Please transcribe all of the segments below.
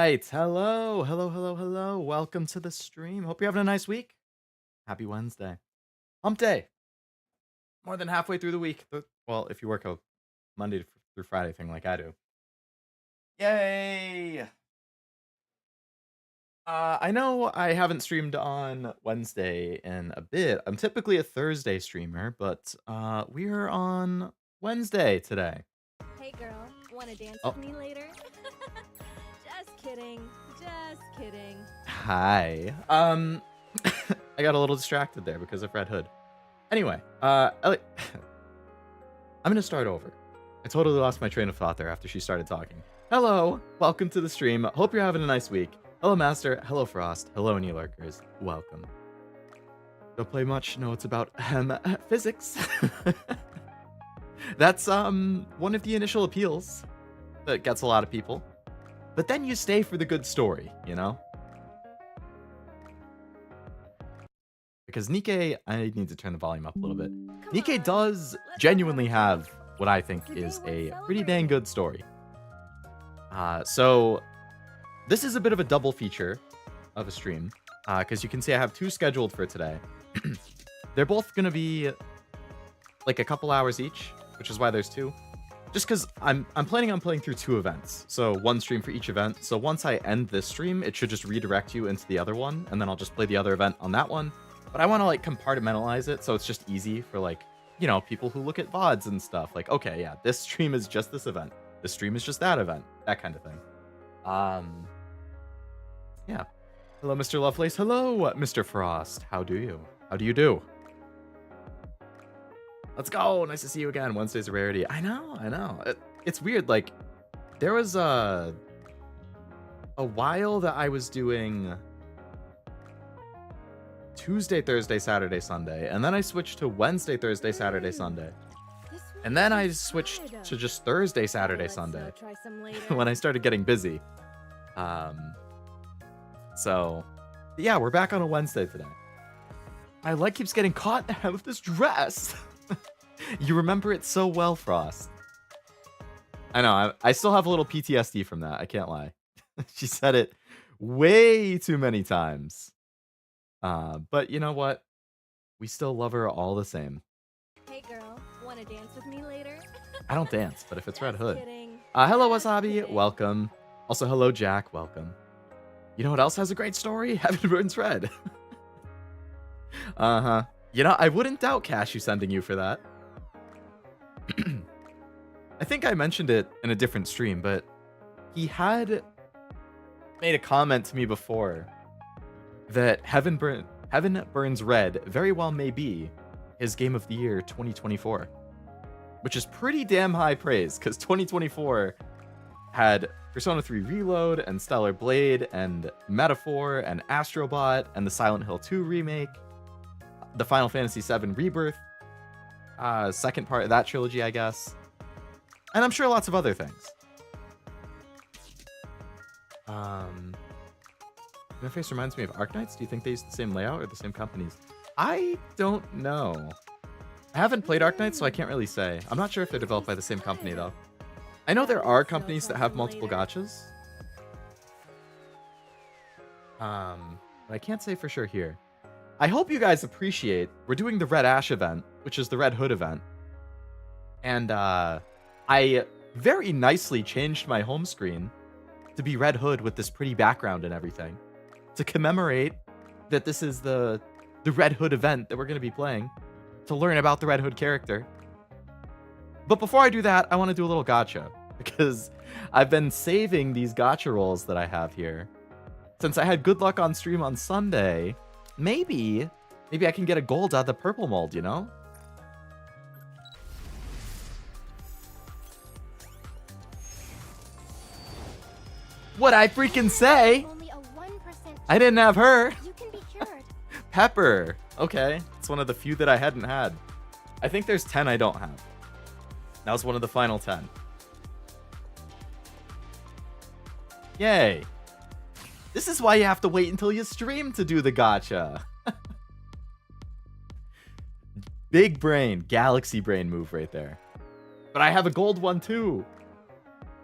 right. Hello. Hello, hello, hello. Welcome to the stream. Hope you're having a nice week. Happy Wednesday. Hump day. More than halfway through the week. Well, if you work a Monday through Friday thing like I do. Yay. I know I haven't streamed on Wednesday in a bit. I'm typically a Thursday streamer, but we're on Wednesday today. Hey girl, wanna dance Oh, with me later? Just kidding. Just kidding. hi. I got a little distracted there because of Red Hood. Anyway, I'm gonna start over. I totally lost my train of thought there after she started talking. Hello, welcome to the stream. Hope you're having a nice week. Hello, Master. Hello, Frost. Hello, New Lurkers. Welcome. Don't play much. No, it's about physics. That's one of the initial appeals that gets a lot of people. But then you stay for the good story, you know? Because NIKKE, I need to turn the volume up a little bit. NIKKE does genuinely have what I think is a pretty dang good story. So this is a bit of a double feature of a stream, because you can see I have two scheduled for today. They're both going to be like a couple hours each, which is why there's two. Just because I'm planning on playing through two events, so one stream for each event. So once I end this stream, it should just redirect you into the other one, and then I'll just play the other event on that one. But I want to like compartmentalize it so it's just easy for like, you know, people who look at VODs and stuff. Like, okay, yeah, this stream is just this event. This stream is just that event. That kind of thing. Yeah. Hello, Mr. Lovelace. Hello, Mr. Frost. How do you? How do you do? Let's go. Nice to see you again. Wednesday's a rarity. I know. It's weird. Like, there was a while that I was doing Tuesday, Thursday, Saturday, Sunday, and then I switched to Wednesday, Thursday, Saturday, Sunday, and then I switched to just Thursday, Saturday, Sunday when I started getting busy. So yeah, we're back on a Wednesday today. My leg keeps getting caught out of this dress. You remember it so well, Frost. I know, I still have a little PTSD from that. I can't lie. She said it way too many times. But you know what? We still love her all the same. Hey girl, wanna dance with me later? I don't dance, but if it's Red Hood. Kidding. Hello, Just Wasabi. kidding. Welcome. Also, hello, Jack. Welcome. You know what else has a great story? Heaven Burns Red. Uh-huh. You know, I wouldn't doubt Cashew sending you for that. I think I mentioned it in a different stream, but he had made a comment to me before that Heaven Burns Red very well may be his game of the year 2024, which is pretty damn high praise because 2024 had Persona 3 Reload and Stellar Blade and Metaphor and Astrobot and the Silent Hill 2 remake, the Final Fantasy VII Rebirth, second part of that trilogy, I guess, and I'm sure lots of other things. Interface reminds me of Arknights. Do you think they use the same layout or the same companies? I don't know. I haven't played Arknights, so I can't really say. I'm not sure if they're developed by the same company, though. I know there are companies that have multiple gachas. But I can't say for sure here. I hope you guys appreciate, we're doing the Red Ash event, which is the Red Hood event. And I very nicely changed my home screen to be Red Hood with this pretty background and everything, to commemorate that this is the Red Hood event that we're going to be playing, to learn about the Red Hood character. But before I do that, I want to do a little gacha, because I've been saving these gacha rolls that I have here. Since I had good luck on stream on Sunday, maybe I can get a gold out of the purple mold, you know? What'd I freaking say? Only a 1% I didn't have her. You can be cured. Pepper. Okay. It's one of the few that I hadn't had. I think there's 10 I don't have. That was one of the final 10. Yay. This is why you have to wait until you stream to do the gacha. Big brain, galaxy brain move right there. But I have a gold one too.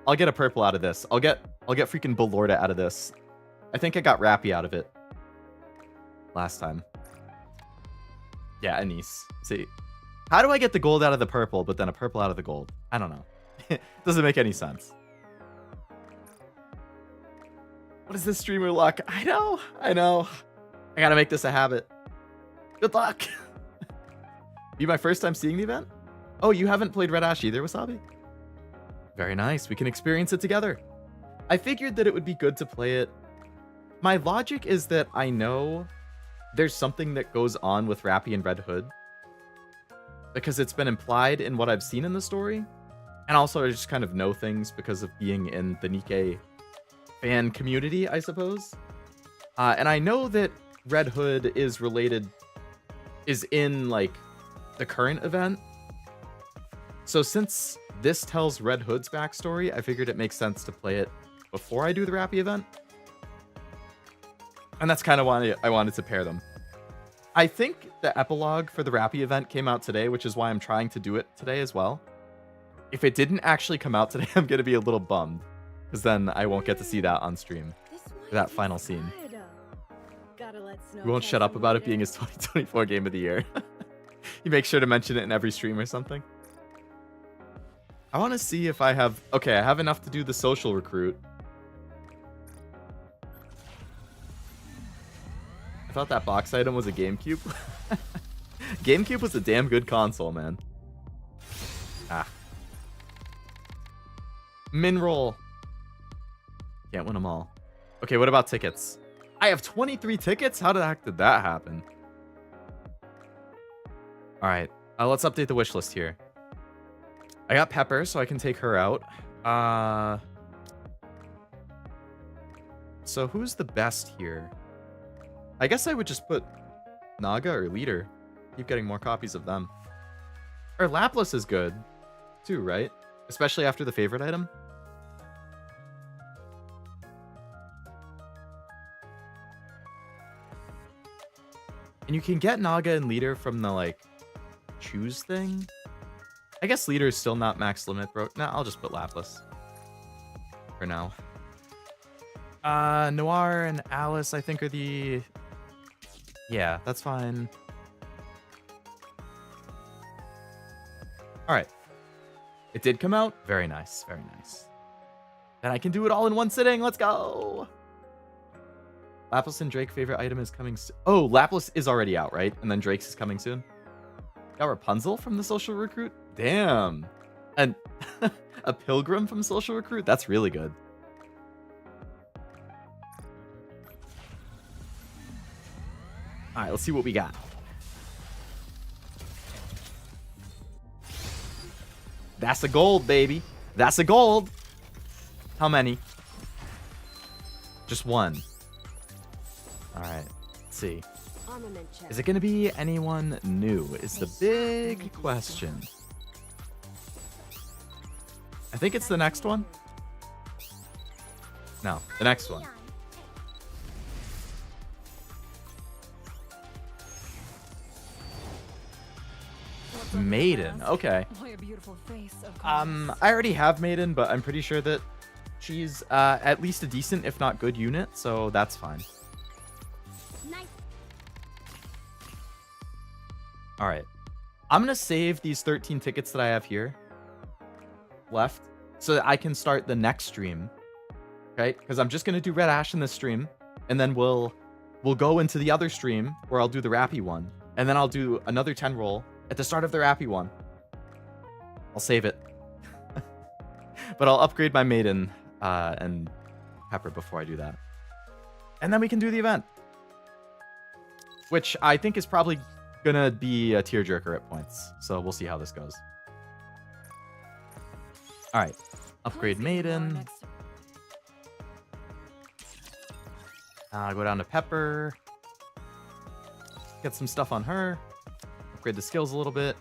I'll get a purple out of this. I'll get freaking Belorda out of this. I think I got Rapi out of it last time. Yeah, Anise. See, how do I get the gold out of the purple, but then a purple out of the gold? I don't know. Doesn't make any sense. What is this streamer luck? I know. I gotta make this a habit. Good luck. Be my first time seeing the event? Oh, you haven't played Red Ash either, Wasabi? Very nice. We can experience it together. I figured that it would be good to play it. My logic is that I know there's something that goes on with Rapi and Red Hood, because it's been implied in what I've seen in the story. And also I just kind of know things because of being in the NIKKE fan community, I suppose. And I know that Red Hood is in like the current event. So since this tells Red Hood's backstory, I figured it makes sense to play it before I do the Rapi event. And that's kind of why I wanted to pair them. I think the epilogue for the Rapi event came out today, which is why I'm trying to do it today as well. If it didn't actually come out today, I'm going to be a little bummed, because then I won't get to see that on stream for that final scene. We won't shut up about it being his 2024 game of the year. You make sure to mention it in every stream or something. I want to see if I have... Okay, I have enough to do the social recruit. I thought that box item was a GameCube. GameCube was a damn good console, man. Ah. Minroll. Can't win them all. Okay, what about tickets? I have 23 tickets? How the heck did that happen? Alright, let's update the wish list here. I got Pepper, so I can take her out. So who's the best here? I guess I would just put Naga or Leader. Keep getting more copies of them. Or Laplas is good, too, right? Especially after the favorite item. And you can get Naga and Leader from the, like, choose thing. I guess Leader is still not max limit, bro. Nah, I'll just put Laplas. For now. Noir and Alice, I think, are the... Yeah, that's fine. Alright. It did come out. Very nice. Very nice. And I can do it all in one sitting. Let's go! Laplas and Drake favorite item is coming soon. Oh, Laplas is already out, right? And then Drake's is coming soon. Got Rapunzel from the social recruit? Damn. And a Pilgrim from social recruit? That's really good. Alright, let's see what we got. That's a gold, baby. That's a gold. How many? Just one. Alright, let's see. Is it going to be anyone new? Is the big question. I think it's the next one. No, the next one. Maiden, okay. I already have Maiden, but I'm pretty sure that she's at least a decent, if not good unit, so that's fine. Alright. I'm gonna save these 13 tickets that I have here left so that I can start the next stream. Okay? Because I'm just gonna do Red Ash in this stream, and then we'll go into the other stream where I'll do the Rapi one, and then I'll do another 10 roll at the start of the Rapi one. I'll save it. But I'll upgrade my Maiden and Pepper before I do that. And then we can do the event. Which I think is probably gonna be a tearjerker at points. So we'll see how this goes. Alright. Upgrade Maiden. Go down to Pepper. Get some stuff on her. Upgrade the skills a little bit.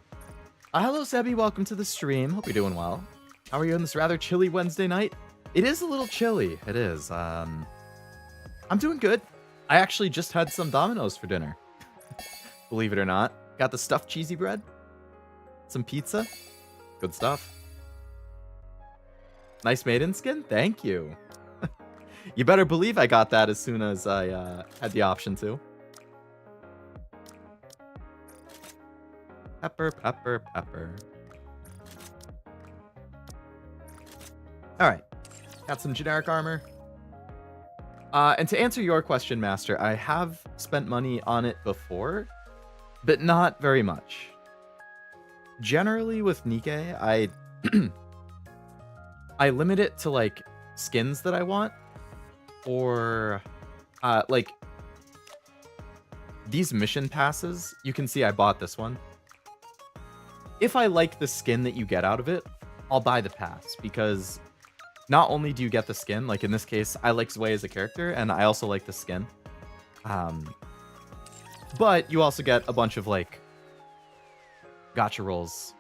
Hello, Sebi. Welcome to the stream. Hope you're doing well. How are you on this rather chilly Wednesday night? It is a little chilly. It is. I'm doing good. I actually just had some Domino's for dinner. Believe it or not. Got the stuffed cheesy bread. Some pizza. Good stuff. Nice maiden skin? Thank you. You better believe I got that as soon as I had the option to. Pepper, pepper, pepper. Alright. Got some generic armor. And to answer your question, Master, I have spent money on it before, but not very much. Generally with NIKKE, I limit it to like skins that I want, or like these mission passes. You can see I bought this one. If I like the skin that you get out of it, I'll buy the pass, because not only do you get the skin, like in this case, I like Zwei as a character, and I also like the skin. But you also get a bunch of like gacha rolls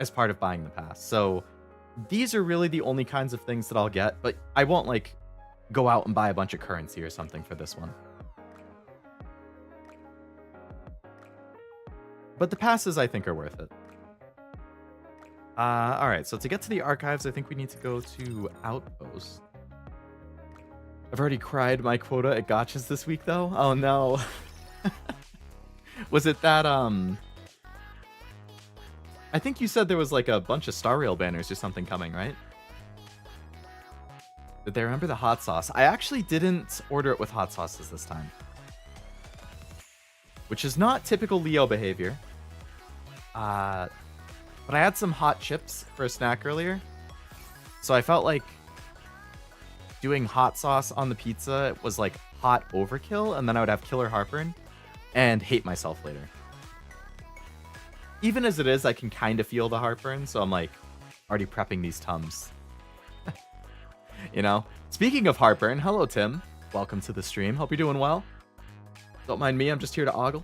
as part of buying the pass. So these are really the only kinds of things that I'll get, but I won't like go out and buy a bunch of currency or something for this one. But the passes, I think, are worth it. Alright, so to get to the archives, I think we need to go to Outpost. I've already cried my quota at gachas this week, though. Oh, no. Was it that, I think you said there was, like, a bunch of Star Rail banners or something coming, right? Did they remember the hot sauce? I actually didn't order it with hot sauces this time, which is not typical Leo behavior. But I had some hot chips for a snack earlier, so I felt like doing hot sauce on the pizza was like hot overkill, and then I would have killer heartburn and hate myself later. Even as it is, I can kind of feel the heartburn, so I'm like already prepping these Tums. You know? Speaking of heartburn, hello Tim. Welcome to the stream. Hope you're doing well. Don't mind me, I'm just here to ogle.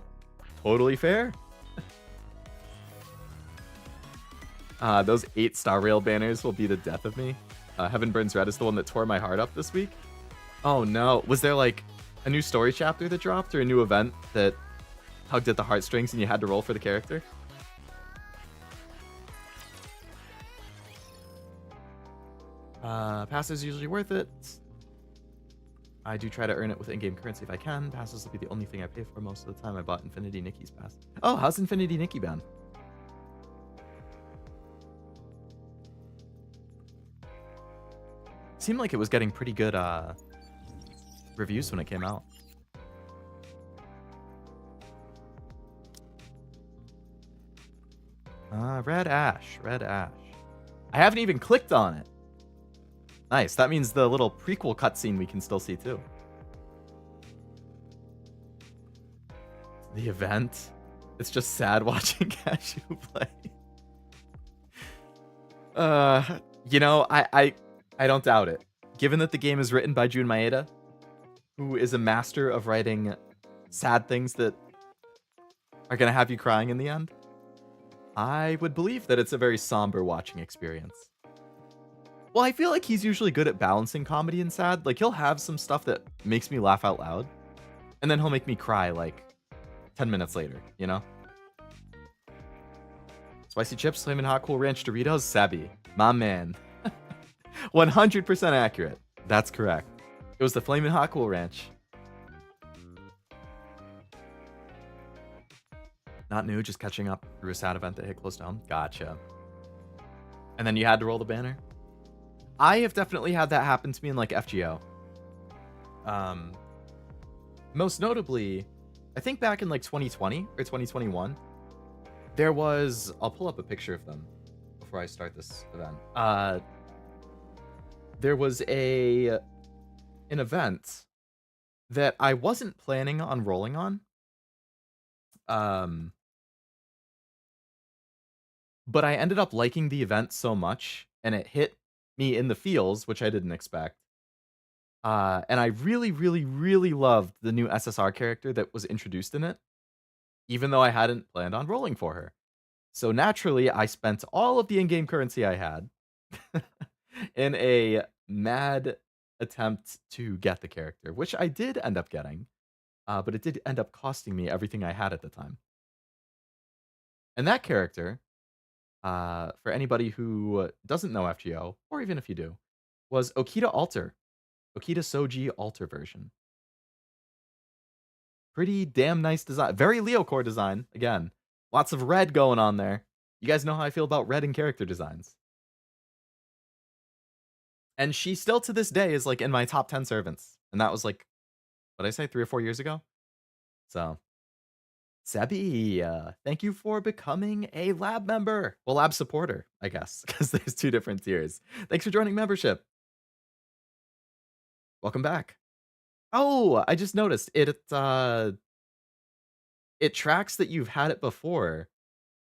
Totally fair. Those 8 Star Rail banners will be the death of me. Heaven Burns Red is the one that tore my heart up this week. Oh no. Was there like a new story chapter that dropped, or a new event that tugged at the heartstrings and you had to roll for the character? Passes usually worth it. I do try to earn it with in-game currency if I can. Passes will be the only thing I pay for most of the time. I bought Infinity Nikki's pass. Oh, how's Infinity Nikki been? Seemed like it was getting pretty good reviews when it came out. Red Ash, Red Ash. I haven't even clicked on it. Nice, that means the little prequel cutscene we can still see too. The event. It's just sad watching Cashew play. You know, I don't doubt it. Given that the game is written by Jun Maeda, who is a master of writing sad things that are going to have you crying in the end, I would believe that it's a very somber watching experience. Well, I feel like he's usually good at balancing comedy and sad. Like, he'll have some stuff that makes me laugh out loud, and then he'll make me cry, like, 10 minutes later, you know? Spicy chips, flamin' hot cool ranch Doritos, Sabi. My man. 100% accurate. That's correct. It was the flamin' hot cool ranch. Not new, just catching up through a sad event that hit close to home. Gotcha. And then you had to roll the banner? I have definitely had that happen to me in like FGO. Most notably, I think back in like 2020 or 2021, there was, I'll pull up a picture of them before I start this event. There was an event that I wasn't planning on rolling on. But I ended up liking the event so much, and it hit me in the feels, which I didn't expect. And I really, really, really loved the new SSR character that was introduced in it, even though I hadn't planned on rolling for her. So naturally, I spent all of the in-game currency I had in a mad attempt to get the character, which I did end up getting, but it did end up costing me everything I had at the time. And that character for anybody who doesn't know FGO, or even if you do, was Okita Alter. Okita Soji Alter version. Pretty damn nice design. Very Leo core design. Again, lots of red going on there. You guys know how I feel about red in character designs. And she still to this day is like in my top 10 servants. And that was like, what did I say, 3 or 4 years ago? So, Sebi, thank you for becoming a lab member. Well, lab supporter, I guess, because there's 2 different tiers. Thanks for joining membership. Welcome back. Oh, I just noticed it tracks that you've had it before.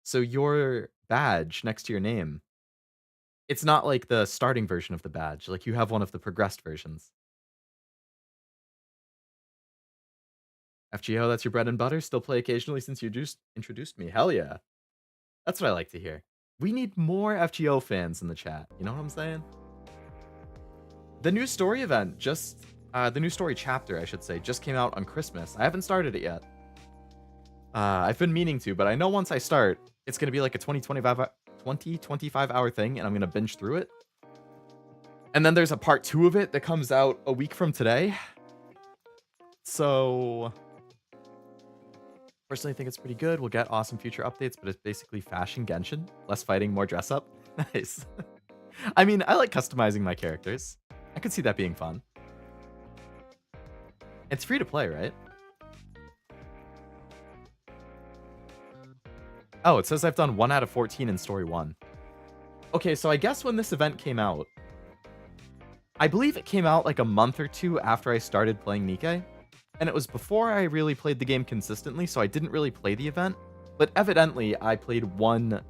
So your badge next to your name, it's not like the starting version of the badge. Like you have one of the progressed versions. FGO, that's your bread and butter. Still play occasionally since you just introduced me. Hell yeah. That's what I like to hear. We need more FGO fans in the chat. You know what I'm saying? The new story event the new story chapter, I should say, just came out on Christmas. I haven't started it yet. I've been meaning to, but I know once I start, it's going to be like a 25 hour thing, and I'm going to binge through it. And then there's a part 2 of it that comes out a week from today. So, personally, I think it's pretty good. We'll get awesome future updates, but it's basically fashion Genshin. Less fighting, more dress up. Nice. I mean, I like customizing my characters. I could see that being fun. It's free to play, right? Oh, it says I've done 1 out of 14 in Story 1. Okay, so I guess when this event came out, I believe it came out like a month or 2 after I started playing NIKKE. And it was before I really played the game consistently, so I didn't really play the event. But evidently, I played one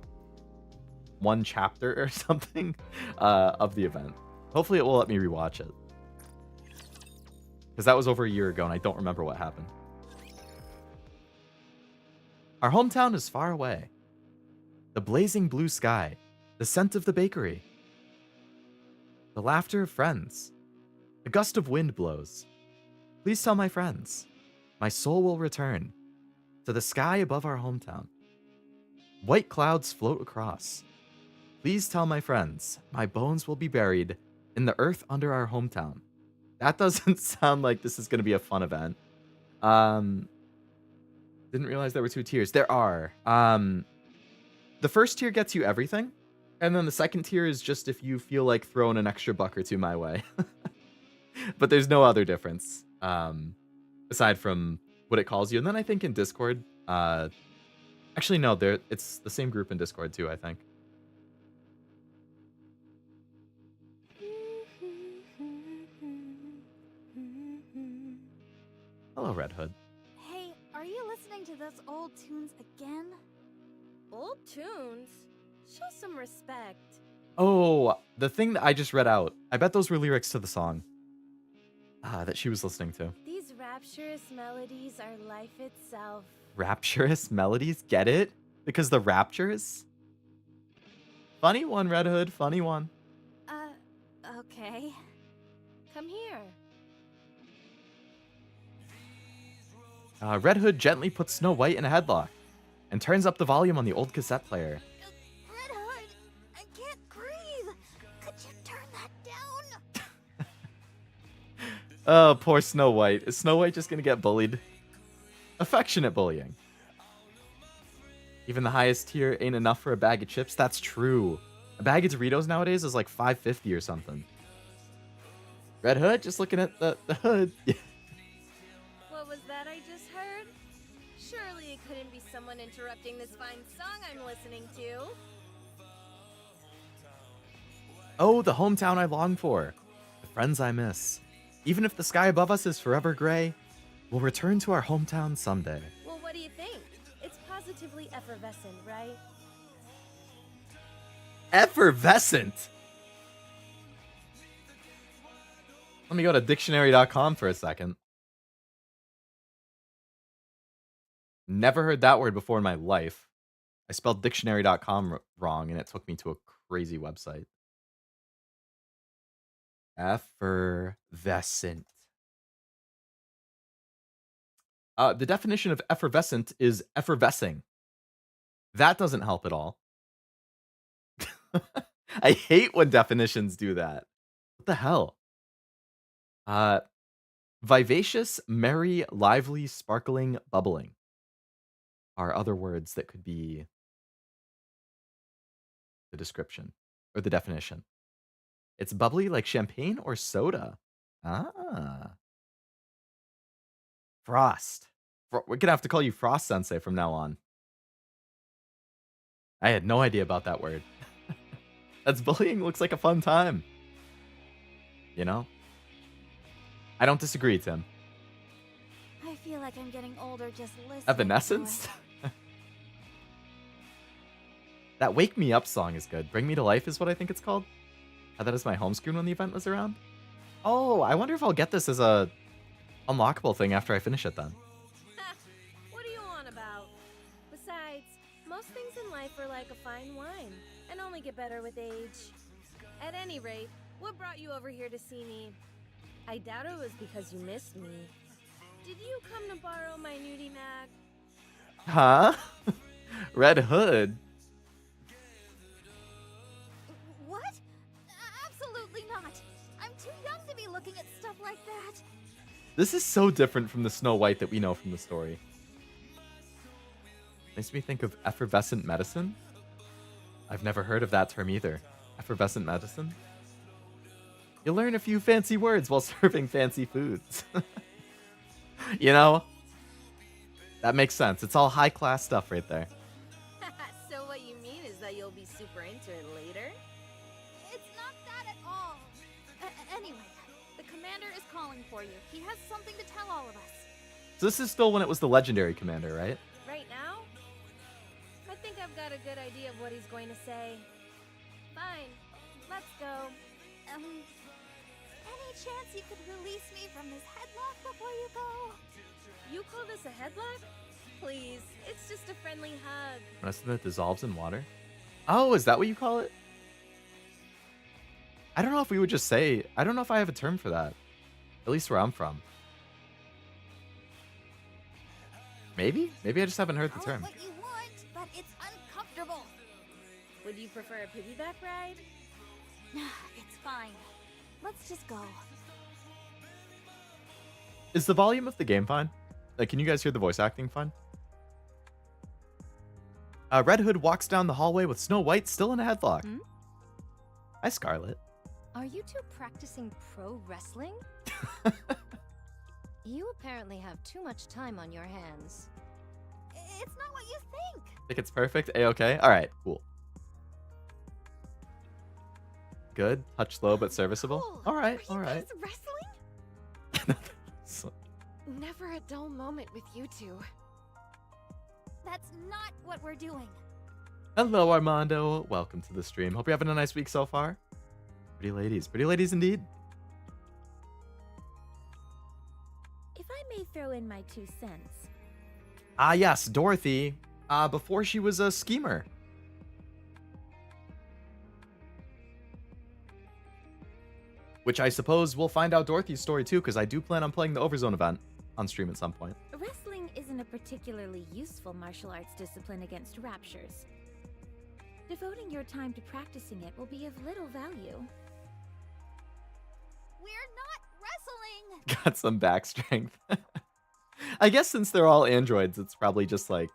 chapter or something of the event. Hopefully it will let me rewatch it. Because that was over a year ago, and I don't remember what happened. Our hometown is far away. The blazing blue sky, the scent of the bakery, the laughter of friends. A gust of wind blows. Please tell my friends, my soul will return to the sky above our hometown. White clouds float across. Please tell my friends, my bones will be buried in the earth under our hometown. That doesn't sound like this is going to be a fun event. Didn't realize there were 2 tiers. There are. The first tier gets you everything. And then the second tier is just if you feel like throwing an extra buck or 2 my way. But there's no other difference. Aside from what it calls you. And then I think in Discord, actually no, it's the same group in Discord too, I think. Hello, Red Hood. Hey, are you listening to those old tunes again? Old tunes? Show some respect. Oh, the thing that I just read out. I bet those were lyrics to the song that she was listening to. These rapturous melodies are life itself. Rapturous melodies? Get it? Because the raptures? Funny one, Red Hood. Funny one. Okay. Come here. Red Hood gently puts Snow White in a headlock and turns up the volume on the old cassette player. Red Hood, I can't breathe. Could you turn that down? Oh, poor Snow White. Is Snow White just gonna get bullied? Affectionate bullying. Even the highest tier ain't enough for a bag of chips. That's true. A bag of Doritos nowadays is like $5.50 or something. Red Hood, just looking at the hood. What was that I just heard? Surely it couldn't be someone interrupting this fine song I'm listening to. Oh, the hometown I long for. The friends I miss. Even if the sky above us is forever gray, we'll return to our hometown someday. Well, what do you think? It's positively effervescent, right? Effervescent? Let me go to dictionary.com for a second. Never heard that word before in my life. I spelled dictionary.com wrong and it took me to a crazy website. Effervescent. The definition of effervescent is effervescing. That doesn't help at all. I hate when definitions do that. What the hell? Uh, vivacious, merry, lively, sparkling, bubbling are other words that could be the description or the definition. It's bubbly like champagne or soda. Ah. Frost. We're gonna have to call you Frost Sensei from now on. I had no idea about that word. That's bullying looks like a fun time. You know? I don't disagree, Tim. I feel like I'm getting older just listening. Evanescence? That Wake Me Up song is good. Bring Me to Life is what I think it's called. Had that as my home screen when the event was around. Oh, I wonder if I'll get this as a unlockable thing after I finish it then. What do you on about? Besides, most things in life are like a fine wine and only get better with age. At any rate, what brought you over here to see me? I doubt it was because you missed me. Did you come to borrow my nudie mag? Huh? Red Hood? What? Absolutely not. I'm too young to be looking at stuff like that. This is so different from the Snow White that we know from the story. Makes me think of effervescent medicine. I've never heard of that term either. Effervescent medicine? You'll learn a few fancy words while serving fancy foods. You know? That makes sense. It's all high-class stuff right there. So what you mean is that you'll be super into it later? It's not that at all. Anyway, the commander is calling for you. He has something to tell all of us. So this is still when it was the legendary commander, right? Right now? I think I've got a good idea of what he's going to say. Fine, let's go. Any chance you could release me from this headlock before you go? You call this a headlock? Please, it's just a friendly hug. Rest of it dissolves in water? Oh, is that what you call it? I don't know if we would just say... I don't know if I have a term for that. At least where I'm from. Maybe? Maybe I just haven't heard the term. What you want, but it's uncomfortable. Would you prefer a piggyback ride? It's fine. Let's just go. Is the volume of the game fine? Like, can you guys hear the voice acting fine? Red Hood walks down the hallway with Snow White still in a headlock. Hmm? Hi, Scarlet. Are you two practicing pro wrestling? You apparently have too much time on your hands. It's not what you think. Think it's perfect? A-okay? Alright, cool. Good. Touch low but serviceable. Cool. Alright, Are you alright. guys wrestling? So- Never a dull moment with you two. That's not what we're doing. Hello, Armando. Welcome to the stream. Hope you're having a nice week so far. Pretty ladies indeed. If I may throw in my 2 cents. Ah, yes, Dorothy. Before she was a schemer. Which I suppose we'll find out Dorothy's story too, because I do plan on playing the Overzone event on stream at some point. Wrestling isn't a particularly useful martial arts discipline against raptures. Devoting your time to practicing it will be of little value. We're not wrestling! Got some back strength. I guess since they're all androids, it's probably just like...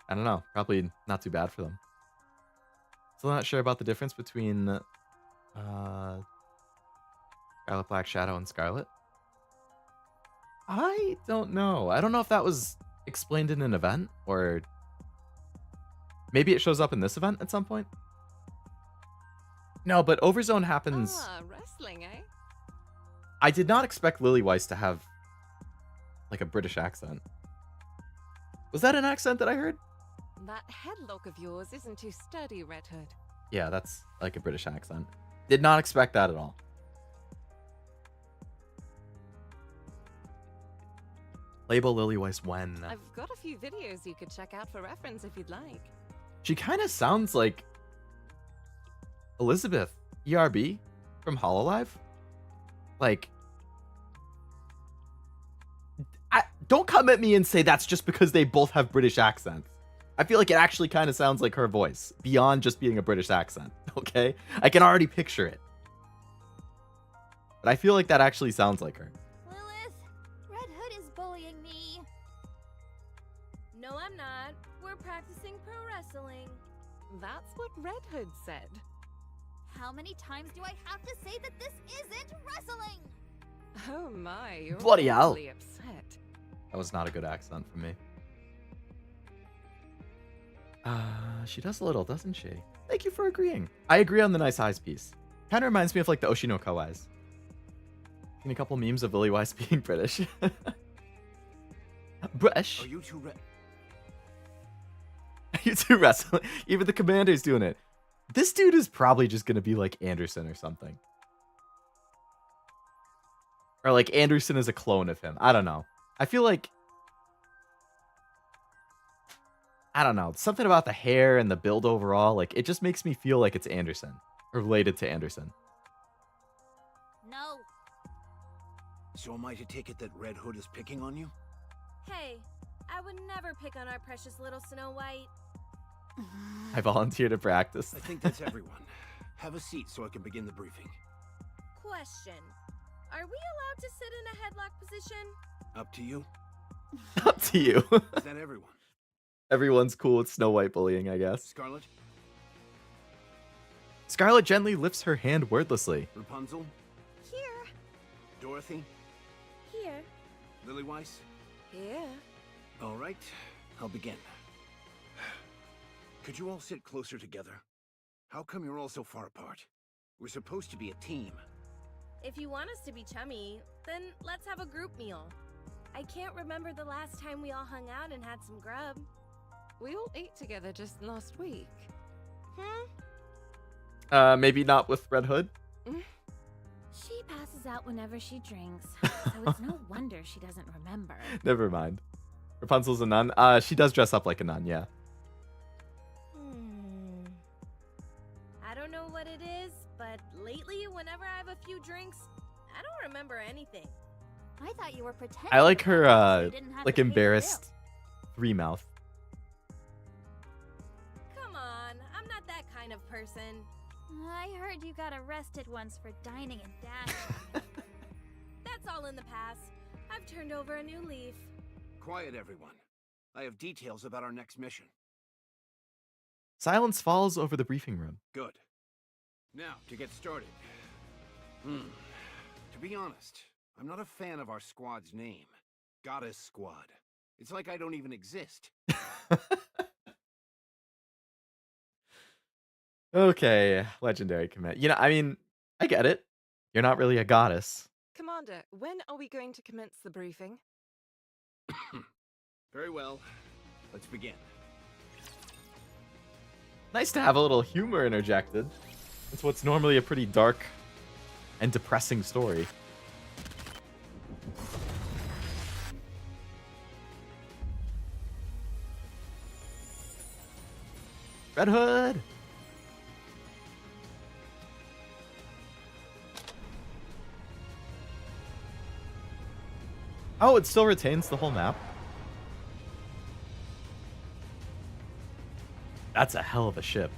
I don't know. Probably not too bad for them. Still not sure about the difference between Scarlet, Black Shadow, and Scarlet. I don't know. I don't know if that was explained in an event, or maybe it shows up in this event at some point. No, but Overzone happens... wrestling, eh? I did not expect Lily Weiss to have, like, a British accent. Was that an accent that I heard? That headlock of yours isn't too sturdy, Red Hood. Yeah, that's like a British accent. Did not expect that at all. Label Lily Weiss when. I've got a few videos you could check out for reference if you'd like. She kind of sounds like Elizabeth ERB from Hololive. Like, don't come at me and say that's just because they both have British accents. I feel like it actually kind of sounds like her voice, beyond just being a British accent, okay? I can already picture it. But I feel like that actually sounds like her. Lilith, Red Hood is bullying me. No, I'm not. We're practicing pro wrestling. That's what Red Hood said. How many times do I have to say that this isn't wrestling? Oh my, you're Bloody hell. really upset. That was not a good accent for me. She does a little, doesn't she? Thank you for agreeing. I agree on the nice eyes piece. Kind of reminds me of like the Oshinoko eyes. Seen a couple memes of Lily Weiss being British. British. Are you two You two wrestling. Even the commander's doing it. This dude is probably just gonna be like Anderson or something. Or like Anderson is a clone of him. I don't know. I feel like, I don't know, something about the hair and the build overall, like it just makes me feel like it's Anderson or related to Anderson. No. So am I to take it that Red Hood is picking on you? Hey, I would never pick on our precious little Snow White. I volunteer to practice. I think that's everyone. Have a seat so I can begin the briefing. Question. Are we allowed to sit in a headlock position? Up to you. Up to you. Is that everyone? Everyone's cool with Snow White bullying, I guess. Scarlet? Scarlet gently lifts her hand wordlessly. Rapunzel? Here. Dorothy? Here. Lily Weiss? Here. All right, I'll begin. Could you all sit closer together? How come you're all so far apart? We're supposed to be a team. If you want us to be chummy, then let's have a group meal. I can't remember the last time we all hung out and had some grub. We all ate together just last week. Maybe not with Red Hood. She passes out whenever she drinks, so it's no wonder she doesn't remember. Never mind. Rapunzel's a nun. She does dress up like a nun, yeah. I don't know what it is, but lately, whenever I have a few drinks, I don't remember anything. I thought you were pretending. I like her, so you didn't have like to pay the embarrassed three mouth. bill. Come on, I'm not that kind of person. I heard you got arrested once for dining and dashing. That's all in the past. I've turned over a new leaf. Quiet, everyone. I have details about our next mission. Silence falls over the briefing room. Good. Now, to get started. To be honest, I'm not a fan of our squad's name. Goddess Squad. It's like I don't even exist. Okay, legendary commit. You know, I mean, I get it. You're not really a goddess. Commander, when are we going to commence the briefing? Very well. Let's begin. Nice to have a little humor interjected. It's what's normally a pretty dark and depressing story. Red Hood! Oh, it still retains the whole map. That's a hell of a ship.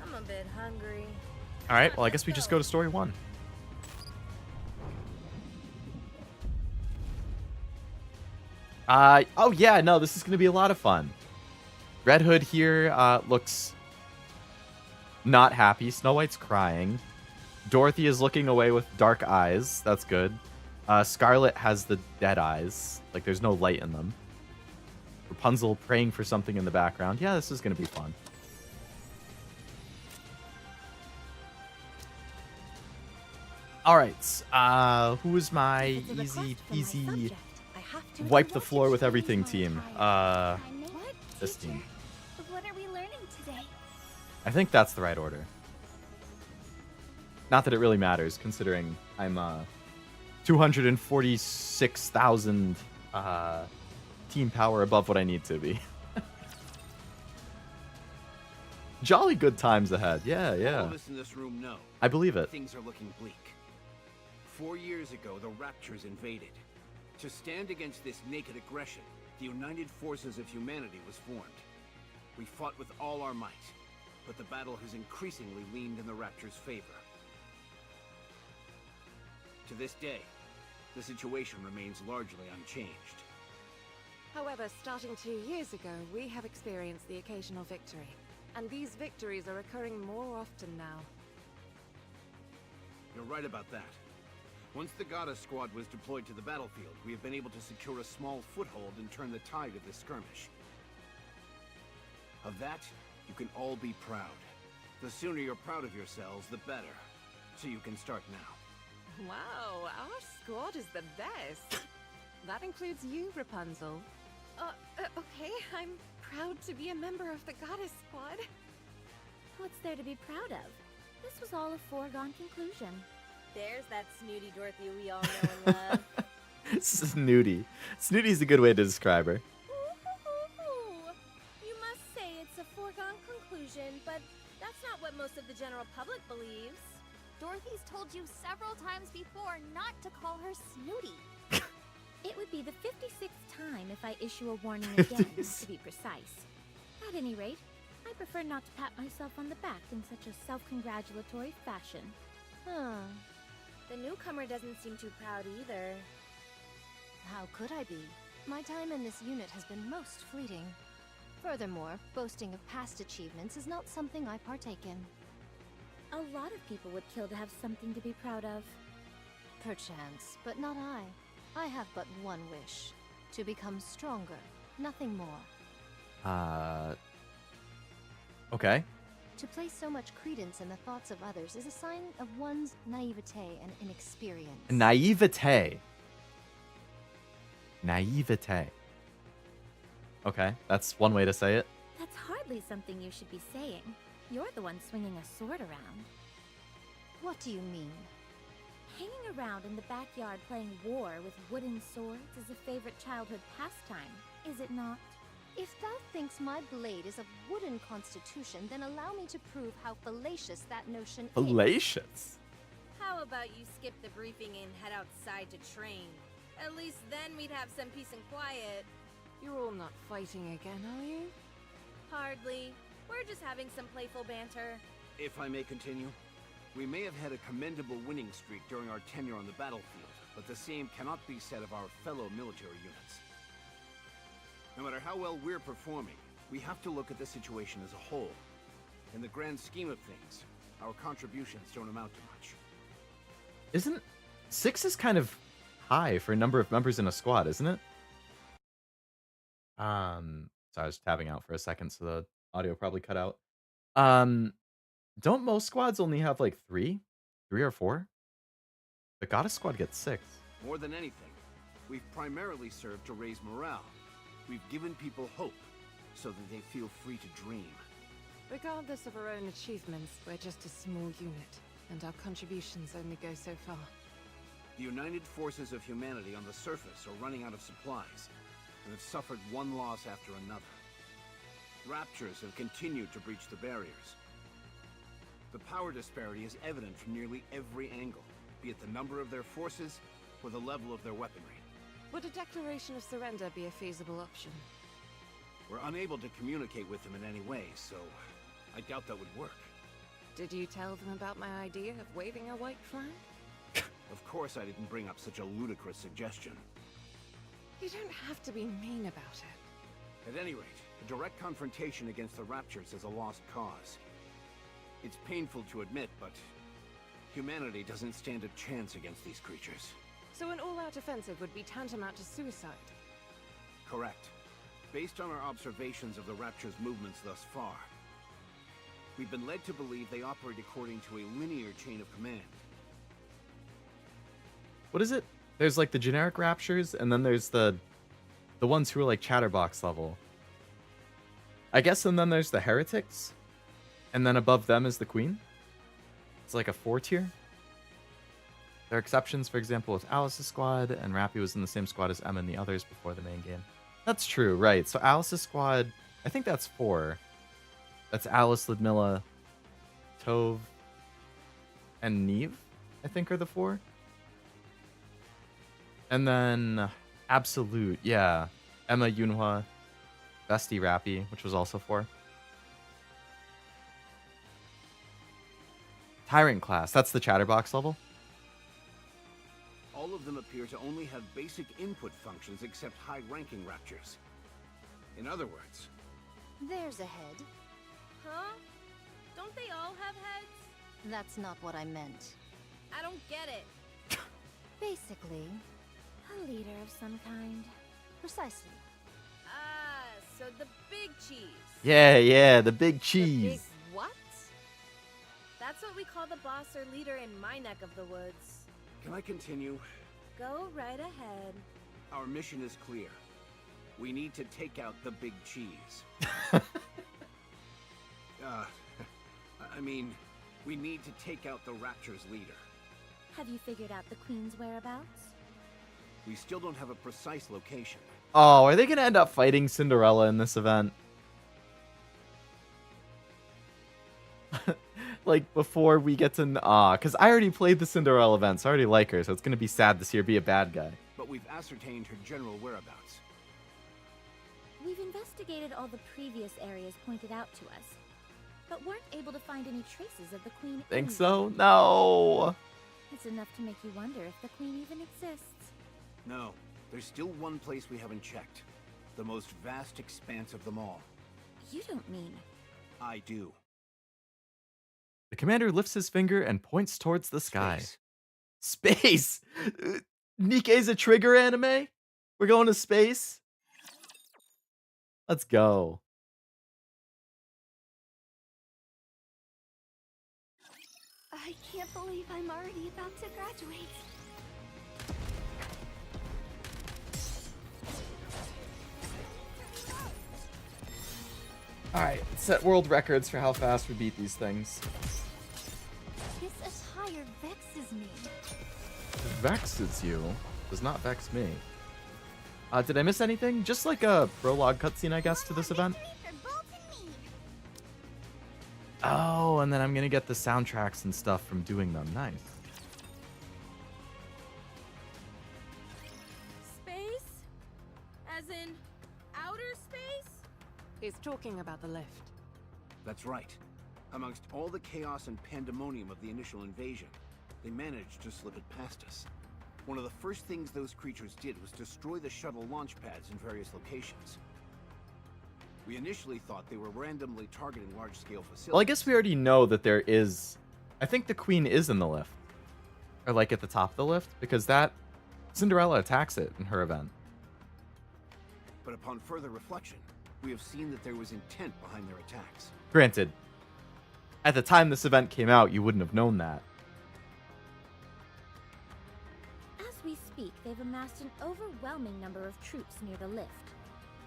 I'm a bit hungry. All right, well, I guess we just go to story 1. Oh yeah, no, this is going to be a lot of fun. Red Hood here looks not happy. Snow White's crying. Dorothy is looking away with dark eyes. That's good. Scarlet has the dead eyes. Like, there's no light in them. Rapunzel praying for something in the background. Yeah, this is going to be fun. All right. Who is my easy peasy wipe the floor with everything team? This team. What are we learning today? I think that's the right order. Not that it really matters, considering I'm 246,000 team power above what I need to be. Jolly good times ahead. Yeah, All yeah. of us in this room know I believe it. things are looking bleak. 4 years ago, the Raptures invaded. To stand against this naked aggression, the United Forces of Humanity was formed. We fought with all our might, but the battle has increasingly leaned in the Rapture's favor. To this day, the situation remains largely unchanged. However, starting 2 years ago, we have experienced the occasional victory. And these victories are occurring more often now. You're right about that. Once the Goddess Squad was deployed to the battlefield, we have been able to secure a small foothold and turn the tide of this skirmish. Of that, you can all be proud. The sooner you're proud of yourselves, the better. So you can start now. Wow, our squad is the best. That includes you, Rapunzel. Okay, I'm proud to be a member of the Goddess Squad. What's there to be proud of? This was all a foregone conclusion. There's that snooty Dorothy we all know and love. Snooty. Snooty's a good way to describe her. Ooh. You must say it's a foregone conclusion, but that's not what most of the general public believes. Dorothy's told you several times before not to call her Snooty. It would be the 56th time if I issue a warning again, to be precise. At any rate, I prefer not to pat myself on the back in such a self-congratulatory fashion. Huh. The newcomer doesn't seem too proud either. How could I be? My time in this unit has been most fleeting. Furthermore, boasting of past achievements is not something I partake in. A lot of people would kill to have something to be proud of. Perchance, but not I. I have but one wish. To become stronger, nothing more. Okay. To place so much credence in the thoughts of others is a sign of one's naivete and inexperience. Naivete. Naivete. Okay, that's one way to say it. That's hardly something you should be saying. You're the one swinging a sword around. What do you mean? Hanging around in the backyard playing war with wooden swords is a favorite childhood pastime, is it not? If thou thinks my blade is of wooden constitution, then allow me to prove how fallacious that notion is. Fallacious. How about you skip the briefing and head outside to train? At least then we'd have some peace and quiet. You're all not fighting again, are you? Hardly. We're just having some playful banter. If I may continue, we may have had a commendable winning streak during our tenure on the battlefield, but the same cannot be said of our fellow military units. No matter how well we're performing, we have to look at the situation as a whole. In the grand scheme of things, our contributions don't amount to much. Isn't 6 is kind of high for a number of members in a squad, isn't it? So I was tabbing out for a second, so the audio probably cut out. Don't most squads only have like 3 or 4? The Goddess Squad gets 6. More than anything, we've primarily served to raise morale. We've given people hope, so that they feel free to dream. Regardless of our own achievements, we're just a small unit, and our contributions only go so far. The United Forces of Humanity on the surface are running out of supplies, and have suffered one loss after another. Raptures have continued to breach the barriers. The power disparity is evident from nearly every angle, be it the number of their forces or the level of their weaponry. Would a declaration of surrender be a feasible option? We're unable to communicate with them in any way, so I doubt that would work. Did you tell them about my idea of waving a white flag? Of course I didn't bring up such a ludicrous suggestion. You don't have to be mean about it. At any rate, a direct confrontation against the Raptures is a lost cause. It's painful to admit, but humanity doesn't stand a chance against these creatures. So an all-out offensive would be tantamount to suicide? Correct. Based on our observations of the Rapture's movements thus far, we've been led to believe they operate according to a linear chain of command. What is it? There's like the generic Raptures, and then there's the ones who are like Chatterbox level. I guess, and then there's the Heretics, and then above them is the Queen. It's like a 4-tier. There are exceptions, for example, with Alice's squad, and Rapi was in the same squad as Emma and the others before the main game. That's true, right. So Alice's squad, I think that's 4. That's Alice, Ludmilla, Tove, and Neve, I think are the 4. And then Absolute, yeah. Emma, Yunhua, Bestie, Rapi, which was also 4. Tyrant class. That's the Chatterbox level. All of them appear to only have basic input functions except high-ranking raptures. In other words, There's a head. Huh? Don't they all have heads? That's not what I meant. I don't get it. Basically, A leader of some kind. precisely. Ah, so the big cheese. Yeah, the big The cheese. big what? That's what we call the boss or leader in my neck of the woods. can I continue? Go right ahead. Our mission is clear. We need to take out the big cheese. I mean, we need to take out the Rapture's leader. Have you figured out the Queen's whereabouts? We still don't have a precise location. Oh, are they going to end up fighting Cinderella in this event? Like, before we get to... because I already played the Cinderella event, so I already like her, so it's going to be sad to see her be a bad guy. But we've ascertained her general whereabouts. We've investigated all the previous areas pointed out to us, but weren't able to find any traces of the Queen. Think anywhere. so? No! It's enough to make you wonder if the Queen even exists. No, there's still one place we haven't checked. The most vast expanse of them all. You don't mean... I do. The commander lifts his finger and points towards the sky. Space. Space! Nikke's a trigger anime? We're going to space? Let's go. I can't believe I'm already about to graduate. Alright, set world records for how fast we beat these things. This attire vexes me. It vexes you. Does not vex me. Did I miss anything? Just like a prologue cutscene, I guess, to this event. Oh, and then I'm gonna get the soundtracks and stuff from doing them. Nice. Space? As in outer space? He's talking about the lift. That's right. Amongst all the chaos and pandemonium of the initial invasion, they managed to slip it past us. One of the first things those creatures did was destroy the shuttle launch pads in various locations. We initially thought they were randomly targeting large-scale facilities. Well, I guess we already know that there is... I think the queen is in the lift. Or like at the top of the lift, because that... Cinderella attacks it in her event. But upon further reflection, we have seen that there was intent behind their attacks. Granted, at the time this event came out, you wouldn't have known that. As we speak, they've amassed an overwhelming number of troops near the lift.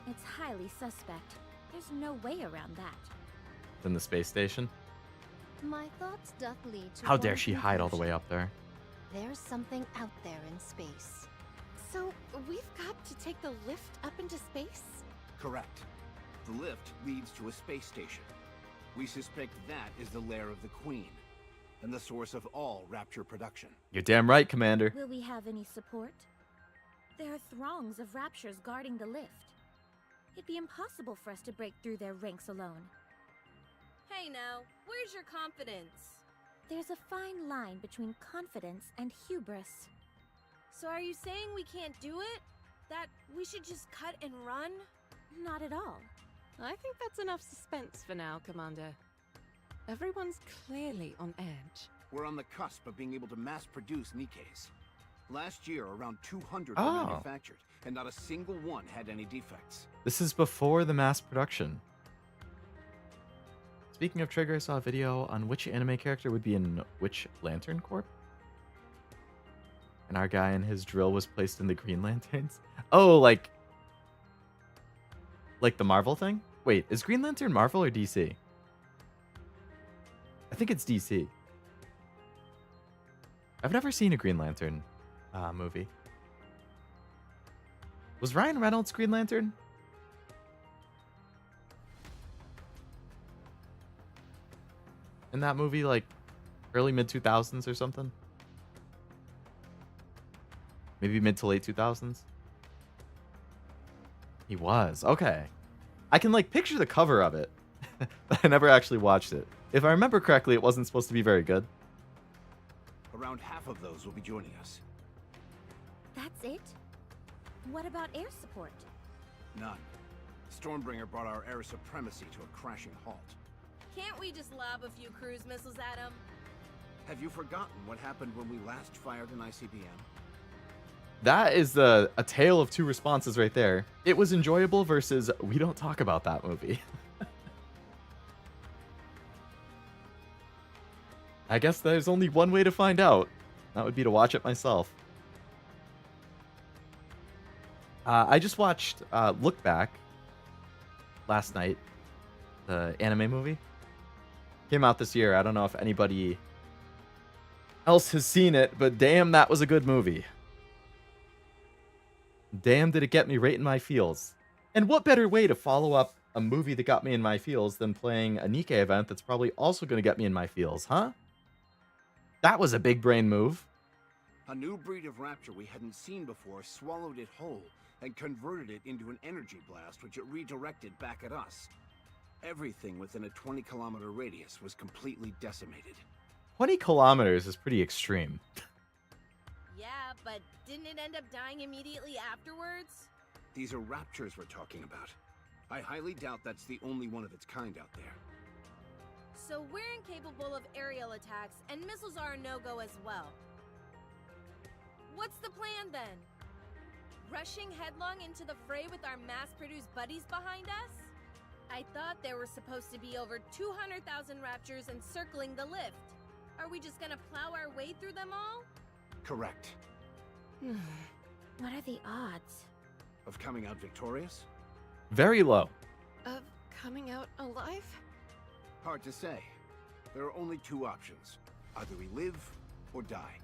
It's highly suspect. There's no way around that. In the space station. My thoughts doth lead to How one dare she hide all the way conclusion. up there? There's something out there in space. So, we've got to take the lift up into space? Correct. The lift leads to a space station. We suspect that is the lair of the Queen, and the source of all Rapture production. You're damn right, Commander. Will we have any support? There are throngs of Raptures guarding the lift. It'd be impossible for us to break through their ranks alone. Hey now, where's your confidence? There's a fine line between confidence and hubris. So are you saying we can't do it? That we should just cut and run? Not at all. I think that's enough suspense for now, Commander. Everyone's clearly on edge. We're on the cusp of being able to mass-produce NIKKEs. Last year, around 200 Oh. were manufactured, and not a single one had any defects. This is before the mass production. Speaking of Trigger, I saw a video on which anime character would be in which Lantern Corps. And our guy and his drill was placed in the Green Lanterns. Oh, like the Marvel thing? Wait, is Green Lantern Marvel or DC? I think it's DC. I've never seen a Green Lantern movie. Was Ryan Reynolds Green Lantern? In that movie, like early mid 2000s or something? Maybe mid to late 2000s? He was. Okay. I can, like, picture the cover of it. But I never actually watched it. If I remember correctly, it wasn't supposed to be very good. Around half of those will be joining us. That's it? What about air support? None. Stormbringer brought our air supremacy to a crashing halt. Can't we just lob a few cruise missiles at him? Have you forgotten what happened when we last fired an ICBM? That is a tale of two responses right there. It was enjoyable versus we don't talk about that movie. I guess there's only one way to find out. That would be to watch it myself. I just watched Look Back last night, the anime movie. Came out this year. I don't know if anybody else has seen it, but damn, that was a good movie. Damn, did it get me right in my feels. And what better way to follow up a movie that got me in my feels than playing a NIKKE event that's probably also going to get me in my feels, huh? That was a big brain move. A new breed of rapture we hadn't seen before swallowed it whole and converted it into an energy blast which it redirected back at us. Everything within a 20-kilometer radius was completely decimated. 20 kilometers is pretty extreme. Yeah, but didn't it end up dying immediately afterwards? These are raptures we're talking about. I highly doubt that's the only one of its kind out there. So we're incapable of aerial attacks, and missiles are a no-go as well. What's the plan then? Rushing headlong into the fray with our mass-produced buddies behind us? I thought there were supposed to be over 200,000 raptures encircling the lift. Are we just gonna plow our way through them all? Correct. What are the odds? Of coming out victorious? Very low. Of coming out alive? Hard to say. There are only two options. Either we live or die.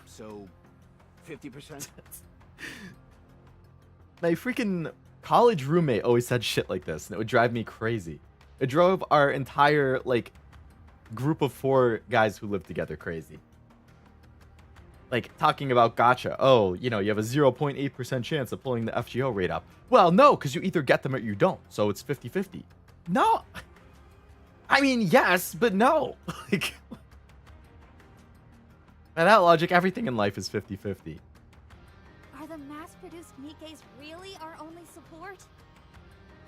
So, 50%? My freaking college roommate always said shit like this, and it would drive me crazy. It drove our entire, like, group of 4 guys who lived together crazy. Like, talking about gacha. Oh, you know, you have a 0.8% chance of pulling the FGO rate up. Well, no, because you either get them or you don't. So it's 50-50. No. I mean, yes, but no. Like, by that logic, everything in life is 50-50. Are the mass-produced Nikkes really our only support?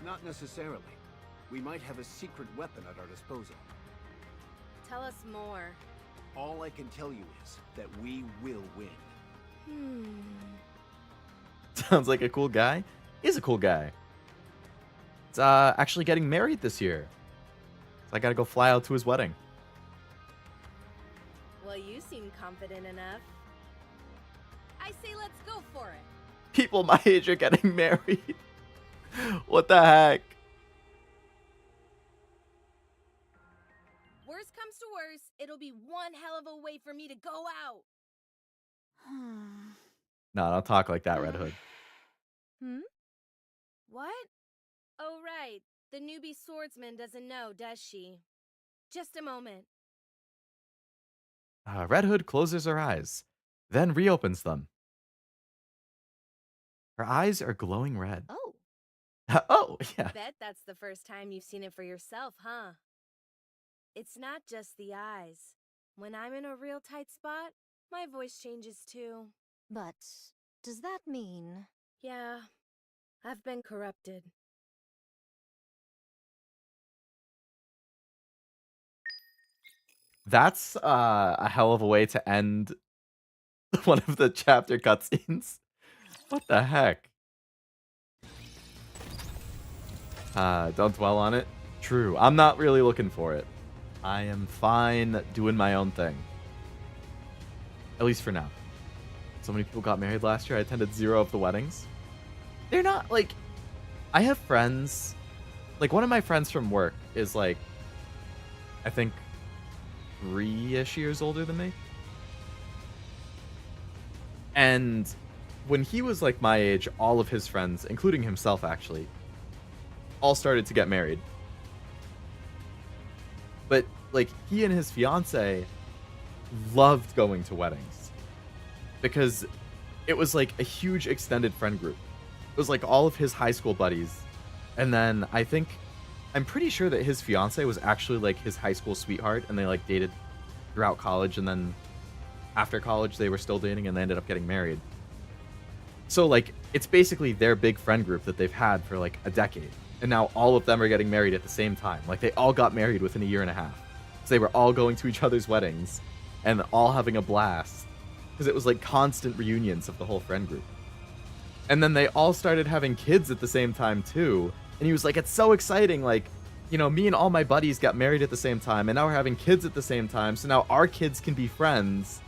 Not necessarily. We might have a secret weapon at our disposal. Tell us more. All I can tell you is that we will win. Sounds like a cool guy. He's a cool guy. It's actually getting married this year. So I gotta go fly out to his wedding. Well, you seem confident enough. I say let's go for it. People my age are getting married. What the heck? Worst comes to worst, it'll be one hell of a way for me to go out. No, don't talk like that, Red Hood. What? Oh, right. The newbie swordsman doesn't know, does she? Just a moment. Red Hood closes her eyes, then reopens them. Her eyes are glowing red. Oh. Oh, yeah. Bet that's the first time you've seen it for yourself, huh? It's not just the eyes. When I'm in a real tight spot, my voice changes too. But does that mean... Yeah, I've been corrupted. That's a hell of a way to end one of the chapter cutscenes. What the heck? Don't dwell on it. True. I'm not really looking for it. I am fine doing my own thing. At least for now. So many people got married last year. I attended 0 of the weddings. They're not, like... I have friends... Like, one of my friends from work is, like... I think... 3-ish years older than me. And... when he was, like, my age, all of his friends, including himself, actually... all started to get married. But, like, he and his fiance loved going to weddings. Because it was, like, a huge extended friend group. It was like all of his high school buddies. And then I'm pretty sure that his fiance was actually like his high school sweetheart, and they like dated throughout college, and then after college they were still dating and they ended up getting married. So like it's basically their big friend group that they've had for like a decade. And now all of them are getting married at the same time. Like they all got married within a year and a half. So they were all going to each other's weddings and all having a blast. Because it was like constant reunions of the whole friend group. And then they all started having kids at the same time too. And he was like, it's so exciting. Like, you know, me and all my buddies got married at the same time, and now we're having kids at the same time. So now our kids can be friends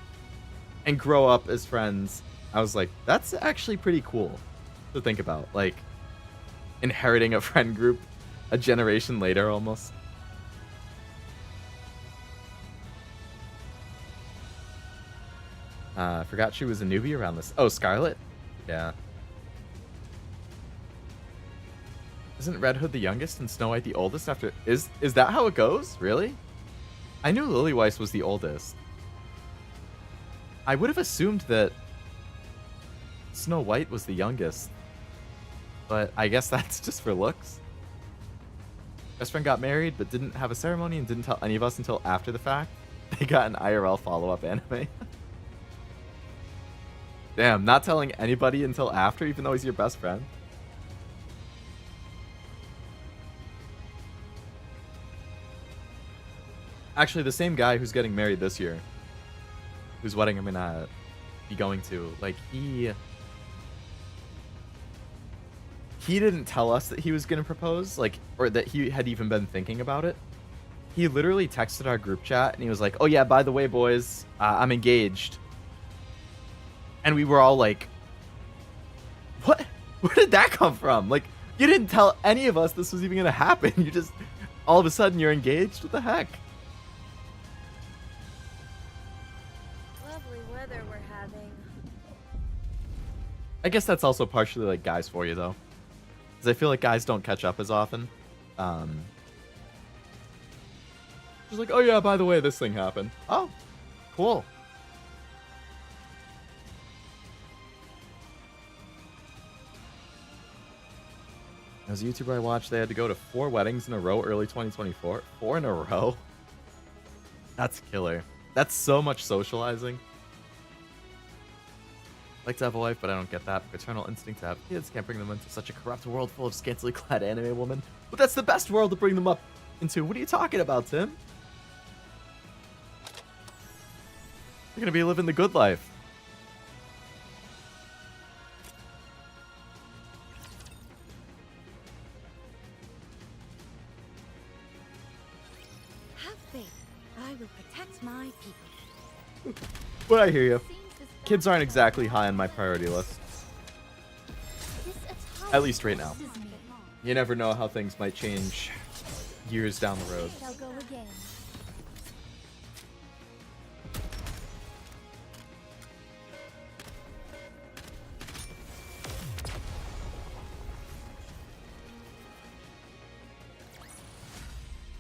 and grow up as friends. I was like, that's actually pretty cool to think about. Like, inheriting a friend group a generation later almost. Forgot she was a newbie around this. Oh, Scarlet? Yeah. Isn't Red Hood the youngest and Snow White the oldest after... Is that how it goes? Really? I knew Lillyweiss was the oldest. I would have assumed that Snow White was the youngest. But I guess that's just for looks. Best friend got married but didn't have a ceremony and didn't tell any of us until after the fact. They got an IRL follow-up anime. Damn, not telling anybody until after, even though he's your best friend. Actually, the same guy who's getting married this year, whose wedding I'm gonna be going to, like, he didn't tell us that he was gonna propose, like, or that he had even been thinking about it. He literally texted our group chat and he was like, oh yeah, by the way, boys, I'm engaged. And we were all like, what? Where did that come from? Like, you didn't tell any of us this was even gonna happen. You just, all of a sudden, you're engaged? What the heck? Lovely weather we're having. I guess that's also partially like guys for you though. Because I feel like guys don't catch up as often. Just like, oh yeah, by the way, this thing happened. Oh, cool. As a YouTuber I watched, they had to go to 4 weddings in a row early 2024. 4 in a row? That's killer. That's so much socializing. Like to have a wife, but I don't get that. Paternal instinct to have kids can't bring them into such a corrupt world full of scantily clad anime women. But that's the best world to bring them up into. What are you talking about, Tim? You're gonna be living the good life. Have faith. I will protect my people. But I hear you. Kids aren't exactly high on my priority list. At least right now. You never know how things might change years down the road. Shall go again.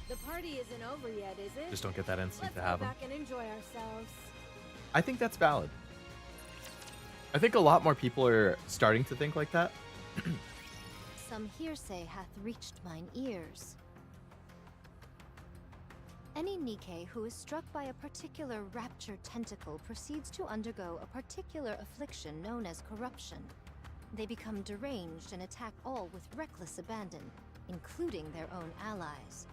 The party isn't over yet, is it? Just don't get that instinct Let's to have go them. back and enjoy ourselves. I think that's valid. I think a lot more people are starting to think like that. Some hearsay hath reached mine ears. Any Nikke who is struck by a particular rapture tentacle proceeds to undergo a particular affliction known as corruption. They become deranged and attack all with reckless abandon, including their own allies.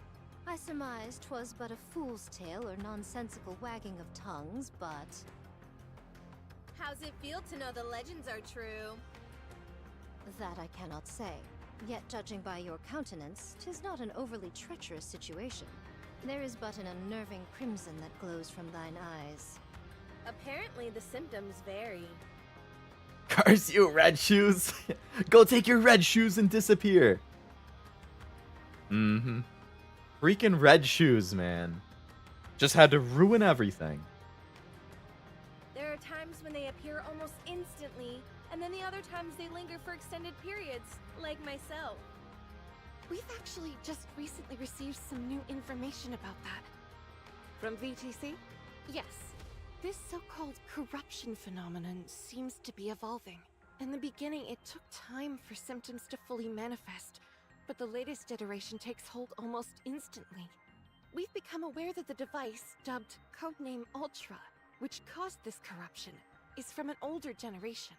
I surmised 'twas but a fool's tale or nonsensical wagging of tongues, but... How's it feel to know the legends are true? that I cannot say. Yet judging by your countenance, 'tis not an overly treacherous situation. There is but an unnerving crimson that glows from thine eyes. Apparently the symptoms vary. Curse you, red shoes! Go take your red shoes and disappear! Mm-hmm. Freaking red shoes, man. Just had to ruin everything. There are times when they appear almost instantly, and then the other times they linger for extended periods, like myself. We've actually just recently received some new information about that. From VTC? Yes. This so-called corruption phenomenon seems to be evolving. In the beginning, it took time for symptoms to fully manifest, but the latest iteration takes hold almost instantly. We've become aware that the device, dubbed Codename Ultra, which caused this corruption, is from an older generation.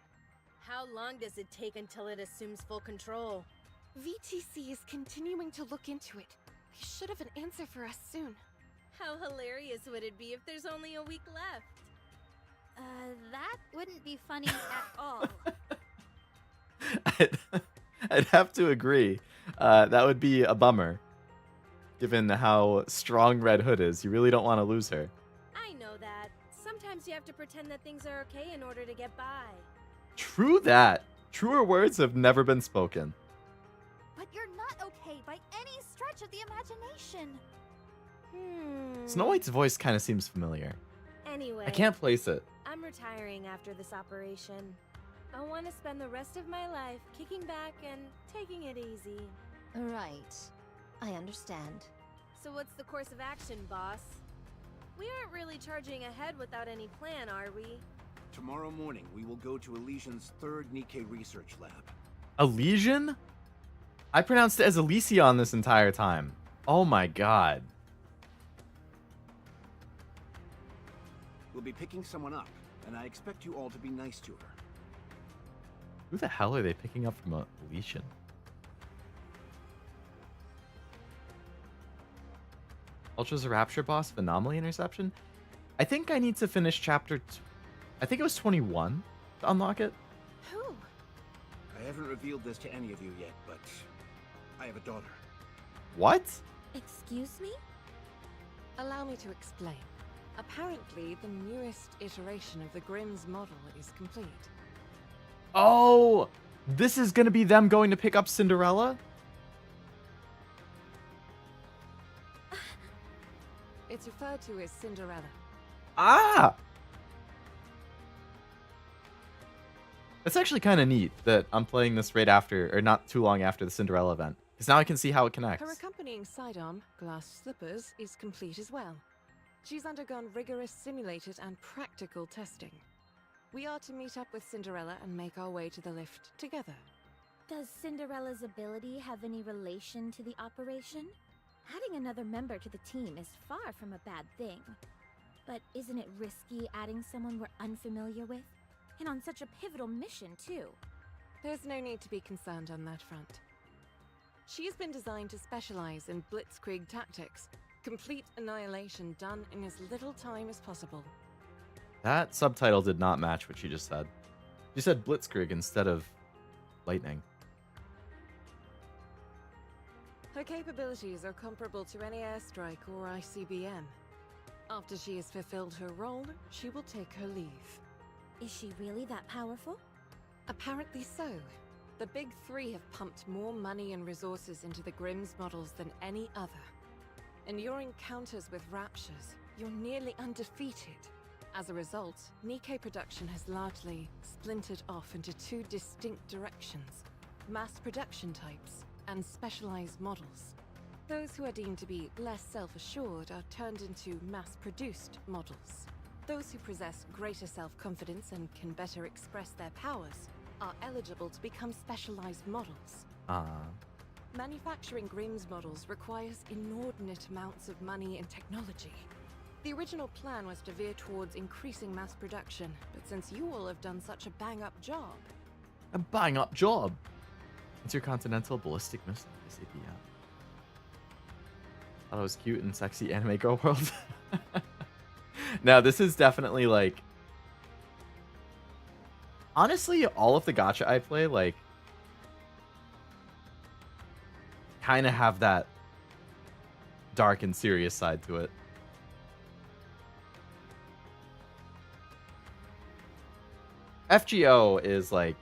How long does it take until it assumes full control? VTC is continuing to look into it. They should have an answer for us soon. How hilarious would it be if there's only a week left? That wouldn't be funny at all. I'd have to agree. That would be a bummer. Given how strong Red Hood is, you really don't want to lose her. I know that. Sometimes you have to pretend that things are okay in order to get by. True that. Truer words have never been spoken. But you're not okay by any stretch of the imagination. Snow White's voice kind of seems familiar. Anyway, I can't place it. I'm retiring after this operation. I want to spend the rest of my life kicking back and taking it easy. Right. I understand. So what's the course of action, boss? We aren't really charging ahead without any plan, are we? Tomorrow morning, we will go to Elysian's third NIKKE research lab. Elysian? I pronounced it as Elysion this entire time. Oh my god. We'll be picking someone up, and I expect you all to be nice to her. Who the hell are they picking up from Elysian? Ultra's a Rapture boss of Anomaly Interception? I think I need to finish chapter... I think it was 21 to unlock it. Who? I haven't revealed this to any of you yet, but I have a daughter. What? Excuse me? Allow me to explain. Apparently, the newest iteration of the Grimm's model is complete. Oh! This is gonna be them going to pick up Cinderella? It's referred to as Cinderella. Ah! That's actually kind of neat that I'm playing this right after, or not too long after the Cinderella event. Because now I can see how it connects. Her accompanying sidearm, Glass Slippers, is complete as well. She's undergone rigorous simulated and practical testing. We are to meet up with Cinderella and make our way to the lift together. Does Cinderella's ability have any relation to the operation? Adding another member to the team is far from a bad thing. But isn't it risky adding someone we're unfamiliar with? And on such a pivotal mission, too. There's no need to be concerned on that front. She has been designed to specialize in blitzkrieg tactics, complete annihilation done in as little time as possible. That subtitle did not match what she just said. She said Blitzkrieg instead of lightning. Her capabilities are comparable to any airstrike or ICBM. After she has fulfilled her role, she will take her leave. Is she really that powerful? Apparently so. The Big Three have pumped more money and resources into the Grimm's models than any other. In your encounters with Raptures, you're nearly undefeated. As a result, NIKKE production has largely splintered off into two distinct directions: mass production types and specialized models. Those who are deemed to be less self-assured are turned into mass-produced models. Those who possess greater self-confidence and can better express their powers are eligible to become specialized models. Manufacturing Grimm's models requires inordinate amounts of money and technology. The original plan was to veer towards increasing mass production, but since you all have done such a bang-up job... A bang-up job? Intercontinental Ballistic Missile, ICBM. Thought it was cute and sexy anime girl world. Now, this is definitely, like... Honestly, all of the gacha I play, like... kind of have that dark and serious side to it. FGO is, like...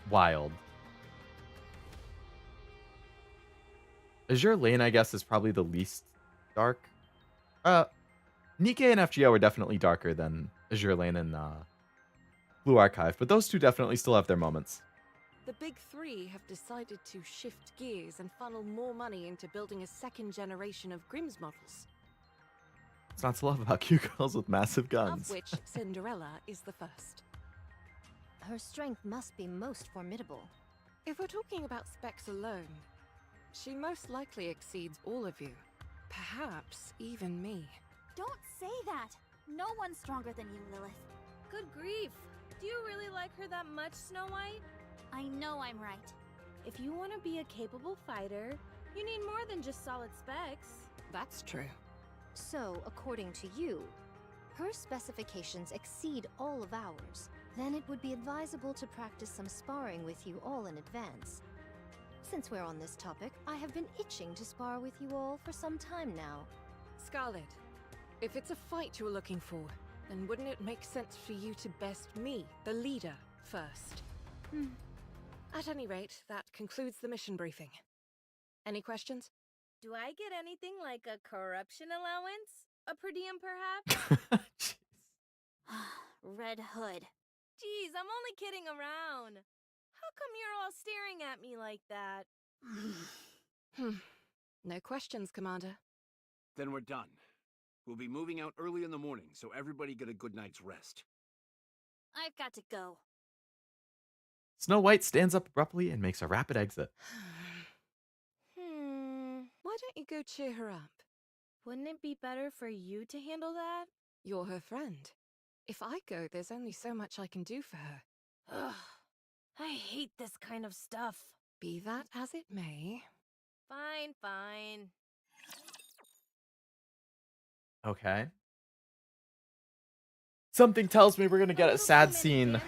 wild. Azure Lane, I guess, is probably the least dark. NIKKE and FGO are definitely darker than Azure Lane and Blue Archive, but those two definitely still have their moments. The Big Three have decided to shift gears and funnel more money into building a second generation of Grimm's models. What's not to love about cute girls with massive of guns? which Cinderella is the first. Her strength must be most formidable. If we're talking about specs alone, she most likely exceeds all of you. Perhaps even me. Don't say that. No one's stronger than you, Lilith. Good grief. Do you really like her that much, Snow White? I know I'm right. If you want to be a capable fighter, you need more than just solid specs. That's true. So, according to you, her specifications exceed all of ours. Then it would be advisable to practice some sparring with you all in advance. Since we're on this topic, I have been itching to spar with you all for some time now. Scarlet, if it's a fight you're looking for, then wouldn't it make sense for you to best me, the leader, first? At any rate, that concludes the mission briefing. Any questions? Do I get anything like a corruption allowance? A per diem, perhaps? Jeez. Red Hood. Geez, I'm only kidding around. How come you're all staring at me like that? No questions, Commander. Then we're done. We'll be moving out early in the morning, so everybody get a good night's rest. I've got to go. Snow White stands up abruptly and makes a rapid exit. Why don't you go cheer her up? Wouldn't it be better for you to handle that? You're her friend. If I go, there's only so much I can do for her. Ugh, I hate this kind of stuff. Be that as it may. Fine, fine. Okay. Something tells me we're gonna get a sad scene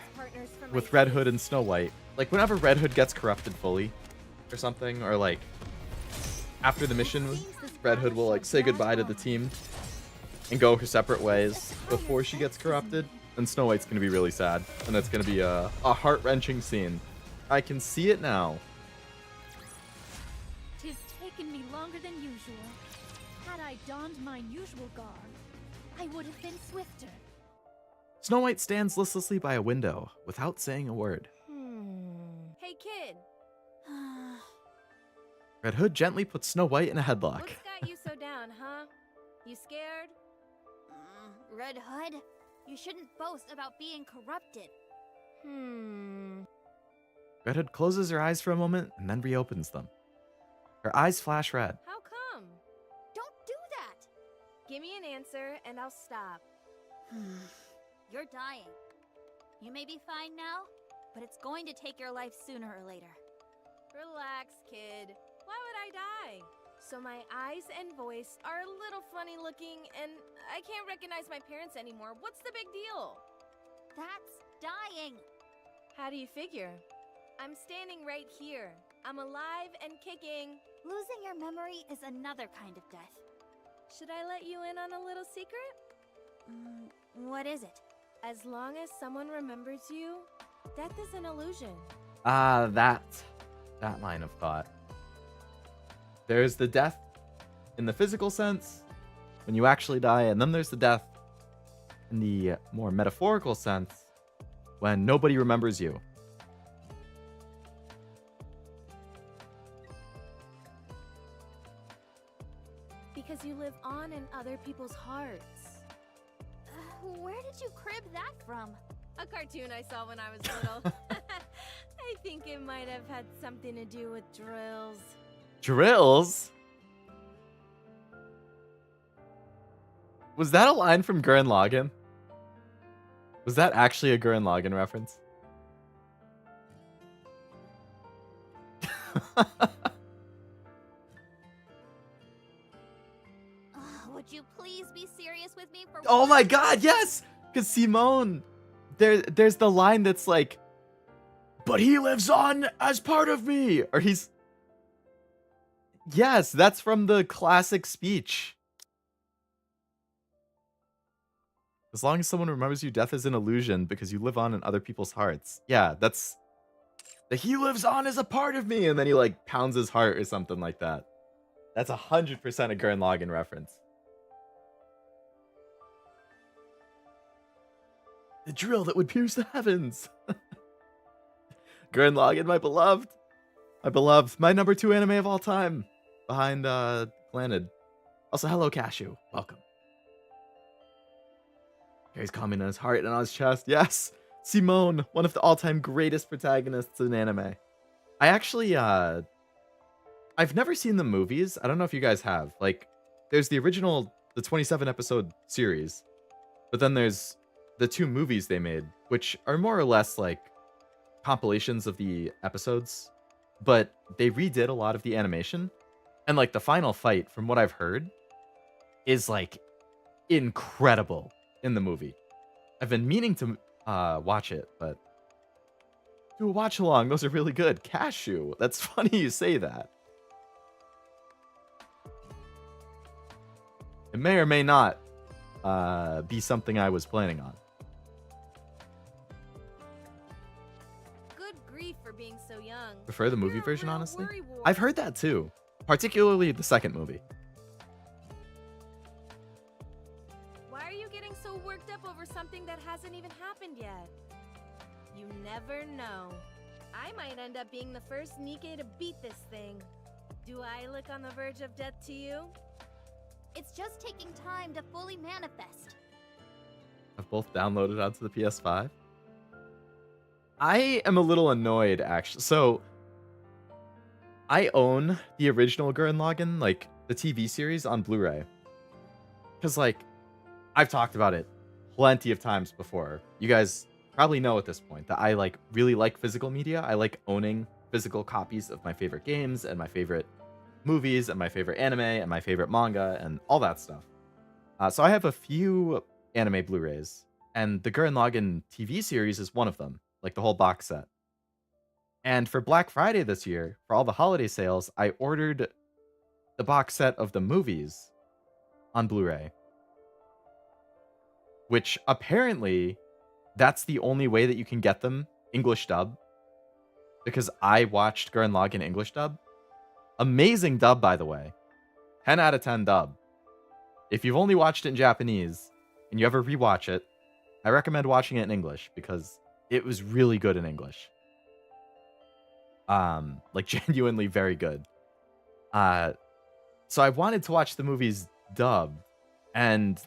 with Red Hood and Snow White. Like, whenever Red Hood gets corrupted fully, or something, or like, after the mission, Red Hood will like say goodbye to the team and go her separate ways before she gets corrupted, and Snow White's gonna be really sad, and it's gonna be a heart-wrenching scene. I can see it now. 'Tis taken me longer than usual. Had I donned my usual garb, I would have been swifter. Snow White stands listlessly by a window without saying a word. Hey, kid. Red Hood gently puts Snow White in a headlock. What's got you so down, huh? You scared? Red Hood, you shouldn't boast about being corrupted. Red Hood closes her eyes for a moment and then reopens them. Her eyes flash red. How come? Don't do that! Give me an answer and I'll stop. You're dying. You may be fine now, but it's going to take your life sooner or later. Relax, kid. Why would I die? So my eyes and voice are a little funny looking and I can't recognize my parents anymore. What's the big deal? That's dying! How do you figure? I'm standing right here. I'm alive and kicking. Losing your memory is another kind of death. Should I let you in on a little secret? What is it? As long as someone remembers you, death is an illusion. That line of thought. There's the death in the physical sense, when you actually die, and then there's the death in the more metaphorical sense, when nobody remembers you. Because you live on in other people's hearts. Where did you crib that from? A cartoon I saw when I was little. I think it might have had something to do with drills. Drills? Was that a line from Gurren Lagann? Was that actually a Gurren Lagann reference? Would you please be serious with me for Oh one my god, yes! Because Simone, there's the line that's like, but he lives on as part of me! Or he's... Yes, that's from the classic speech. As long as someone remembers you, death is an illusion because you live on in other people's hearts. Yeah, that's... The he lives on as a part of me! And then he like pounds his heart or something like that. That's 100% a Gurren Lagann reference. The drill that would pierce the heavens. Gurren Lagann, my beloved. My beloved. My number 2 anime of all time. Behind Glanted. Also, hello, Cashew. Welcome. Carries comment on his heart and on his chest. Yes, Simone, one of the all-time greatest protagonists in anime. I actually, I've never seen the movies. I don't know if you guys have. Like, there's the original, the 27 episode series, but then there's the 2 movies they made, which are more or less like compilations of the episodes, but they redid a lot of the animation. And like the final fight, from what I've heard, is like incredible in the movie. I've been meaning to watch it, but do a watch along. Those are really good. Cashew. That's funny you say that. It may or may not be something I was planning on. Good grief for being so young. Prefer the movie You're a version, real honestly. worrywart. I've heard that too, particularly the second movie. Why are you getting so worked up over something that hasn't even happened yet? You never know. I might end up being the first NIKKE to beat this thing. Do I look on the verge of death to you? It's just taking time to fully manifest. Have both downloaded onto the PS5. I am a little annoyed, actually. So, I own the original Gurren Lagann, like, the TV series on Blu-ray. Because, like, I've talked about it plenty of times before. You guys probably know at this point that I, like, really like physical media. I like owning physical copies of my favorite games and my favorite movies and my favorite anime and my favorite manga and all that stuff. So I have a few anime Blu-rays, and the Gurren Lagann TV series is one of them, like the whole box set. And for Black Friday this year, for all the holiday sales, I ordered the box set of the movies on Blu-ray, which apparently that's the only way that you can get them English dub, because I watched Gurren Lagann English dub. Amazing dub, by the way. 10 out of 10 dub. If you've only watched it in Japanese and you ever rewatch it, I recommend watching it in English because it was really good in English. Like genuinely very good. So I wanted to watch the movies dub, and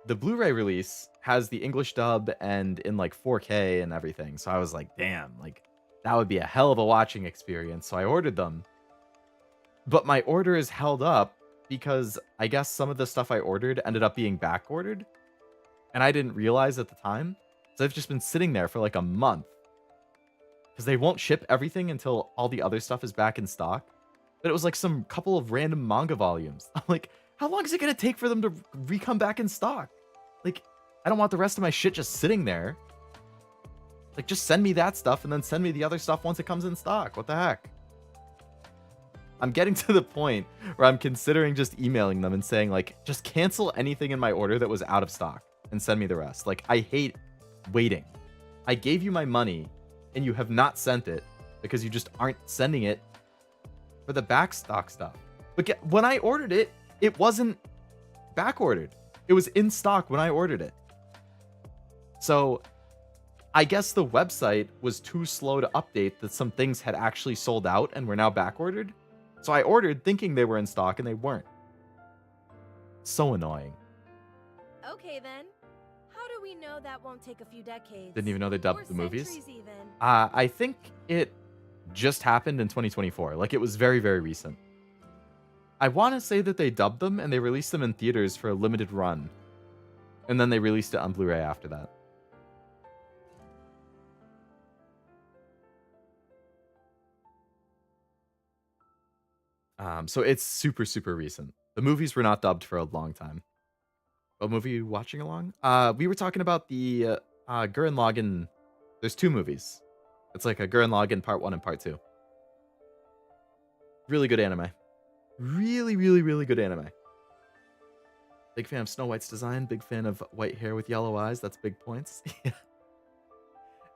the Blu-ray release has the English dub and in like 4K and everything. So I was like, damn, like that would be a hell of a watching experience. So I ordered them. But my order is held up because I guess some of the stuff I ordered ended up being back ordered. And I didn't realize at the time. So I've just been sitting there for like a month. Because they won't ship everything until all the other stuff is back in stock. But it was like some couple of random manga volumes. I'm like, how long is it going to take for them to re-come back in stock? Like, I don't want the rest of my shit just sitting there. Like, just send me that stuff and then send me the other stuff once it comes in stock. What the heck? I'm getting to the point where I'm considering just emailing them and saying, like, just cancel anything in my order that was out of stock and send me the rest. Like, I hate waiting. I gave you my money and you have not sent it because you just aren't sending it for the back stock stuff. But when I ordered it, it wasn't back ordered. It was in stock when I ordered it. So I guess the website was too slow to update that some things had actually sold out and were now back ordered. So I ordered thinking they were in stock and they weren't. So annoying. Okay then. How do we know that won't take a few decades? Didn't even know they dubbed Or the movies. centuries even? I think it just happened in 2024. Like, it was very, very recent. I want to say that they dubbed them and they released them in theaters for a limited run. And then they released it on Blu-ray after that. So it's super, super recent. The movies were not dubbed for a long time. What movie are you watching along? We were talking about the Gurren Lagann. There's 2 movies. It's like a Gurren Lagann Part 1 and Part 2. Really good anime. Really, really, really good anime. Big fan of Snow White's design. Big fan of white hair with yellow eyes. That's big points.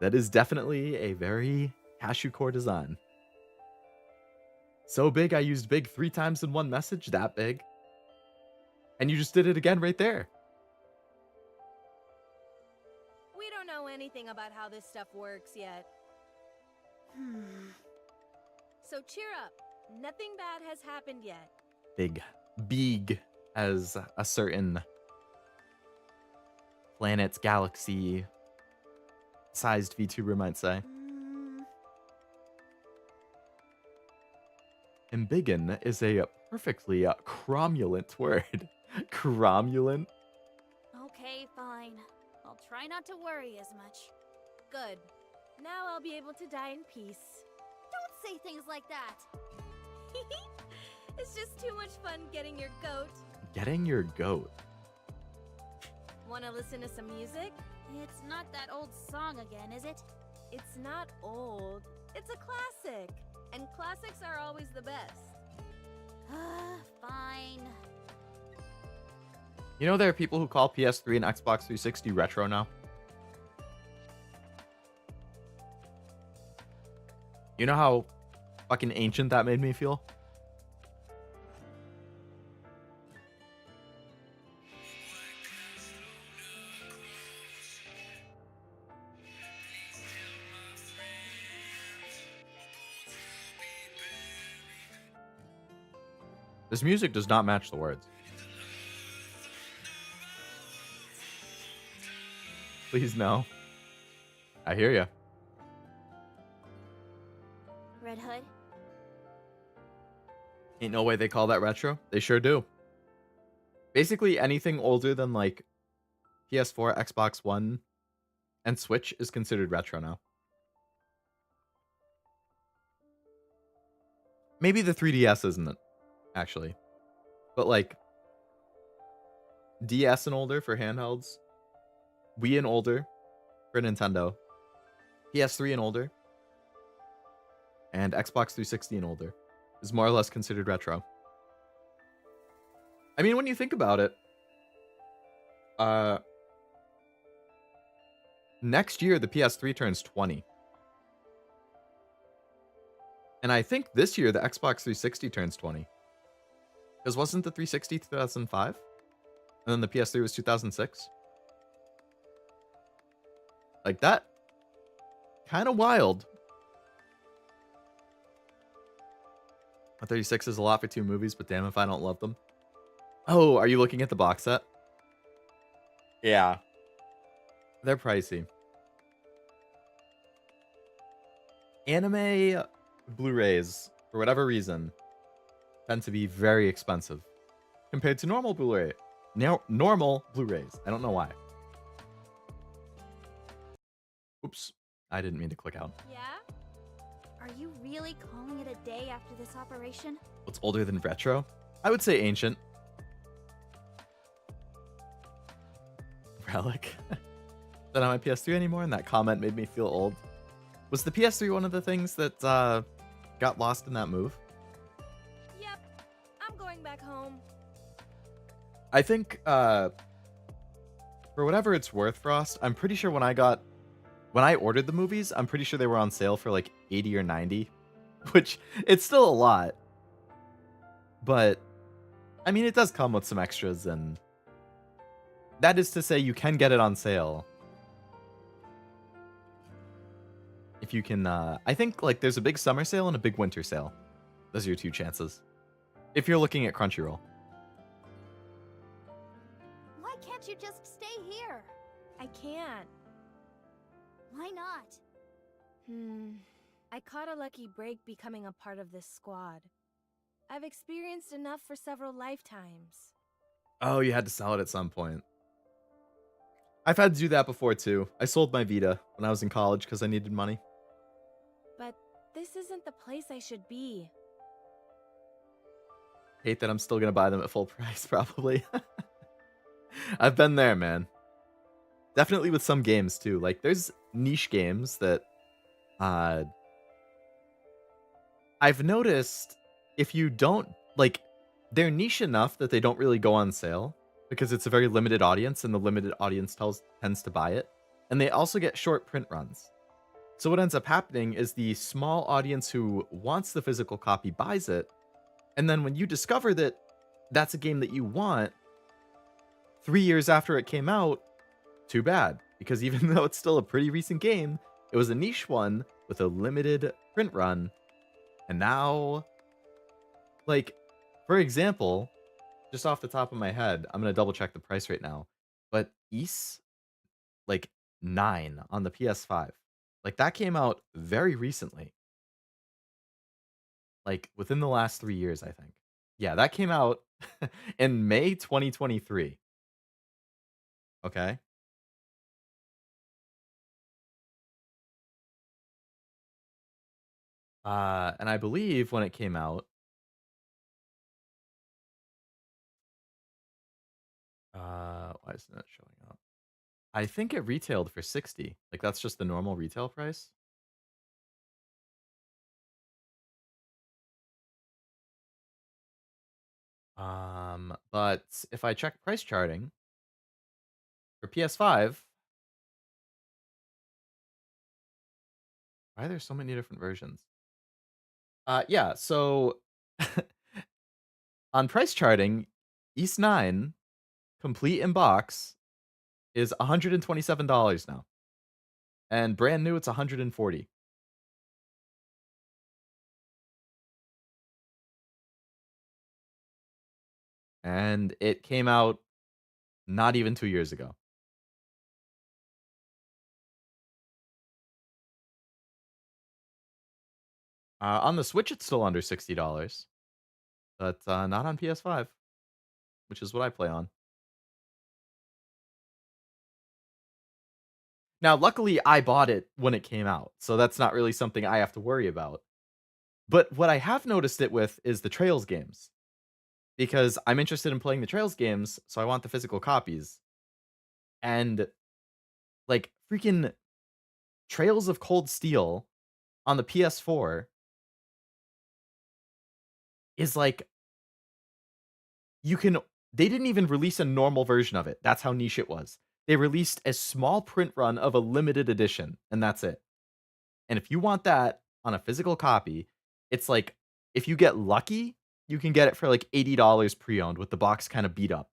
That is definitely a very Cashew Core design. So big, I used big 3 times in one message. That big. And you just did it again right there. We don't know anything about how this stuff works yet. So cheer up. Nothing bad has happened yet. Big, as a certain planets, galaxy sized VTuber might say. Embiggen is a perfectly cromulent word. Cromulent? Okay, fine. I'll try not to worry as much. Good. Now I'll be able to die in peace. Don't say things like that. It's just too much fun getting your goat. Getting your goat. Wanna listen to some music? It's not that old song again, is it? It's not old. It's a classic. And classics are always the best. Fine. You know there are people who call PS3 and Xbox 360 retro now? You know how fucking ancient that made me feel? This music does not match the words. Please no. I hear ya. Red Hood? Ain't no way they call that retro. They sure do. Basically, anything older than like PS4, Xbox One, and Switch is considered retro now. Maybe the 3DS isn't it, actually. But like DS and older for handhelds, Wii and older for Nintendo, PS3 and older, and Xbox 360 and older is more or less considered retro. I mean, when you think about it, next year the PS3 turns 20. And I think this year the Xbox 360 turns 20. Because wasn't the 360 2005? And then the PS3 was 2006? Like that? Kind of wild. 136 is a lot for 2 movies, but damn if I don't love them. Oh, are you looking at the box set? Yeah. They're pricey. Anime Blu-rays, for whatever reason, tend to be very expensive compared to normal Blu-ray. Normal Blu-rays. I don't know why. Oops. I didn't mean to click out. Yeah? Are you really calling it a day after this operation? What's older than retro? I would say ancient. Relic. Not on my PS3 anymore, and that comment made me feel old. Was the PS3 one of the things that got lost in that move? Yep. I'm going back home. I think, for whatever it's worth, Frost, I'm pretty sure when I ordered the movies, I'm pretty sure they were on sale for like 80 or 90, which it's still a lot. But, I mean, it does come with some extras, and that is to say you can get it on sale. If you can, I think like there's a big summer sale and a big winter sale. Those are your 2 chances. If you're looking at Crunchyroll. Why can't you just stay here? I can't. Why not? I caught a lucky break becoming a part of this squad. I've experienced enough for several lifetimes. Oh, you had to sell it at some point. I've had to do that before too. I sold my Vita when I was in college because I needed money. But this isn't the place I should be. Hate that I'm still gonna buy them at full price, probably. I've been there, man. Definitely with some games too. Like there's niche games that I've noticed if you don't like they're niche enough that they don't really go on sale because it's a very limited audience and the limited audience tends to buy it. And they also get short print runs. So what ends up happening is the small audience who wants the physical copy buys it. And then when you discover that that's a game that you want 3 years after it came out, too bad. Because even though it's still a pretty recent game, it was a niche one with a limited print run. And now, like, for example, just off the top of my head, I'm going to double check the price right now. But Ys like 9 on the PS5. Like that came out very recently. Like within the last 3 years, I think. Yeah, that came out in May 2023. Okay. And I believe when it came out, why isn't it showing up? I think it retailed for 60. Like that's just the normal retail price. But if I check price charting for PS5, why are there so many different versions? Yeah, so on price charting, East 9 complete in box is $127 now. And brand new it's 140. And it came out not even 2 years ago. On the Switch it's still under $60, but not on PS5, which is what I play on. Now, luckily, I bought it when it came out, so that's not really something I have to worry about. But what I have noticed it with is the Trails games, because I'm interested in playing the Trails games, so I want the physical copies. And like freaking Trails of Cold Steel on the PS4 is like you can they didn't even release a normal version of it. That's how niche it was. They released a small print run of a limited edition, and that's it. And if you want that on a physical copy, it's like if you get lucky, you can get it for like $80 pre-owned with the box kind of beat up.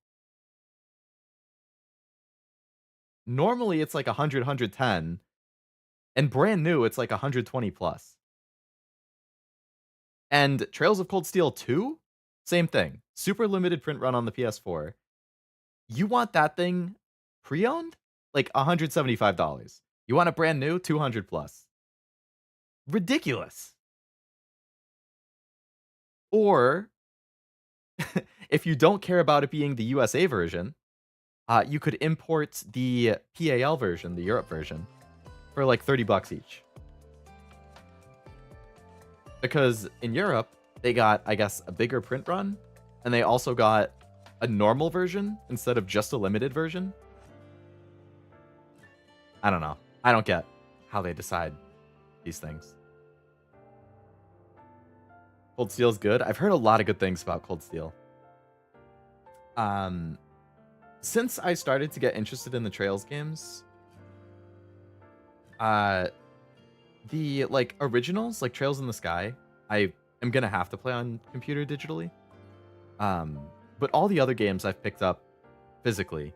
Normally it's like 100, 110, and brand new it's like 120 plus. And Trails of Cold Steel 2, same thing. Super limited print run on the PS4. You want that thing pre-owned? Like $175. You want it brand new? 200 plus. Ridiculous. Or if you don't care about it being the USA version, you could import the PAL version, the Europe version, for like $30 each. Because in Europe, they got, I guess, a bigger print run, and they also got a normal version instead of just a limited version. I don't know. I don't get how they decide these things. Cold Steel's good. I've heard a lot of good things about Cold Steel. Since I started to get interested in the Trails games, the like originals, like Trails in the Sky, I am gonna have to play on computer digitally. But all the other games I've picked up physically,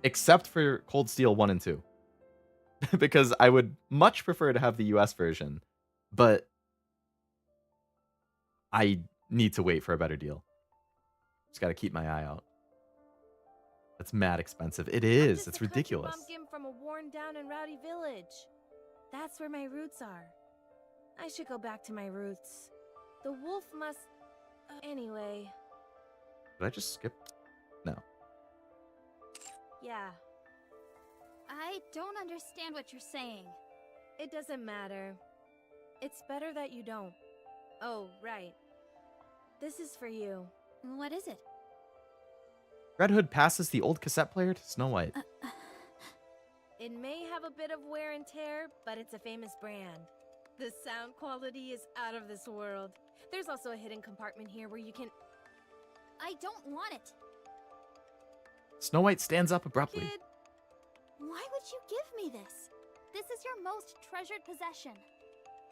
except for Cold Steel 1 and 2. Because I would much prefer to have the US version, but I need to wait for a better deal. Just gotta keep my eye out. That's mad expensive. It is. It's ridiculous. Bumpkin from a worn down and rowdy village. That's where my roots are. I should go back to my roots. The wolf must... anyway. Did I just skip? No. Yeah, I don't understand what you're saying. it doesn't matter. It's better that you don't. Oh, right. This is for you. What is it? Red Hood passes the old cassette player to Snow White. It may have a bit of wear and tear, but it's a famous brand. The sound quality is out of this world. There's also a hidden compartment here where you can... I don't want it. Snow White stands up abruptly. Kid, Why would you give me this? This is your most treasured possession.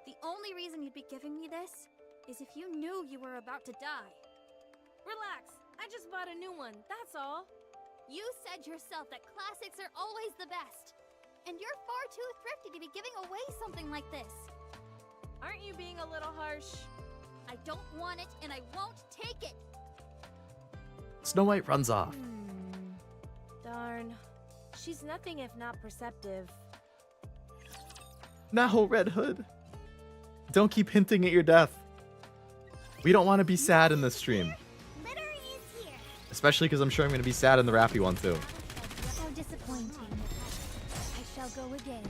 The only reason you'd be giving me this is if you knew you were about to die. relax. I just bought a new one, that's all. You said yourself that classics are always the best. And you're far too thrifty to be giving away something like this. Aren't you being a little harsh? I don't want it and I won't take it. Snow White runs off. Darn. She's nothing if not perceptive. No, Red Hood. Don't keep hinting at your death. We don't want to be sad in this stream. Litter is here. Especially because I'm sure I'm going to be sad in the Rapi one too. How disappointing. I shall go again.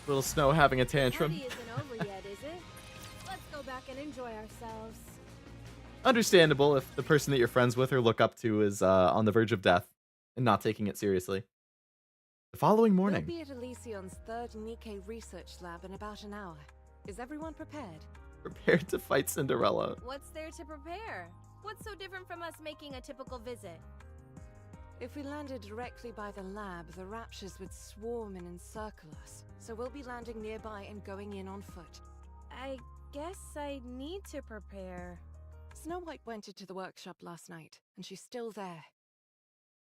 Little Snow having a tantrum. Party isn't over yet, is it? Let's go back and enjoy ourselves. Understandable if the person that you're friends with or look up to is on the verge of death and not taking it seriously. The following We'll morning, be at Elysion's third NIKKE research lab in about an hour. Is everyone prepared? prepared to fight Cinderella. What's there to prepare? What's so different from us making a typical visit? If we landed directly by the lab, the raptures would swarm and encircle us. So we'll be landing nearby and going in on foot. I guess I need to prepare. Snow White went into the workshop last night, and she's still there.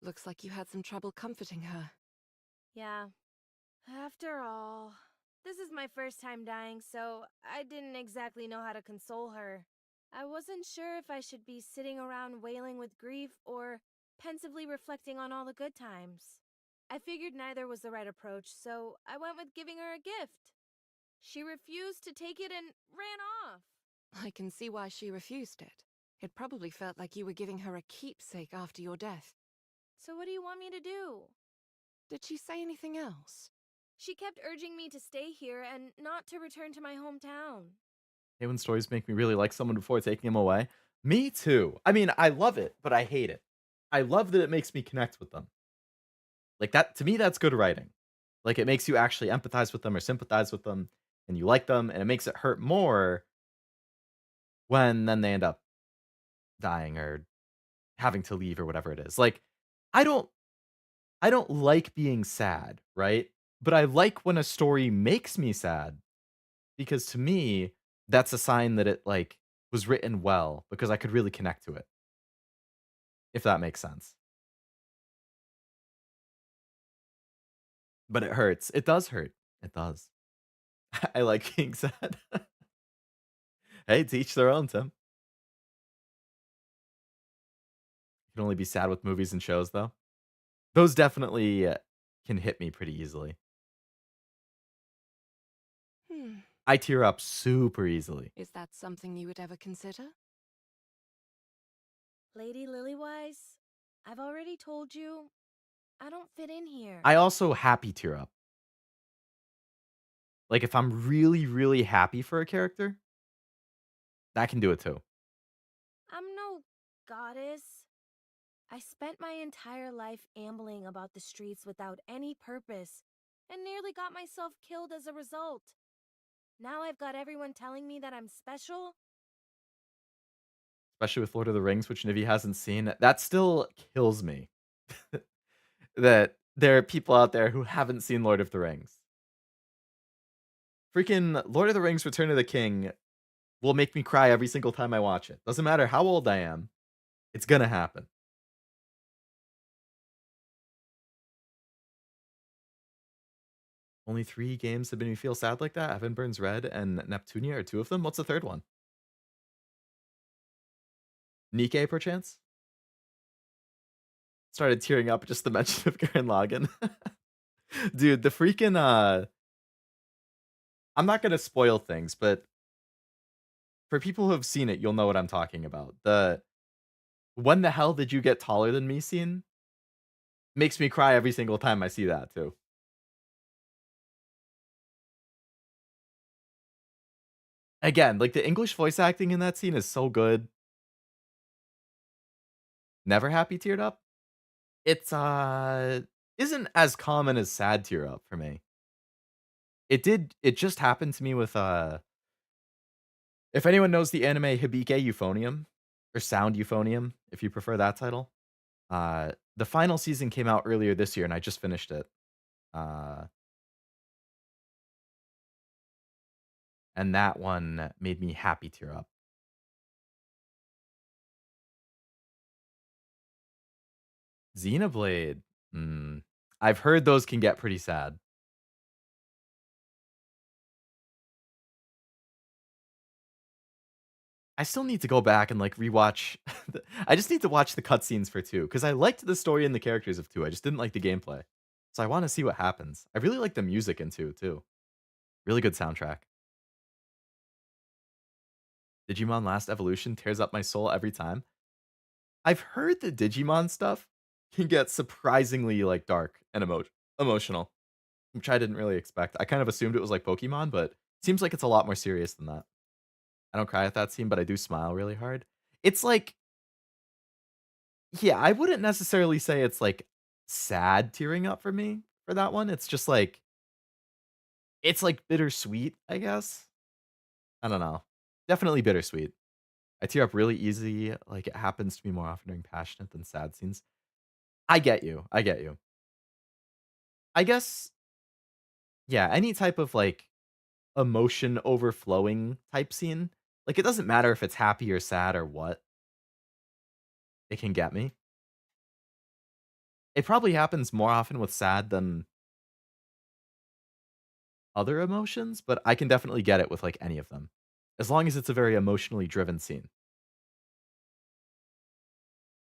Looks like you had some trouble comforting her. Yeah. After all, this is my first time dying, so I didn't exactly know how to console her. I wasn't sure if I should be sitting around wailing with grief or pensively reflecting on all the good times. I figured neither was the right approach, so I went with giving her a gift. She refused to take it and ran off. I can see why she refused it. It probably felt like you were giving her a keepsake after your death. So what do you want me to do? Did she say anything else? She kept urging me to stay here and not to return to my hometown. Hey, when stories make me really like someone before taking them away. Me too. I mean, I love it, but I hate it. I love that it makes me connect with them. Like that, to me, that's good writing. Like it makes you actually empathize with them or sympathize with them, and you like them, and it makes it hurt more when then they end up dying or having to leave or whatever it is. Like, I don't like being sad, right? But I like when a story makes me sad because to me, that's a sign that it like was written well because I could really connect to it. If that makes sense. But it hurts. It does hurt. It does. I like being sad. Hey, to each their own, Tim. You can only be sad with movies and shows, though. Those definitely can hit me pretty easily. I tear up super easily. Is that something you would ever consider? Lady Lilywise, I've already told you, I don't fit in here. I also happy tear up. Like if I'm really, really happy for a character, that can do it too. I'm no goddess. I spent my entire life ambling about the streets without any purpose and nearly got myself killed as a result. Now I've got everyone telling me that I'm special. Especially with Lord of the Rings, which Nivi hasn't seen. That still kills me. That there are people out there who haven't seen Lord of the Rings. Freaking Lord of the Rings Return of the King will make me cry every single time I watch it. Doesn't matter how old I am. It's gonna happen. Only 3 games have made me feel sad like that. Evan Burns Red and Neptunia are 2 of them. What's the third one? NIKKE, perchance? Started tearing up at just the mention of Gurren Lagann. Dude, the freaking I'm not gonna spoil things, but for people who have seen it, you'll know what I'm talking about. The "When the hell did you get taller than me" scene makes me cry every single time I see that too. Again, like the English voice acting in that scene is so good. Never happy teared up. It's isn't as common as sad tear up for me. It just happened to me with if anyone knows the anime Hibike Euphonium or Sound Euphonium, if you prefer that title. The final season came out earlier this year and I just finished it. And that one made me happy tear up. Xenoblade. I've heard those can get pretty sad. I still need to go back and like rewatch. I just need to watch the cutscenes for 2 because I liked the story and the characters of 2. I just didn't like the gameplay. So I want to see what happens. I really like the music in 2 too. Really good soundtrack. Digimon Last Evolution tears up my soul every time. I've heard the Digimon stuff can get surprisingly like dark and emotional, which I didn't really expect. I kind of assumed it was like Pokemon, but seems like it's a lot more serious than that. I don't cry at that scene, but I do smile really hard. It's like, yeah, I wouldn't necessarily say it's like sad tearing up for me for that one. It's just like it's like bittersweet, I guess. I don't know. Definitely bittersweet. I tear up really easy. Like it happens to me more often during passionate than sad scenes. I get you. I get you. I guess, yeah, any type of like emotion overflowing type scene, like it doesn't matter if it's happy or sad or what, it can get me. It probably happens more often with sad than other emotions, but I can definitely get it with like any of them. As long as it's a very emotionally driven scene.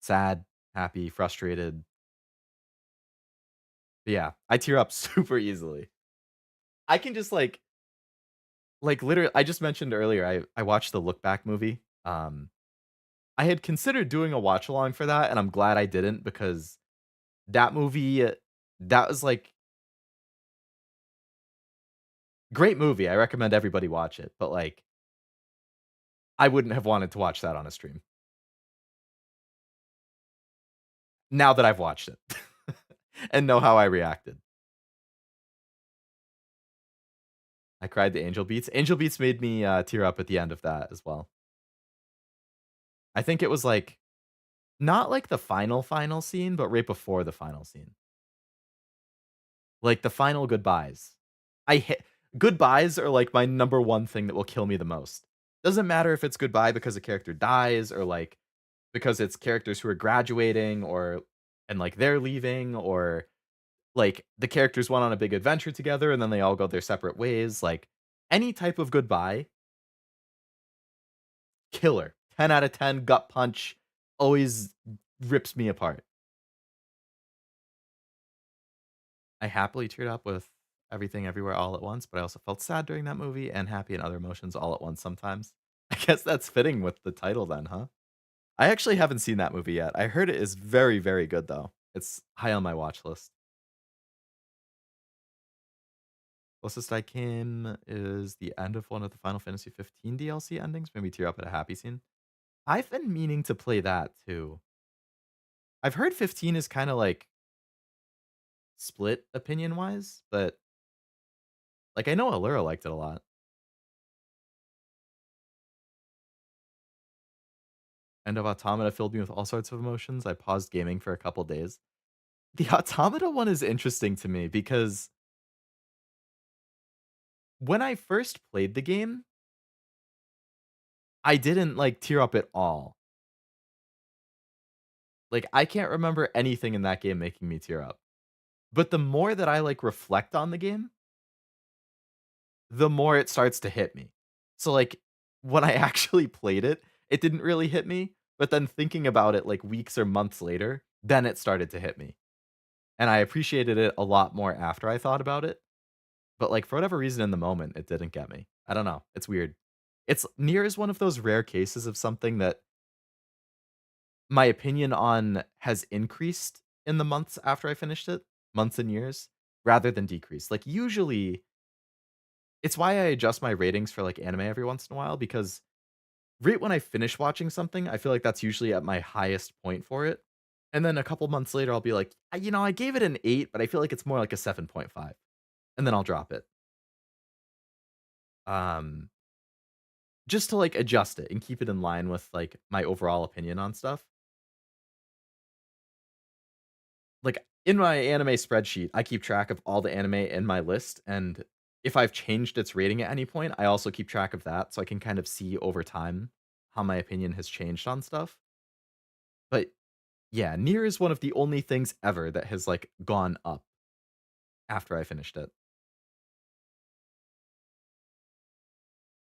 Sad, happy, frustrated. But yeah, I tear up super easily. I can just like literally I just mentioned earlier I watched the Look Back movie. I had considered doing a watch along for that and I'm glad I didn't because that movie that was like great movie. I recommend everybody watch it, but like I wouldn't have wanted to watch that on a stream. Now that I've watched it and know how I reacted. I cried to Angel Beats. Angel Beats made me tear up at the end of that as well. I think it was like not like the final scene, but right before the final scene. Like the final goodbyes. I hate goodbyes are like my number one thing that will kill me the most. Doesn't matter if it's goodbye because a character dies or like because it's characters who are graduating or and like they're leaving or like the characters went on a big adventure together and then they all go their separate ways. Like any type of goodbye, killer. 10 out of 10 gut punch always rips me apart. I happily teared up with Everything Everywhere All at Once, but I also felt sad during that movie and happy and other emotions all at once sometimes. I guess that's fitting with the title then, huh? I actually haven't seen that movie yet. I heard it is very, very good though. It's high on my watch list. Closest I came is the end of one of the Final Fantasy 15 DLC endings. Made me tear up at a happy scene. I've been meaning to play that too. I've heard 15 is kind of like split opinion wise, but like I know Allura liked it a lot. End of Automata filled me with all sorts of emotions. I paused gaming for a couple days. The Automata one is interesting to me because when I first played the game, I didn't like tear up at all. Like I can't remember anything in that game making me tear up. But the more that I like reflect on the game, the more it starts to hit me. So like when I actually played it, it didn't really hit me, but then thinking about it like weeks or months later, then it started to hit me. And I appreciated it a lot more after I thought about it. But like for whatever reason in the moment, it didn't get me. I don't know. It's weird. It's Near is one of those rare cases of something that my opinion on has increased in the months after I finished it, months and years, rather than decreased. Like usually it's why I adjust my ratings for like anime every once in a while because right when I finish watching something, I feel like that's usually at my highest point for it. And then a couple months later, I'll be like, I gave it an 8, but I feel like it's more like a 7.5. And then I'll drop it. Um, just to like adjust it and keep it in line with like my overall opinion on stuff. Like in my anime spreadsheet, I keep track of all the anime in my list. And if I've changed its rating at any point, I also keep track of that so I can kind of see over time how my opinion has changed on stuff. But yeah, Nier is one of the only things ever that has like gone up after I finished it.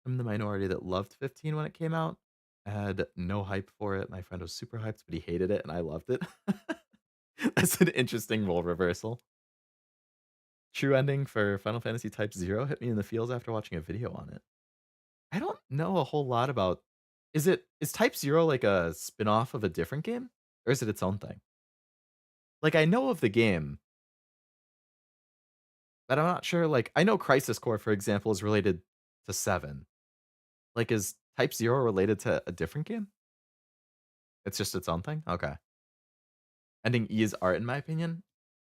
I'm the minority that loved 15 when it came out. had no hype for it. My friend was super hyped, but he hated it, and I loved it. That's an interesting role reversal. True ending for Final Fantasy Type 0 hit me in the feels after watching a video on it. I don't know a whole lot about. Is Type 0 like a spin-off of a different game? Or is it its own thing? Like, I know of the game, but I'm not sure. Like, I know Crisis Core, for example, is related to 7. Like, is Type 0 related to a different game? It's just its own thing? Okay. Ending E is art, in my opinion.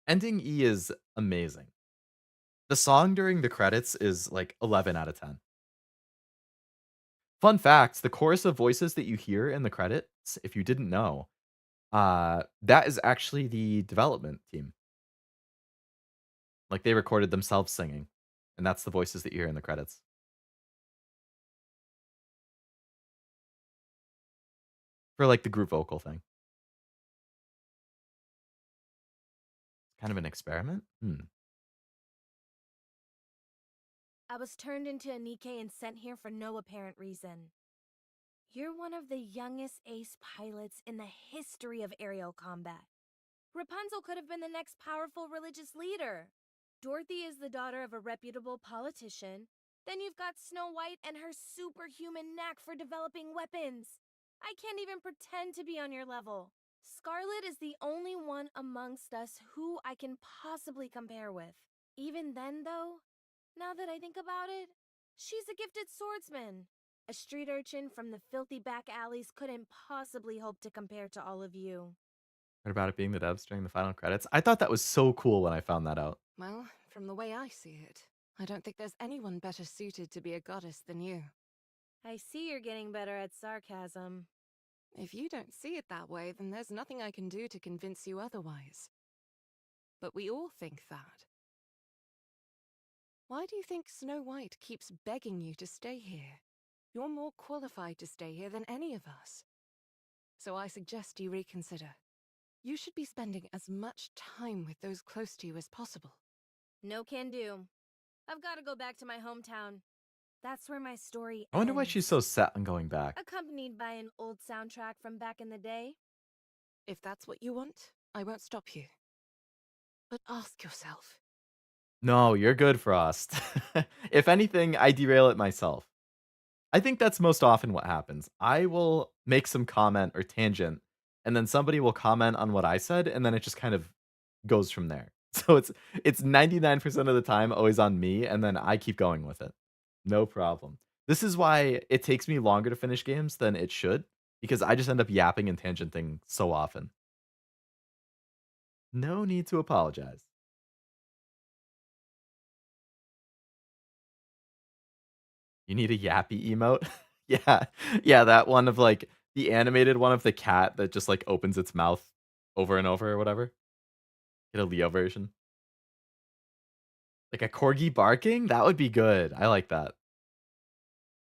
Ending E is amazing. The song during the credits is like 11 out of 10. Fun fact, the chorus of voices that you hear in the credits, if you didn't know, that is actually the development team. Like, they recorded themselves singing, and that's the voices that you hear in the credits. For like the group vocal thing. Kind of an experiment? I was turned into a Nikke and sent here for no apparent reason. You're one of the youngest ace pilots in the history of aerial combat. Rapunzel could have been the next powerful religious leader. Dorothy is the daughter of a reputable politician. Then you've got Snow White and her superhuman knack for developing weapons. I can't even pretend to be on your level. Scarlet is the only one amongst us who I can possibly compare with. Even then, though, now that I think about it, she's a gifted swordsman. A street urchin from the filthy back alleys couldn't possibly hope to compare to all of you. What about it being the devs during the final credits? I thought that was so cool when I found that out. Well, from the way I see it, I don't think there's anyone better suited to be a goddess than you. I see you're getting better at sarcasm. If you don't see it that way, then there's nothing I can do to convince you otherwise. But we all think that. Why do you think Snow White keeps begging you to stay here? You're more qualified to stay here than any of us. So I suggest you reconsider. You should be spending as much time with those close to you as possible. No can do. I've got to go back to my hometown. That's where my story I wonder why ends. she's so set on going back. Accompanied by an old soundtrack from back in the day. If that's what you want, I won't stop you. But ask yourself. No, you're good, Frost. If anything, I derail it myself. I think that's most often what happens. I will make some comment or tangent, and then somebody will comment on what I said, and then it just kind of goes from there. So it's 99% of the time always on me, and then I keep going with it. No problem. This is why it takes me longer to finish games than it should, because I just end up yapping and tangenting so often. No need to apologize. You need a yappy emote? Yeah. Yeah, that one of like the animated one of the cat that just like opens its mouth over and over or whatever. Get a Leo version. Like a corgi barking? That would be good. I like that.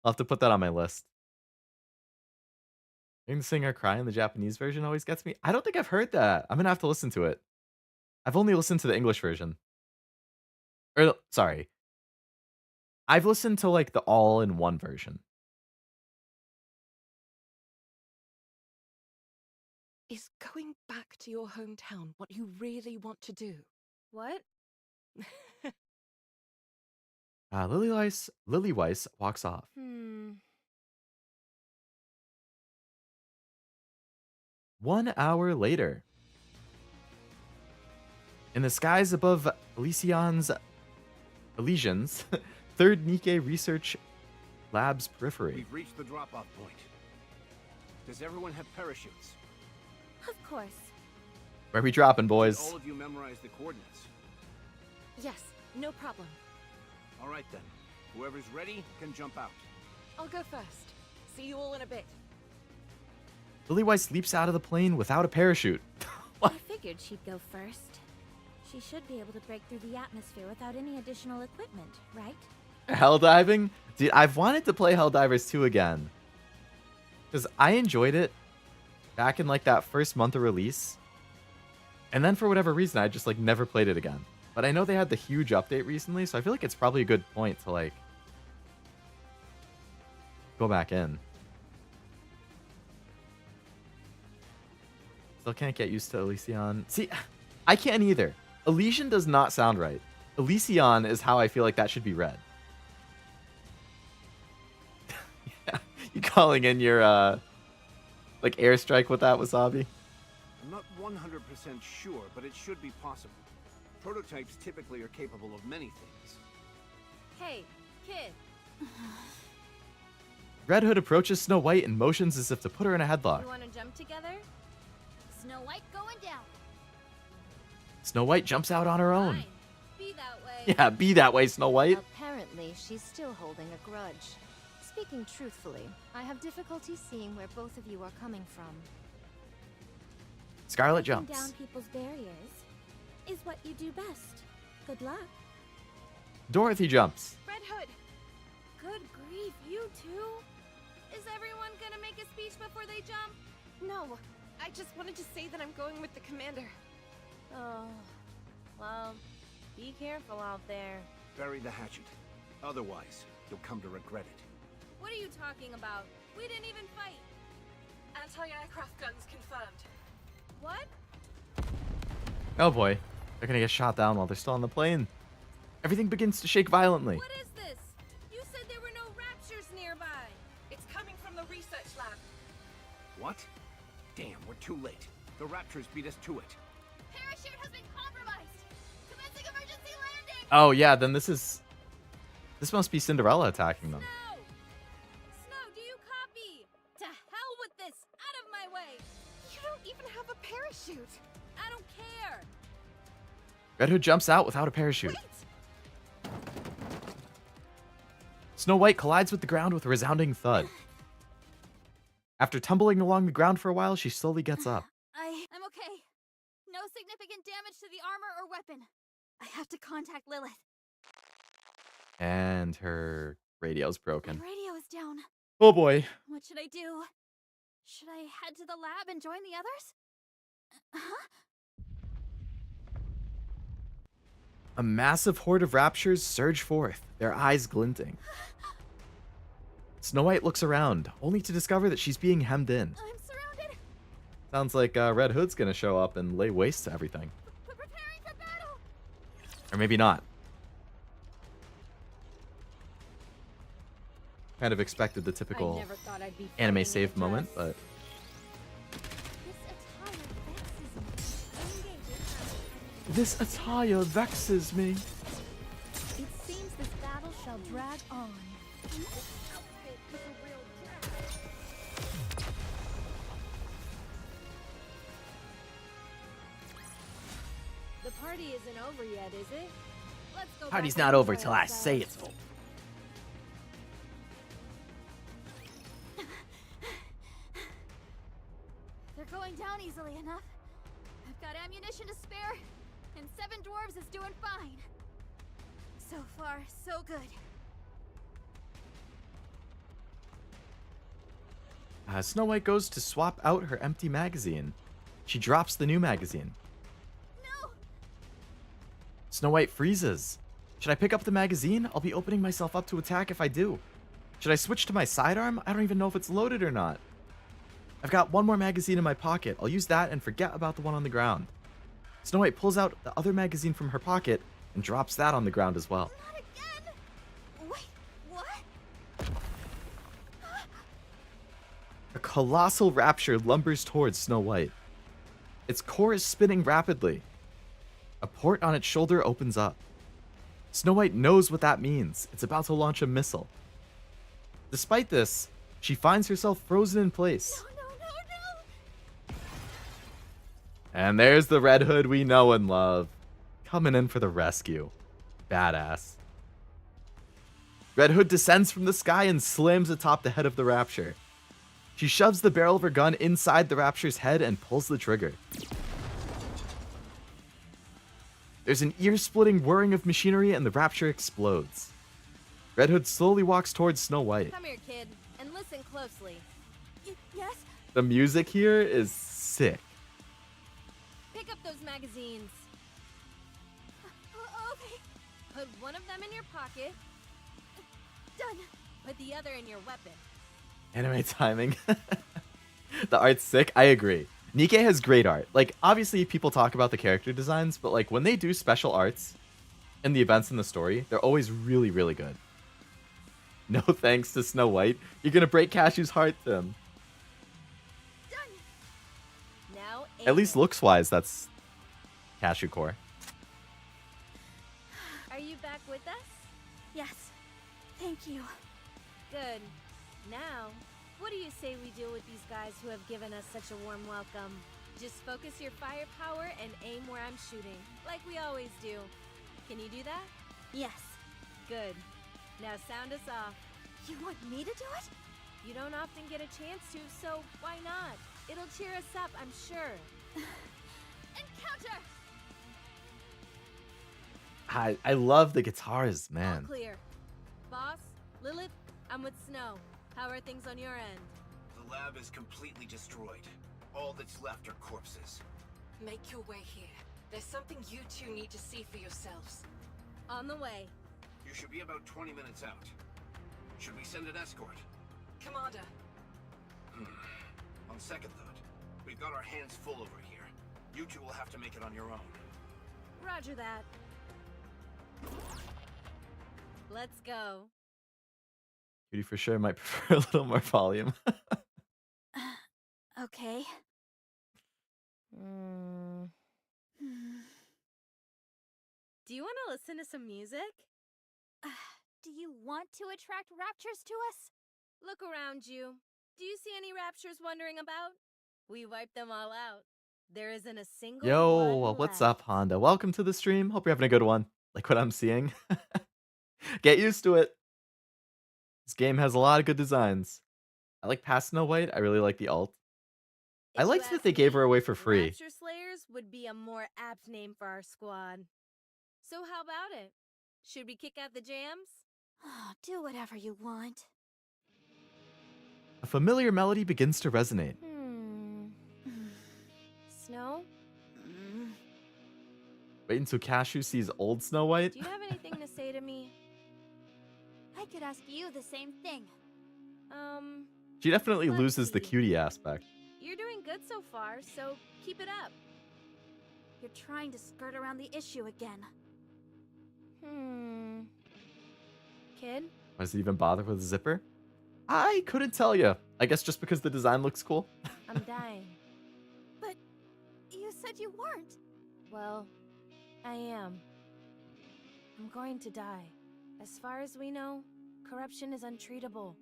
I'll have to put that on my list. Hearing the singer cry in the Japanese version always gets me. I don't think I've heard that. I'm gonna have to listen to it. I've only listened to the English version. Or sorry. I've listened to like the all-in-one version. Is going back to your hometown what you really want to do? What? Lily Weiss walks off. 1 hour later. In the skies above Elysion's third NIKKE Research Lab's periphery. We've reached the drop-off point. Does everyone have parachutes? Of course. Where we dropping, boys? All of you memorize the coordinates. Yes, no problem. All right then. Whoever's ready can jump out. I'll go first. See you all in a bit. Lily Weiss leaps out of the plane without a parachute. I figured she'd go first. She should be able to break through the atmosphere without any additional equipment, right? Helldiving? Dude, I've wanted to play Helldivers 2 again. Because I enjoyed it back in like that first month of release. And then for whatever reason, I just like never played it again. But I know they had the huge update recently, so I feel like it's probably a good point to like go back in. Still can't get used to Elysion. See, I can't either. Elysian does not sound right. Elysion is how I feel like that should be read. Yeah, you calling in your like airstrike with that, Wasabi? I'm not 100% sure, but it should be possible. Prototypes typically are capable of many things. Hey, kid. Red Hood approaches Snow White and motions as if to put her in a headlock. You want to jump together? Snow White going down. Snow White jumps out on her own. Fine. Be that way. Yeah, be that way, Snow White. Apparently, she's still holding a grudge. Speaking truthfully, I have difficulty seeing where both of you are coming from. Scarlet Breaking jumps. down people's barriers is what you do best. Good luck. Dorothy jumps. Red Hood! Good grief, you too? Is everyone gonna make a speech before they jump? No, I just wanted to say that I'm going with the commander. Oh, well, be careful out there. Bury the hatchet. Otherwise, you'll come to regret it. What are you talking about? We didn't even fight. Anti-aircraft guns confirmed. What? Oh boy. They're gonna get shot down while they're still on the plane. Everything begins to shake violently. What is this? You said there were no raptures nearby. It's coming from the research lab. What? Damn, we're too late. The Raptors beat us to it. Parachute has been compromised. Commencing emergency landing. Oh yeah, then this must be Cinderella attacking them. Snow! Snow, do you copy? To hell with this! Out of my way! You don't even have a parachute. I don't care! Red Hood jumps out without a parachute. Wait! Snow White collides with the ground with a resounding thud. After tumbling along the ground for a while, she slowly gets up. I'm okay. No significant damage to the armor or weapon. I have to contact Lilith. And her radio's broken. My radio is down. Oh boy. What should I do? Should I head to the lab and join the others? Huh? A massive horde of raptures surge forth, their eyes glinting. Snow White looks around, only to discover that she's being hemmed in. I'm surrounded. Sounds like Red Hood's gonna show up and lay waste to everything. Preparing for battle. Or maybe not. Kind of expected the I typical never thought I'd be anime fighting save in a moment, dress. but This attire vexes me. this attire vexes me. It seems this battle shall drag on. The party isn't over yet, is it? Let's go. Party's back not and over enjoy till I ourselves. say it's over. They're going down easily enough. I've got ammunition to spare, and 7 dwarves is doing fine. So far, so good. Snow White goes to swap out her empty magazine. She drops the new magazine. No! Snow White freezes. Should I pick up the magazine? I'll be opening myself up to attack if I do. Should I switch to my sidearm? I don't even know if it's loaded or not. I've got one more magazine in my pocket. I'll use that and forget about the one on the ground. Snow White pulls out the other magazine from her pocket and drops that on the ground as well. Not again! Wait, what? A colossal rapture lumbers towards Snow White. Its core is spinning rapidly. A port on its shoulder opens up. Snow White knows what that means. It's about to launch a missile. Despite this, she finds herself frozen in place. No, no, no, no! And there's the Red Hood we know and love, coming in for the rescue. Badass. Red Hood descends from the sky and slams atop the head of the Rapture. She shoves the barrel of her gun inside the Rapture's head and pulls the trigger. There's an ear-splitting whirring of machinery and the Rapture explodes. Red Hood slowly walks towards Snow White. Come here, kid, and listen closely. Yes? The music here is sick. Pick up those magazines. Okay, Put one of them in your pocket. done. Put the other in your weapon. Anime timing. The art's sick. I agree. NIKKE has great art. Like, obviously, people talk about the character designs, but like when they do special arts in the events in the story, they're always really, really good. No thanks to Snow White. You're gonna break Cashew's heart, Tim. Now, At least looks-wise, that's Cashew Core. Are you back with us? Yes. Thank you. Good. Now, what do you say we deal with these guys who have given us such a warm welcome? Just focus your firepower and aim where I'm shooting, like we always do. Can you do that? Yes. Good. Now sound us off. You want me to do it? You don't often get a chance to, so why not? It'll cheer us up, I'm sure. Encounter! I love the guitars, All man. clear. Boss, Lilith, I'm with Snow. How are things on your end? The lab is completely destroyed. All that's left are corpses. Make your way here. There's something you two need to see for yourselves. On the way. You should be about 20 minutes out. Should we send an escort? Commander, On second thought, we've got our hands full over here. You two will have to make it on your own. Roger that. Let's go. Cutie for sure might prefer a little more volume. Okay. Do you want to listen to some music? Do you want to attract raptures to us? Look around you. Do you see any raptures wandering about? We wiped them all out. There isn't a single Yo, one what's left. up, Honda? Welcome to the stream. Hope you're having a good one. Like what I'm seeing. Get used to it. This game has a lot of good designs. I like past Snow White. I really like the alt. I If you liked that ask they gave me, her away for free. Rapture Slayers would be a more apt name for our squad. So how about it? Should we kick out the jams? Do whatever you want. A familiar melody begins to resonate. Snow, Wait until Cashew sees old Snow White. do you have anything to say to me? I could ask you the same thing. She definitely Let's loses the see. cutie aspect. You're doing good so far, so keep it up. You're trying to skirt around the issue again. Kid? Why does it even bother with a zipper? I couldn't tell you. I guess just because the design looks cool. I'm dying. But you said you weren't. Well, I am. I'm going to die. As far as we know, corruption is untreatable.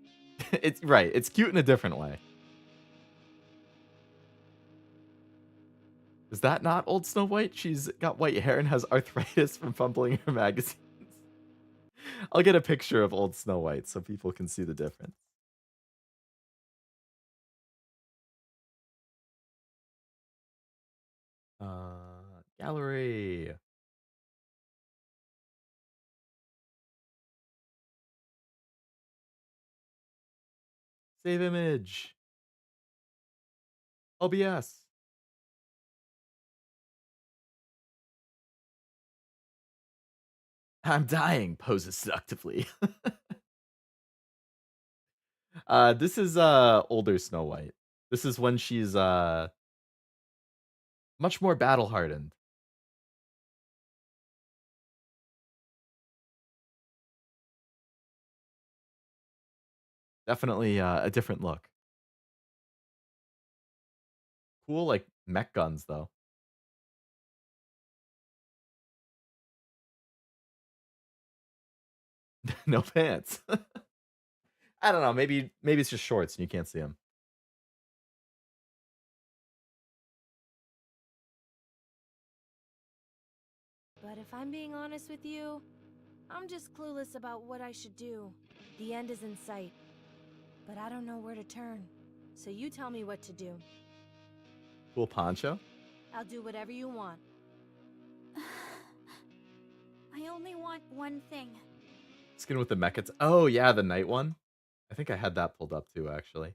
It's right. It's cute in a different way. Is that not old Snow White? She's got white hair and has arthritis from fumbling her magazines. I'll get a picture of old Snow White so people can see the difference. Gallery. Save image. OBS. I'm dying, poses seductively. This is older Snow White. This is when she's much more battle hardened. Definitely a different look. Cool, like mech guns though. No pants. I don't know. Maybe it's just shorts and you can't see them. But if I'm being honest with you, I'm just clueless about what I should do. The end is in sight, but I don't know where to turn. So you tell me what to do. Cool poncho. I'll do whatever you want. I only want one thing. Skin with the mechats. Oh yeah, the night one. I think I had that pulled up too, actually.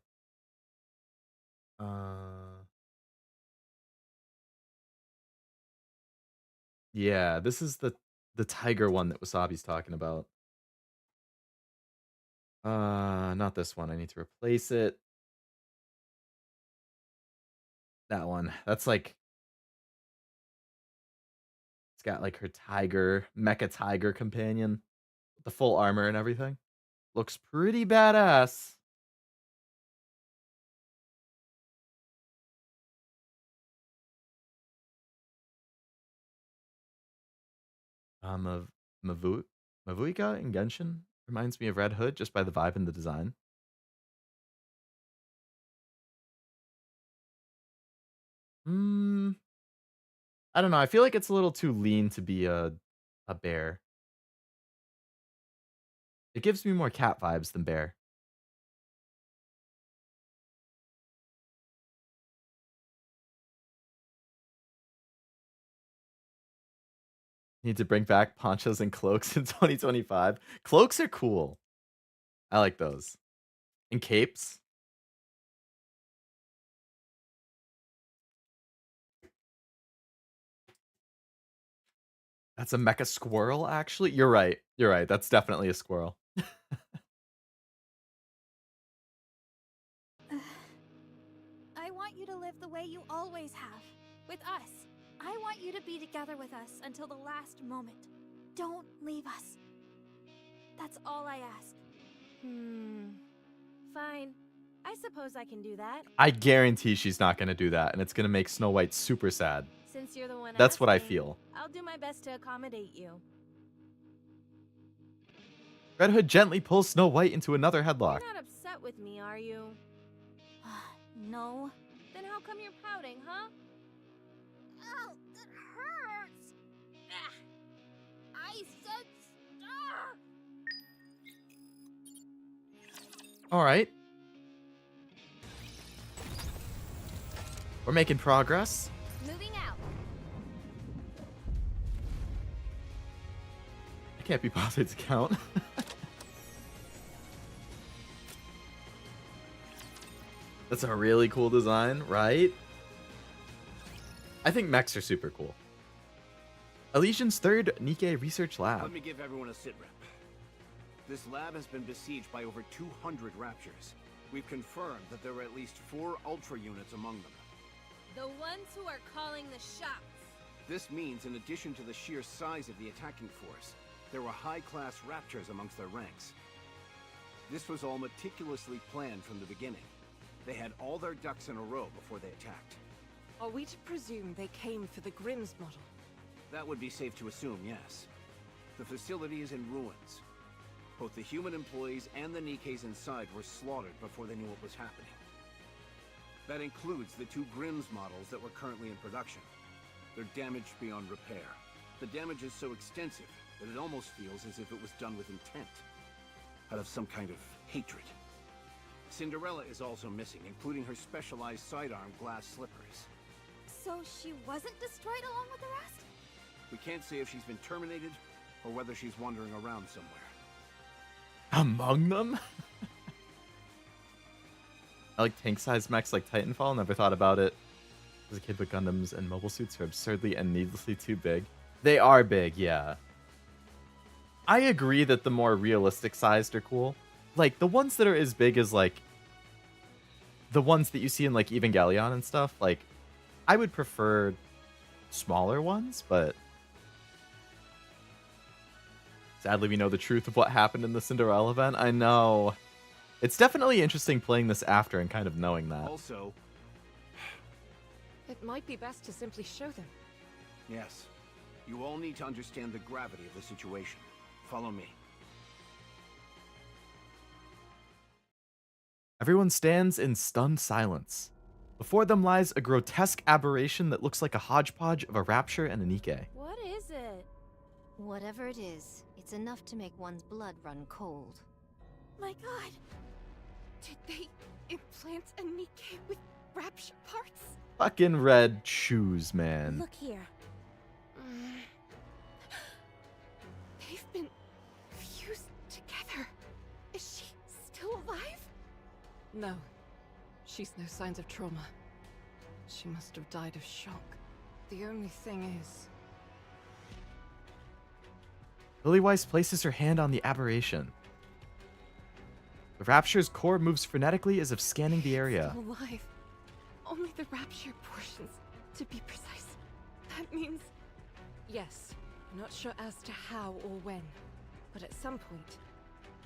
Yeah, this is the tiger one that Wasabi's talking about. Not this one. I need to replace it. That one. That's like, it's got like her tiger, mecha tiger companion, with the full armor and everything. Looks pretty badass. Of Mavuika in Genshin reminds me of Red Hood just by the vibe and the design. Hmm. I don't know. I feel like it's a little too lean to be a bear. It gives me more cat vibes than bear. Need to bring back ponchos and cloaks in 2025. Cloaks are cool. I like those. And capes. That's a mecha squirrel, actually. You're right. You're right. That's definitely a squirrel. I want you to live the way you always have, with us. I want you to be together with us until the last moment. Don't leave us. That's all I ask. Fine. I suppose I can do that. I guarantee she's not going to do that, and it's going to make Snow White super sad. Since you're the one That's what I asking, feel. I'll do my best to accommodate you. Red Hood gently pulls Snow White into another headlock. You're not upset with me, are you? No. Then how come you're pouting, huh? Ow, that hurts! I said stop! All right. We're making progress. Moving out. I can't be bothered to count. That's a really cool design, right? I think mechs are super cool. Elysian's third NIKKE research lab. Let me give everyone a sit rep. This lab has been besieged by over 200 raptures. We've confirmed that there are at least 4 Ultra units among them. The ones who are calling the shots. This means, in addition to the sheer size of the attacking force, there were high-class raptors amongst their ranks. This was all meticulously planned from the beginning. They had all their ducks in a row before they attacked. Are we to presume they came for the Grimm's model? That would be safe to assume, yes. The facility is in ruins. Both the human employees and the Nikkes inside were slaughtered before they knew what was happening. That includes the 2 Grimm's models that were currently in production. They're damaged beyond repair. The damage is so extensive that it almost feels as if it was done with intent. Out of some kind of hatred. Cinderella is also missing, including her specialized sidearm glass slippers. So she wasn't destroyed along with the rest? We can't say if she's been terminated, or whether she's wandering around somewhere. Among them? I like tank-sized mechs like Titanfall. Never thought about it as a kid, but Gundams and mobile suits are absurdly and needlessly too big. They are big, yeah. I agree that the more realistic sized are cool. Like, the ones that are as big as, like, the ones that you see in, like, Evangelion and stuff, like, I would prefer smaller ones, but sadly we know the truth of what happened in the Cinderella event. I know. It's definitely interesting playing this after and kind of knowing that. Also, It might be best to simply show them. yes, you all need to understand the gravity of the situation. Follow me. Everyone stands in stunned silence. Before them lies a grotesque aberration that looks like a hodgepodge of a rapture and a NIKKE. What is it? Whatever it is, it's enough to make one's blood run cold. My god. Did they implant a NIKKE with rapture parts? Fucking red shoes, man. Look here. They've been fused together. Is she still alive? No. She's no signs of trauma. She must have died of shock. The only thing is... Lillyweiss places her hand on the aberration. The rapture's core moves frenetically as if scanning the area. Still alive. Only the rapture portions, to be precise. That means... Yes, not sure as to how or when, but at some point,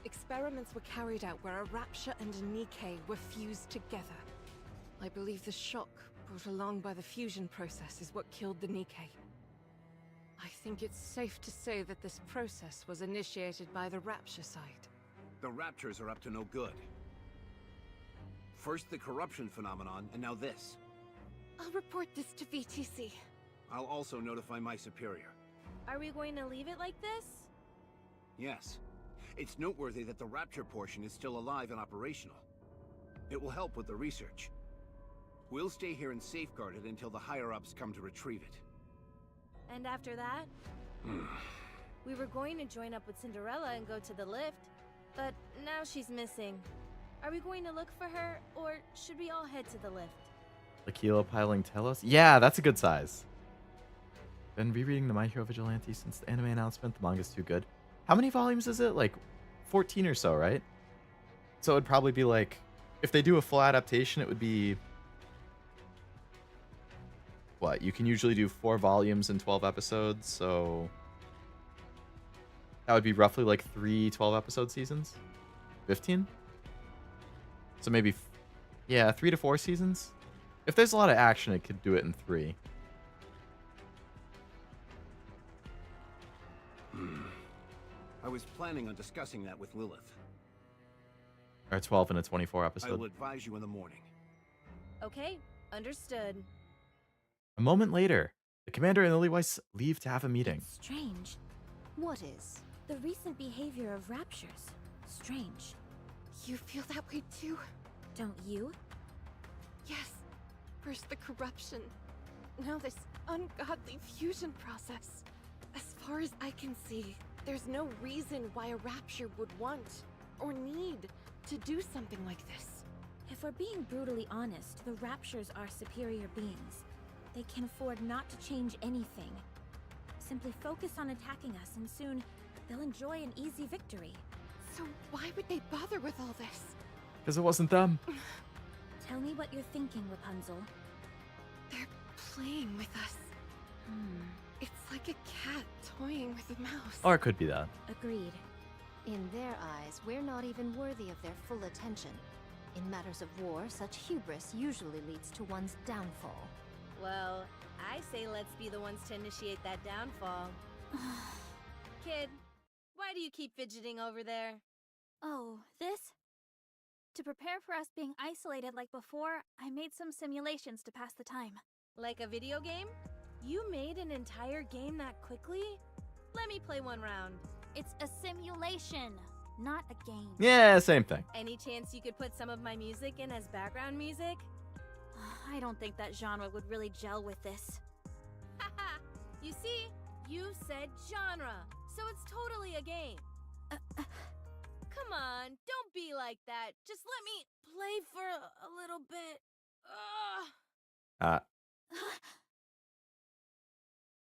experiments were carried out where a rapture and a NIKKE were fused together. I believe the shock brought along by the fusion process is what killed the NIKKE. I think it's safe to say that this process was initiated by the rapture side. The Raptures are up to no good. First the corruption phenomenon, and now this. I'll report this to VTC. I'll also notify my superior. Are we going to leave it like this? Yes. It's noteworthy that the Rapture portion is still alive and operational. It will help with the research. We'll stay here and safeguard it until the higher-ups come to retrieve it. And after that? We were going to join up with Cinderella and go to the lift, but now she's missing. Are we going to look for her, or should we all head to the lift? The kilopiling Telos? Yeah, that's a good size. Been rereading the My Hero Vigilante since the anime announcement. The manga's too good. How many volumes is it? Like 14 or so, right? So it'd probably be like, if they do a full adaptation, it would be... What? You can usually do 4 volumes in 12 episodes, so... That would be roughly like 3 12-episode seasons? 15? So maybe... Yeah, 3 to 4 seasons? If there's a lot of action, it could do it in 3. I was planning on discussing that with Lilith. Or 12 and a 24 I episode. will advise you in the morning. Okay, understood. A moment later, the commander and Lillyweiss leave to have a meeting. Strange. What is? The recent behavior of raptures. Strange. You feel that way too? Don't you? Yes. First the corruption, now this ungodly fusion process. As far as I can see, there's no reason why a rapture would want or need to do something like this. If we're being brutally honest, the raptures are superior beings. They can afford not to change anything. Simply focus on attacking us and soon they'll enjoy an easy victory. So why would they bother with all this? Because it wasn't them. Tell me what you're thinking, Rapunzel. They're playing with us. It's like a cat toying with a mouse. Or it could be that. Agreed. In their eyes, we're not even worthy of their full attention. In matters of war, such hubris usually leads to one's downfall. Well, I say let's be the ones to initiate that downfall. Kid, why do you keep fidgeting over there? Oh, this? To prepare for us being isolated like before, I made some simulations to pass the time. Like a video game? You made an entire game that quickly? Let me play one round. It's a simulation, not a game. Yeah, same thing. Any chance you could put some of my music in as background music? I don't think that genre would really gel with this. Haha! You see? You said genre, so it's totally a game. Come on, don't be like that. Just let me play for a little bit. Ugh.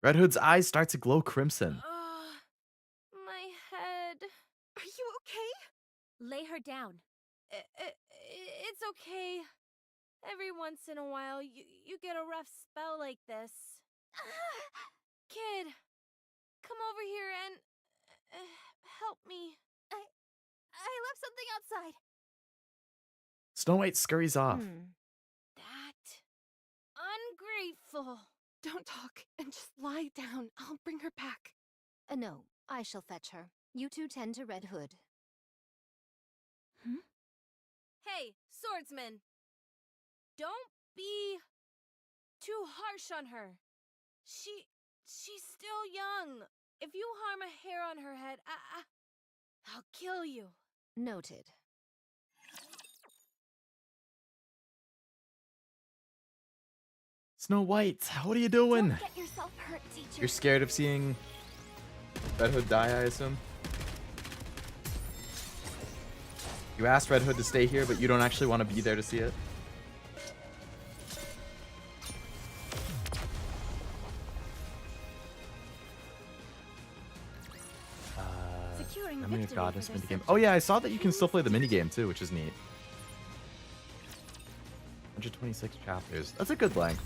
Red Hood's eyes start to glow crimson. My head. Are you okay? Lay her down. It's okay. Every once in a while, you get a rough spell like this. Kid, come over here and help me. I left something outside. Snow White scurries off. That ungrateful. Don't talk and just lie down. I'll bring her back. No, I shall fetch her. You two tend to Red Hood. Hey, swordsman. Don't be too harsh on her. She's still young. If you harm a hair on her head, I'll kill you. Noted. Snow White, what are you doing? Don't get yourself hurt, teacher. You're scared of seeing Red Hood die, I assume? You asked Red Hood to stay here, but you don't actually want to be there to see it? Securing Memory of victory Goddess for their minigame. Oh yeah, I saw that you can still play the minigame too, which is neat. 126 chapters. That's a good length.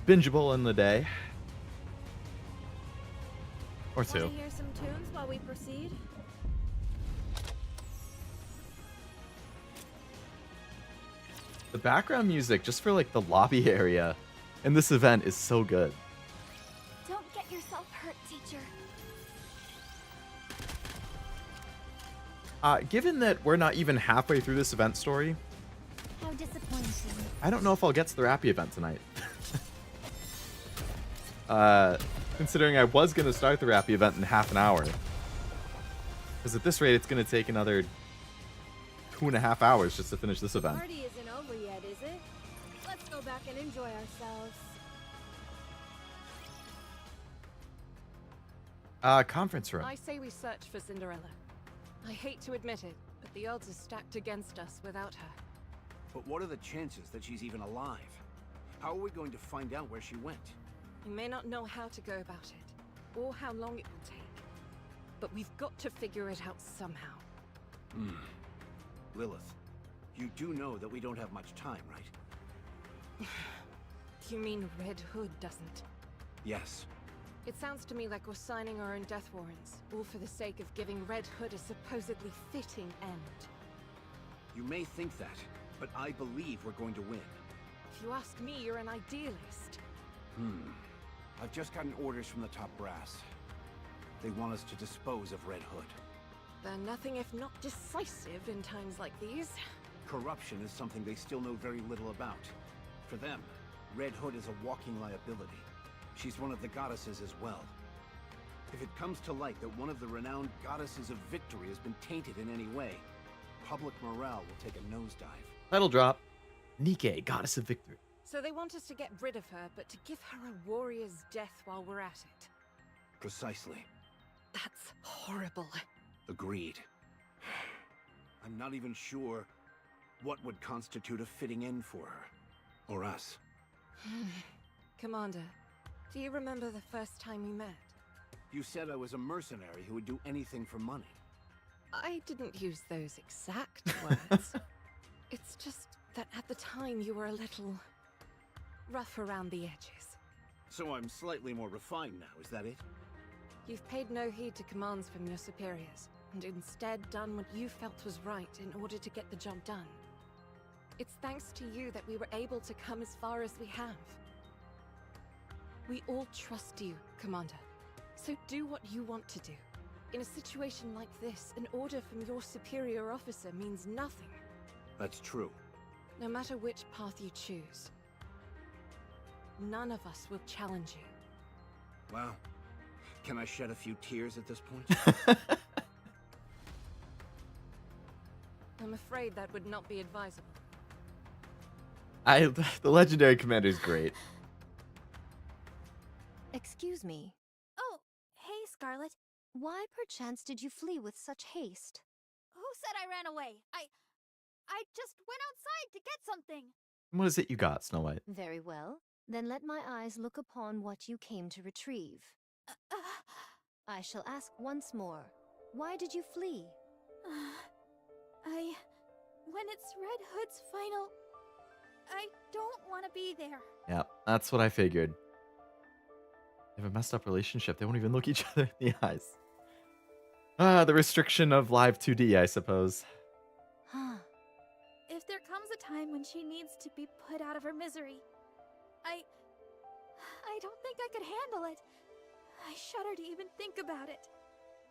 Bingeable in the day. Or Want to two. hear some tunes while we proceed? The background music, just for like the lobby area in this event, is so good. Don't get yourself hurt, teacher. Given that we're not even halfway through this event story, How disappointing. I don't know if I'll get to the Rapi event tonight. Considering I was going to start the Rapi event in half an hour. Because at this rate, it's going to take another 2.5 hours just to finish this event. Party isn't over yet, is it? Let's go back and enjoy ourselves. Conference room. I say we search for Cinderella. I hate to admit it, but the odds are stacked against us without her. But what are the chances that she's even alive? How are we going to find out where she went? We may not know how to go about it, or how long it will take. But we've got to figure it out somehow. Lilith, you do know that we don't have much time, right? You mean Red Hood doesn't? Yes. It sounds to me like we're signing our own death warrants, all for the sake of giving Red Hood a supposedly fitting end. You may think that, but I believe we're going to win. If you ask me, you're an idealist. I've just gotten orders from the top brass. They want us to dispose of Red Hood. They're nothing if not decisive in times like these. Corruption is something they still know very little about. For them, Red Hood is a walking liability. She's one of the goddesses as well. If it comes to light that one of the renowned goddesses of victory has been tainted in any way, public morale will take a nosedive. Title drop. NIKKE, Goddess of Victory. So they want us to get rid of her, but to give her a warrior's death while we're at it. Precisely. That's horrible. Agreed. I'm not even sure what would constitute a fitting end for her. Or us. Commander, do you remember the first time we met? You said I was a mercenary who would do anything for money. I didn't use those exact words. It's just that at the time you were a little rough around the edges. So I'm slightly more refined now, is that it? You've paid no heed to commands from your superiors, and instead done what you felt was right in order to get the job done. It's thanks to you that we were able to come as far as we have. We all trust you, Commander. So do what you want to do. In a situation like this, an order from your superior officer means nothing. That's true. No matter which path you choose, none of us will challenge you. Well, can I shed a few tears at this point? I'm afraid that would not be advisable. The legendary commander is great. Excuse me. Oh, hey, Scarlet. Why perchance did you flee with such haste? Who said I ran away? I just went outside to get something. What is it you got, Snow White? Very well. Then let my eyes look upon what you came to retrieve. I shall ask once more. Why did you flee? When it's Red Hood's final, I don't want to be there. Yeah, that's what I figured. They have a messed up relationship. They won't even look each other in the eyes. The restriction of live 2D, I suppose. If there comes a time when she needs to be put out of her misery, I don't think I could handle it. I shudder to even think about it.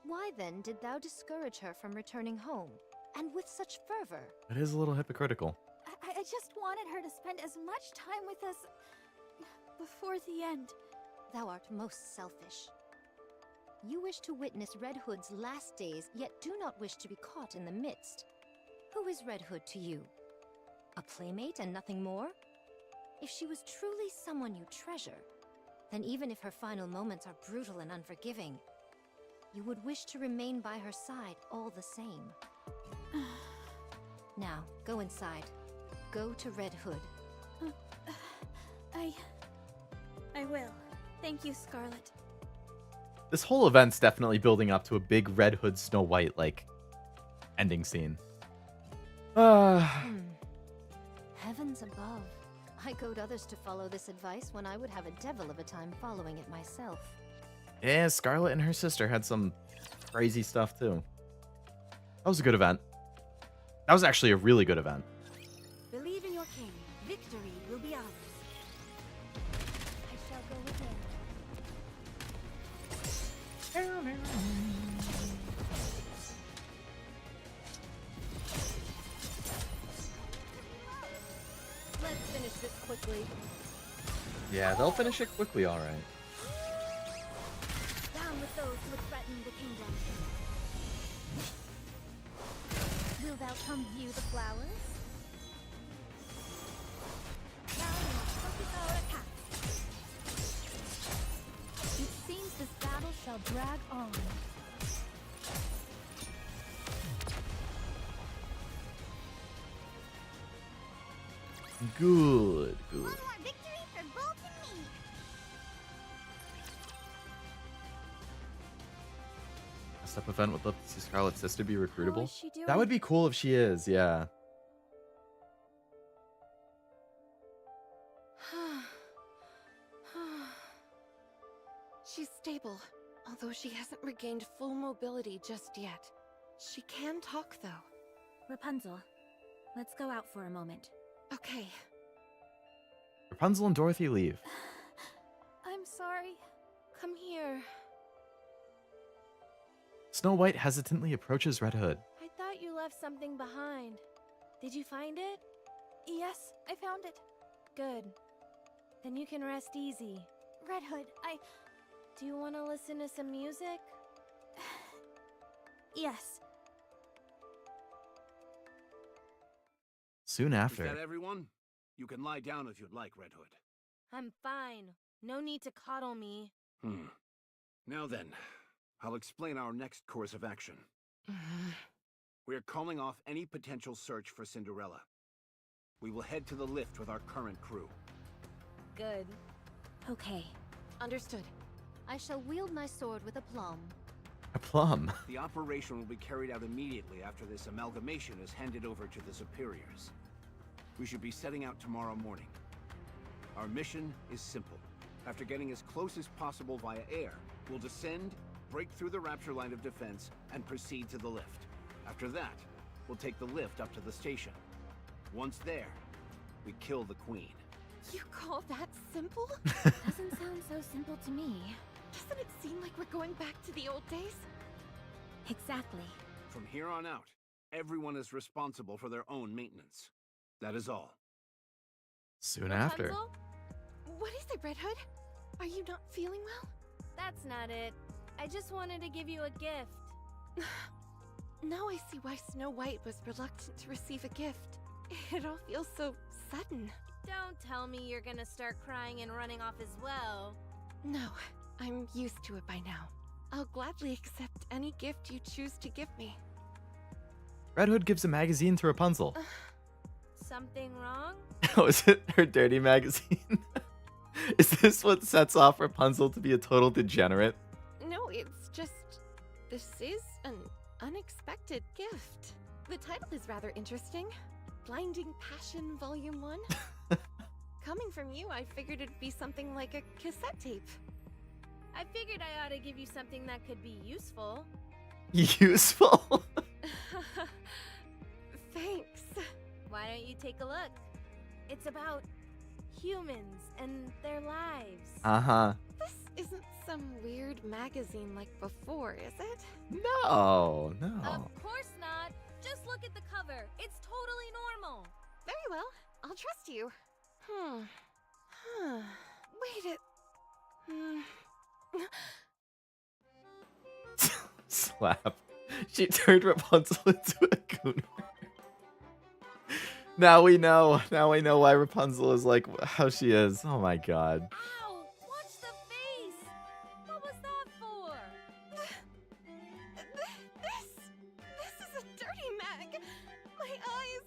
Why then did thou discourage her from returning home, and with such fervor? It is a little hypocritical. I just wanted her to spend as much time with us before the end. Thou art most selfish. You wish to witness Red Hood's last days, yet do not wish to be caught in the midst. Who is Red Hood to you? A playmate and nothing more? If she was truly someone you treasure, then even if her final moments are brutal and unforgiving, you would wish to remain by her side all the same. Now, go inside. Go to Red Hood. I will. Thank you, Scarlet. This whole event's definitely building up to a big Red Hood Snow White like ending scene. Heavens above. I goad others to follow this advice when I would have a devil of a time following it myself. Yeah, Scarlet and her sister had some crazy stuff too. That was a good event. That was actually a really good event. Believe in your king. Victory will be ours. I shall go within. Let's finish this quickly. Yeah, they'll finish it quickly, all right. Down with those who would threaten the kingdom. Will thou come view the flowers? Now we must focus our attack. It seems this battle shall drag on. Good, good. One more victory for Bolt and me. A step event would love to see Scarlet's sister be How recruitable. is she doing? That would be cool if she is, yeah. She's stable, although she hasn't regained full mobility just yet. She can talk, though. Rapunzel, let's go out for a moment. Okay. Rapunzel and Dorothy leave. I'm sorry. Come here. Snow White hesitantly approaches Red Hood. I thought you left something behind. Did you find it? Yes, I found it. Good. Then you can rest easy. Red Hood, Do you want to listen to some music? Yes. Soon Is after. that everyone? You can lie down if you'd like, Red Hood. I'm fine. No need to coddle me. Now then, I'll explain our next course of action. We're calling off any potential search for Cinderella. We will head to the lift with our current crew. Good. Okay. Understood. I shall wield my sword with aplomb. A plum. The operation will be carried out immediately after this amalgamation is handed over to the superiors. We should be setting out tomorrow morning. Our mission is simple. After getting as close as possible via air, we'll descend, break through the Rapture line of defense, and proceed to the lift. After that, we'll take the lift up to the station. Once there, we kill the Queen. You call that simple? Doesn't sound so simple to me. Doesn't it seem like we're going back to the old days? Exactly. From here on out, everyone is responsible for their own maintenance. That is all. Soon after. Rapunzel? What is it, Red Hood? Are you not feeling well? That's not it. I just wanted to give you a gift. Now I see why Snow White was reluctant to receive a gift. It all feels so sudden. Don't tell me you're gonna start crying and running off as well. No, I'm used to it by now. I'll gladly accept any gift you choose to give me. Red Hood gives a magazine to Rapunzel. Something wrong? Oh, is it her dirty magazine? Is this what sets off Rapunzel to be a total degenerate? No, it's just... this is an unexpected gift. The title is rather interesting. Blinding Passion Volume 1? Coming from you, I figured it'd be something like a cassette tape. I figured I ought to give you something that could be useful. Useful? Thanks. Why don't you take a look? It's about humans and their lives. Uh-huh. This isn't some weird magazine like before, is it? No, no. Of course not. Just look at the cover. It's totally normal. Very well. I'll trust you. Wait it. Slap. She turned Rapunzel into a gooner. Now we know. Now we know why Rapunzel is like how she is. Oh my god. Ow! Watch the face! What was that for? This is a dirty mag. My eyes.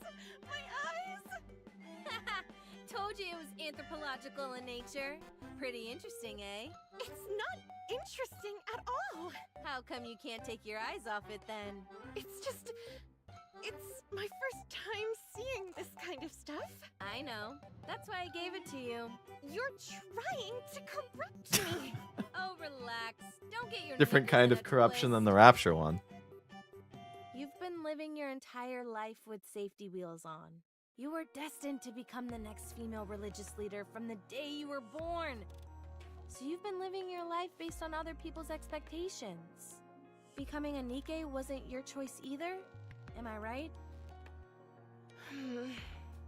Told you it was anthropological in nature. Pretty interesting, eh? It's not interesting at all. How come you can't take your eyes off it then? It's my first time seeing this kind of stuff. I know. That's why I gave it to you. You're trying to corrupt me. Oh, relax. Don't get your Different knickers kind in of a corruption than twist. the Rapture one. You've been living your entire life with safety wheels on. You were destined to become the next female religious leader from the day you were born. So you've been living your life based on other people's expectations. Becoming a Nikke wasn't your choice either? Am I right?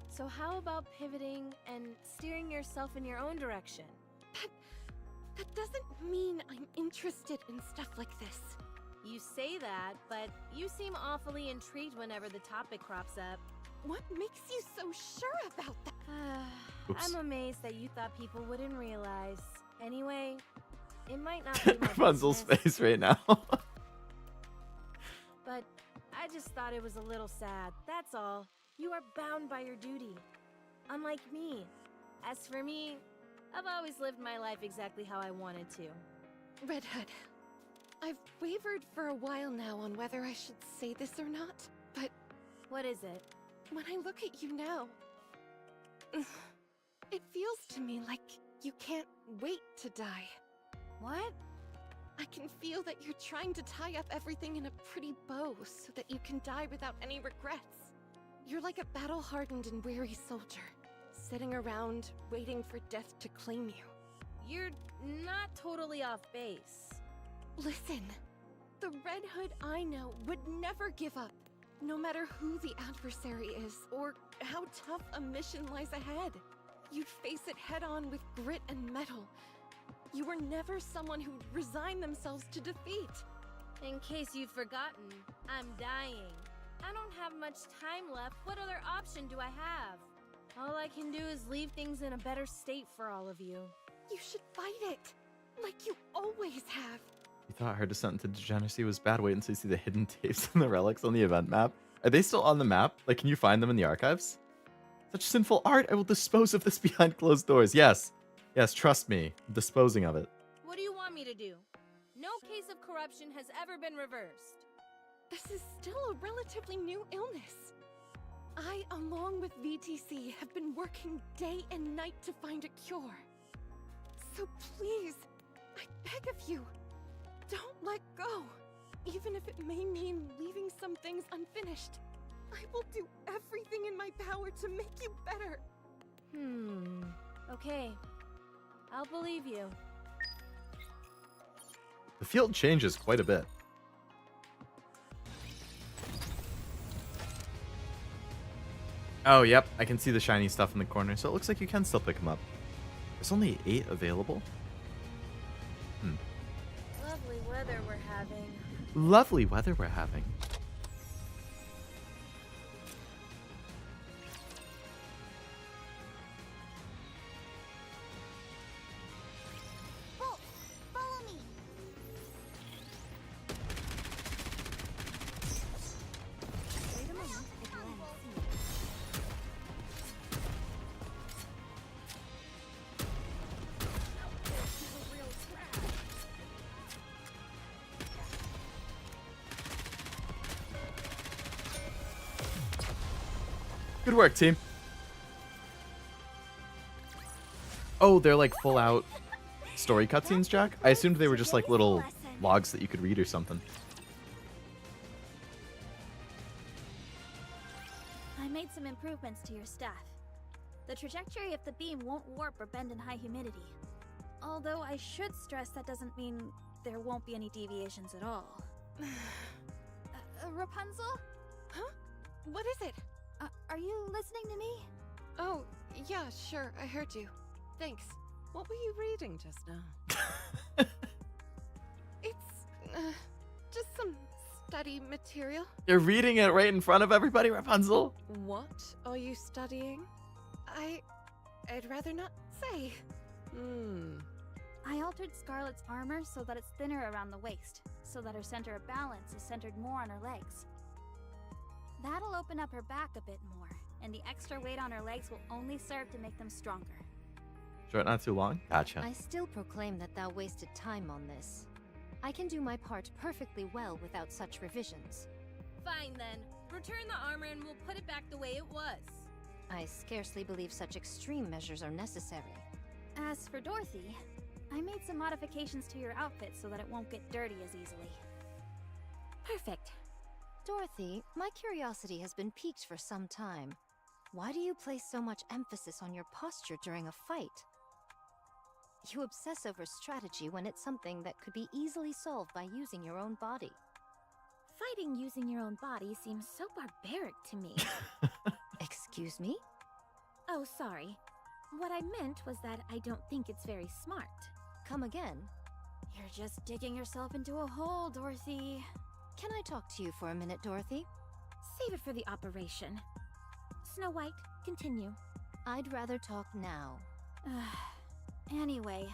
So how about pivoting and steering yourself in your own direction? That doesn't mean I'm interested in stuff like this. You say that, but you seem awfully intrigued whenever the topic crops up. What makes you so sure about that? Oops. I'm amazed that you thought people wouldn't realize. Anyway, it might not be my Rapunzel's business, face right now. but I just thought it was a little sad, that's all. You are bound by your duty, unlike me. As for me, I've always lived my life exactly how I wanted to. Red Hood, I've wavered for a while now on whether I should say this or not, but What is it? when I look at you now, it feels to me like you can't wait to die. What? I can feel that you're trying to tie up everything in a pretty bow so that you can die without any regrets. You're like a battle-hardened and weary soldier, sitting around waiting for death to claim you. You're not totally off base. Listen, the Red Hood I know would never give up, no matter who the adversary is or how tough a mission lies ahead. You'd face it head-on with grit and mettle. You were never someone who'd resign themselves to defeat. In case you've forgotten, I'm dying. I don't have much time left. What other option do I have? All I can do is leave things in a better state for all of you. You should fight it, like you always have. You thought her descent into degeneracy was bad. Wait until you see the hidden tapes and the relics on the event map. Are they still on the map? Like, can you find them in the archives? Such sinful art, I will dispose of this behind closed doors. Yes. Yes, trust me. I'm disposing of it. What do you want me to do? No case of corruption has ever been reversed. This is still a relatively new illness. I, along with VTC, have been working day and night to find a cure. So please, I beg of you, don't let go. Even if it may mean leaving some things unfinished, I will do everything in my power to make you better. Okay. I'll believe you. The field changes quite a bit. Oh, yep. I can see the shiny stuff in the corner, so it looks like you can still pick them up. There's only 8 available. Lovely weather we're having. Lovely weather we're having. Follow me. Wait a moment. It will end soon. Good work, team. Oh, they're like full out story cutscenes, Jack? I assumed they were just like little logs that you could read or something. I made some improvements to your staff. The trajectory of the beam won't warp or bend in high humidity. Although I should stress that doesn't mean there won't be any deviations at all. Rapunzel? Huh? What is it? Are you listening to me? Oh, yeah, sure, I heard you. Thanks. What were you reading just now? It's, just some study material. You're reading it right in front of everybody, Rapunzel. What are you studying? I'd rather not say. I altered Scarlet's armor so that it's thinner around the waist, so that her center of balance is centered more on her legs. That'll open up her back a bit more, and the extra weight on her legs will only serve to make them stronger. Short, not too long. Gotcha. I still proclaim that thou wasted time on this. I can do my part perfectly well without such revisions. Fine then. Return the armor and we'll put it back the way it was. I scarcely believe such extreme measures are necessary. As for Dorothy, I made some modifications to your outfit so that it won't get dirty as easily. Perfect. Dorothy, my curiosity has been piqued for some time. Why do you place so much emphasis on your posture during a fight? You obsess over strategy when it's something that could be easily solved by using your own body. Fighting using your own body seems so barbaric to me. Excuse me? Oh, sorry. What I meant was that I don't think it's very smart. Come again. You're just digging yourself into a hole, Dorothy. Can I talk to you for a minute, Dorothy? Save it for the operation. Snow White, continue. I'd rather talk now. Anyway,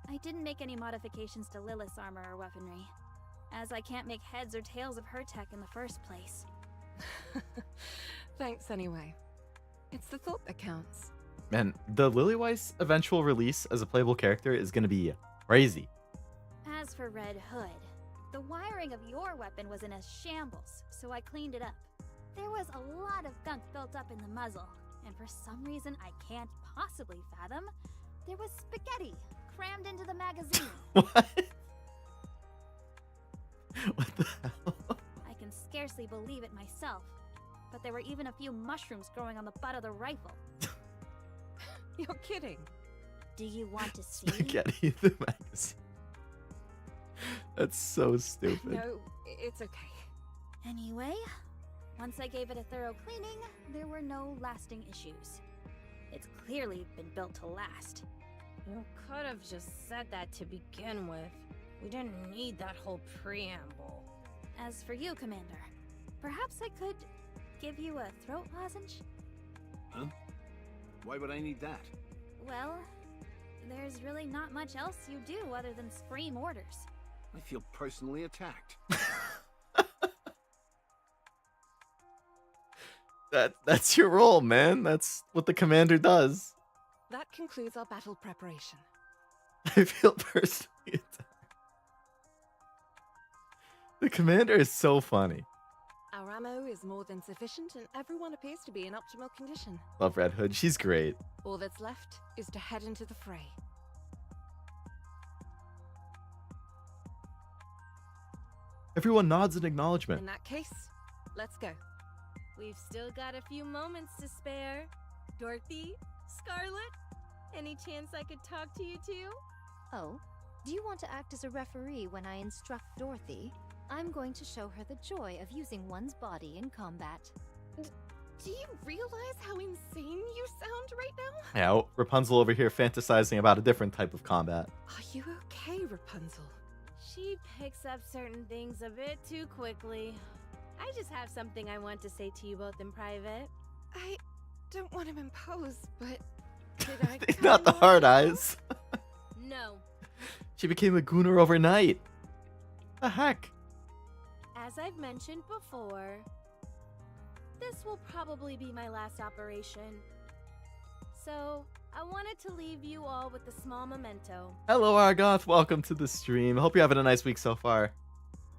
I didn't make any modifications to Lilith's armor or weaponry, as I can't make heads or tails of her tech in the first place. Thanks anyway. It's the thought that counts. Man, the Lillyweiss eventual release as a playable character is going to be crazy. As for Red Hood, the wiring of your weapon was in a shambles, so I cleaned it up. There was a lot of gunk built up in the muzzle, and for some reason I can't possibly fathom, there was spaghetti crammed into the magazine. What? What the hell? I can scarcely believe it myself, but there were even a few mushrooms growing on the butt of the rifle. You're kidding. Do you want to see? Spaghetti the magazine. That's so stupid. No, it's okay. Anyway, once I gave it a thorough cleaning, there were no lasting issues. It's clearly been built to last. You could have just said that to begin with. We didn't need that whole preamble. As for you, Commander, perhaps I could give you a throat lozenge? Huh? Why would I need that? Well, there's really not much else you do other than scream orders. I feel personally attacked. That's your role, man. That's what the commander does. That concludes our battle preparation. I feel personally attacked. The commander is so funny. Our ammo is more than sufficient and everyone appears to be in optimal condition. Love Red Hood. She's great. All that's left is to head into the fray. Everyone nods in acknowledgement. In that case, let's go. We've still got a few moments to spare. Dorothy? Scarlet? Any chance I could talk to you two? Oh, do you want to act as a referee when I instruct Dorothy? I'm going to show her the joy of using one's body in combat. Do you realize how insane you sound right now? Yeah, Rapunzel over here fantasizing about a different type of combat. Are you okay, Rapunzel? She picks up certain things a bit too quickly. I just have something I want to say to you both in private. I don't want to impose, but did I Not the hard eyes. No. She became a gooner overnight. The heck? As I've mentioned before, this will probably be my last operation. So, I wanted to leave you all with a small memento. Hello, Argoth. Welcome to the stream. Hope you're having a nice week so far.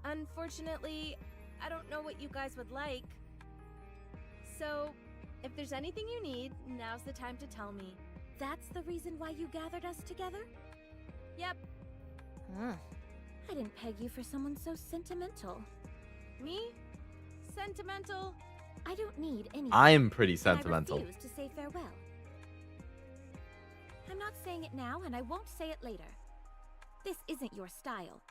Unfortunately, I don't know what you guys would like. So, if there's anything you need, now's the time to tell me. That's the reason why you gathered us together? Yep. I didn't peg you for someone so sentimental. Me? Sentimental? I don't need any. I'm pretty sentimental. I refuse to say farewell. I'm not saying it now, and I won't say it later. This isn't your style.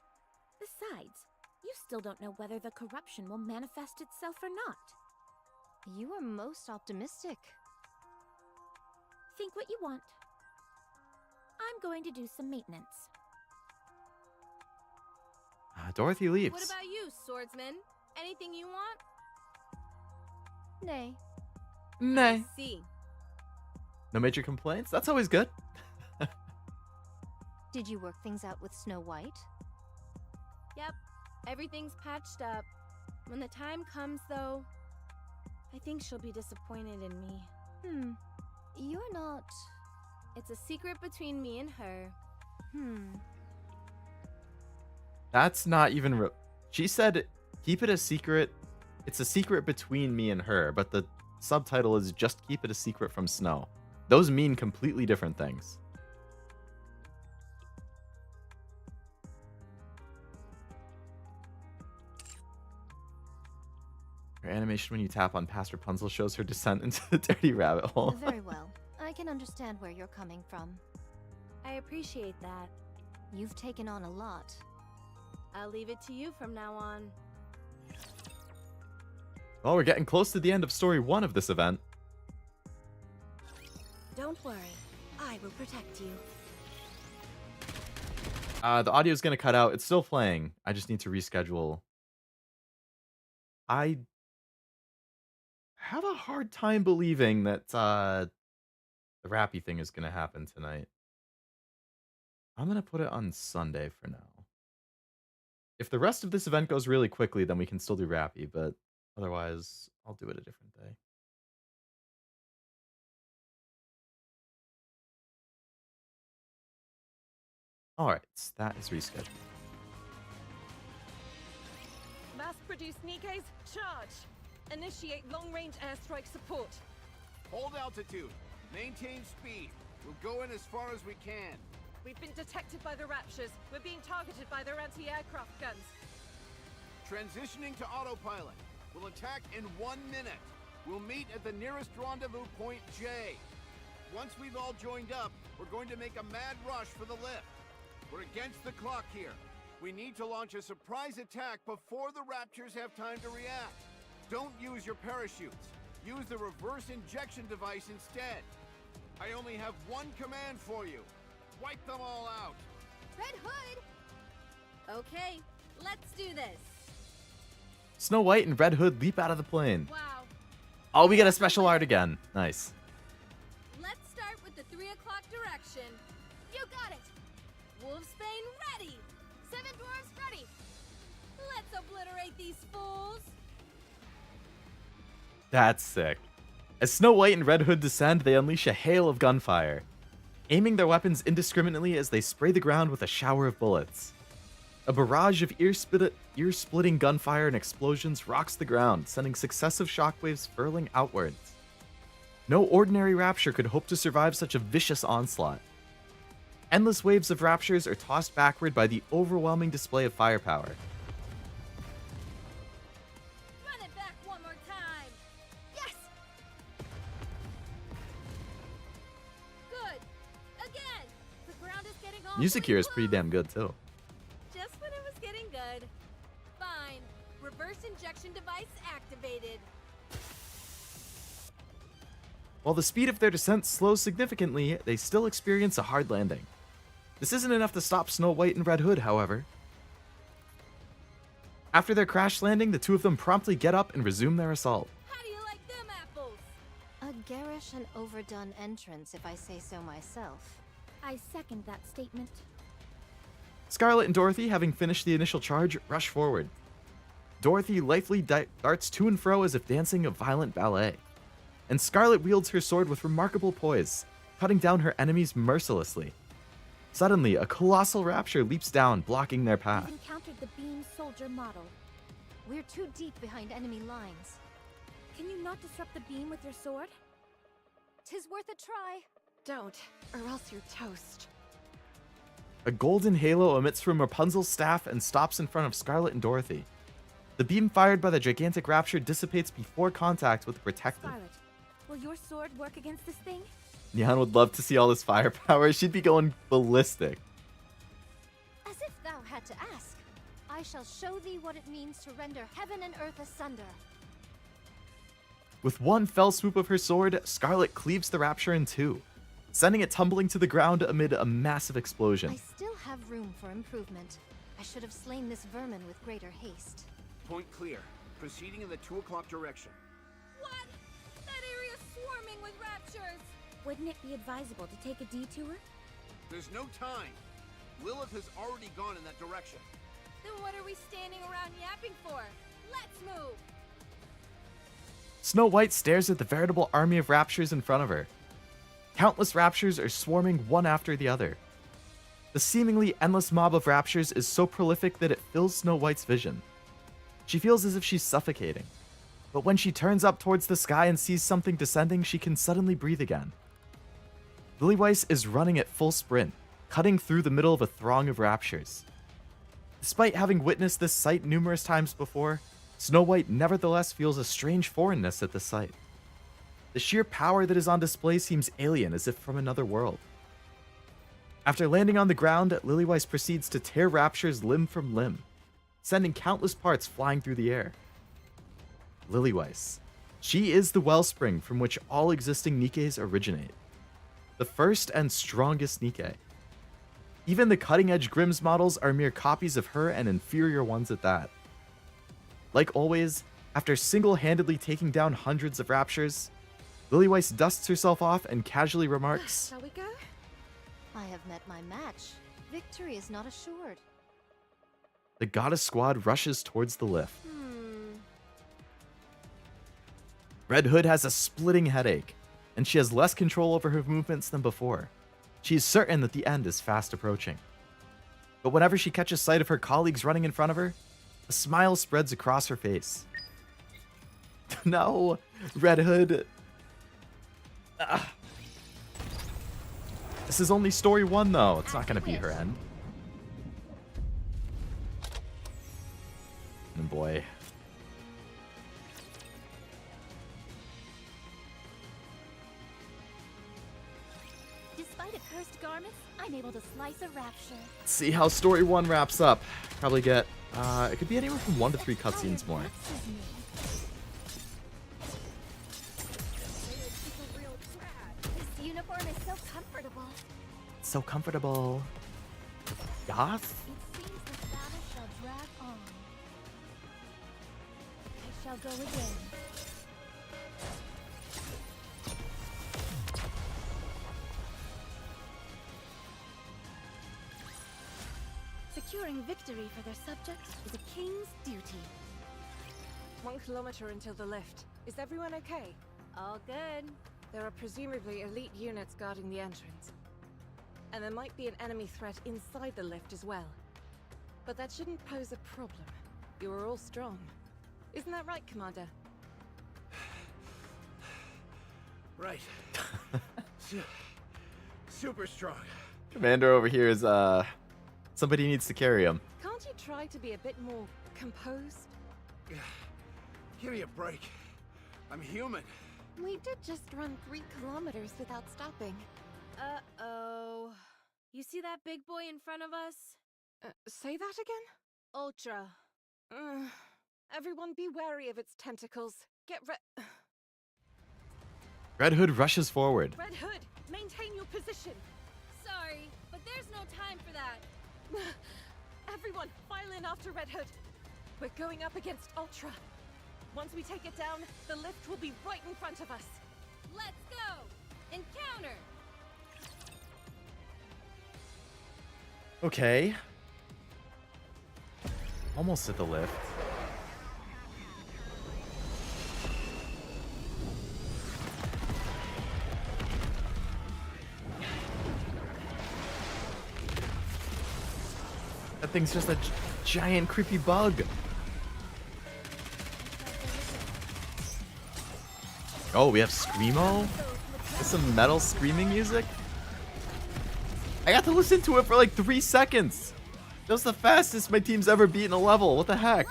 Besides, you still don't know whether the corruption will manifest itself or not. You are most optimistic. Think what you want. I'm going to do some maintenance. Dorothy leaves. What about you, swordsman? Anything you want? Nay. Nay. See. No major complaints? That's always good. Did you work things out with Snow White? Yep. Everything's patched up. When the time comes, though, I think she'll be disappointed in me. You're not... It's a secret between me and her. That's not even... She said, keep it a secret It's a secret between me and her, but the subtitle is just keep it a secret from Snow. Those mean completely different things. Her animation when you tap on past Rapunzel shows her descent into the dirty rabbit hole. Very well. I can understand where you're coming from. I appreciate that. You've taken on a lot. I'll leave it to you from now on. Well, we're getting close to the end of story 1 of this event. Don't worry. I will protect you. The audio's going to cut out. It's still playing. I just need to reschedule. I have a hard time believing that the Rapi thing is going to happen tonight. I'm going to put it on Sunday for now. If the rest of this event goes really quickly, then we can still do Rapi, but otherwise, I'll do it a different day. Alright, that is rescheduled. Mass-produced Nikke's, charge! Initiate long-range airstrike support. Hold altitude. Maintain speed. We'll go in as far as we can. We've been detected by the Raptures. We're being targeted by their anti-aircraft guns. Transitioning to autopilot. We'll attack in 1 minute. We'll meet at the nearest rendezvous point J. Once we've all joined up, we're going to make a mad rush for the lift. We're against the clock here. We need to launch a surprise attack before the Raptors have time to react. Don't use your parachutes. Use the reverse injection device instead. I only have one command for you. Wipe them all out. Red Hood! Okay, let's do this. Snow White and Red Hood leap out of the plane. Wow. Oh, we get a special art again. Nice. Let's start with the 3 o'clock direction. You got it. Wolfsbane ready. 7 dwarves ready. Let's obliterate these fools. That's sick. As Snow White and Red Hood descend, they unleash a hail of gunfire, aiming their weapons indiscriminately as they spray the ground with a shower of bullets. A barrage of ear-splitting gunfire and explosions rocks the ground, sending successive shockwaves furling outwards. No ordinary Rapture could hope to survive such a vicious onslaught. Endless waves of Raptures are tossed backward by the overwhelming display of firepower. Run it back one more time. Yes. Good. Again. The ground is getting all Music here is pretty damn good too. Just when it was getting good. Fine. Reverse injection device activated. While the speed of their descent slows significantly, they still experience a hard landing. This isn't enough to stop Snow White and Red Hood, however. After their crash landing, the two of them promptly get up and resume their assault. How do you like them apples? A garish and overdone entrance, if I say so myself. I second that statement. Scarlet and Dorothy, having finished the initial charge, rush forward. Dorothy lithely darts to and fro as if dancing a violent ballet. And Scarlet wields her sword with remarkable poise, cutting down her enemies mercilessly. Suddenly, a colossal Rapture leaps down, blocking their path. We've encountered the beam soldier model. We're too deep behind enemy lines. Can you not disrupt the beam with your sword? 'Tis worth a try. Don't, or else you're toast. A golden halo emits from Rapunzel's staff and stops in front of Scarlet and Dorothy. The beam fired by the gigantic Rapture dissipates before contact with the protective. Scarlet, will your sword work against this thing? Nyan would love to see all this firepower. She'd be going ballistic. As if thou had to ask. I shall show thee what it means to render heaven and earth asunder. With one fell swoop of her sword, Scarlet cleaves the Rapture in two, sending it tumbling to the ground amid a massive explosion. I still have room for improvement. I should have slain this vermin with greater haste. Point clear. Proceeding in the 2 o'clock direction. What? That area's swarming with Raptures. Wouldn't it be advisable to take a detour? There's no time. Lilith has already gone in that direction. Then what are we standing around yapping for? Let's move. Snow White stares at the veritable army of Raptures in front of her. Countless Raptures are swarming one after the other. The seemingly endless mob of Raptures is so prolific that it fills Snow White's vision. She feels as if she's suffocating. But when she turns up towards the sky and sees something descending, she can suddenly breathe again. Lillyweiss is running at full sprint, cutting through the middle of a throng of raptures. Despite having witnessed this sight numerous times before, Snow White nevertheless feels a strange foreignness at the sight. The sheer power that is on display seems alien, as if from another world. After landing on the ground, Lillyweiss proceeds to tear raptures limb from limb, sending countless parts flying through the air. Lillyweiss. She is the wellspring from which all existing Nikkes originate. The first and strongest Nikke. Even the cutting-edge Grimm's models are mere copies of her and inferior ones at that. Like always, after single-handedly taking down hundreds of raptures, Lillyweiss dusts herself off and casually remarks, Shall we go? I have met my match. Victory is not assured. the goddess squad rushes towards the lift. Red Hood has a splitting headache, and she has less control over her movements than before. She is certain that the end is fast approaching. But whenever she catches sight of her colleagues running in front of her, a smile spreads across her face. No, Red Hood. This is only story 1, though. It's not going to be her end. Oh boy. Despite accursed garments, I'm able to slice a rapture. Let's see how story 1 wraps up. Probably get, it could be anywhere from 1 to 3 cutscenes more. This uniform is so comfortable. So comfortable. Goth? It seems the battle shall drag on. I shall go again. Securing victory for their subjects is a king's duty. 1 kilometer until the lift. Is everyone okay? All good. There are presumably elite units guarding the entrance. And there might be an enemy threat inside the lift as well. But that shouldn't pose a problem. You are all strong. Isn't that right, Commander? Right. Super strong. Commander over here is, somebody needs to carry him. Can't you try to be a bit more composed? Give me a break. I'm human. We did just run 3 kilometers without stopping. Uh-oh. You see that big boy in front of us? Say that again? Ultra. Everyone be wary of its tentacles. Red Hood rushes forward. Red Hood, maintain your position. Sorry, but there's no time for that. Everyone, file in after Red Hood. We're going up against Ultra. Once we take it down, the lift will be right in front of us. Let's go! Encounter! Okay. Almost at the lift. That thing's just a giant creepy bug. Oh, we have Screamo? With some metal screaming music? I got to listen to it for like 3 seconds. That was the fastest my team's ever beaten a level. What the heck?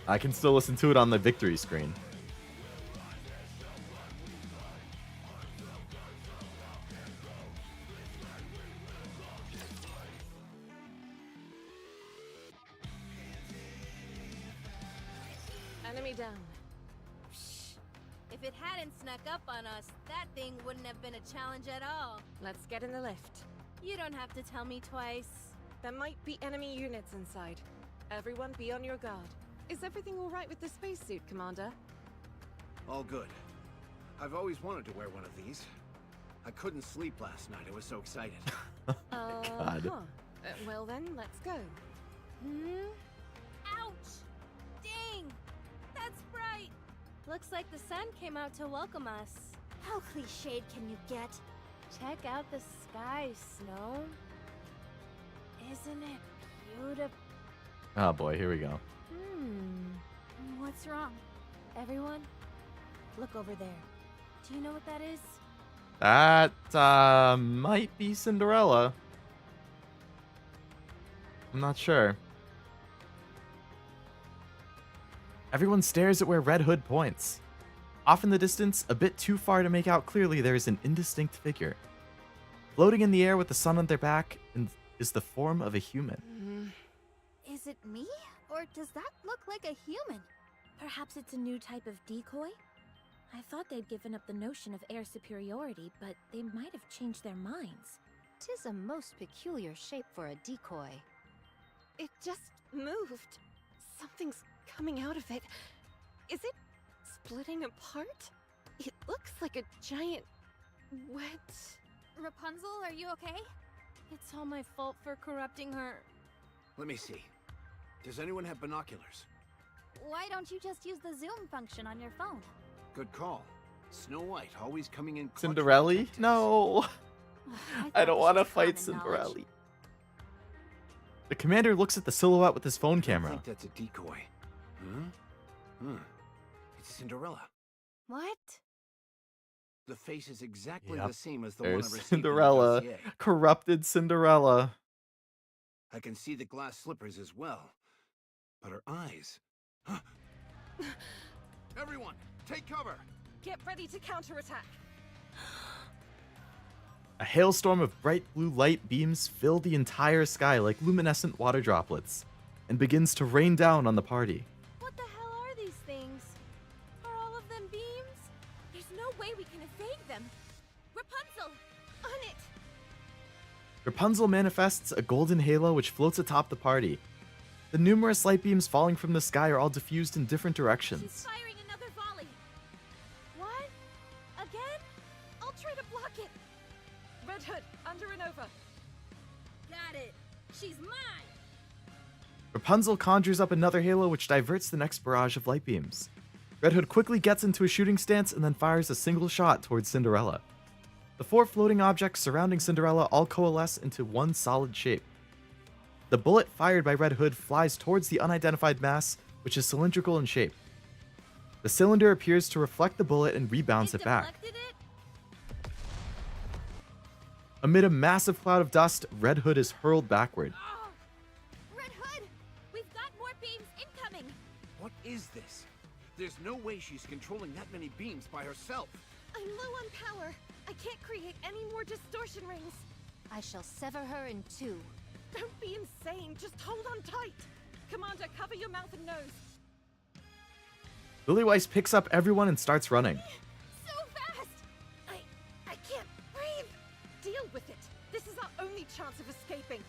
I can still listen to it on the victory screen. Enemy down. If it hadn't snuck up on us, that thing wouldn't have been a challenge at all. Let's get in the lift. You don't have to tell me twice. There might be enemy units inside. Everyone be on your guard. Is everything all right with the spacesuit, Commander? All good. I've always wanted to wear one of these. I couldn't sleep last night. I was so excited. God. Well then, let's go. Ouch! Dang! That's bright! Looks like the sun came out to welcome us. How cliched can you get? Check out the sky, Snow. Isn't it beautiful? Oh boy, here we go. What's wrong? Everyone, look over there. Do you know what that is? That might be Cinderella. I'm not sure. Everyone stares at where Red Hood points. Off in the distance, a bit too far to make out clearly, there is an indistinct figure. Floating in the air with the sun on their back is the form of a human. Is it me? Or does that look like a human? Perhaps it's a new type of decoy? I thought they'd given up the notion of air superiority, but they might have changed their minds. 'Tis a most peculiar shape for a decoy. It just moved. Something's coming out of it. Is it splitting apart? It looks like a giant wet... Rapunzel, are you okay? It's all my fault for corrupting her. Let me see. Does anyone have binoculars? Why don't you just use the zoom function on your phone? Good call. Snow White always coming in. clutch with Cinderella? detectives. No. I don't want to fight common Cinderella. knowledge. The commander looks at the silhouette with his phone I camera. think that's a decoy. It's Cinderella. What? The face is exactly Yep. the same as the one I There's received in the Cinderella. dossier. Corrupted Cinderella. I can see the glass slippers as well. But her eyes... Everyone, take cover! Get ready to counterattack. A hailstorm of bright blue light beams fill the entire sky like luminescent water droplets and begins to rain down on the party. What the hell are these things? Are all of them beams? There's no way we can evade them. Rapunzel! On it! Rapunzel manifests a golden halo which floats atop the party. The numerous light beams falling from the sky are all diffused in different She's directions. firing another volley. What? Again? I'll try to block it. Red Hood, under and over. Got it. She's mine. Rapunzel conjures up another halo which diverts the next barrage of light beams. Red Hood quickly gets into a shooting stance and then fires a single shot towards Cinderella. The four floating objects surrounding Cinderella all coalesce into one solid shape. The bullet fired by Red Hood flies towards the unidentified mass, which is cylindrical in shape. The cylinder appears to reflect the bullet and rebounds it back. deflected it? Amid a massive cloud of dust, Red Hood is hurled backward. Oh! Red Hood! We've got more beams incoming! What is this? There's no way she's controlling that many beams by herself. I'm low on power. I can't create any more distortion rings. I shall sever her in two. Don't be insane. Just hold on tight. Commander, cover your mouth and nose. Lillyweiss picks up everyone and starts running. So fast! I can't breathe. Deal with it. This is our only chance of escaping.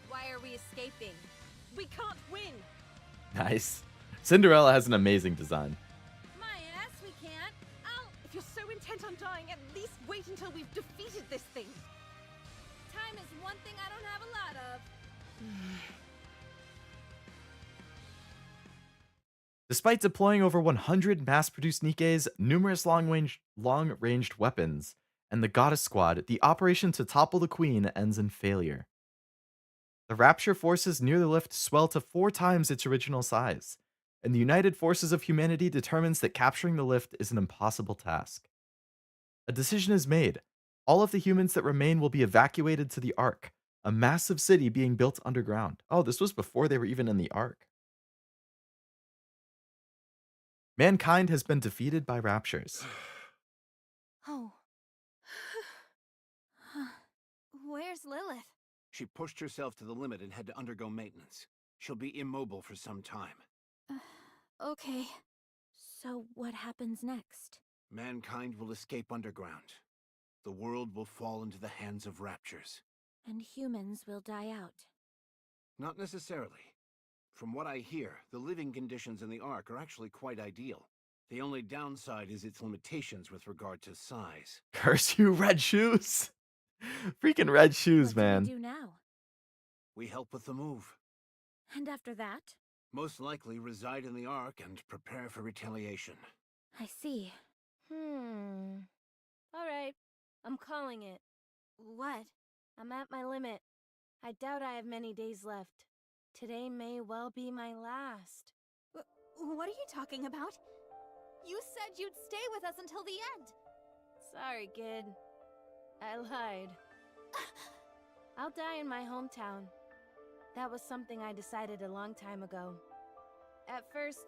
Why are we escaping? We can't win. Nice. Cinderella has an amazing design. My ass, we can't. I'll... If you're so intent on dying, at least wait until we've defeated this thing. Time is one thing I don't have a lot of. Despite deploying over 100 mass-produced Nikkes, numerous long-ranged weapons, and the Goddess Squad, the operation to topple the Queen ends in failure. The Rapture forces near the lift swell to 4 times its original size, and the United Forces of Humanity determines that capturing the lift is an impossible task. A decision is made. All of the humans that remain will be evacuated to the Ark, a massive city being built underground. Oh, this was before they were even in the Ark. Mankind has been defeated by Raptures. Oh. Where's Lilith? She pushed herself to the limit and had to undergo maintenance. She'll be immobile for some time. Okay. So what happens next? Mankind will escape underground. The world will fall into the hands of Raptures. And humans will die out. Not necessarily. From what I hear, the living conditions in the Ark are actually quite ideal. The only downside is its limitations with regard to size. Curse you, red shoes! Freaking red shoes, What man. do we do now? We help with the move. And after that? Most likely reside in the Ark and prepare for retaliation. I see. Alright. I'm calling it. What? I'm at my limit. I doubt I have many days left. Today may well be my last. What are you talking about? You said you'd stay with us until the end. Sorry, kid. I lied. I'll die in my hometown. That was something I decided a long time ago. At first,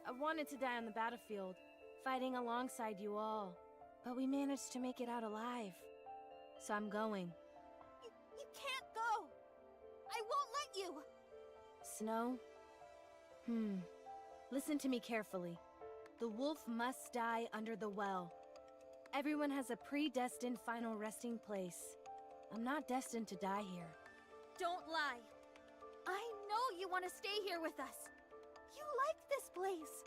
I wanted to die on the battlefield, fighting alongside you all. But we managed to make it out alive. So I'm going. You can't go! I won't let you! Snow? Listen to me carefully. The wolf must die under the well. Everyone has a predestined final resting place. I'm not destined to die here. Don't lie. I know you want to stay here with us. You like this place.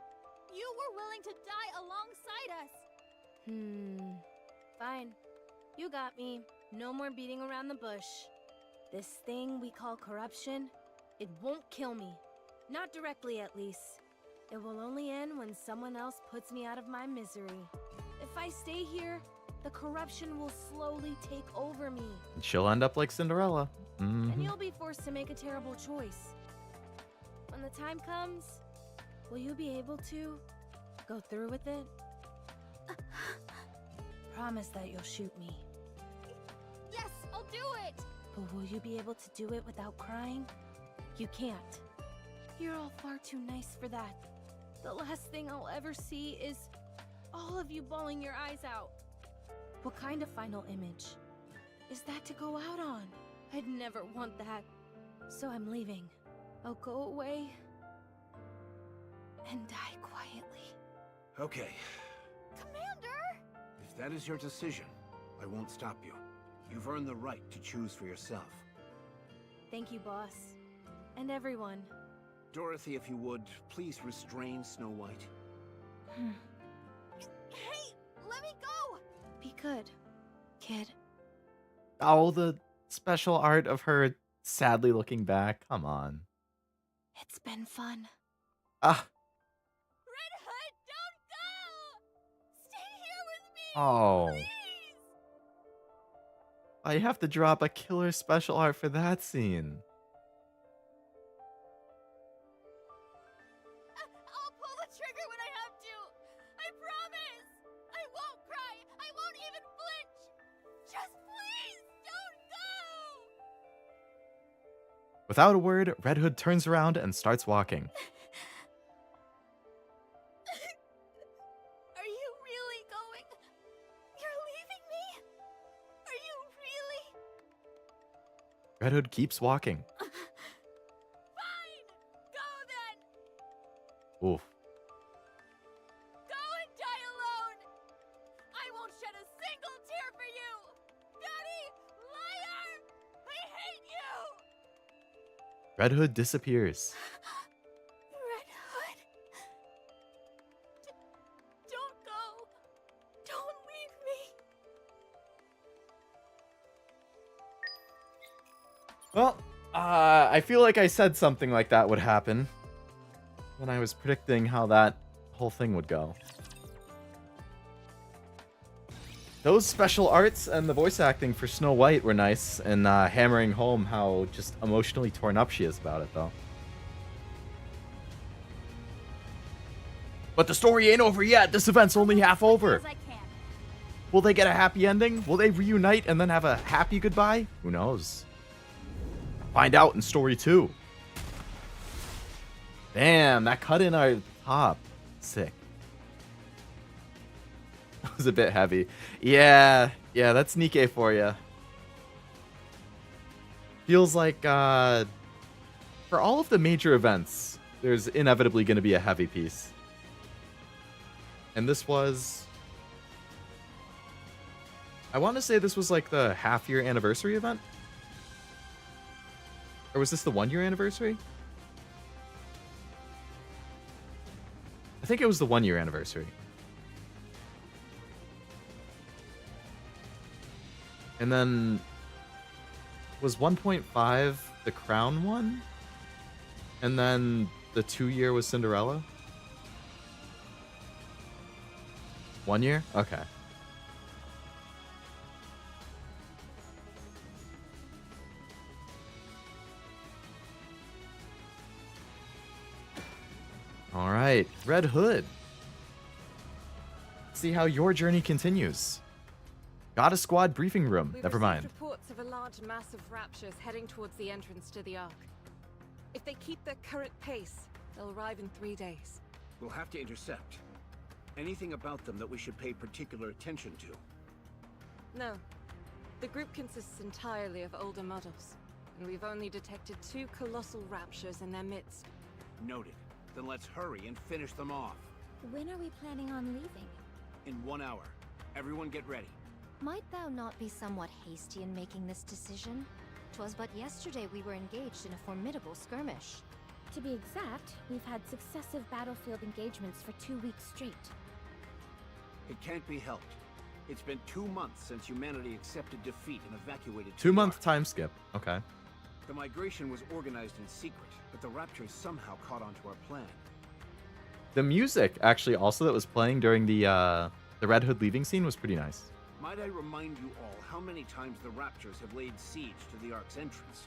You were willing to die alongside us. Fine. You got me. No more beating around the bush. This thing we call corruption, it won't kill me. Not directly, at least. It will only end when someone else puts me out of my misery. If I stay here, the corruption will slowly take over me. She'll end up like Cinderella. And you'll be forced to make a terrible choice. When the time comes, will you be able to go through with it? Promise that you'll shoot me. Yes, I'll do it! But will you be able to do it without crying? You can't. You're all far too nice for that. The last thing I'll ever see is all of you bawling your eyes out. What kind of final image is that to go out on? I'd never want that. So I'm leaving. I'll go away and die quietly. Okay, Commander! if that is your decision, I won't stop you. You've earned the right to choose for yourself. Thank you, boss. And everyone. Dorothy, if you would, please restrain Snow White. Hey, let me go! Be good, kid. Oh, the special art of her sadly looking back. Come on. It's been fun. Ah. Red Hood, don't go! Stay here with me! Oh. Please! I have to drop a killer special art for that scene. I'll pull the trigger when I have to! I promise! I won't cry! I won't even flinch! Just please, don't go! Without a word, Red Hood turns around and starts walking. Are you really going? You're leaving me? Are you really? Red Hood keeps walking. Fine! Go then! Oof. Go and die alone! I won't shed a single tear for you! Daddy! Liar! I hate you! Red Hood disappears. Red Hood. Don't go. Don't leave me. Well, I feel like I said something like that would happen when I was predicting how that whole thing would go. Those special arts and the voice acting for Snow White were nice, and hammering home how just emotionally torn up she is about it, though. But the story ain't over yet. This event's only half over. As I can. Will they get a happy ending? Will they reunite and then have a happy goodbye? Who knows? Find out in story 2. Damn, that cut in our top. Sick. That was a bit heavy. Yeah, that's Nikke for you. Feels like, for all of the major events, there's inevitably going to be a heavy piece. And this was... I want to say this was like the half-year anniversary event? Or was this the 1-year anniversary? I think it was the 1-year anniversary. And then was 1.5 the Crown one? And then the 2-year was Cinderella? 1 year? Okay. right, Red Hood. See how your journey continues. Got a squad briefing room. We've Never received mind. reports of a large mass of raptures heading towards the entrance to the Ark. If they keep their current pace, they'll arrive in 3 days. We'll have to intercept. Anything about them that we should pay particular attention to? No. The group consists entirely of older models, and we've only detected 2 colossal raptures in their midst. Noted. Then let's hurry and finish them off. When are we planning on leaving? In 1 hour. Everyone get ready. Might thou not be somewhat hasty in making this decision? 'Twas but yesterday we were engaged in a formidable skirmish. To be exact, we've had successive battlefield engagements for 2 weeks straight. It can't be helped. It's been 2 months since humanity accepted defeat and evacuated 2-month Mars. time skip. Okay. The migration was organized in secret, but the Raptors somehow caught on to our plan. The music, actually, also that was playing during the Red Hood leaving scene was pretty nice. Might I remind you all how many times the Raptors have laid siege to the Ark's entrance?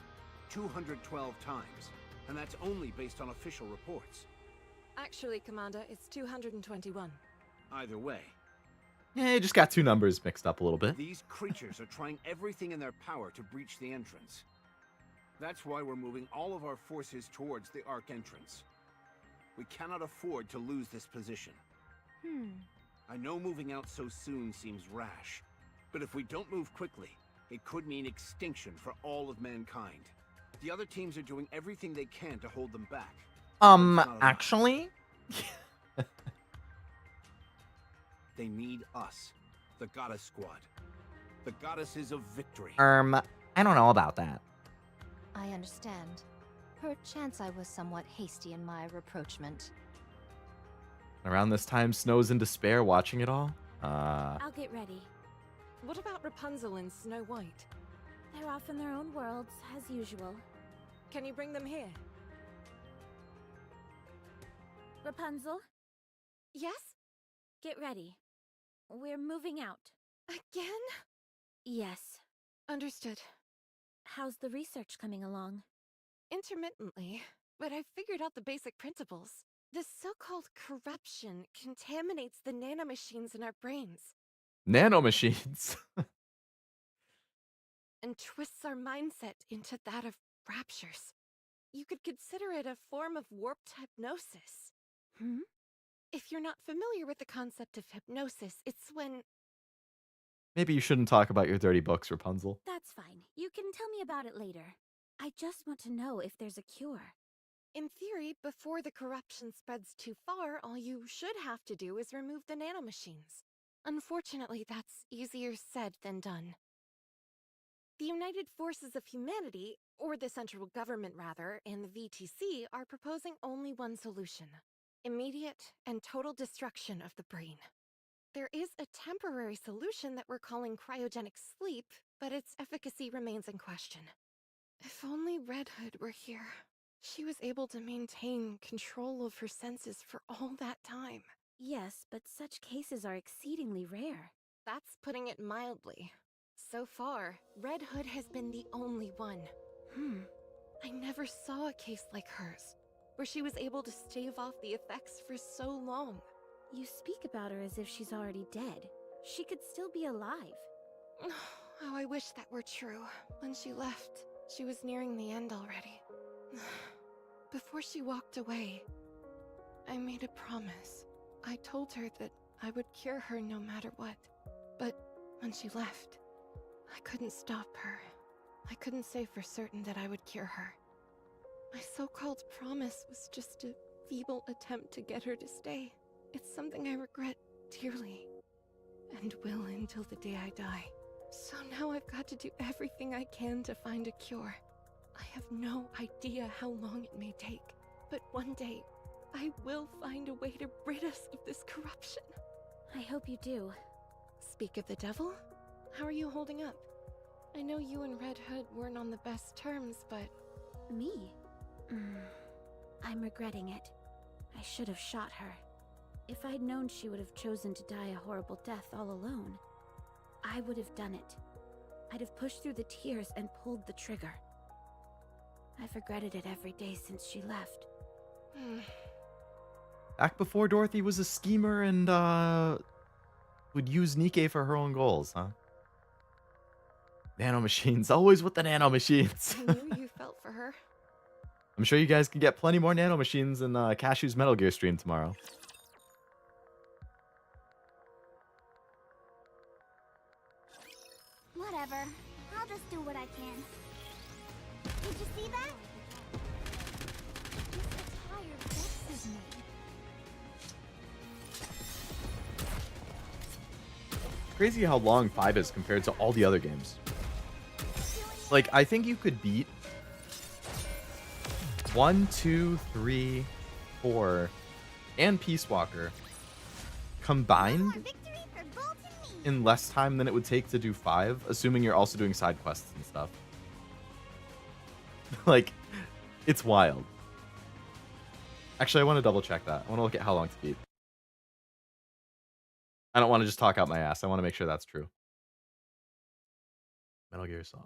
212 times. And that's only based on official reports. Actually, Commander, it's 221. Either way, Yeah, you just got 2 numbers mixed up a little bit. these creatures are trying everything in their power to breach the entrance. That's why we're moving all of our forces towards the Ark entrance. We cannot afford to lose this position. I know moving out so soon seems rash, but if we don't move quickly, it could mean extinction for all of mankind. The other teams are doing everything they can to hold them back. Actually? They need us, the Goddess Squad. The Goddesses of Victory. I don't know about that. I understand. Perchance I was somewhat hasty in my rapprochement. Around this time, Snow's in despair watching it all. I'll get ready. What about Rapunzel and Snow White? They're off in their own worlds, as usual. Can you bring them here? Rapunzel, Yes? get ready. We're moving out. Again? Yes. Understood. How's the research coming along? Intermittently, but I've figured out the basic principles. This so-called corruption contaminates the nanomachines in our brains Nanomachines. and twists our mindset into that of raptures. You could consider it a form of warped hypnosis. If you're not familiar with the concept of hypnosis, it's when... Maybe you shouldn't talk about your dirty books, Rapunzel. That's fine. You can tell me about it later. I just want to know if there's a cure. In theory, before the corruption spreads too far, all you should have to do is remove the nanomachines. Unfortunately, that's easier said than done. The United Forces of Humanity, or the central government rather, and the VTC are proposing only one solution: immediate and total destruction of the brain. There is a temporary solution that we're calling cryogenic sleep, but its efficacy remains in question. If only Red Hood were here. She was able to maintain control of her senses for all that time. Yes, but such cases are exceedingly rare. That's putting it mildly. So far, Red Hood has been the only one. I never saw a case like hers, where she was able to stave off the effects for so long. You speak about her as if she's already dead. She could still be alive. Oh, I wish that were true. When she left, she was nearing the end already. Before she walked away, I made a promise. I told her that I would cure her no matter what. But when she left, I couldn't stop her. I couldn't say for certain that I would cure her. My so-called promise was just a feeble attempt to get her to stay. It's something I regret dearly, and will until the day I die. So now I've got to do everything I can to find a cure. I have no idea how long it may take, but one day, I will find a way to rid us of this corruption. I hope you do. Speak of the devil, how are you holding up? I know you and Red Hood weren't on the best terms, but... Me? I'm regretting it. I should have shot her. If I'd known she would have chosen to die a horrible death all alone, I would have done it. I'd have pushed through the tears and pulled the trigger. I've regretted it every day since she left. Back before Dorothy was a schemer and would use NIKKE for her own goals, huh? Nanomachines, always with the nanomachines. I knew you felt for her. I'm sure you guys can get plenty more nanomachines in Cashew's Metal Gear stream tomorrow. Whatever. I'll just do what I can. Did you see that? Just a tired vexes me. Crazy how long 5 is compared to all the other games. Like, I think you could beat 1, 2, 3, 4, and Peace Walker combined Victory for Bolt and me. in less time than it would take to do 5, assuming you're also doing side quests and stuff. Like, it's wild. Actually, I want to double check that. I want to look at how long to beat. I don't want to just talk out my ass. I want to make sure that's true. Metal Gear Solid.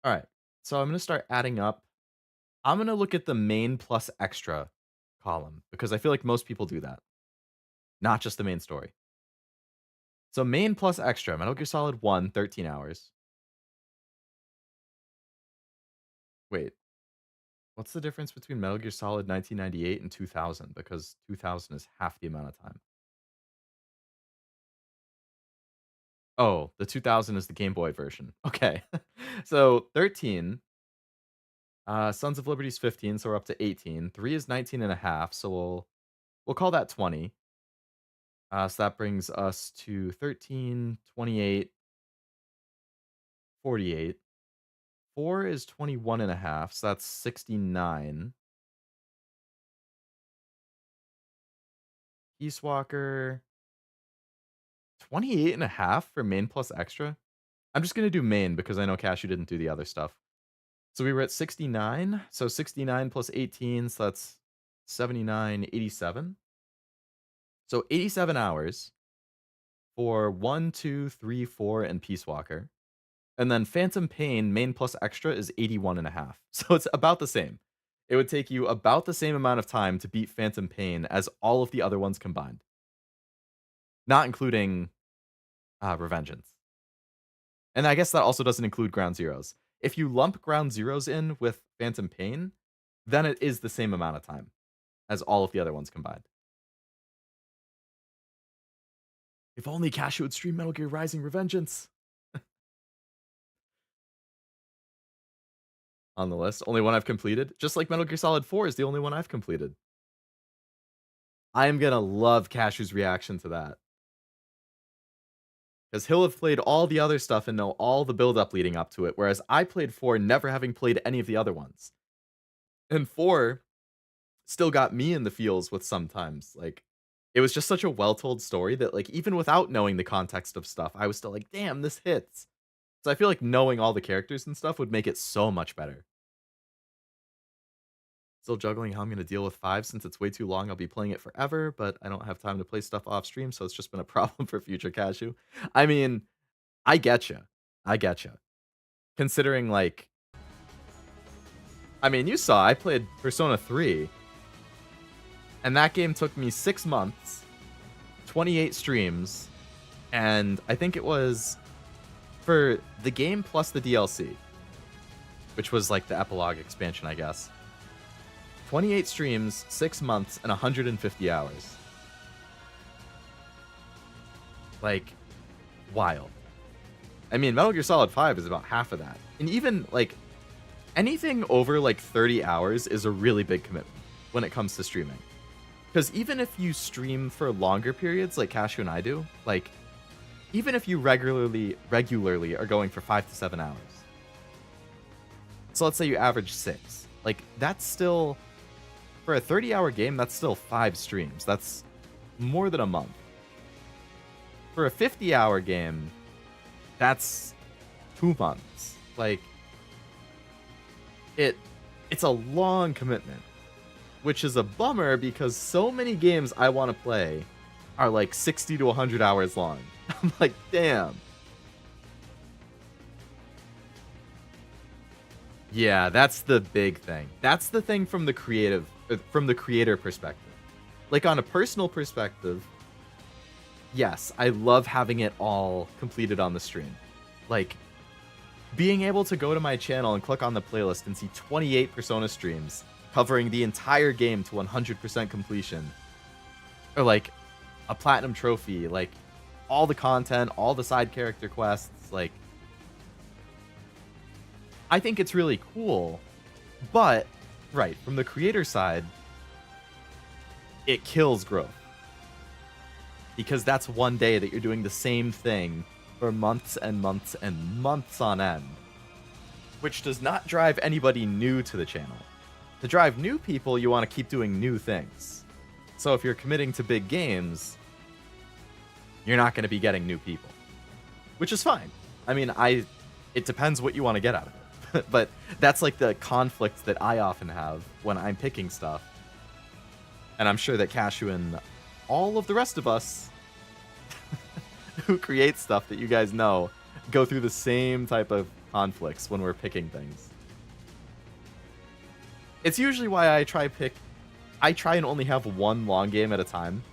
All right. So I'm going to start adding up. I'm going to look at the main plus extra column because I feel like most people do that. Not just the main story. So main plus extra, Metal Gear Solid 1, 13 hours. Wait. What's the difference between Metal Gear Solid 1998 and 2000? Because 2000 is half the amount of time. Oh, the 2000 is the Game Boy version. Okay. So 13. Sons of Liberty's 15, so we're up to 18. 3 is 19 and a half, so we'll call that 20. So that brings us to 13, 28, 48. 4 is 21 and a half, so that's 69. Peace Walker, 28 and a half for main plus extra. I'm just going to do main because I know Cashew didn't do the other stuff. So we were at 69. So 69 plus 18, so that's 79, 87. So 87 hours for 1, 2, 3, 4, and Peace Walker. And then Phantom Pain, main plus extra, is 81 and a half. So it's about the same. It would take you about the same amount of time to beat Phantom Pain as all of the other ones combined. Not including Revengeance. And I guess that also doesn't include Ground Zeroes. If you lump Ground Zeroes in with Phantom Pain, then it is the same amount of time as all of the other ones combined. If only Cashew would stream Metal Gear Rising Revengeance. On the list. Only one I've completed. Just like Metal Gear Solid 4 is the only one I've completed. I am going to love Cashew's reaction to that. Because he'll have played all the other stuff and know all the build-up leading up to it, whereas I played 4 never having played any of the other ones. And 4 still got me in the feels with sometimes. Like, it was just such a well-told story that, like, even without knowing the context of stuff, I was still like, damn, this hits. So I feel like knowing all the characters and stuff would make it so much better. Still juggling how I'm going to deal with 5 since it's way too long. I'll be playing it forever, but I don't have time to play stuff off stream, so it's just been a problem for future Cashew. I mean, I getcha. I getcha. Considering, like... I mean, you saw I played Persona 3, and that game took me 6 months, 28 streams, and I think it was... for the game plus the DLC, which was like the epilogue expansion, I guess. 28 streams, 6 months, and 150 hours. Like, wild. I mean, Metal Gear Solid 5 is about half of that. And even, like, anything over, like, 30 hours is a really big commitment when it comes to streaming. Because even if you stream for longer periods, like Cashew and I do, like, even if you regularly are going for 5 to 7 hours. So let's say you average 6. Like, that's still... for a 30-hour game, that's still 5 streams. That's more than a month. For a 50-hour game, that's 2 months. Like, it's a long commitment, which is a bummer because so many games I want to play are like 60 to 100 hours long. I'm like, damn. Yeah, that's the big thing. That's the thing from the creator perspective. Like on a personal perspective, yes, I love having it all completed on the stream. Like being able to go to my channel and click on the playlist and see 28 Persona streams covering the entire game to 100% completion. Or like a platinum trophy, like all the content, all the side character quests, like I think it's really cool. But right, from the creator side, it kills growth. Because that's one day that you're doing the same thing for months and months and months on end. Which does not drive anybody new to the channel. To drive new people, you want to keep doing new things. So if you're committing to big games, you're not going to be getting new people. Which is fine. I mean, it depends what you want to get out of it. But that's like the conflict that I often have when I'm picking stuff. And I'm sure that Cashew and all of the rest of us who create stuff that you guys know go through the same type of conflicts when we're picking things. It's usually why I try and only have one long game at a time.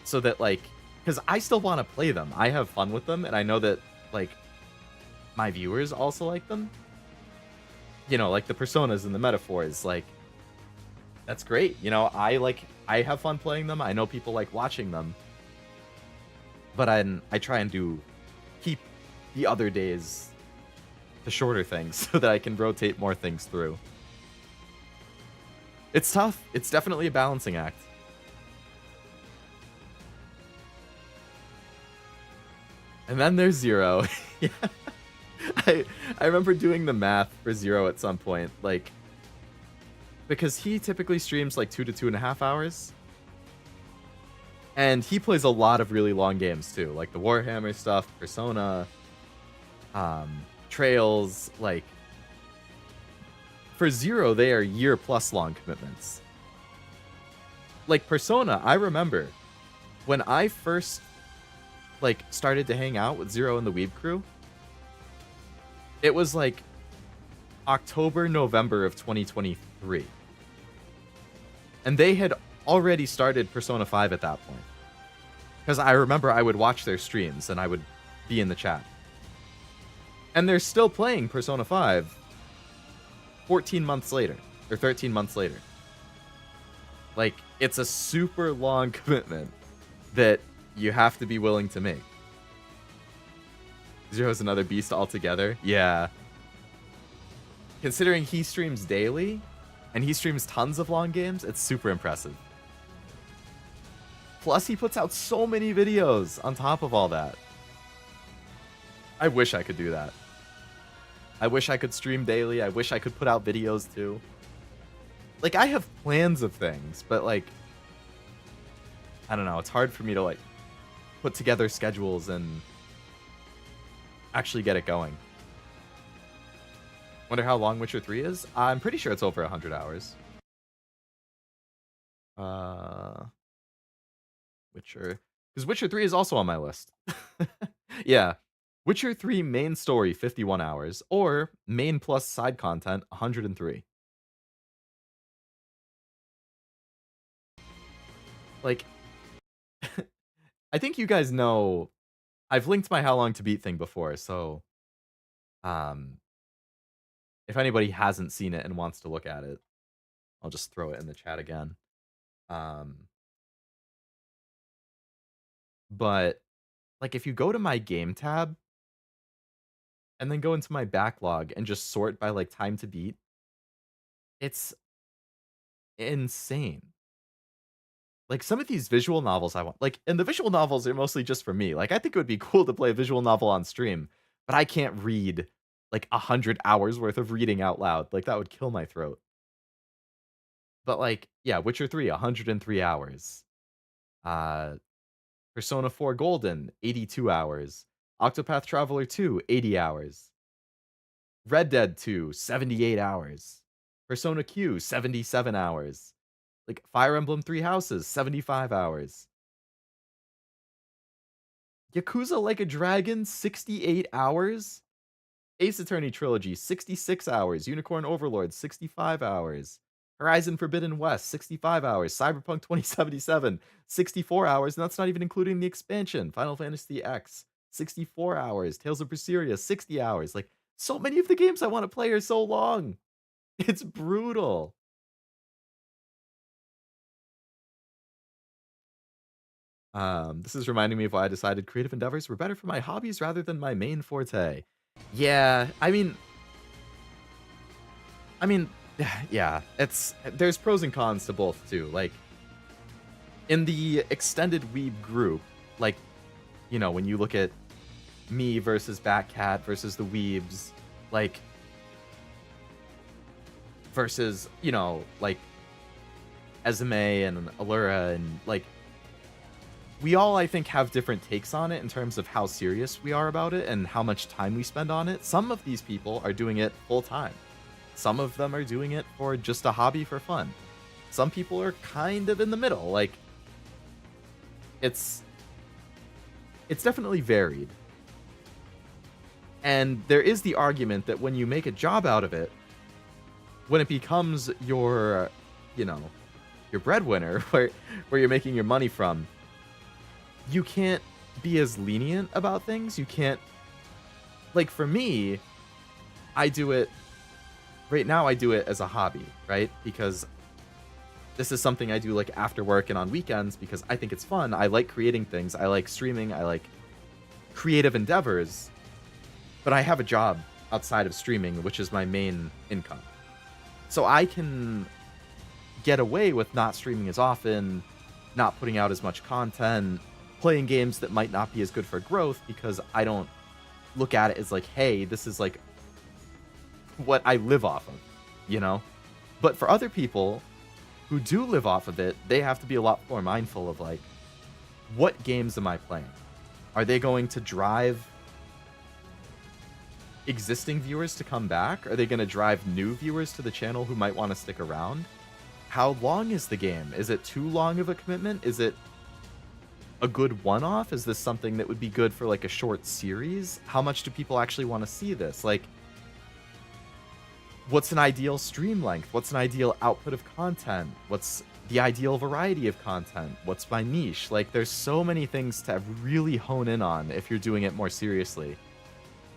So that like, because I still want to play them. I have fun with them, and I know that like my viewers also like them. You know, like the personas and the metaphors, like that's great. You know, I have fun playing them. I know people like watching them. But I try and keep the other days to shorter things so that I can rotate more things through. It's tough. It's definitely a balancing act. And then there's Zero. Yeah. I remember doing the math for Zero at some point, like, because he typically streams like 2 to 2.5 hours. And he plays a lot of really long games too, like the Warhammer stuff, Persona, Trails, like, for Zero, they are year-plus long commitments. Like Persona, I remember when I first like started to hang out with Zero and the Weeb crew, it was like October, November of 2023. And they had already started Persona 5 at that point. Because I remember I would watch their streams and I would be in the chat. And they're still playing Persona 5 14 months later, or 13 months later. Like, it's a super long commitment that you have to be willing to make. Zero's another beast altogether. Yeah. Considering he streams daily, and he streams tons of long games, it's super impressive. Plus, he puts out so many videos on top of all that. I wish I could do that. I wish I could stream daily. I wish I could put out videos too. Like, I have plans of things, but like, I don't know. It's hard for me to like put together schedules and actually get it going. Wonder how long Witcher 3 is? I'm pretty sure it's over 100 hours. Witcher. Because Witcher 3 is also on my list. Yeah. Witcher 3 main story, 51 hours. Or main plus side content, 103. Like, I think you guys know, I've linked my how long to beat thing before, so if anybody hasn't seen it and wants to look at it, I'll just throw it in the chat again. But like, if you go to my game tab and then go into my backlog and just sort by like time to beat, it's insane. Like, some of these visual novels I want, like, and the visual novels are mostly just for me. Like, I think it would be cool to play a visual novel on stream, but I can't read like 100 hours worth of reading out loud. Like, that would kill my throat. But like, yeah, Witcher 3, 103 hours. Persona 4 Golden, 82 hours. Octopath Traveler 2, 80 hours. Red Dead 2, 78 hours. Persona Q, 77 hours. Like, Fire Emblem 3 Houses, 75 hours. Yakuza Like a Dragon, 68 hours. Ace Attorney Trilogy, 66 hours. Unicorn Overlord, 65 hours. Horizon Forbidden West, 65 hours. Cyberpunk 2077, 64 hours. And that's not even including the expansion. Final Fantasy X, 64 hours. Tales of Berseria, 60 hours. Like, so many of the games I want to play are so long. It's brutal. This is reminding me of why I decided creative endeavors were better for my hobbies rather than my main forte. Yeah, I mean, yeah, there's pros and cons to both too. Like, in the extended weeb group, like, you know, when you look at me versus Batcat versus the weebs, like, versus, you know, like, Ezume and Allura, and, like, we all, I think, have different takes on it in terms of how serious we are about it and how much time we spend on it. Some of these people are doing it full time. Some of them are doing it for just a hobby for fun. Some people are kind of in the middle. Like, it's definitely varied. And there is the argument that when you make a job out of it, when it becomes your, you know, your breadwinner, where you're making your money from, you can't be as lenient about things. You can't, like, for me, I do it right now. I do it as a hobby, right? Because this is something I do, like, after work and on weekends because I think it's fun. I like creating things. I like streaming. I like creative endeavors. But I have a job outside of streaming, which is my main income. So I can get away with not streaming as often, not putting out as much content, playing games that might not be as good for growth, because I don't look at it as like, hey, this is like what I live off of, you know? But for other people who do live off of it, they have to be a lot more mindful of, like, what games am I playing? Are they going to drive existing viewers to come back? Are they going to drive new viewers to the channel who might want to stick around? How long is the game? Is it too long of a commitment? Is it a good one-off? Is this something that would be good for, like, a short series? How much do people actually want to see this? Like, what's an ideal stream length? What's an ideal output of content? What's the ideal variety of content? What's my niche? Like, there's so many things to really hone in on if you're doing it more seriously.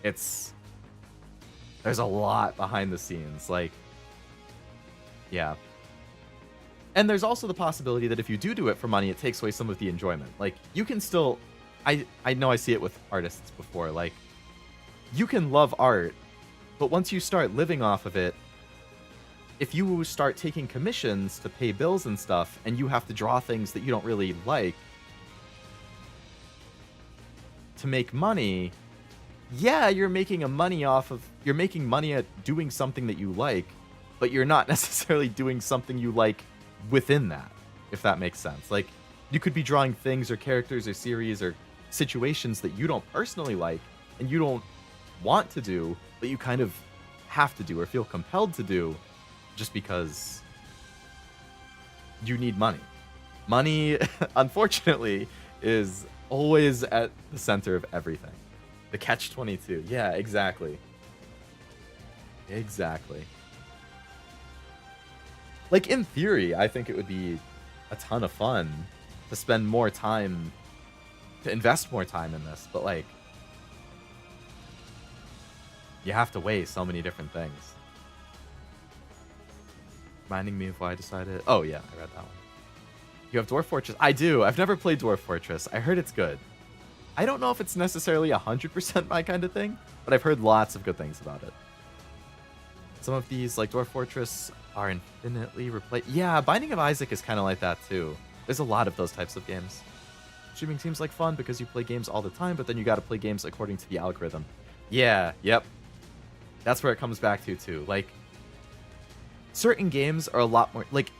There's a lot behind the scenes. Like, yeah. And there's also the possibility that if you do it for money, it takes away some of the enjoyment. Like, you can still, I know I see it with artists before, like, you can love art, but once you start living off of it, if you start taking commissions to pay bills and stuff, and you have to draw things that you don't really like to make money, yeah, you're making money at doing something that you like, but you're not necessarily doing something you like within that, if that makes sense. Like, you could be drawing things or characters or series or situations that you don't personally like and you don't want to do, but you kind of have to do or feel compelled to do just because you need money. Money, unfortunately, is always at the center of everything. The catch-22. Yeah, exactly. Exactly. Like, in theory, I think it would be a ton of fun to spend more time, to invest more time in this, but, like, you have to weigh so many different things. Reminding me of why I decided... Oh, yeah, I read that one. You have Dwarf Fortress? I do. I've never played Dwarf Fortress. I heard it's good. I don't know if it's necessarily 100% my kind of thing, but I've heard lots of good things about it. Some of these, like Dwarf Fortress, are infinitely replaced. Yeah, Binding of Isaac is kind of like that, too. There's a lot of those types of games. Streaming seems like fun because you play games all the time, but then you gotta play games according to the algorithm. Yeah, yep. That's where it comes back to, too. Like, certain games are a lot more... Like,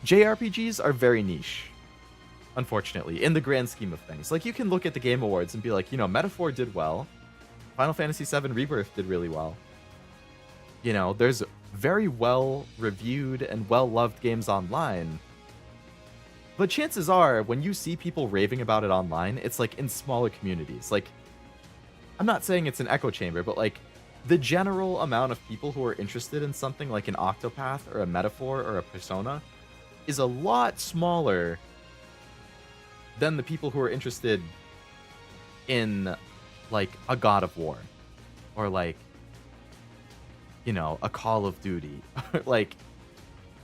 JRPGs are very niche, unfortunately, in the grand scheme of things. Like, you can look at the Game Awards and be like, you know, Metaphor did well. Final Fantasy VII Rebirth did really well. You know, there's very well-reviewed and well-loved games online. But chances are, when you see people raving about it online, it's, like, in smaller communities. Like, I'm not saying it's an echo chamber, but, like, the general amount of people who are interested in something like an Octopath or a Metaphor or a Persona is a lot smaller than the people who are interested in like a God of War or like, you know, a Call of Duty or like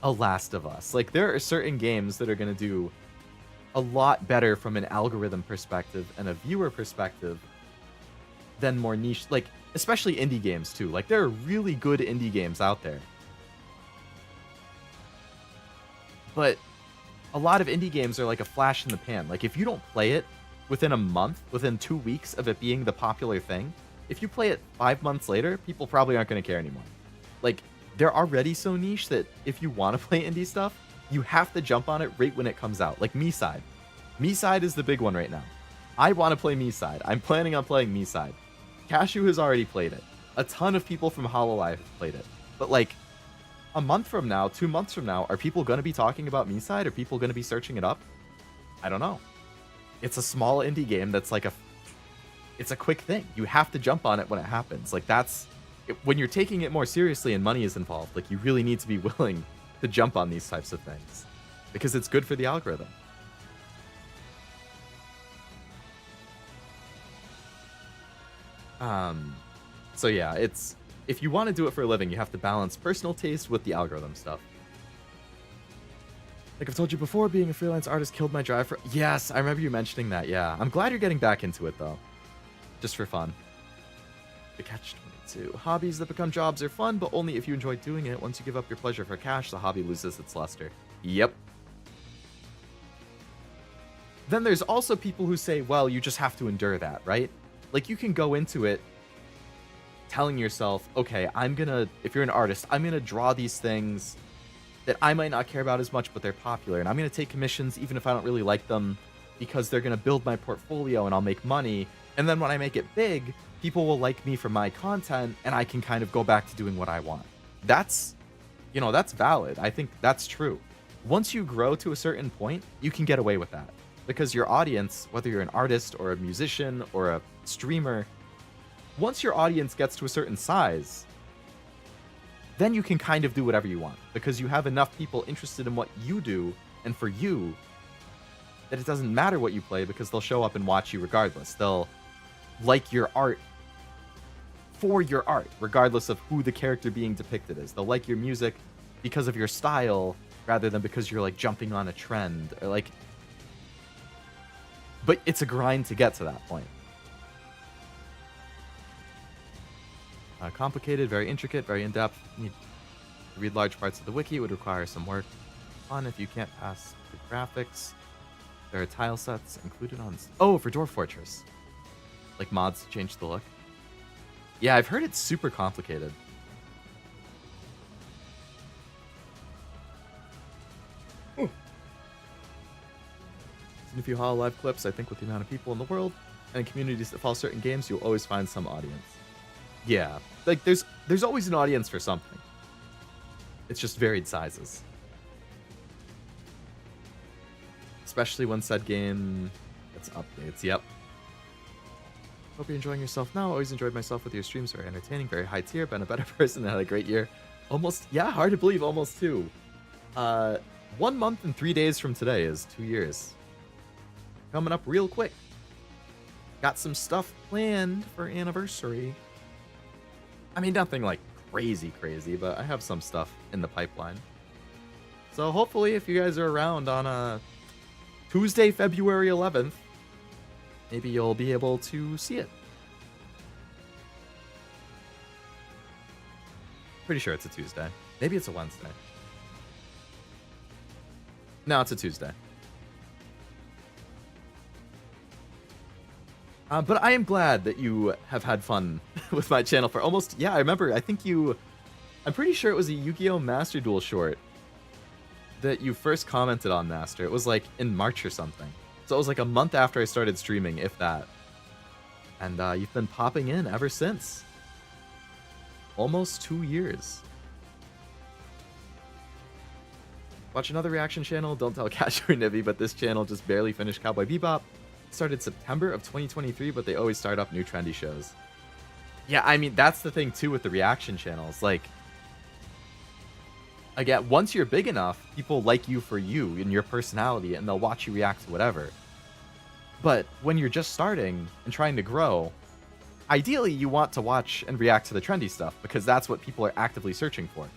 a Last of Us. Like there are certain games that are going to do a lot better from an algorithm perspective and a viewer perspective than more niche, like especially indie games too. Like there are really good indie games out there, but a lot of indie games are like a flash in the pan. Like if you don't play it within a month, within 2 weeks of it being the popular thing, if you play it 5 months later, people probably aren't going to care anymore. Like they're already so niche that if you want to play indie stuff, you have to jump on it right when it comes out. Like Me-Side. Me-Side is the big one right now. I want to play Me-Side. I'm planning on playing Me-Side. Cashew has already played it. A ton of people from Hololive have played it. But like a month from now, 2 months from now, are people going to be talking about Me-Side? Are people going to be searching it up? I don't know. It's a small indie game that's like it's a quick thing. You have to jump on it when it happens. Like when you're taking it more seriously and money is involved, like you really need to be willing to jump on these types of things because it's good for the algorithm. So yeah, if you want to do it for a living, you have to balance personal taste with the algorithm stuff. Like I've told you before, being a freelance artist killed my drive for... Yes, I remember you mentioning that, yeah. I'm glad you're getting back into it, though. Just for fun. The catch-22. Hobbies that become jobs are fun, but only if you enjoy doing it. Once you give up your pleasure for cash, the hobby loses its luster. Yep. Then there's also people who say, well, you just have to endure that, right? Like, you can go into it telling yourself, okay, if you're an artist, I'm gonna draw these things that I might not care about as much, but they're popular. And I'm going to take commissions even if I don't really like them because they're going to build my portfolio and I'll make money. And then when I make it big, people will like me for my content and I can kind of go back to doing what I want. That's valid. I think that's true. Once you grow to a certain point, you can get away with that because your audience, whether you're an artist or a musician or a streamer, once your audience gets to a certain size, then you can kind of do whatever you want because you have enough people interested in what you do and for you that it doesn't matter what you play because they'll show up and watch you regardless. They'll like your art for your art, regardless of who the character being depicted is. They'll like your music because of your style rather than because you're like jumping on a trend or like... But it's a grind to get to that point. Complicated, very intricate, very in-depth. Need to read large parts of the wiki. It would require some work. Fun if you can't pass the graphics. There are tile sets included on... Oh, for Dwarf Fortress. Like mods to change the look. Yeah, I've heard it's super complicated. Ooh. In a few Hololive clips, I think with the amount of people in the world and communities that follow certain games, you'll always find some audience. Yeah, like there's always an audience for something. It's just varied sizes. Especially when said game gets updates. Yep. Hope you're enjoying yourself now. Always enjoyed myself with your streams. Very entertaining, very high tier. Been a better person and had a great year. Almost, yeah, hard to believe, almost 2. 1 month and 3 days from today is 2 years. Coming up real quick. Got some stuff planned for anniversary. I mean, nothing like crazy, but I have some stuff in the pipeline. So hopefully if you guys are around on a Tuesday, February 11th, maybe you'll be able to see it. Pretty sure it's a Tuesday. Maybe it's a Wednesday. No, it's a Tuesday. But I am glad that you have had fun with my channel for almost... Yeah, I remember. I'm pretty sure it was a Yu-Gi-Oh! Master Duel short that you first commented on, Master. It was like in March or something. So it was like a month after I started streaming, if that. And you've been popping in ever since. Almost 2 years. Watch another reaction channel. Don't tell Cash or Nibby, but this channel just barely finished Cowboy Bebop. Started September of 2023, but they always start up new trendy shows. Yeah, I mean, that's the thing too with the reaction channels. Like, again, once you're big enough, people like you for you and your personality, and they'll watch you react to whatever. But when you're just starting and trying to grow, ideally you want to watch and react to the trendy stuff, because that's what people are actively searching for.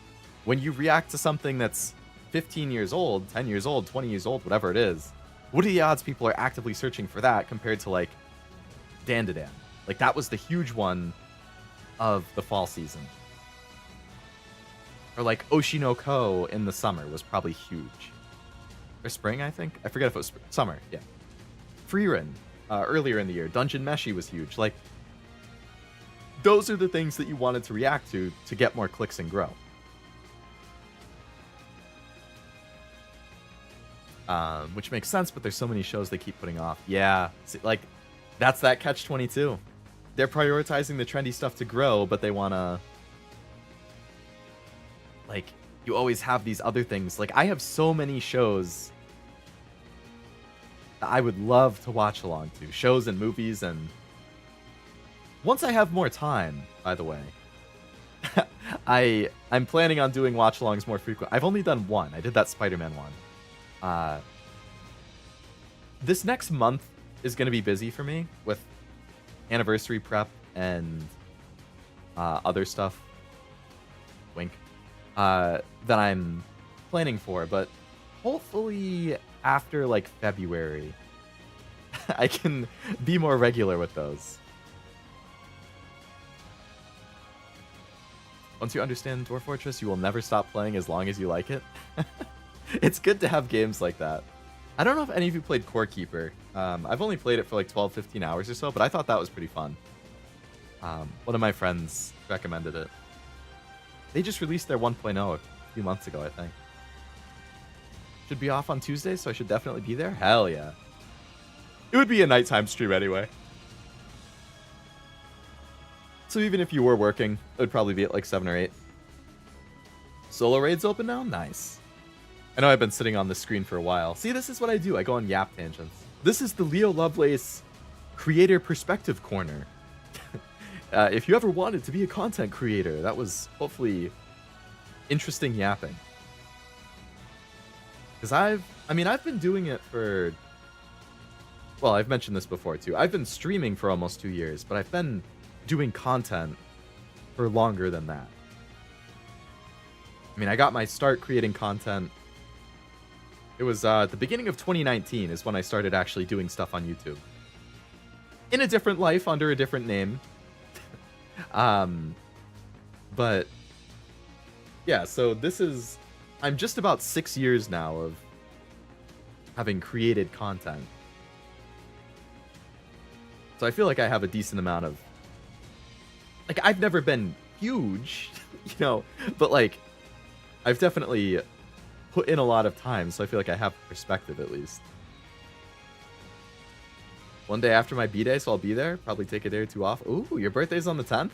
When you react to something that's 15 years old, 10 years old, 20 years old, whatever it is, what are the odds people are actively searching for that compared to, like, Dan to Dan? Like, that was the huge one of the fall season. Or like Oshinoko in the summer was probably huge. Or spring, I think. I forget if it was summer. Yeah. Freerin earlier in the year. Dungeon Meshi was huge. Like, those are the things that you wanted to react to get more clicks and grow. Which makes sense, but there's so many shows they keep putting off. Yeah, see, like, that's that catch-22. They're prioritizing the trendy stuff to grow, but they want to... Like, you always have these other things. Like, I have so many shows that I would love to watch along to. Shows and movies, and... Once I have more time, by the way, I'm planning on doing watch-alongs more frequent. I've only done one. I did that Spider-Man one. This next month is going to be busy for me with anniversary prep and other stuff. Wink. That I'm planning for, but hopefully after, like, February, I can be more regular with those. Once you understand Dwarf Fortress, you will never stop playing as long as you like it. It's good to have games like that. I don't know if any of you played Core Keeper. I've only played it for like 12, 15 hours or so, but I thought that was pretty fun. One of my friends recommended it. They just released their 1.0 a few months ago, I think. Should be off on Tuesday, so I should definitely be there. Hell yeah. It would be a nighttime stream anyway. So even if you were working, it would probably be at like 7 or 8. Solo raids open now? Nice. I know I've been sitting on this screen for a while. See, this is what I do. I go on yap tangents. This is the Leo Lovelace Creator Perspective Corner. If you ever wanted to be a content creator, that was hopefully interesting yapping. Because I've been doing it for... Well, I've mentioned this before too. I've been streaming for almost 2 years, but I've been doing content for longer than that. I mean, I got my start creating content. It was the beginning of 2019 is when I started actually doing stuff on YouTube. In a different life, under a different name. But yeah, so this is... I'm just about 6 years now of having created content. So I feel like I have a decent amount of... Like, I've never been huge, you know, but like, I've definitely put in a lot of time, so I feel like I have perspective at least. One day after my B-Day, so I'll be there. Probably take a day or two off. Ooh, your birthday's on the 10th?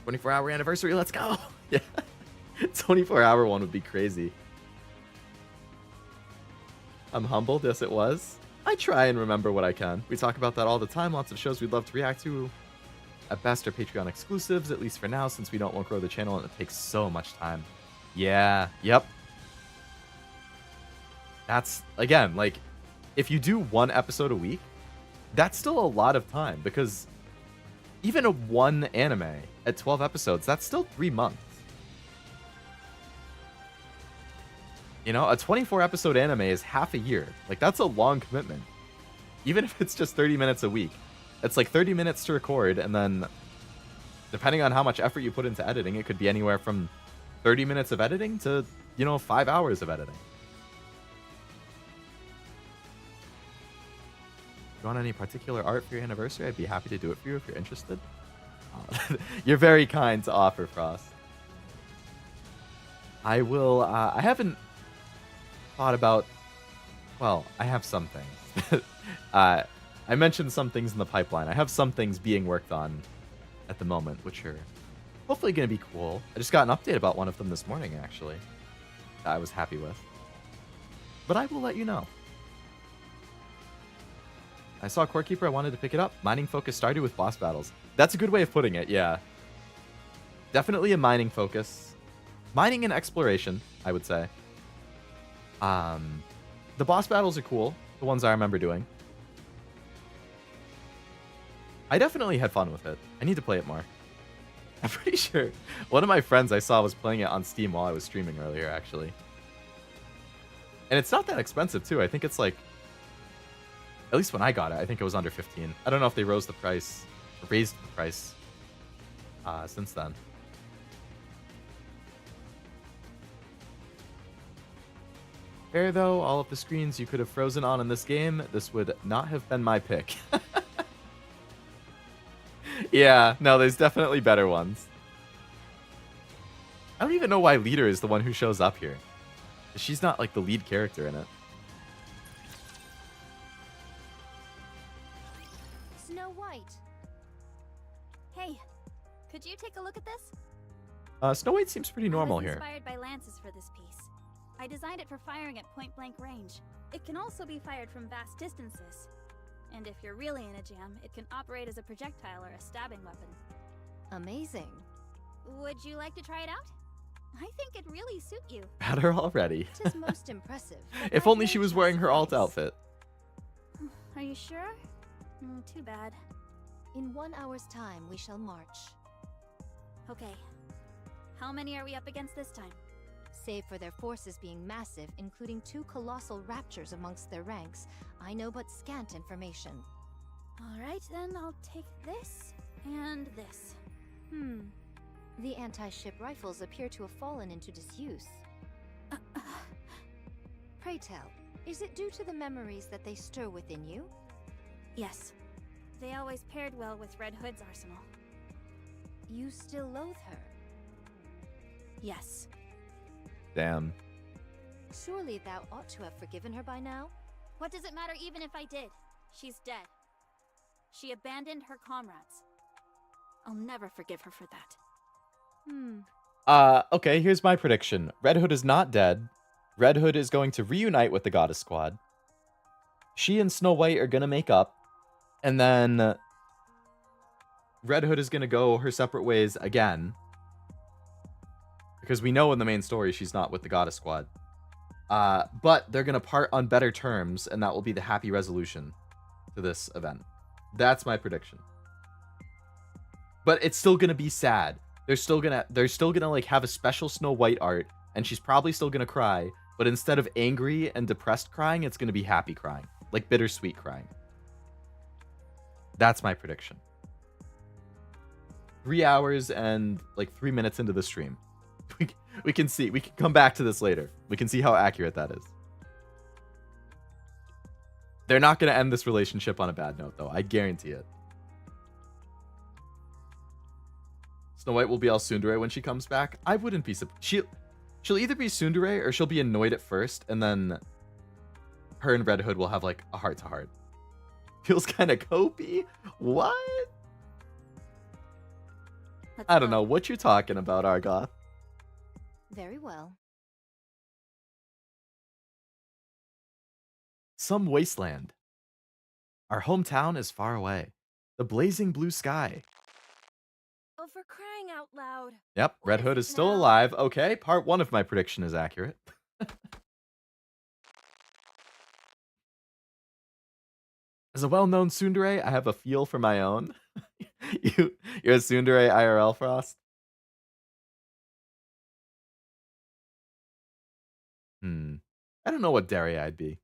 24-hour anniversary, let's go! Yeah, 24-hour one would be crazy. I'm humbled, yes it was. I try and remember what I can. We talk about that all the time, lots of shows we'd love to react to. At best are Patreon exclusives, at least for now, since we won't grow the channel and it takes so much time. Yeah, yep. That's, again, like, if you do one episode a week, that's still a lot of time, because even a one anime at 12 episodes, that's still 3 months. You know, a 24-episode anime is half a year. Like, that's a long commitment. Even if it's just 30 minutes a week. It's like 30 minutes to record, and then depending on how much effort you put into editing, it could be anywhere from 30 minutes of editing to, you know, 5 hours of editing. If you want any particular art for your anniversary, I'd be happy to do it for you if you're interested. You're very kind to offer, Frost. I will, I haven't thought about, well, I have some things. I mentioned some things in the pipeline. I have some things being worked on at the moment, which are hopefully going to be cool. I just got an update about one of them this morning, actually, that I was happy with. But I will let you know. I saw Core Keeper, I wanted to pick it up. Mining focus started with boss battles. That's a good way of putting it, yeah. Definitely a mining focus. Mining and exploration, I would say. The boss battles are cool. The ones I remember doing. I definitely had fun with it. I need to play it more. I'm pretty sure one of my friends I saw was playing it on Steam while I was streaming earlier, actually. And it's not that expensive, too. I think it's like... At least when I got it, I think it was under 15. I don't know if they raised the price since then. Fair though, all of the screens you could have frozen on in this game, this would not have been my pick. Yeah, no, there's definitely better ones. I don't even know why Leader is the one who shows up here. She's not like the lead character in it. Snow White. Hey, could you take a look at this? Snow White seems pretty normal I was here. inspired by lances for this piece. I designed it for firing at point-blank range. It can also be fired from vast distances. And if you're really in a jam, it can operate as a projectile or a stabbing weapon. Amazing. Would you like to try it out? I think it'd really suit you. Had her already. Tis most impressive. but If I'd only no she was trust wearing her alt Vice. outfit. Are you sure? Too bad. In 1 hour's time, we shall march. Okay. How many are we up against this time? Save for their forces being massive, including 2 colossal raptures amongst their ranks, I know but scant information. Alright, then I'll take this and this. The anti-ship rifles appear to have fallen into disuse. Pray tell, is it due to the memories that they stir within you? Yes. They always paired well with Red Hood's arsenal. You still loathe her? Yes. Damn. Surely thou ought to have forgiven her by now? What does it matter even if I did? She's dead. She abandoned her comrades. I'll never forgive her for that. Okay, here's my prediction. Red Hood is not dead. Red Hood is going to reunite with the Goddess Squad. She and Snow White are gonna make up. And then Red Hood is gonna go her separate ways again. Because we know in the main story she's not with the Goddess Squad. But they're gonna part on better terms, and that will be the happy resolution to this event. That's my prediction. But it's still gonna be sad. They're still gonna like have a special Snow White art, and she's probably still gonna cry, but instead of angry and depressed crying, it's gonna be happy crying. Like bittersweet crying. That's my prediction. 3 hours and like 3 minutes into the stream. We can see. We can come back to this later. We can see how accurate that is. They're not going to end this relationship on a bad note, though. I guarantee it. Snow White will be all tsundere when she comes back. I wouldn't be surprised. She'll either be tsundere or she'll be annoyed at first, and then her and Red Hood will have like a heart-to-heart. Feels kind of copy. What? I don't know what you're talking about, Argoth. Very well. Some wasteland. Our hometown is far away. The blazing blue sky. Oh, for crying out loud. Yep, What Red is Hood it is still now? alive. Okay, part 1 of my prediction is accurate. As a well-known tsundere, I have a feel for my own. You're a tsundere IRL, Frost? I don't know what dairy I'd be.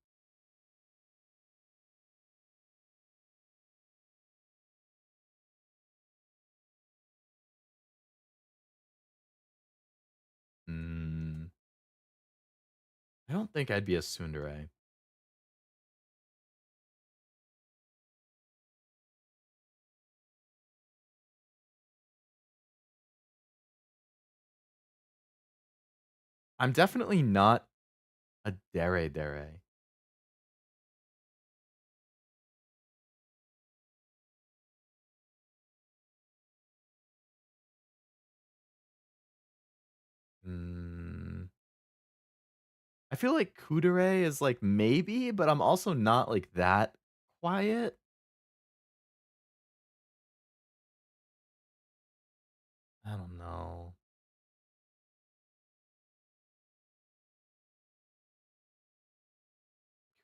I don't think I'd be a tsundere. I'm definitely not a dere dere. I feel like kudere is like maybe, but I'm also not like that quiet. I don't know.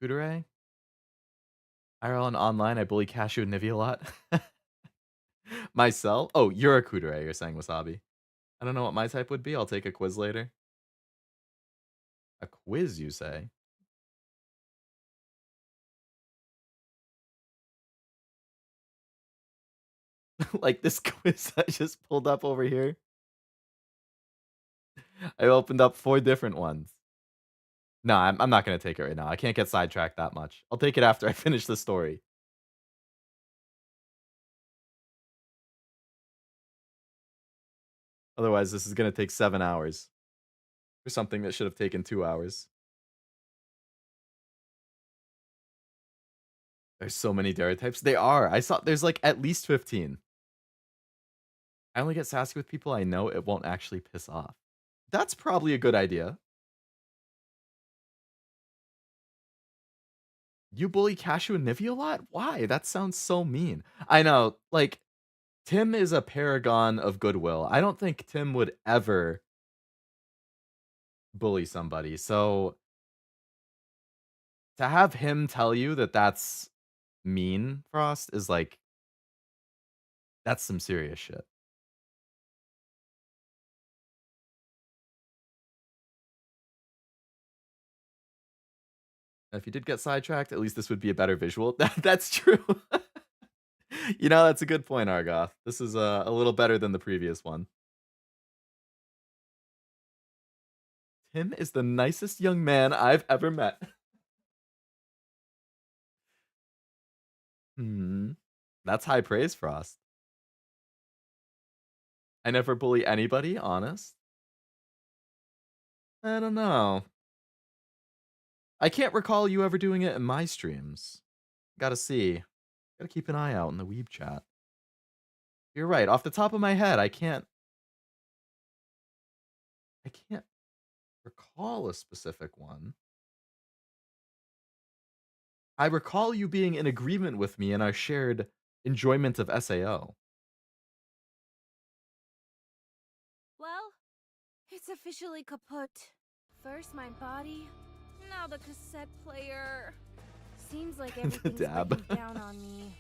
Kudere? IRL and online, I bully Cashew and Nivy a lot. Myself? Oh, you're a Kudere, you're saying, Wasabi. I don't know what my type would be. I'll take a quiz later. A quiz, you say? Like this quiz I just pulled up over here. I opened up 4 different ones. No, I'm not going to take it right now. I can't get sidetracked that much. I'll take it after I finish the story. Otherwise, this is going to take 7 hours. For something that should have taken 2 hours. There's so many dairy types. They are. I saw there's like at least 15. I only get sassy with people I know it won't actually piss off. That's probably a good idea. You bully Cashew and Nivy a lot? Why? That sounds so mean. I know, like, Tim is a paragon of goodwill. I don't think Tim would ever bully somebody. So to have him tell you that that's mean, Frost, is like, that's some serious shit. If you did get sidetracked, at least this would be a better visual. That's true. You know, that's a good point, Argoth. This is a little better than the previous one. Tim is the nicest young man I've ever met. That's high praise, Frost. I never bully anybody, honest. I don't know. I can't recall you ever doing it in my streams. Gotta see. Gotta keep an eye out in the Weeb chat. You're right. Off the top of my head, I can't recall a specific one. I recall you being in agreement with me in our shared enjoyment of SAO. Well, it's officially kaput. First my body, now the cassette player. Seems like everything's Dab. breaking down on me.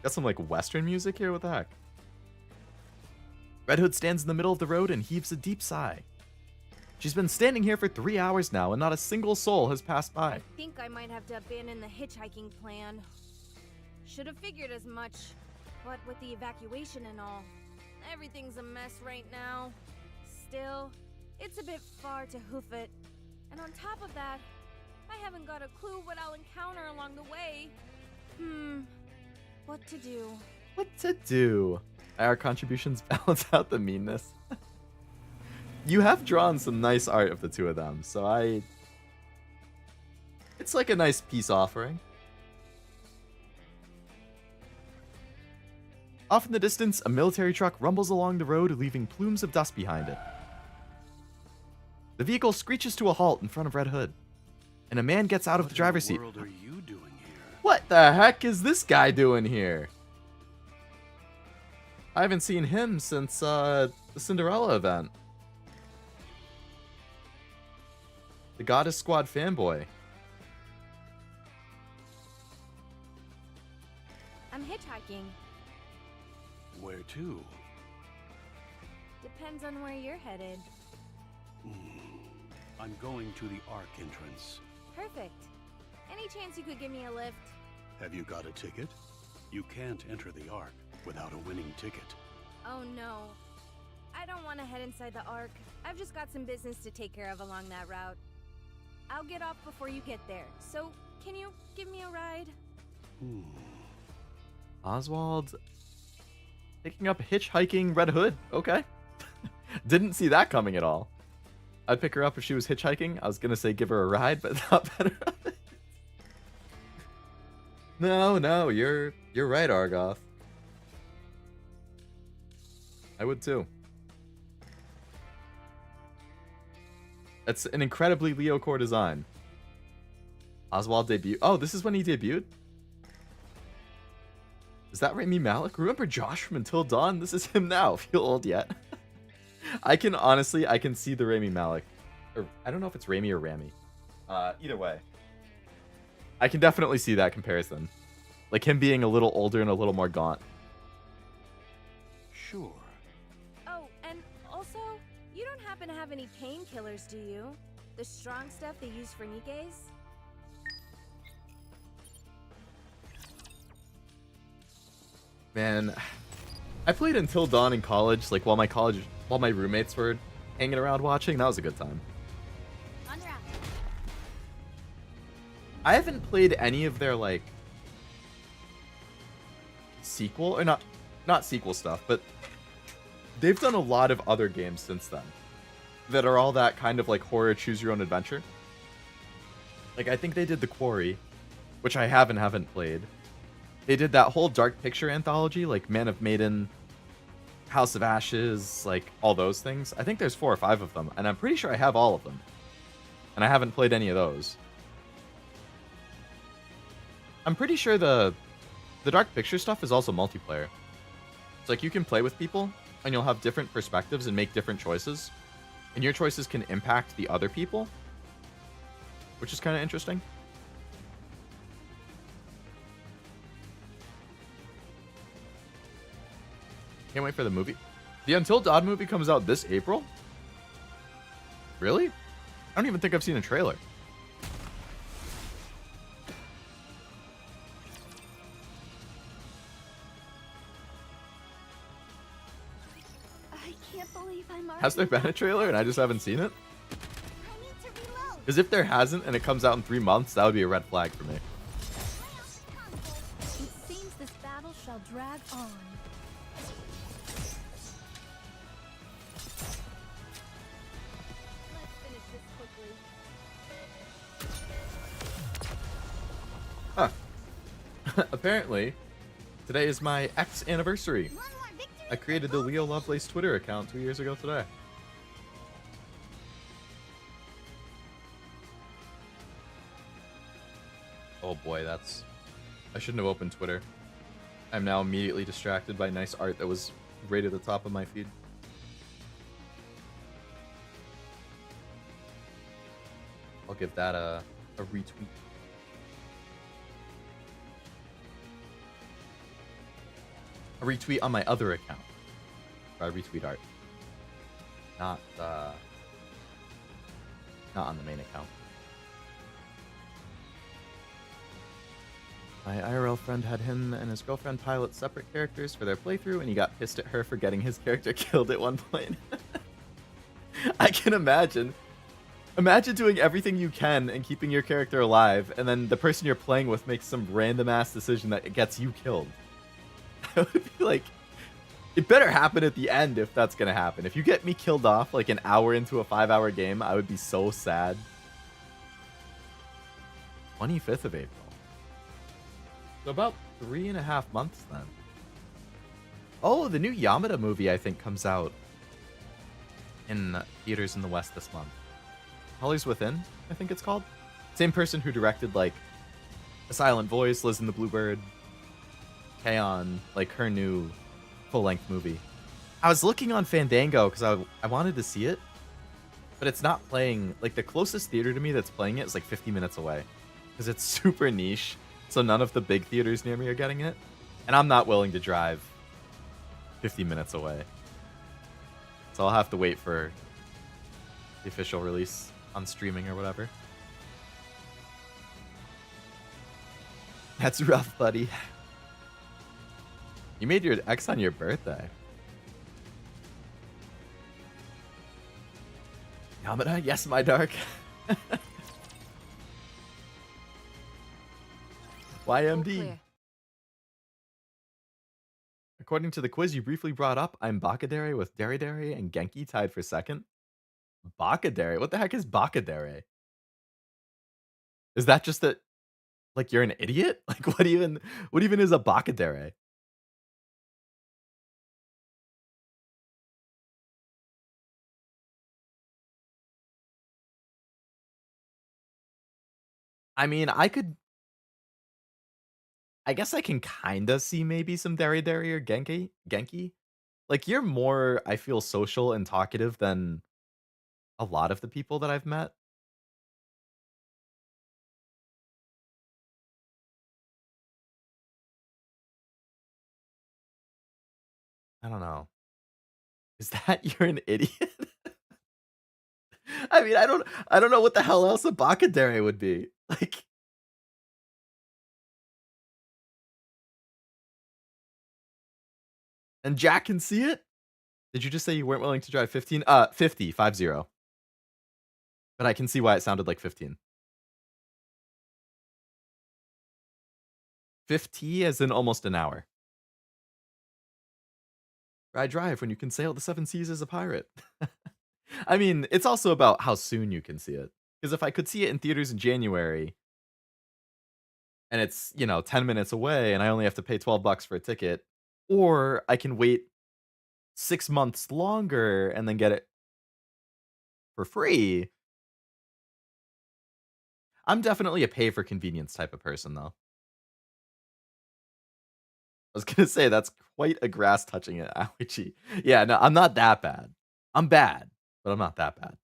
Got some like Western music here? What the heck? Red Hood stands in the middle of the road and heaves a deep sigh. She's been standing here for 3 hours now and not a single soul has passed by. I think I might have to abandon the hitchhiking plan. Should have figured as much, but with the evacuation and all, everything's a mess right now. Still, it's a bit far to hoof it. And on top of that, I haven't got a clue what I'll encounter along the way. What to do? What to do? Our contributions balance out the meanness. You have drawn some nice art of the two of them, so it's like a nice peace offering. Off in the distance, a military truck rumbles along the road, leaving plumes of dust behind it. The vehicle screeches to a halt in front of Red Hood, and a man gets out of the driver's seat. What are you doing here? What the heck is this guy doing here? I haven't seen him since the Cinderella event. The Goddess Squad fanboy. I'm hitchhiking. Where to? Depends on where you're headed. I'm going to the Ark entrance. Perfect. Any chance you could give me a lift? Have you got a ticket? You can't enter the Ark without a winning ticket. Oh no. I don't want to head inside the Ark. I've just got some business to take care of along that route. I'll get off before you get there. So, can you give me a ride? Oswald picking up hitchhiking Red Hood. Okay. Didn't see that coming at all. I'd pick her up if she was hitchhiking. I was gonna say give her a ride, but not better. No, you're right, Argoth. I would too. That's an incredibly Leo core design. Oswald debut. Oh, this is when he debuted? Is that Rami Malek? Remember Josh from Until Dawn? This is him now. Feel old yet? I can see the Rami Malek. Or I don't know if it's Rami or Rami. Either way. I can definitely see that comparison. Like him being a little older and a little more gaunt. Sure. Oh, and also, you don't happen to have any painkillers, do you? The strong stuff they use for Nikke's? Man, I played Until Dawn in college, like while my roommates were hanging around watching. That was a good time. Unwrap. I haven't played any of their like sequel or not sequel stuff, but they've done a lot of other games since then that are all that kind of like horror choose your own adventure. Like I think they did The Quarry, which I haven't played. They did that whole Dark Picture anthology, like Man of Maiden, House of Ashes, like all those things. I think there's 4 or 5 of them, and I'm pretty sure I have all of them. And I haven't played any of those. I'm pretty sure the Dark Picture stuff is also multiplayer. It's like you can play with people, and you'll have different perspectives and make different choices. And your choices can impact the other people, which is kind of interesting. Can't wait for the movie. The Until Dawn movie comes out this April? Really? I don't even think I've seen a trailer. I can't believe I'm already Has there been a trailer and I just haven't seen it? I need to reload. Because if there hasn't and it comes out in 3 months, that would be a red flag for me. It seems this battle shall drag on. Let's finish this quickly. Huh. Apparently, today is my X anniversary. One more victory. I created the Leo Lovelace Twitter account 2 years ago today. Oh boy, I shouldn't have opened Twitter. I'm now immediately distracted by nice art that was right at the top of my feed. I'll give that a retweet. A retweet on my other account. Or I retweet art. Not on the main account. My IRL friend had him and his girlfriend pilot separate characters for their playthrough, and he got pissed at her for getting his character killed at one point. I can imagine. Imagine doing everything you can and keeping your character alive, and then the person you're playing with makes some random ass decision that gets you killed. I would be like, it better happen at the end if that's gonna happen. If you get me killed off like an hour into a 5-hour game, I would be so sad. 25th of April. So about 3.5 months then. Oh, the new Yamada movie I think comes out in theaters in the West this month. Holly's Within, I think it's called. Same person who directed like A Silent Voice, Liz and the Bluebird, K-On!, like her new full-length movie. I was looking on Fandango because I wanted to see it, but it's not playing. Like the closest theater to me that's playing it is like 50 minutes away because it's super niche. So none of the big theaters near me are getting it. And I'm not willing to drive 50 minutes away. So I'll have to wait for the official release on streaming or whatever. That's rough, buddy. You made your X on your birthday. Yamada, yes, my dark. All YMD. clear. According to the quiz you briefly brought up, I'm Bakadere with Deridere and Genki tied for second. Bakadere? What the heck is Bakadere? Is that just that, like, you're an idiot? Like, what even is a Bakadere? I mean, I guess I can kinda see maybe some Dari or Genki. Like, you're more, I feel, social and talkative than a lot of the people that I've met. I don't know. Is that you're an idiot? I mean, I don't know what the hell else a Bakadere would be. Like, and Jack can see it? Did you just say you weren't willing to drive 15? 50, 50. But I can see why it sounded like 15. 50 as in almost an hour. I drive when you can sail the seven seas as a pirate. I mean, it's also about how soon you can see it. Because if I could see it in theaters in January and it's, 10 minutes away and I only have to pay $12 for a ticket, or I can wait 6 months longer and then get it for free. I'm definitely a pay for convenience type of person, though. I was gonna say that's quite a grass touching it, Aoichi. Yeah, no, I'm not that bad. I'm bad, but I'm not that bad.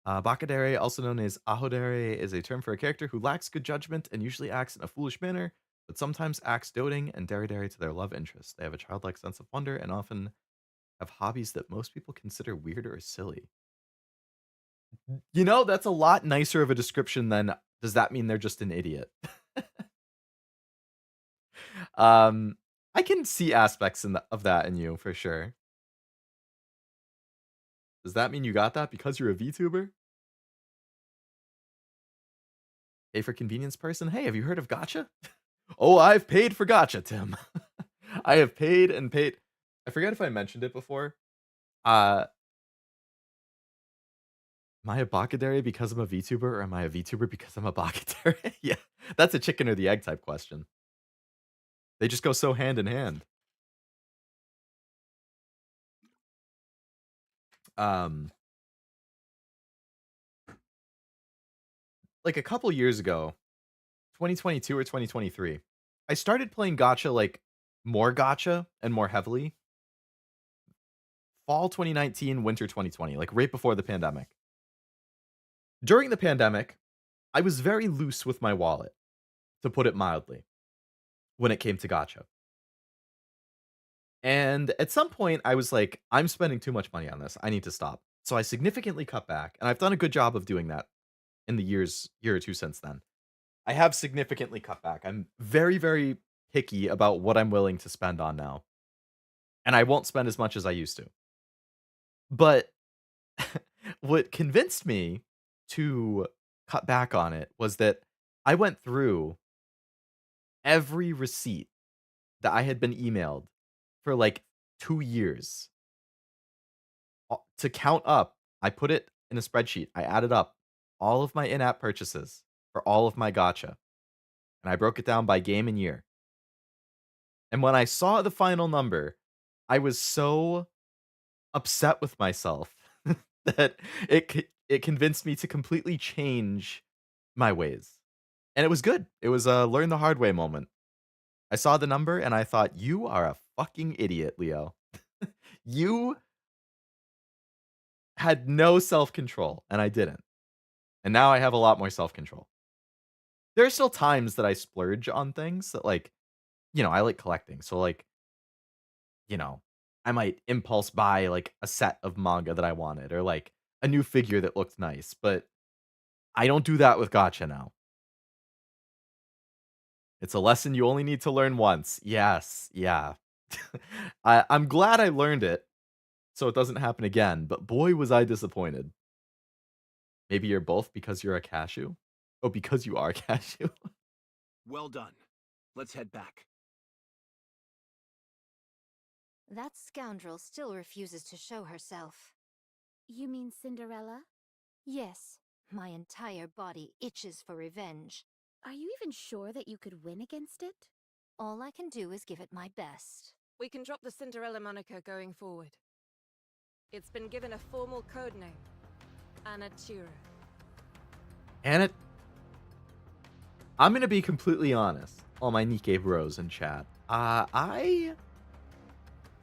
Bakadere, also known as Ahodere, is a term for a character who lacks good judgment and usually acts in a foolish manner, but sometimes acts doting and dere to their love interest. They have a childlike sense of wonder and often have hobbies that most people consider weird or silly. That's a lot nicer of a description than does that mean they're just an idiot? um, I can see aspects of that in you for sure. Does that mean you got that because you're a VTuber? Pay for convenience person? Hey, have you heard of gacha? Oh, I've paid for gacha, Tim. I have paid and paid. I forget if I mentioned it before. Am I a Bakadere because I'm a VTuber, or am I a VTuber because I'm a Bakadere? Yeah, that's a chicken or the egg type question. They just go so hand in hand. Like a couple years ago, 2022 or 2023, I started playing gacha, like more gacha and more heavily. Fall 2019, winter 2020, like right before the pandemic. During the pandemic, I was very loose with my wallet, to put it mildly, when it came to gacha. And at some point, I was like, I'm spending too much money on this. I need to stop. So I significantly cut back, and I've done a good job of doing that in the year or two since then. I have significantly cut back. I'm very, very picky about what I'm willing to spend on now. And I won't spend as much as I used to. But what convinced me to cut back on it was that I went through every receipt that I had been emailed for like 2 years to count up. I put it in a spreadsheet. I added up all of my in-app purchases for all of my gacha, and I broke it down by game and year. And when I saw the final number, I was so upset with myself that it convinced me to completely change my ways. And it was good. It was a learn the hard way moment. I saw the number and I thought, you are a fucking idiot, Leo. You had no self-control, and I didn't. And now I have a lot more self-control. There are still times that I splurge on things that, like, I like collecting. So, like, I might impulse buy, like, a set of manga that I wanted, or, like, a new figure that looked nice, but I don't do that with gacha now. It's a lesson you only need to learn once. Yes, yeah. I'm glad I learned it, so it doesn't happen again, but boy was I disappointed. Maybe you're both because you're a cashew? Oh, because you are a cashew? Well done. Let's head back. That scoundrel still refuses to show herself. You mean Cinderella? Yes, my entire body itches for revenge. Are you even sure that you could win against it? All I can do is give it my best. We can drop the Cinderella moniker going forward. It's been given a formal code name. Anna Tura. Anna... I'm gonna be completely honest, all my Nikke bros in chat. I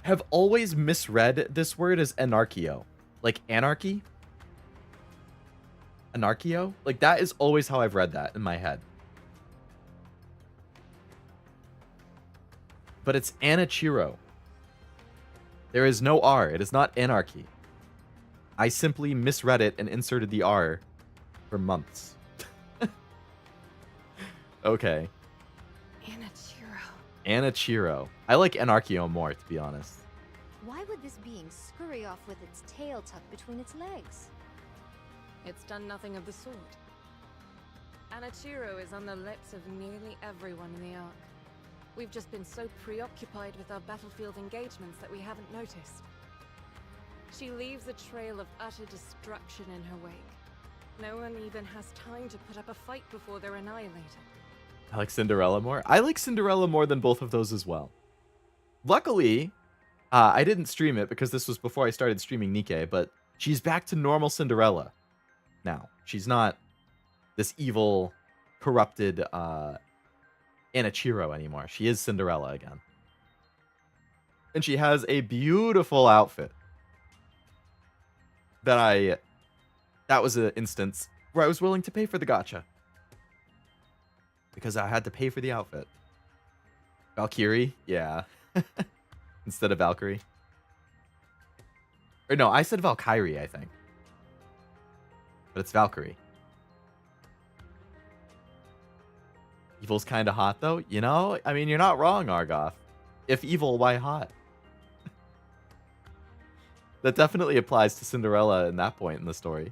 have always misread this word as anarchio. Like anarchy? Anarchio? Like that is always how I've read that in my head. But it's Anichiro. There is no R. It is not anarchy. I simply misread it and inserted the R for months. Okay. Anichiro. I like Anarchio more, to be honest. Why would this being scurry off with its tail tucked between its legs? It's done nothing of the sort. Anichiro is on the lips of nearly everyone in the Ark. We've just been so preoccupied with our battlefield engagements that we haven't noticed. She leaves a trail of utter destruction in her wake. No one even has time to put up a fight before they're annihilated. I like Cinderella more. I like Cinderella more than both of those as well. Luckily, I didn't stream it because this was before I started streaming Nikke, but she's back to normal Cinderella now. She's not this evil, corrupted Anichiro anymore. She is Cinderella again. And she has a beautiful outfit. That was an instance where I was willing to pay for the gacha. Because I had to pay for the outfit. Valkyrie? Yeah. Instead of Valkyrie. Or no, I said Valkyrie, I think. But it's Valkyrie. Evil's kind of hot, though. You know? I mean, you're not wrong, Argoth. If evil, why hot? That definitely applies to Cinderella in that point in the story.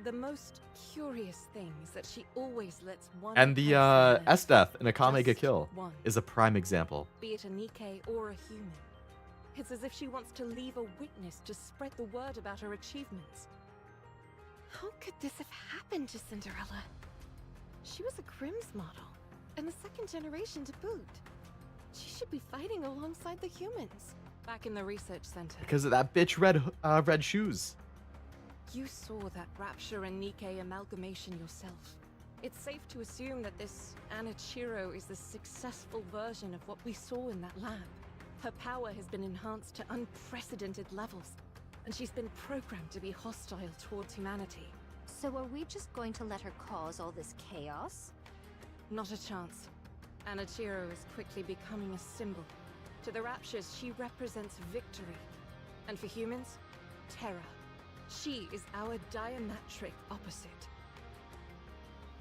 The most curious thing is that she always lets one And the person live. S-Death in Akame ga Just Kill one. is a prime example. Be it a Nikke or a human. It's as if she wants to leave a witness to spread the word about her achievements. How could this have happened to Cinderella? She was a Grimm's model, and the second generation to boot. She should be fighting alongside the humans. Back in the research center. Because of that bitch red shoes. You saw that Rapture and Nikke amalgamation yourself. It's safe to assume that this Anichiro is the successful version of what we saw in that lab. Her power has been enhanced to unprecedented levels, and she's been programmed to be hostile towards humanity. So are we just going to let her cause all this chaos? Not a chance. Anichiro is quickly becoming a symbol. To the Raptures, she represents victory. And for humans, terror. She is our diametric opposite.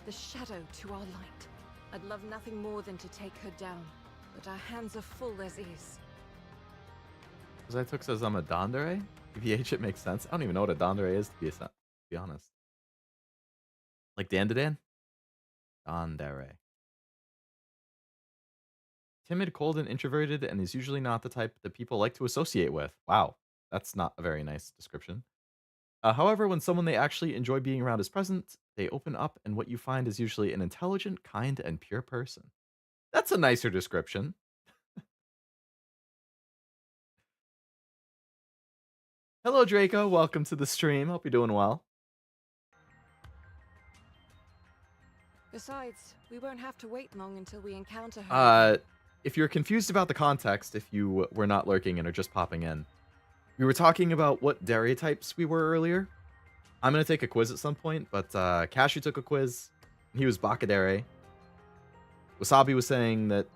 The shadow to our light. I'd love nothing more than to take her down, but our hands are full as is. Zytook says I'm a Dandere? PVH, it makes sense. I don't even know what a Dandere is, to be honest. Like Dandadan? Dandere. Timid, cold, and introverted, and is usually not the type that people like to associate with. Wow, that's not a very nice description. However, when someone they actually enjoy being around is present, they open up, and what you find is usually an intelligent, kind, and pure person. That's a nicer description. Hello, Draco. Welcome to the stream. Hope you're doing well. Besides, we won't have to wait long until we encounter her. If you're confused about the context, if you were not lurking and are just popping in, we were talking about what dairy types we were earlier. I'm going to take a quiz at some point, but Cashew took a quiz. He was Bakadere. Wasabi was saying that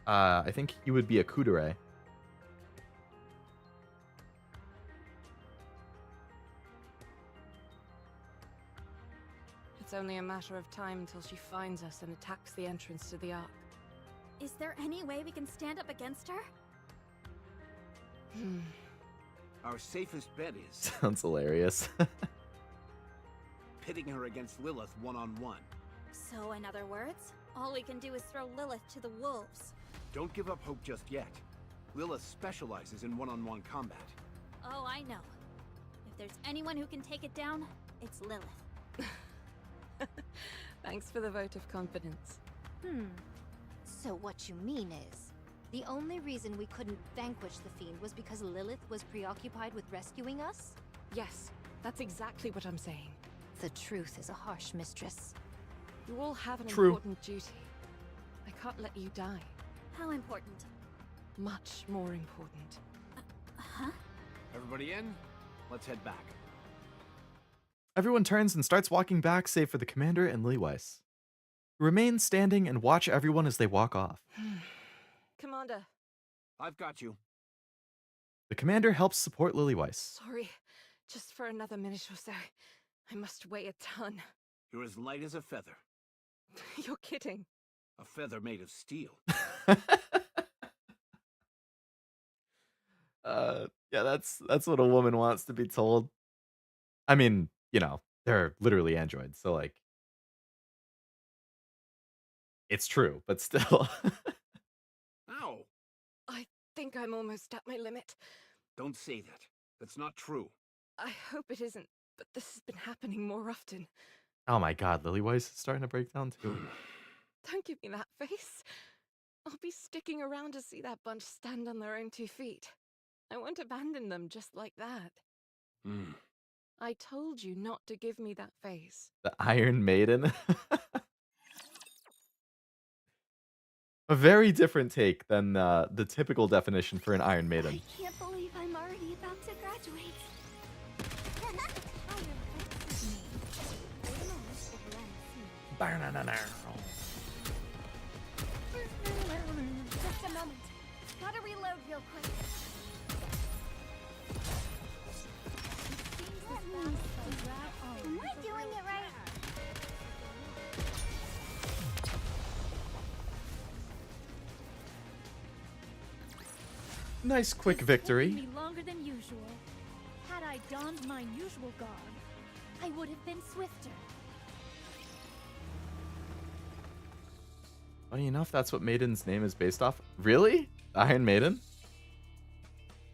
I think he would be a Kudere. It's only a matter of time until she finds us and attacks the entrance to the Ark. Is there any way we can stand up against her? Our safest bet is Sounds hilarious. pitting her against Lilith one-on-one. So, in other words, all we can do is throw Lilith to the wolves. Don't give up hope just yet. Lilith specializes in one-on-one combat. Oh, I know. If there's anyone who can take it down, it's Lilith. Thanks for the vote of confidence. So what you mean is, the only reason we couldn't vanquish the fiend was because Lilith was preoccupied with rescuing us? Yes, that's exactly what I'm saying. The truth is a harsh mistress. You all have an True. important duty. I can't let you die. How important? Much more important. Huh? Everybody in? Let's head back. Everyone turns and starts walking back, save for the commander and Lillyweiss, who remain standing and watch everyone as they walk off. Commander, I've got you. The commander helps support Lillyweiss. sorry. Just for another minute or so. I must weigh a ton. You're as light as a feather. You're kidding. A feather made of steel. Yeah, that's what a woman wants to be told. I mean, you know, they're literally androids, so like, it's true, but still. Ow! I think I'm almost at my limit. Don't say that. That's not true. I hope it isn't, but this has been happening more often. Oh my god, Lillyweiss is starting to break down too. Don't give me that face. I'll be sticking around to see that bunch stand on their own 2 feet. I won't abandon them just like that. Hmm. I told you not to give me that face. The Iron Maiden. A very different take than the typical definition for an Iron Maiden. I can't believe I'm already about to graduate. Just a moment. Gotta reload real quick. Am I doing it right? Nice quick This victory. took me longer than usual. Had I donned my usual garb, I would have been swifter. Funny enough, that's what Maiden's name is based off. Really? Iron Maiden?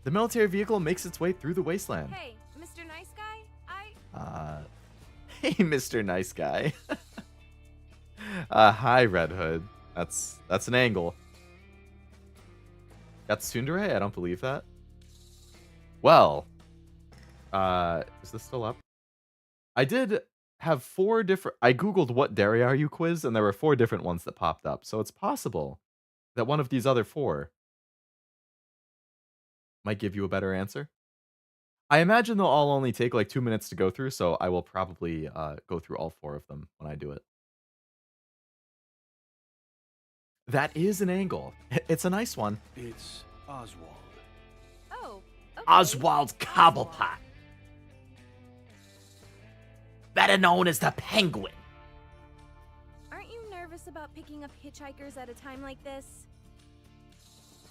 The military vehicle makes its way through the wasteland. Hey, Mr. Nice Guy, Hey, Mr. Nice Guy. Hi, Red Hood. That's an angle. Got tsundere? I don't believe that. Well, is this still up? I did have 4 different... I googled what dairy are you quiz, and there were 4 different ones that popped up. So it's possible that one of these other 4 might give you a better answer. I imagine they'll all only take like 2 minutes to go through, so I will probably go through all 4 of them when I do it. That is an angle. It's a nice one. It's Oswald. oh, okay. Oswald Cobblepot. Better known as the Penguin. Aren't you nervous about picking up hitchhikers at a time like this?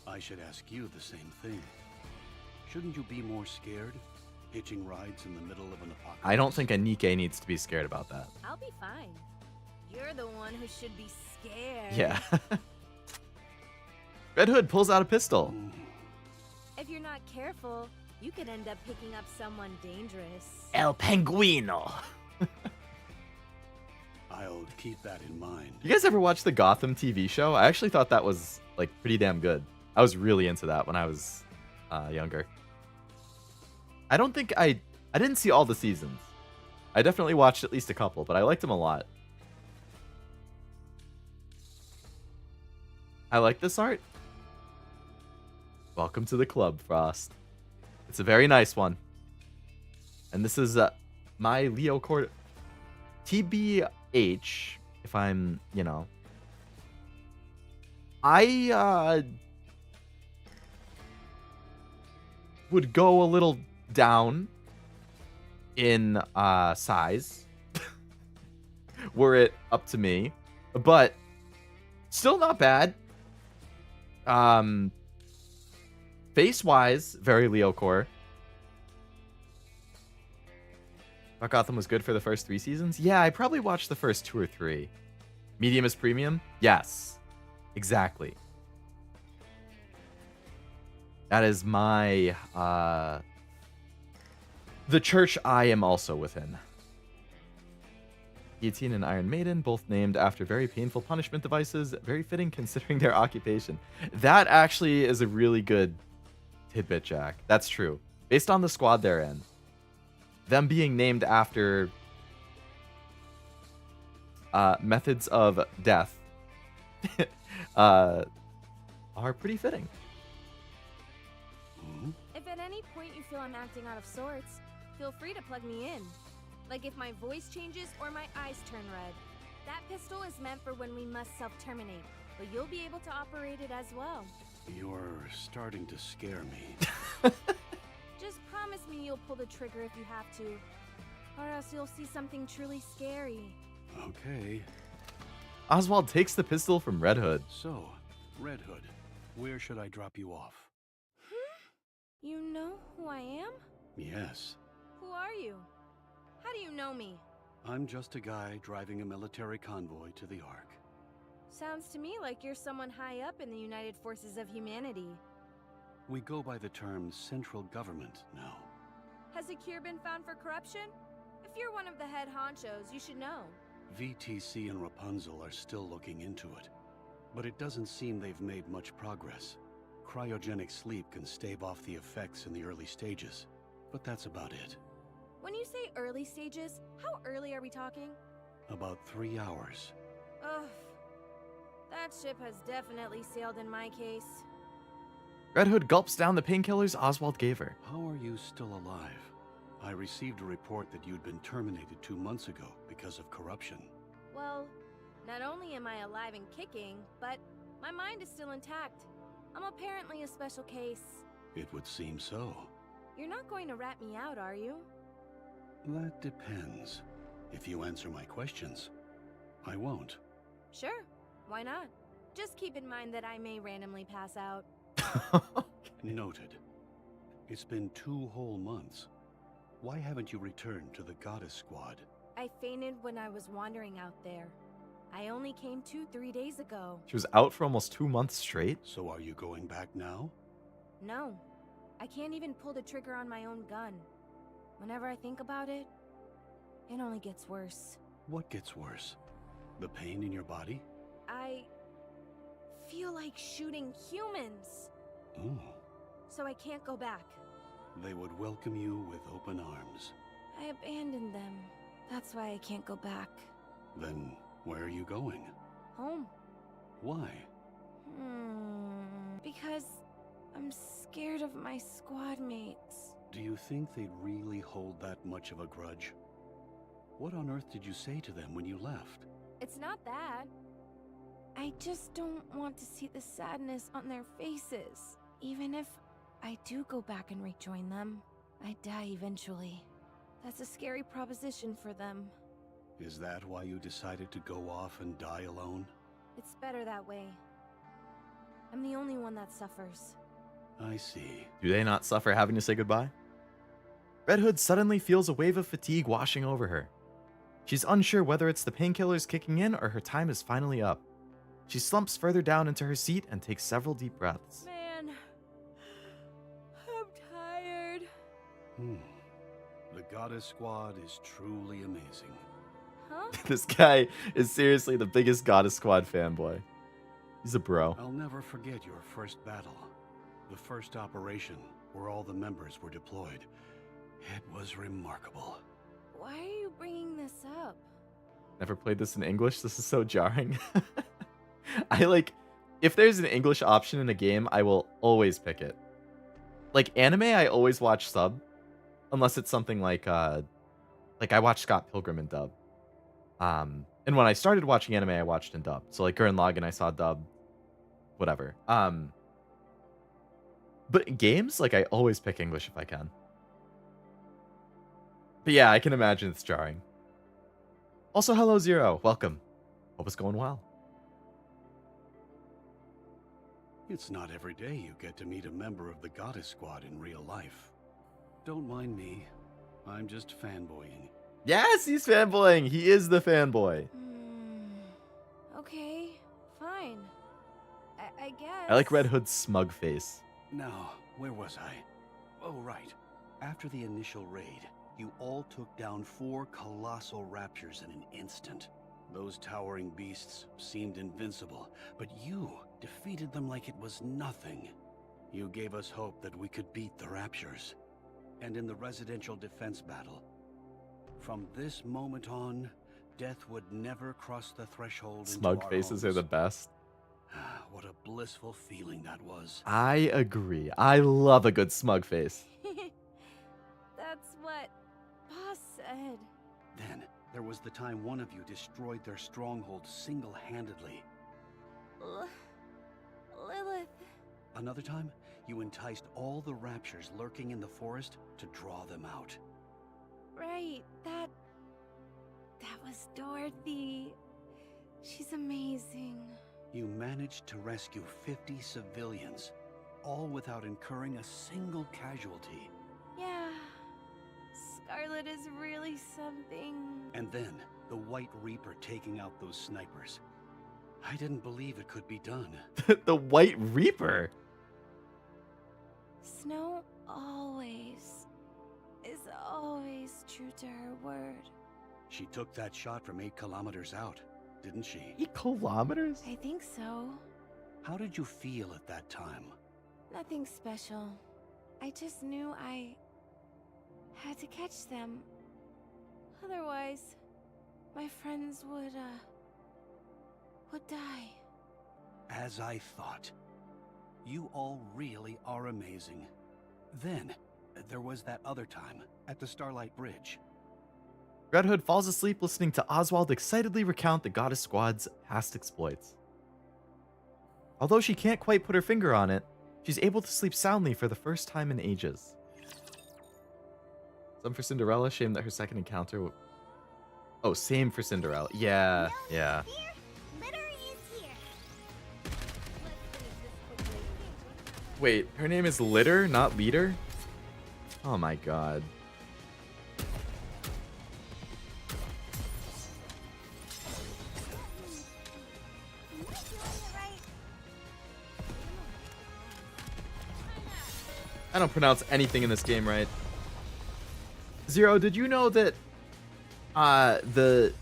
I should ask you the same thing. Shouldn't you be more scared? Hitching rides in the middle of an apocalypse? I don't think a NIKKE needs to be scared about that. I'll be fine. You're the one who should be scared. Yeah. Red Hood pulls out a pistol. If you're not careful, you could end up picking up someone dangerous. El Penguino. I'll keep that in mind. You guys ever watch the Gotham TV show? I actually thought that was like pretty damn good. I was really into that when I was younger. I don't think I didn't see all the seasons. I definitely watched at least a couple, but I liked them a lot. I like this art. Welcome to the club, Frost. It's a very nice one. And this is my Leo Court TBH, if I'm, you know. I would go a little down in size were it up to me, but still not bad. Face wise, very Leo core. Thought Gotham was good for the first 3 seasons. Yeah, I probably watched the first 2 or 3. Medium is premium. Yes, exactly. That is my the church I am also within. Guillotine and Iron Maiden, both named after very painful punishment devices. Very fitting considering their occupation. That actually is a really good tidbit, Jack. That's true. Based on the squad they're in. Them being named after methods of death are pretty fitting. If at any point you feel I'm acting out of sorts, feel free to plug me in. Like if my voice changes or my eyes turn red. That pistol is meant for when we must self-terminate, but you'll be able to operate it as well. You're starting to scare me. Just promise me you'll pull the trigger if you have to, or else you'll see something truly scary. Okay. Oswald takes the pistol from Red Hood. So, Red Hood, where should I drop you off? You know who I am? Yes. Who are you? How do you know me? I'm just a guy driving a military convoy to the Ark. Sounds to me like you're someone high up in the United Forces of Humanity. We go by the term central government now. Has a cure been found for corruption? If you're one of the head honchos, you should know. VTC and Rapunzel are still looking into it, but it doesn't seem they've made much progress. Cryogenic sleep can stave off the effects in the early stages, but that's about it. When you say early stages, how early are we talking? About 3 hours. Ugh. That ship has definitely sailed in my case. Red Hood gulps down the painkillers Oswald gave her. How are you still alive? I received a report that you'd been terminated 2 months ago because of corruption. Well, not only am I alive and kicking, but my mind is still intact. I'm apparently a special case. It would seem so. You're not going to rat me out, are you? That depends. If you answer my questions, I won't. Sure, why not? Just keep in mind that I may randomly pass out. Noted. It's been 2 whole months. Why haven't you returned to the Goddess Squad? I fainted when I was wandering out there. I only came to 3 days ago. She was out for almost 2 months straight. So are you going back now? No, I can't even pull the trigger on my own gun. Whenever I think about it, it only gets worse. What gets worse? The pain in your body? I feel like shooting humans. Ooh. So I can't go back. They would welcome you with open arms. I abandoned them. That's why I can't go back. Then where are you going? Home. Why? Because I'm scared of my squad mates. Do you think they'd really hold that much of a grudge? What on earth did you say to them when you left? It's not that. I just don't want to see the sadness on their faces. Even if I do go back and rejoin them, I die eventually. That's a scary proposition for them. Is that why you decided to go off and die alone? It's better that way. I'm the only one that suffers. I see. Do they not suffer having to say goodbye? Red Hood suddenly feels a wave of fatigue washing over her. She's unsure whether it's the painkillers kicking in or her time is finally up. She slumps further down into her seat and takes several deep breaths. Man, I'm tired. The Goddess Squad is truly amazing. Huh? This guy is seriously the biggest Goddess Squad fanboy. He's a bro. I'll never forget your first battle. The first operation, where all the members were deployed. It was remarkable. Why are you bringing this up? Never played this in English. This is so jarring. If there's an English option in a game, I will always pick it. Like anime, I always watch sub, unless it's something like I watched Scott Pilgrim in dub. And when I started watching anime, I watched in dub. So like Gurren Lagann, I saw dub, whatever. But games, like I always pick English if I can. But yeah, I can imagine it's jarring. Also, hello Zero, welcome. Hope it's going well. It's not every day you get to meet a member of the Goddess Squad in real life. Don't mind me. I'm just fanboying. Yes, he's fanboying. He is the fanboy. Okay, fine. I guess. I like Red Hood's smug face. Now, where was I? Oh, right. After the initial raid, you all took down 4 colossal raptures in an instant. Those towering beasts seemed invincible, but you defeated them like it was nothing. You gave us hope that we could beat the raptures. And in the residential defense battle, from this moment on, death would never cross the threshold. Smug faces are the best. What a blissful feeling that was. I agree. I love a good smug face. That's what Boss said. Then, there was the time one of you destroyed their stronghold single-handedly. Lilith. Another time, you enticed all the raptures lurking in the forest to draw them out. Right, that was Dorothy. She's amazing. You managed to rescue 50 civilians, all without incurring a single casualty. Yeah, Scarlet is really something. And then, the White Reaper taking out those snipers. I didn't believe it could be done. The White Reaper? Snow is always true to her word. She took that shot from 8 kilometers out, didn't she? 8 kilometers? I think so. How did you feel at that time? Nothing special. I just knew I had to catch them. Otherwise, my friends would die. As I thought. You all really are amazing. Then, there was that other time, at the Starlight Bridge. Red Hood falls asleep listening to Oswald excitedly recount the Goddess Squad's past exploits. Although she can't quite put her finger on it, she's able to sleep soundly for the first time in ages. Some for Cinderella, shame that her second encounter... Oh, same for Cinderella. Yeah, yeah. Wait, her name is Litter, not Leader? Oh my god. I don't pronounce anything in this game right. Zero, did you know that the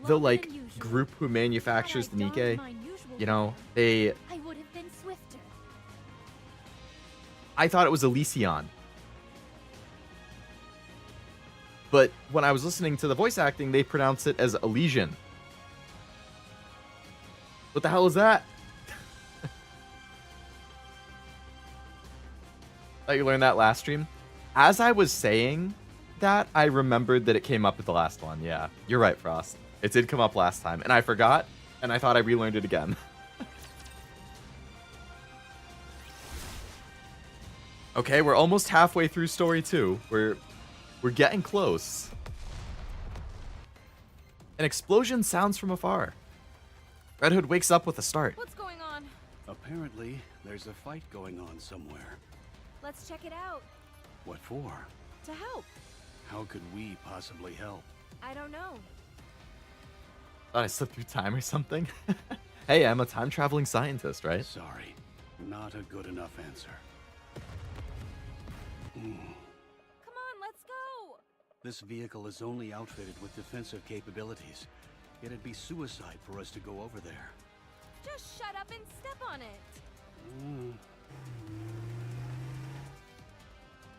like group who manufactures the NIKKE, you know, they I would have been swifter. I thought it was Elysion. But when I was listening to the voice acting, they pronounce it as Elysian. What the hell is that? Thought you learned that last stream. As I was saying that, I remembered that it came up at the last one. Yeah, you're right, Frost. It did come up last time, and I forgot, and I thought I relearned it again. Okay, we're almost halfway through story 2. We're getting close. An explosion sounds from afar. Red Hood wakes up with a start. What's going on? Apparently, there's a fight going on somewhere. Let's check it out. What for? To help. How could we possibly help? I don't know. Thought I slipped through time or something. Hey, I'm a time-traveling scientist, right? Sorry, not a good enough answer. Come on, let's go. This vehicle is only outfitted with defensive capabilities. It'd be suicide for us to go over there. Just shut up and step on it.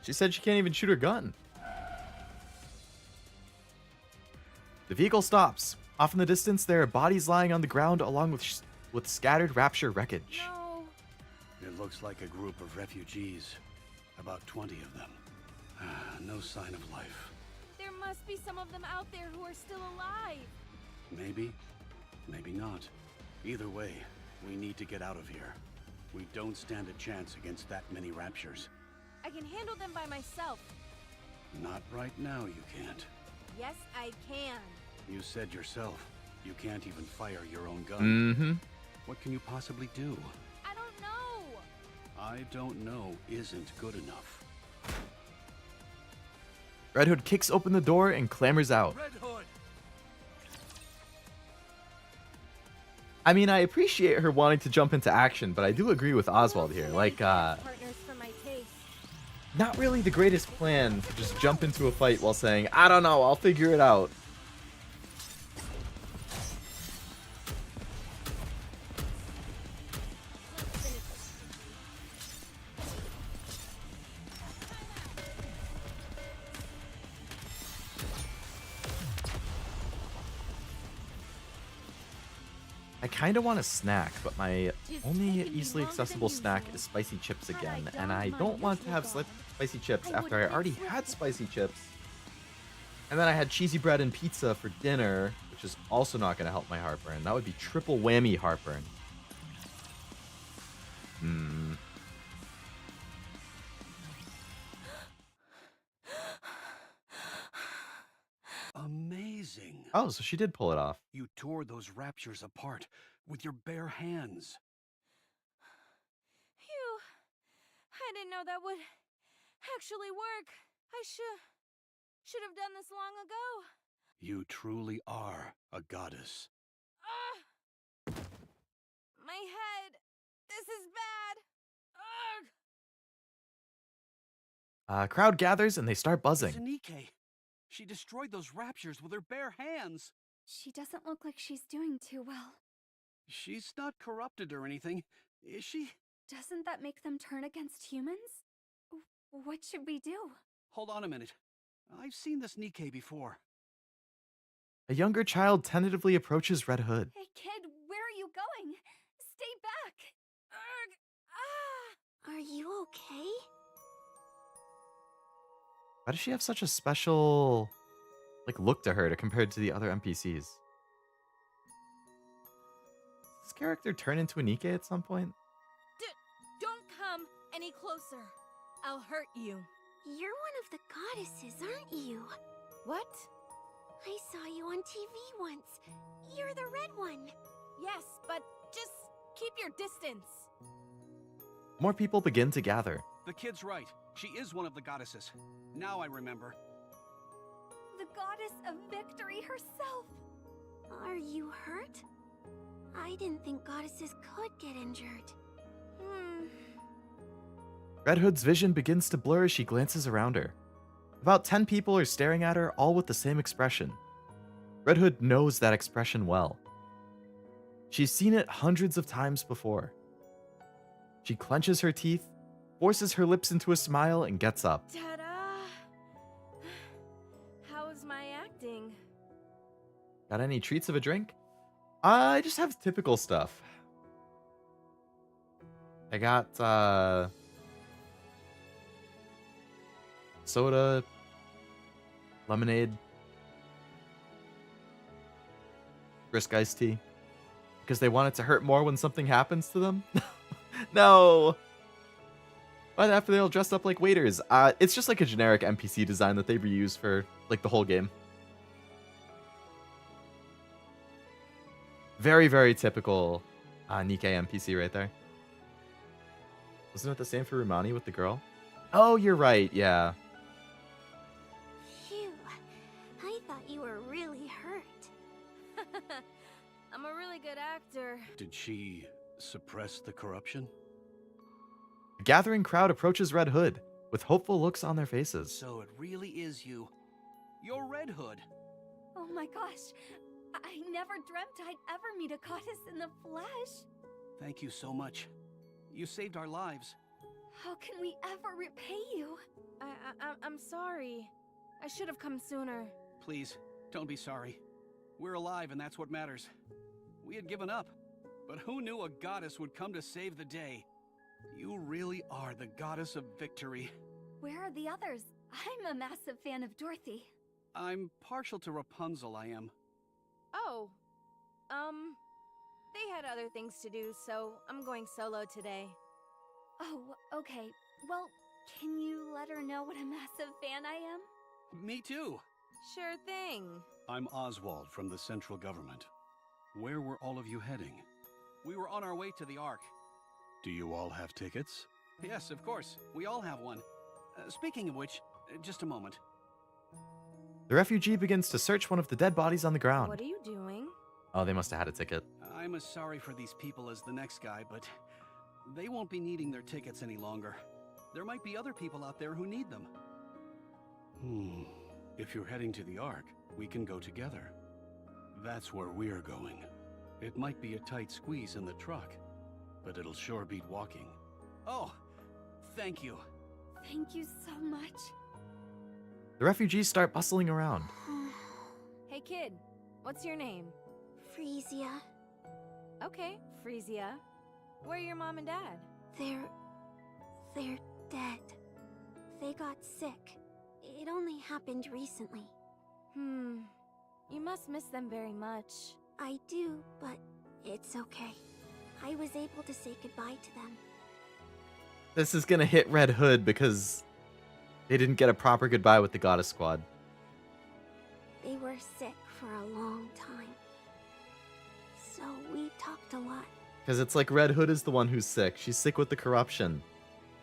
She said she can't even shoot her gun. The vehicle stops. Off in the distance, there are bodies lying on the ground along with scattered Rapture wreckage. No. It looks like a group of refugees. About 20 of them. No sign of life. There must be some of them out there who are still alive. Maybe. Maybe not. Either way, we need to get out of here. We don't stand a chance against that many Raptures. I can handle them by myself. Not right now, you can't. Yes, I can. You said yourself, you can't even fire your own gun. Mm-hmm. What can you possibly do? I don't know. I don't know isn't good enough. Red Hood kicks open the door and clambers out. Red Hood! I mean, I appreciate her wanting to jump into action, but I do agree with Oswald here. Like, Partners for my taste. not really the greatest plan to just jump into a fight while saying, I don't know, I'll figure it out. I kind of want a snack, but my It's only taken me easily longer accessible than snack usual. is spicy chips Had I again, donned and I my don't want to have usual garb, spicy chips I after I would've already been had swifter. spicy chips. And then I had cheesy bread and pizza for dinner, which is also not going to help my heartburn. That would be triple whammy heartburn. Amazing. Oh, so she did pull it off. You tore those raptures apart with your bare hands. Phew. I didn't know that would actually work. I should have done this long ago. You truly are a goddess. My head. This is bad. Ugh. Crowd gathers and they start It's buzzing. NIKKE. She destroyed those raptures with her bare hands. She doesn't look like she's doing too well. She's not corrupted or anything, is she? Doesn't that make them turn against humans? What should we do? Hold on a minute. I've seen this NIKKE before. A younger child tentatively approaches Red Hood. Hey kid, where are you going? Stay back! Ugh. Ah. Are you okay? Why does she have such a special, look to her compared to the other NPCs? Does this character turn into a NIKKE at some point? Don't come any closer. I'll hurt you. You're one of the goddesses, aren't you? What? I saw you on TV once. You're the red one. Yes, but just keep your distance. More people begin to gather. The kid's right. She is one of the goddesses. Now I remember. The goddess of victory herself! Are you hurt? I didn't think goddesses could get injured. Red Hood's vision begins to blur as she glances around her. About 10 people are staring at her, all with the same expression. Red Hood knows that expression well. She's seen it hundreds of times before. She clenches her teeth, forces her lips into a smile, and gets up. Ta-da! How's my acting? Got any treats of a drink? I just have typical stuff. I got, soda, lemonade, brisk iced tea. Because they want it to hurt more when something happens to them? No! But after they're all dressed up like waiters, it's just like a generic NPC design that they reuse for, the whole game. Very, very typical NIKKE NPC right there. Wasn't it the same for Rumani with the girl? Oh, you're right, yeah. Phew. I thought you were really hurt. I'm a really good actor. Did she suppress the corruption? The gathering crowd approaches Red Hood, with hopeful looks on their faces. So it really is you. You're Red Hood. Oh my gosh! I never dreamt I'd ever meet a goddess in the flesh! Thank you so much. You saved our lives. How can we ever repay you? I'm sorry. I should have come sooner. Please, don't be sorry. We're alive and that's what matters. We had given up, but who knew a goddess would come to save the day? You really are the goddess of victory. Where are the others? I'm a massive fan of Dorothy. I'm partial to Rapunzel, I am. Oh. They had other things to do, so I'm going solo today. Oh, okay. Well, can you let her know what a massive fan I am? Me too. Sure thing. I'm Oswald from the central government. Where were all of you heading? We were on our way to the Ark. Do you all have tickets? Yes, of course. We all have one. Speaking of which, just a moment. The refugee begins to search one of the dead bodies on the ground. What are you doing? Oh, they must have had a ticket. I'm as sorry for these people as the next guy, but they won't be needing their tickets any longer. There might be other people out there who need them. If you're heading to the Ark, we can go together. That's where we're going. It might be a tight squeeze in the truck, but it'll sure beat walking. Oh, thank you. Thank you so much. The refugees start bustling around. Hey kid, what's your name? Frisia. Okay, Frisia. Where are your mom and dad? They're dead. They got sick. It only happened recently. You must miss them very much. I do, but it's okay. I was able to say goodbye to them. This is gonna hit Red Hood because they didn't get a proper goodbye with the Goddess Squad. They were sick for a long time. So we talked a lot. Because it's like Red Hood is the one who's sick. She's sick with the corruption.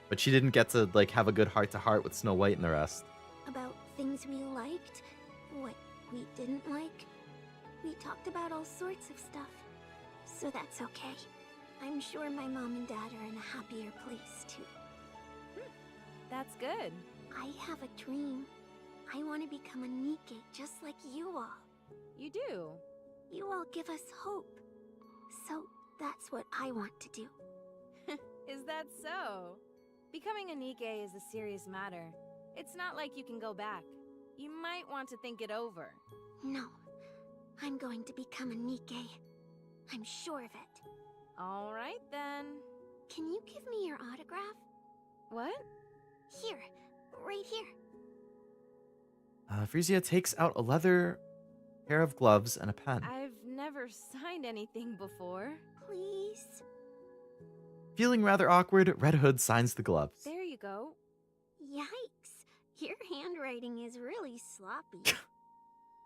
But she didn't get to like have a good heart-to-heart with Snow White and the rest. About things we liked, what we didn't like. We talked about all sorts of stuff. So that's okay. I'm sure my mom and dad are in a happier place too. That's good. I have a dream. I want to become a NIKKE just like you all. You do. You all give us hope. So that's what I want to do. Is that so? Becoming a NIKKE is a serious matter. It's not like you can go back. You might want to think it over. No. I'm going to become a NIKKE. I'm sure of it. All right, then. Can you give me your autograph? What? Here. Right here. Frisia takes out a leather pair of gloves and a pen. I've never signed anything before. Please? Feeling rather awkward, Red Hood signs the gloves. There you go. Yikes. Your handwriting is really sloppy.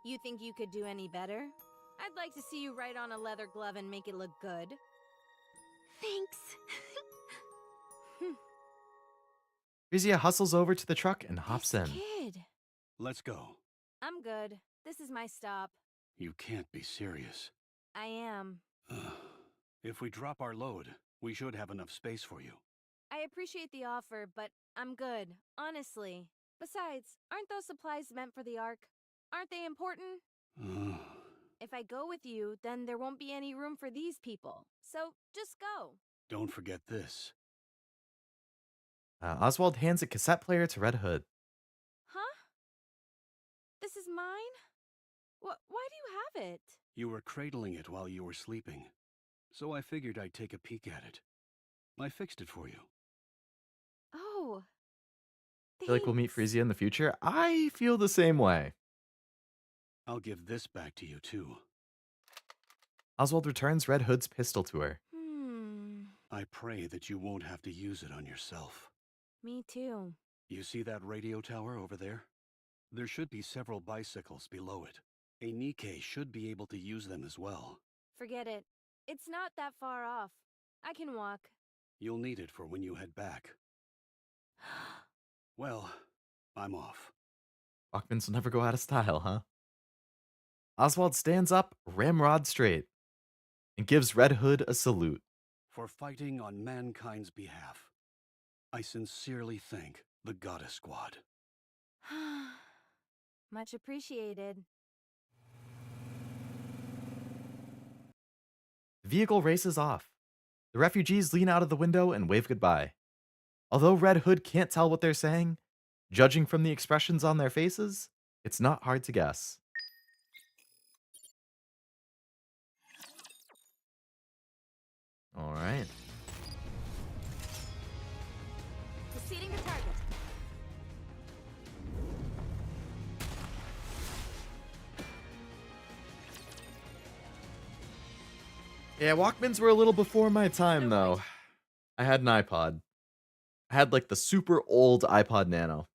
You think you could do any better? I'd like to see you write on a leather glove and make it look good. Thanks. Frisia hustles over to the truck and hops This in. kid. Let's go. I'm good. This is my stop. You can't be serious. I am. If we drop our load, we should have enough space for you. I appreciate the offer, but I'm good, honestly. Besides, aren't those supplies meant for the Ark? Aren't they important? If I go with you, then there won't be any room for these people. So, just go. Don't forget this. Oswald hands a cassette player to Red Hood. Huh? This is mine? Why do you have it? You were cradling it while you were sleeping, so I figured I'd take a peek at it. I fixed it for you. Oh. I feel like we'll meet Thanks. Frisia in the future. I feel the same way. I'll give this back to you, too. Oswald returns Red Hood's pistol to her. I pray that you won't have to use it on yourself. Me too. You see that radio tower over there? There should be several bicycles below it. A NIKKE should be able to use them as well. Forget it. It's not that far off. I can walk. You'll need it for when you head back. Well, I'm off. Walkmans will never go out of style, huh? Oswald stands up, ramrod straight, and gives Red Hood a salute. For fighting on mankind's behalf, I sincerely thank the Goddess Squad. Much appreciated. The vehicle races off. The refugees lean out of the window and wave goodbye. Although Red Hood can't tell what they're saying, judging from the expressions on their faces, it's not hard to guess. All right. Proceeding to target. Yeah, Walkmans were a little before my time, though. I had an iPod. I had, like, the super old iPod Nano.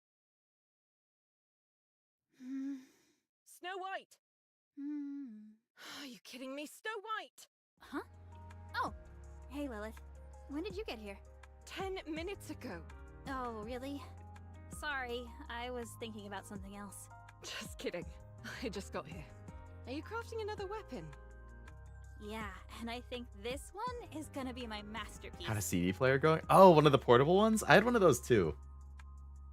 Snow White! Are you kidding me? Snow White! Huh? Oh, hey Lilith. When did you get here? 10 minutes ago. Oh, really? Sorry, I was thinking about something else. Just kidding. I just got here. Are you crafting another weapon? Yeah, and I think this one is gonna be my masterpiece. Had a CD player going? Oh, one of the portable ones? I had one of those too.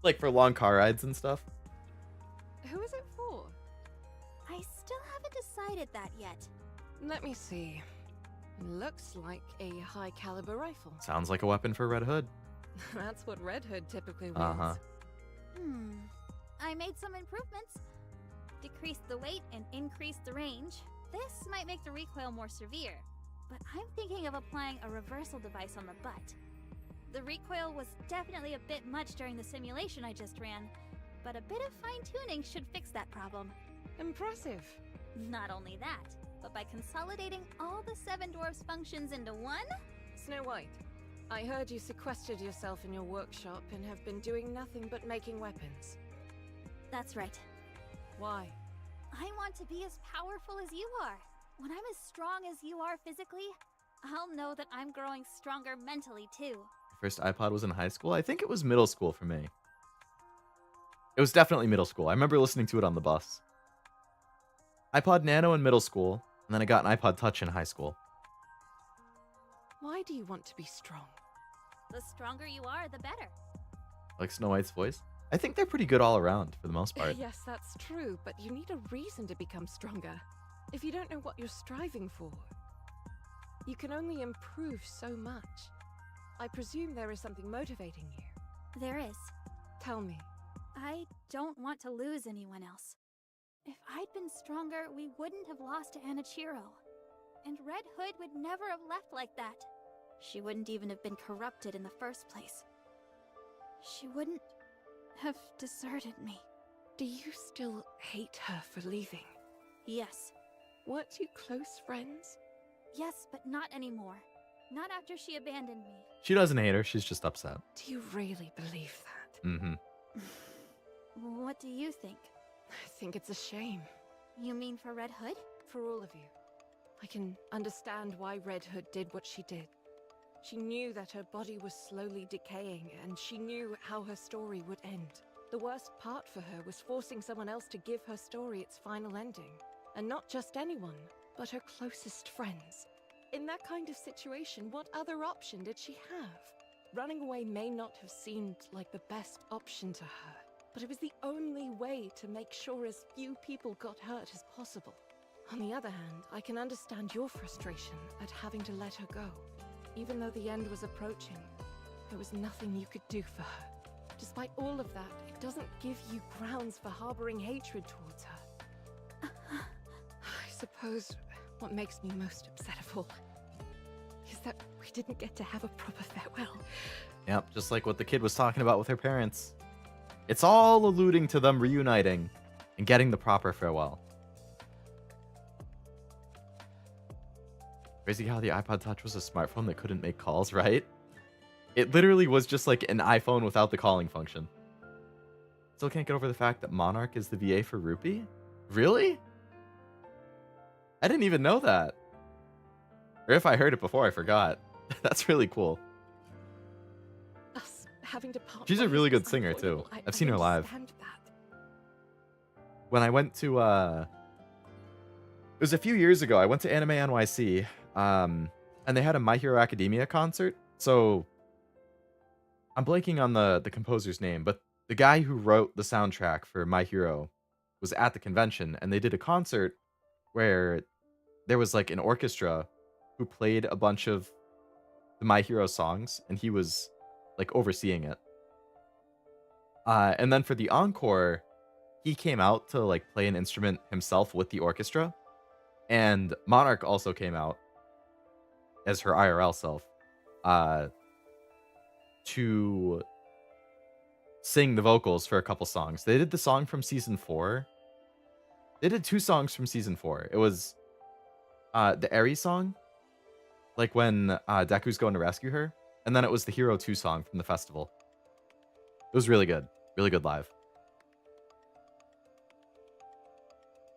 Like for long car rides and stuff. Who is it for? I still haven't decided that yet. Let me see. Looks like a high caliber rifle. Sounds like a weapon for Red Hood. That's what Red Hood typically wields. Uh-huh. I made some improvements. Decreased the weight and increased the range. This might make the recoil more severe, but I'm thinking thinking of applying a reversal device on the butt. The recoil was definitely a bit much during the simulation I just ran, but a bit of fine-tuning should fix that problem. Impressive. Not only that, but by consolidating all the 7 dwarfs' functions into one? Snow White, I heard you sequestered yourself in your workshop and have been doing nothing but making weapons. That's right. Why? I want to be as powerful as you are. When I'm as strong as you are physically, I'll know that I'm growing stronger mentally too. First iPod was in high school. I think it was middle school for me. It was definitely middle school. I remember listening to it on the bus. iPod Nano in middle school, and then I got an iPod Touch in high school. Why do you want to be strong? The stronger you are, the better. Like Snow White's voice? I think they're pretty good all around, for the most part. Yes, that's true, but you need a reason to become stronger. If you don't know what you're striving for, you can only improve so much. I presume there is something motivating you. There is. Tell me. I don't want to lose anyone else. If I'd been stronger, we wouldn't have lost to Anichiro. And Red Hood would never have left like that. She wouldn't even have been corrupted in the first place. She wouldn't have deserted me. Do you still hate her for leaving? Yes. Weren't you close friends? Yes, but not anymore. Not after she abandoned me. She doesn't hate her, she's just upset. Do you really believe that? Mm-hmm. What do you think? I think it's a shame. You mean for Red Hood? For all of you. I can understand why Red Hood did what she did. She knew that her body was slowly decaying, and she knew how her story would end. The worst part for her was forcing someone else to give her story its final ending. And not just anyone, but her closest friends. In that kind of situation, what other option did she have? Running away may not have seemed like the best option to her, but it was the only way to make sure as few people got hurt as possible. On the other hand, I can understand your frustration at having to let her go. Even though the end was approaching, there was nothing you could do for her. Despite all of that, it doesn't give you grounds for harboring hatred towards her. I suppose what makes me most upset of all is that we didn't get to have a proper farewell. Yep, just like what the kid was talking about with her parents. It's all alluding to them reuniting and getting the proper farewell. Crazy how the iPod Touch was a smartphone that couldn't make calls, right? It literally was just like an iPhone without the calling function. Still can't get over the fact that Monarch is the VA for Rapi? Really? I didn't even know that. Or if I heard it before, I forgot. That's really cool. Us having to part She's a ways really was good singer, too. unavoidable. I've seen her live. Understand that. When I went to, it was a few years ago, I went to Anime NYC, and they had a My Hero Academia concert. So, I'm blanking on the composer's name, but the guy who wrote the soundtrack for My Hero was at the convention, and they did a concert where there was like an orchestra who played a bunch of the My Hero songs, and he was like overseeing it. And then for the encore, he came out to like play an instrument himself with the orchestra, and Monarch also came out as her IRL self to sing the vocals for a couple songs. They did the song from season 4. They did 2 songs from season 4. It was the Eri song, like when Deku's going to rescue her, and then it was the Hero 2 song from the festival. It was really good live.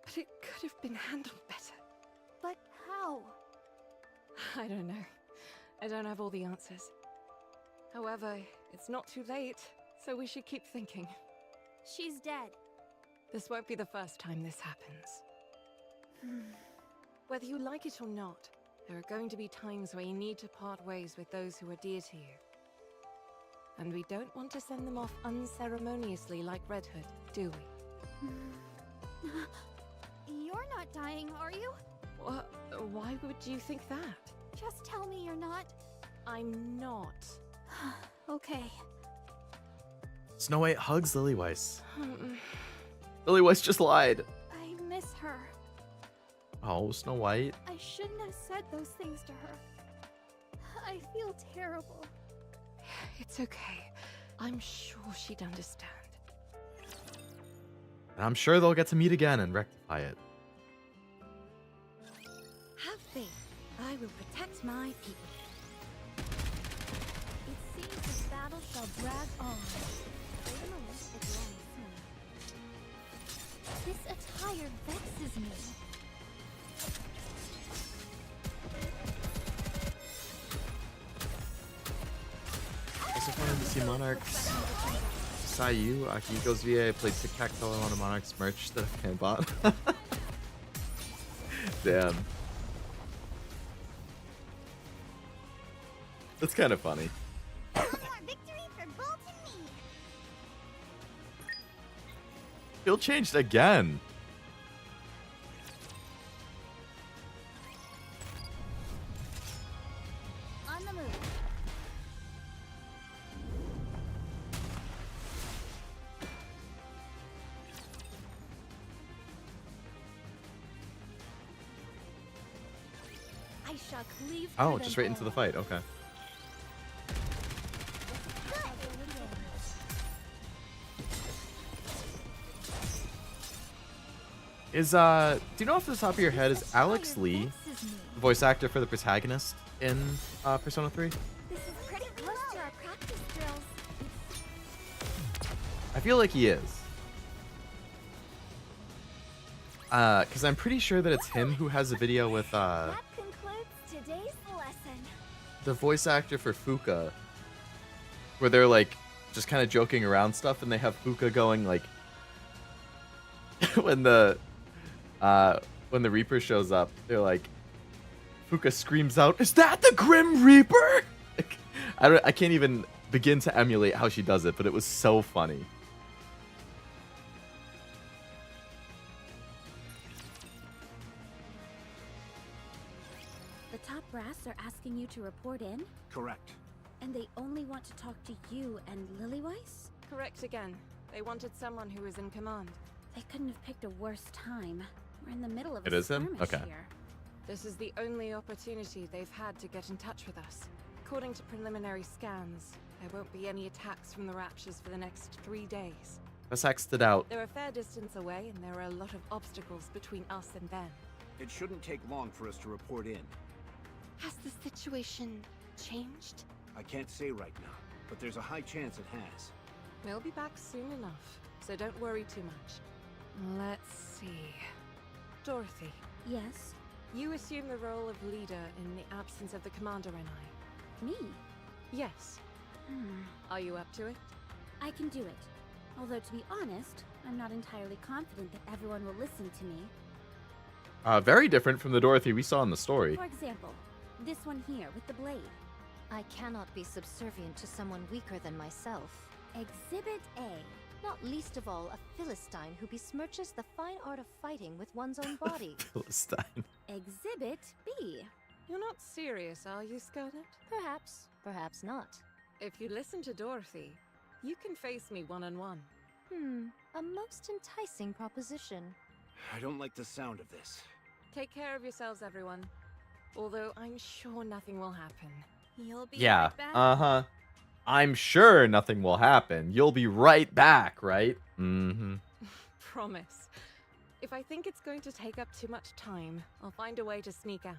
But it could have been handled better. But how? I don't know. I don't have all the answers. However, it's not too late, so we should keep thinking. She's dead. This won't be the first time this happens. Whether you like it or not, there are going to be times where you need to part ways with those who are dear to you. And we don't want to send them off unceremoniously like Red Hood, do we? You're not dying, are you? Why would you think that? Just tell me you're not. I'm not. Okay. Snow White hugs Lily Weiss. Lily Weiss just lied. I miss her. Oh, Snow White. I shouldn't have said those things to her. I feel terrible. It's okay. I'm sure she'd understand. And I'm sure they'll get to meet again and rectify it. Have faith. I will protect my people. It seems this battle shall drag on. Wait a moment, it will only soon. This attire vexes me. Also wanted to see Monarchs. Sayu, Akihiko's VA played tic-tac-toe on a Monarchs merch that I bought. Damn. That's kind of funny. One more victory for Bolt and me. He'll changed again. On the move. I shall cleave Oh, through just them right into the all. fight. Okay. Is do you know off the top of your head, is Alex Lee the voice actor for the protagonist in Persona 3? This is pretty close to our practice drills. I feel like he is. Cause I'm pretty sure that it's him who has a video with That concludes today's lesson. the voice actor for Fuka, where they're like just kind of joking around stuff, and they have Fuka going like when the Reaper shows up, they're like, Fuka screams out, "Is that the Grim Reaper?" Like, I can't even begin to emulate how she does it, but it was so funny. The top brass are asking you to report in, Correct. and they only want to talk to you and Lilyweiss? Correct again. They wanted someone who was in command. They couldn't have picked a worse time. We're in the middle of It a is him? skirmish Okay. here. This is the only opportunity they've had to get in touch with us. According to preliminary scans, there won't be any attacks from the Raptures for the next 3 days. That's X'd out. They're a fair distance away, and there are a lot of obstacles between us and them. It shouldn't take long for us to report in. Has the situation changed? I can't say right now, but there's a high chance it has. We'll be back soon enough, so don't worry too much. Let's see. Dorothy, Yes? you assume the role of leader in the absence of the commander and I. Me? Yes. Hmm. Are you up to it? I can do it. Although, to be honest, I'm not entirely confident that everyone will listen to me. Very different from the Dorothy we saw in the story. For example, this one here with the blade. I cannot be subservient to someone weaker than myself. Exhibit A. Not least of all, a Philistine who besmirches the fine art of fighting with one's own body. Philistine. Exhibit B. You're not serious, are you, Scarlet? Perhaps, perhaps not. If you listen to Dorothy, you can face me one-on-one. A most enticing proposition. I don't like the sound of this. Take care of yourselves, everyone. Although I'm sure nothing will happen. You'll be Yeah. right back. Uh-huh. I'm sure nothing will happen. You'll be right back, right? Mm-hmm. Promise. If I think it's going to take up too much time, I'll find a way to sneak out.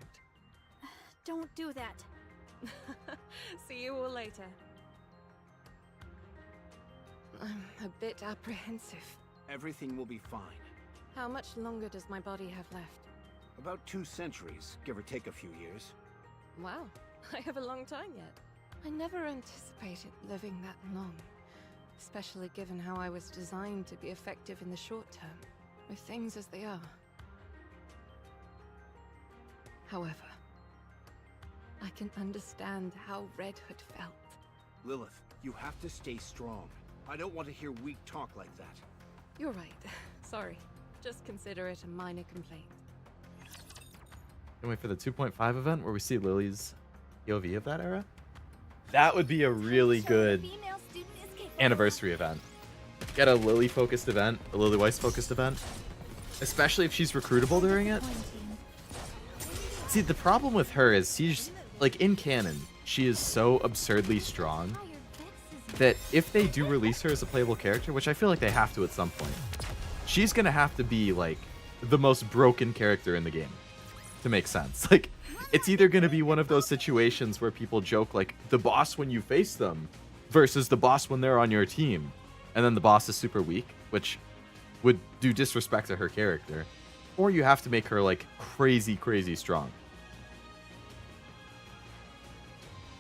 Don't do that. See you all later. I'm a bit apprehensive. Everything will be fine. How much longer does my body have left? About 2 centuries, give or take a few years. Wow, I have a long time yet. I never anticipated living that long, especially given how I was designed to be effective in the short term, with things as they are. However, I can understand how Red Hood felt. Lilith, you have to stay strong. I don't want to hear weak talk like that. You're right. Sorry. Just consider it a minor complaint. Can we wait for the 2.5 event where we see Lily's POV of that era? That would be a really good Female student is capable. anniversary event. Get a Lily-focused event, a Lily Weiss-focused event. Especially if she's recruitable during it. See, the problem with her is like in canon, she is so absurdly strong that if they do release her as a playable character, which I feel like they have to at some point, she's gonna have to be like the most broken character in the game to make sense. Like, it's either gonna be one of those situations where people joke like the boss when you face them versus the boss when they're on your team, and then the boss is super weak, which would do disrespect to her character, or you have to make her like crazy, crazy strong.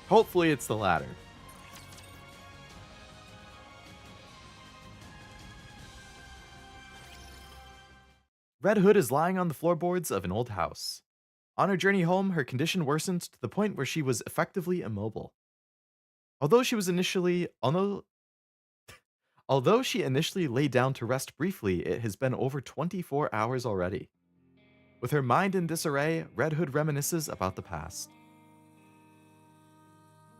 Hopefully it's the latter. Red Hood is lying on the floorboards of an old house. On her journey home, her condition worsened to the point where she was effectively immobile. Although she initially lay down to rest briefly, it has been over 24 hours already. With her mind in disarray, Red Hood reminisces about the past.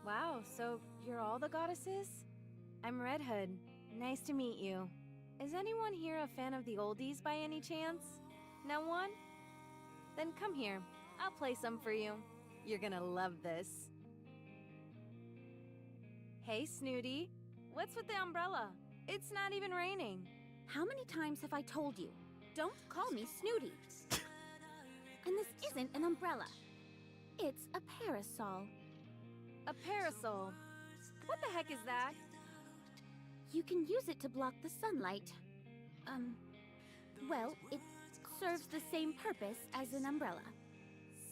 Wow, so you're all the goddesses? I'm Red Hood. Nice to meet you. Is anyone here a fan of the oldies by any chance? No one? Then come here. I'll play some for you. You're gonna love this. Hey, Snooty. What's with the umbrella? It's not even raining. How many times have I told you? Don't call me Snooty. And this isn't an umbrella. It's a parasol. A parasol? What the heck is that? You can use it to block the sunlight. Well, it serves the same purpose as an umbrella.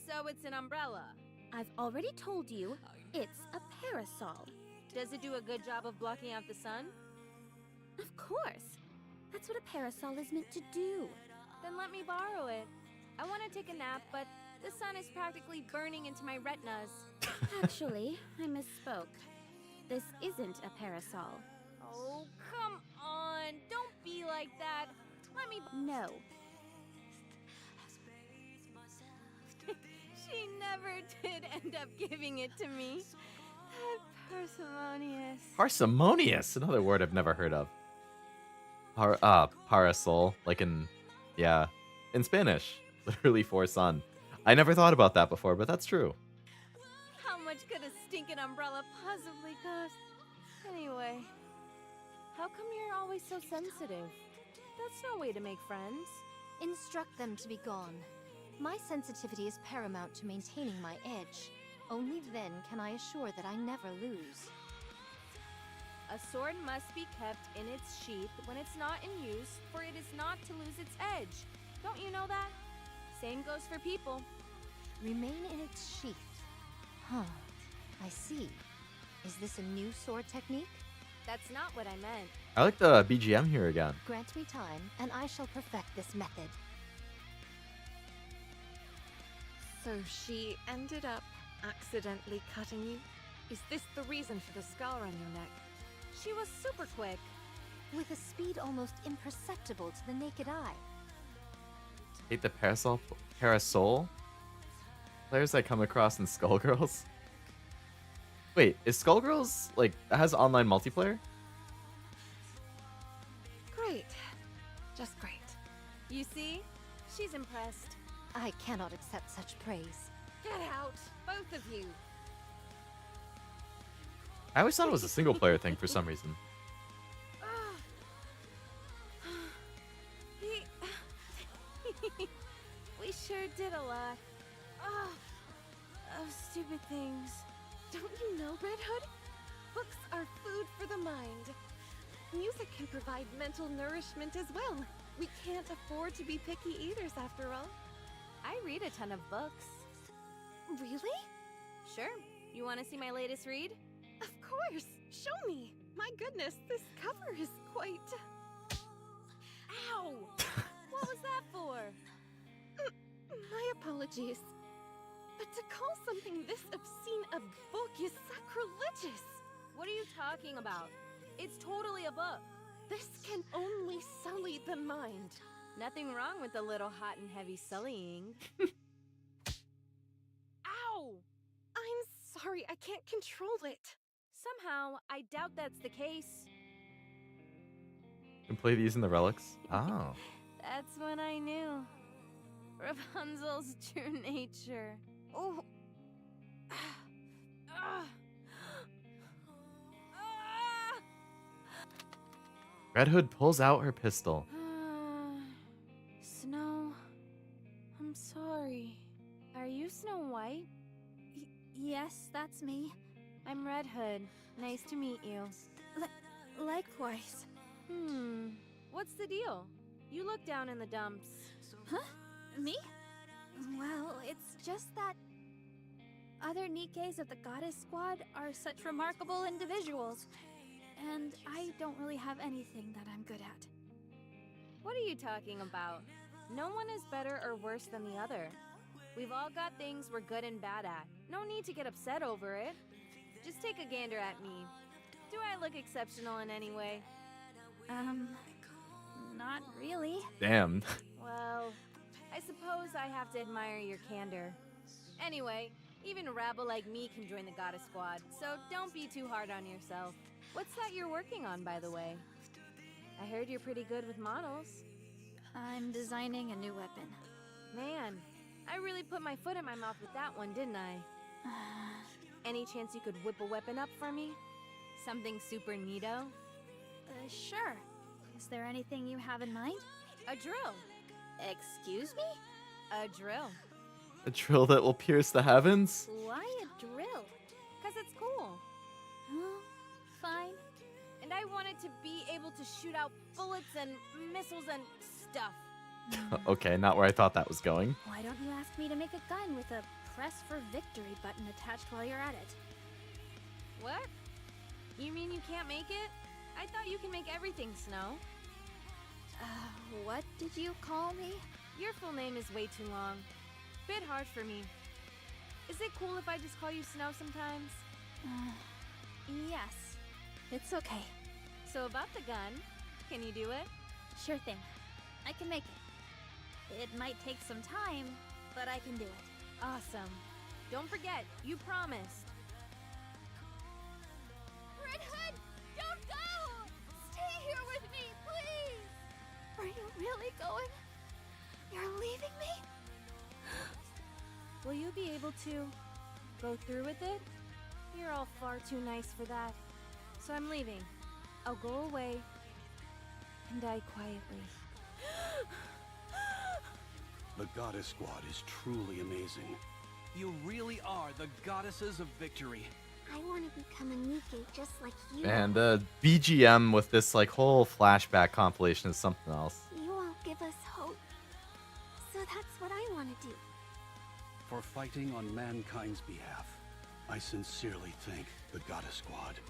So it's an umbrella. I've already told you, it's a parasol. Does it do a good job of blocking out the sun? Of course. That's what a parasol is meant to do. Then let me borrow it. I want to take a nap, but the sun is practically burning into my retinas. Actually, I misspoke. This isn't a parasol. Oh, come on. Don't be like that. Let me... No. She never did end up giving it to me. That parsimonious. Parsimonious, another word I've never heard of. Parasol, like in Spanish, literally for sun. I never thought about that before, but that's true. How much could a stinking umbrella possibly cost? Anyway, how come you're always so sensitive? That's no way to make friends. Instruct them to be gone. My sensitivity is paramount to maintaining my edge. Only then can I assure that I never lose. A sword must be kept in its sheath when it's not in use, for it is not to lose its edge. Don't you know that? Same goes for people. Remain in its sheath. Huh. I see. Is this a new sword technique? That's not what I meant. I like the BGM here again. Grant me time, and I shall perfect this method. So she ended up accidentally cutting you? Is this the reason for the scar on your neck? She was super quick. With a speed almost imperceptible to the naked eye. Hate the parasol players I come across in Skullgirls. Wait, is Skullgirls like has online multiplayer? Great. Just great. You see? She's impressed. I cannot accept such praise. Get out, both of you. I always thought it was a single player thing for some reason. We sure did a lot. Of stupid things. Don't you know, Red Hood? Books are food for the mind. Music can provide mental nourishment as well. We can't afford to be picky eaters after all. I read a ton of books. Really? Sure. You want to see my latest read? Of course! Show me! My goodness, this cover is quite... Ow! What was that for? My apologies. But to call something this obscene a book is sacrilegious! What are you talking about? It's totally a book. This can only sully the mind. Nothing wrong with a little hot and heavy sullying. Ow! I'm sorry, I can't control it. Somehow, I doubt that's the case. You can play these in the relics. Oh. That's when I knew. Rapunzel's true nature. Oh. Red Hood pulls out her pistol. Snow, I'm sorry. Are you Snow White? Yes, that's me. I'm Red Hood. Nice to meet you. Likewise. What's the deal? You look down in the dumps. Huh? Me? Well, it's just that other Nikkes of the Goddess Squad are such remarkable individuals, and I don't really have anything that I'm good at. What are you talking about? No one is better or worse than the other. We've all got things we're good and bad at. No need to get upset over it. Just take a gander at me. Do I look exceptional in any way? Not really. Damn. Well, I suppose I have to admire your candor. Anyway, even a rabble like me can join the Goddess Squad, so don't be too hard on yourself. What's that you're working on, by the way? I heard you're pretty good with models. I'm designing a new weapon. Man, I really put my foot in my mouth with that one, didn't I? Any chance you could whip a weapon up for me? Something super neato? Sure. Is there anything you have in mind? A drill. Excuse me? A drill. A drill that will pierce the heavens? Why a drill? 'Cause it's cool. Fine. And I wanted to be able to shoot out bullets and missiles and stuff. Okay, not where I thought that was going. Why don't you ask me to make a gun with a press for victory button attached while you're at it? What? You mean you can't make it? I thought you can make everything, Snow. What did you call me? Your full name is way too long. Bit hard for me. Is it cool if I just call you Snow sometimes? Yes. It's okay. So about the gun, can you do it? Sure thing. I can make it. It might take some time, but I can do it. Awesome. Don't forget, you promised. Red Hood, don't go! Stay here with me, please! Are you really going? You're leaving me? Will you be able to go through with it? You're all far too nice for that. So I'm leaving. I'll go away and die quietly. The Goddess Squad is truly amazing. You really are the goddesses of victory. I want to become a Nikke just like you. And the BGM with this like whole flashback compilation is something else. You all give us hope. So that's what I want to do. For fighting on mankind's behalf, I sincerely thank the Goddess Squad.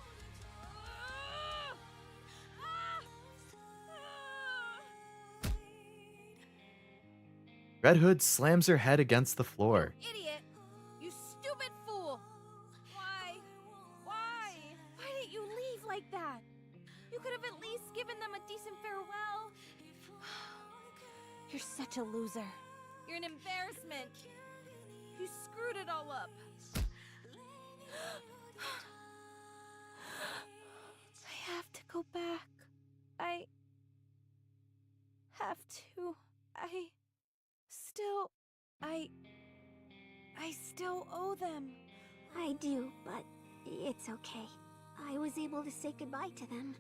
Red Hood slams her head against the floor. Idiot! You stupid fool! Why? Why? Why didn't you leave like that? You could have at least given them a decent farewell. You're such a loser. You're an embarrassment. You screwed it all up. I have to go back. I have to. I still owe them. I do, but it's okay. I was able to say goodbye to them.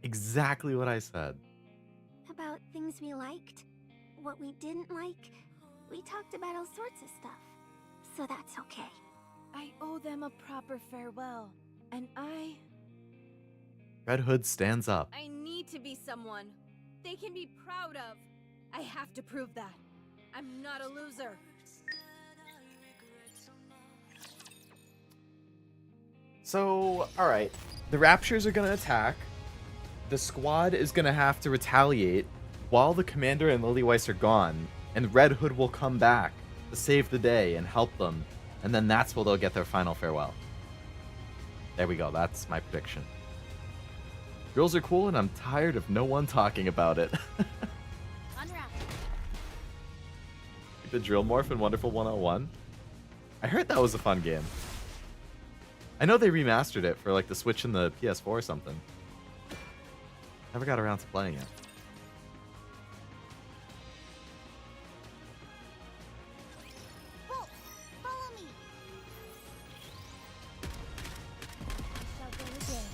Exactly what I said. About things we liked, what we didn't like. We talked about all sorts of stuff. So that's okay. I owe them a proper farewell. And Red Hood stands up. I need to be someone they can be proud of. I have to prove that. I'm not a loser. So, alright. The Raptures are gonna attack. The squad is gonna have to retaliate while the commander and Lillyweiss are gone. And Red Hood will come back to save the day and help them. And then that's where they'll get their final farewell. There we go. That's my prediction. Drills are cool, and I'm tired of no one talking about it. Unwrap. The Drill Morph in Wonderful 101. I heard that was a fun game. I know they remastered it for like the Switch and the PS4 or something. Never got around to playing it. Bolt, follow me. Shall go again.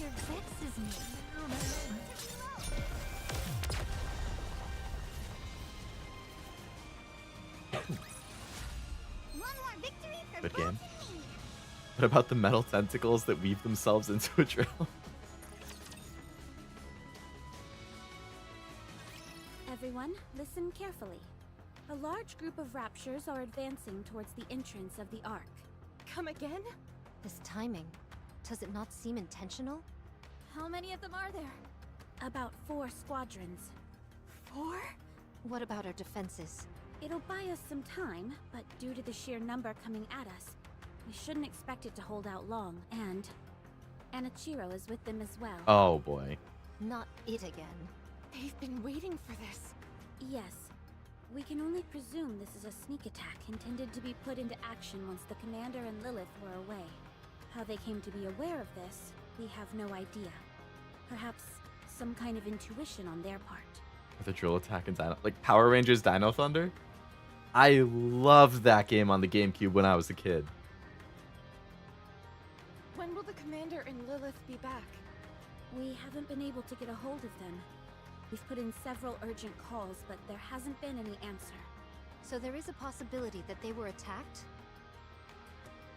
rapture vexes me. One more victory for Good both game. of me. What about the metal tentacles that weave themselves into a drill? Everyone, listen carefully. A large group of raptures are advancing towards the entrance of the Ark. Come again? This timing, does it not seem intentional? How many of them are there? About 4 squadrons. 4? What about our defenses? It'll buy us some time, but due to the sheer number coming at us, we shouldn't expect it to hold out long, and Anichiro is with them as well. Oh boy. Not it again. They've been waiting for this. Yes. We can only presume this is a sneak attack intended to be put into action once the Commander and Lilith were away. How they came to be aware of this, we have no idea. Perhaps some kind of intuition on their part. The drill attack and Dino, like Power Rangers Dino Thunder. I loved that game on the GameCube when I was a kid. When will the Commander and Lilith be back? We haven't been able to get a hold of them. We've put in several urgent calls, but there hasn't been any answer. So there is a possibility that they were attacked?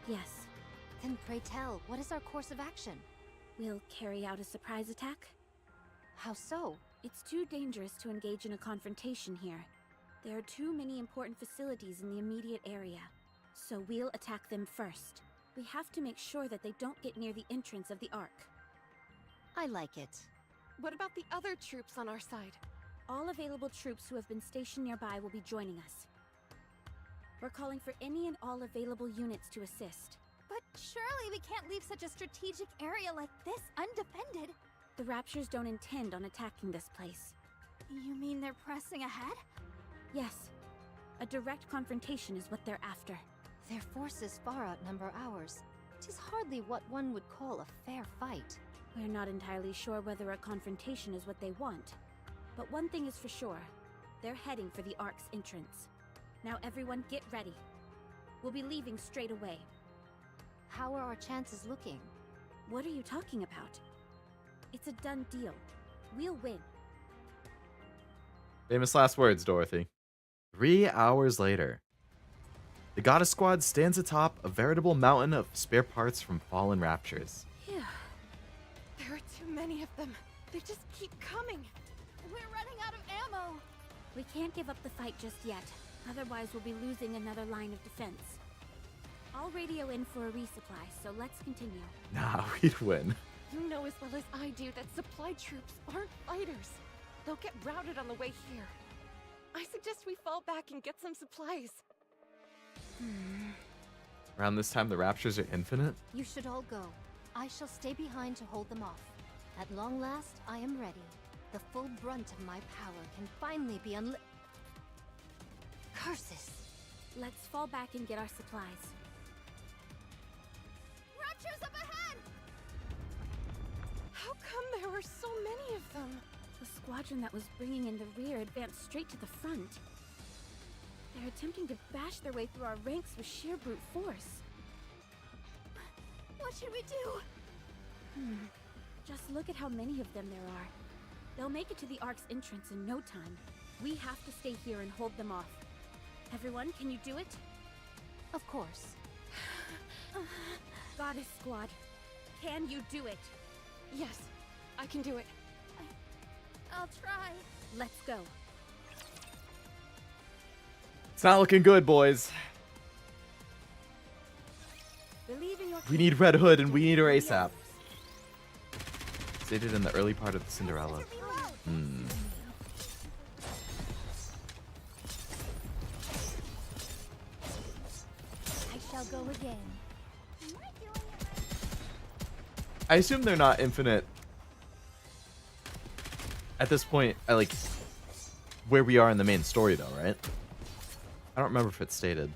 Yes, Then pray tell, what is our course of action? we'll carry out a surprise attack. How so? It's too dangerous to engage in a confrontation here. There are too many important facilities in the immediate area, so we'll attack them first. We have to make sure that they don't get near the entrance of the Ark. I like it. What about the other troops on our side? All available troops who have been stationed nearby will be joining us. We're calling for any and all available units to assist. But surely we can't leave such a strategic area like this undefended. The Raptures don't intend on attacking this place. You mean they're pressing ahead? Yes, a direct confrontation is what they're after. Their forces far outnumber ours. 'Tis hardly what one would call a fair fight. We're not entirely sure whether a confrontation is what they want. But one thing is for sure. They're heading for the Ark's entrance. Now everyone get ready. We'll be leaving straight away. How are our chances looking? What are you talking about? It's a done deal. We'll win. Famous last words, Dorothy. 3 hours later. The Goddess Squad stands atop a veritable mountain of spare parts from fallen raptures. Phew. There are too many of them. They just keep coming. We're running out of ammo. We can't give up the fight just yet. Otherwise, we'll be losing another line of defense. I'll radio in for a resupply, so let's continue. Nah, we'd win. You know as well as I do that supply troops aren't fighters. They'll get routed on the way here. I suggest we fall back and get some supplies. Around this time, the raptures are infinite. You should all go. I shall stay behind to hold them off. At long last, I am ready. The full brunt of my power can finally be Curses! Let's fall back and get our supplies. Raptures up ahead! How come there were so many of them? The squadron that was bringing in the rear advanced straight to the front. They're attempting to bash their way through our ranks with sheer brute force. What should we do? Just look at how many of them there are. They'll make it to the Ark's entrance in no time. We have to stay here and hold them off. Everyone, can you do it? Of course. Goddess Squad, can you do it? Yes, I can do it. I'll try. Let's go. It's not looking good, boys. Believe in your We need Red Hood and we need her ASAP. Stated in the early part of the Cinderella. I shall go again. I assume they're not infinite at this point. I like where we are in the main story, though, right? I don't remember if it's stated.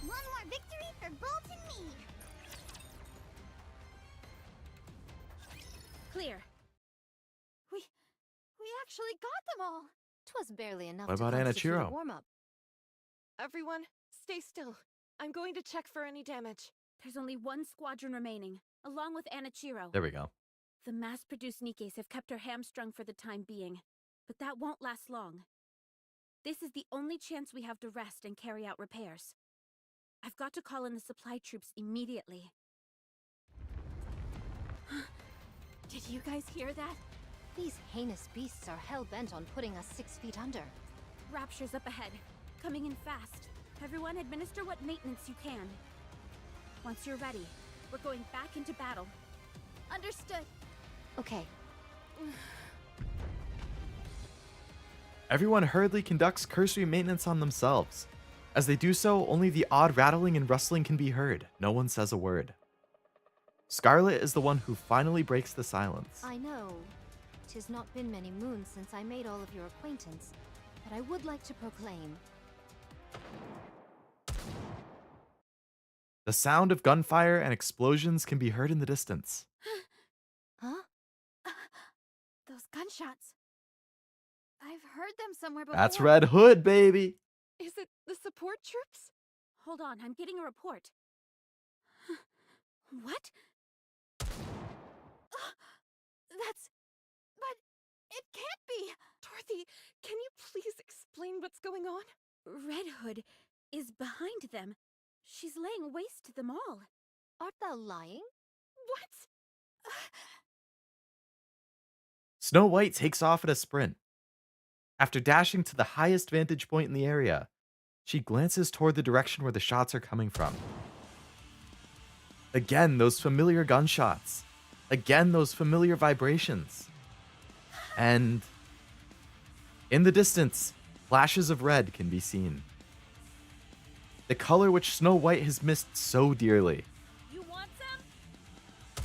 One more victory for Bolt and me. Clear. We actually got them all. 'Twas barely enough What to about constitute a Anichiro? warm-up. Everyone, stay still. I'm going to check for any damage. There's only one squadron remaining, along with Anichiro. There we go. The mass-produced Nikkes have kept her hamstrung for the time being, but that won't last long. This is the only chance we have to rest and carry out repairs. I've got to call in the supply troops immediately. Did you guys hear that? These heinous beasts are hell-bent on putting us 6 feet under. Rapture's up ahead, coming in fast. Everyone administer what maintenance you can. Once you're ready, we're going back into battle. Understood. Okay, Everyone hurriedly conducts cursory maintenance on themselves. As they do so, only the odd rattling and rustling can be heard. No one says a word. Scarlet is the one who finally breaks the silence. I know 'tis not been many moons since I made all of your acquaintance, but I would like to proclaim. The sound of gunfire and explosions can be heard in the distance. Huh? Those gunshots. I've heard them somewhere before. That's Red Hood, baby! Is it the support troops? Hold on, I'm getting a report. What? But it can't be. Dorothy, can you please explain what's going on? Red Hood is behind them. She's laying waste to them all. Art thou lying? What? Snow White takes off at a sprint. After dashing to the highest vantage point in the area, she glances toward the direction where the shots are coming from. Again, those familiar gunshots. Again, those familiar vibrations. And in the distance, flashes of red can be seen. The color which Snow White has missed so dearly. You want some?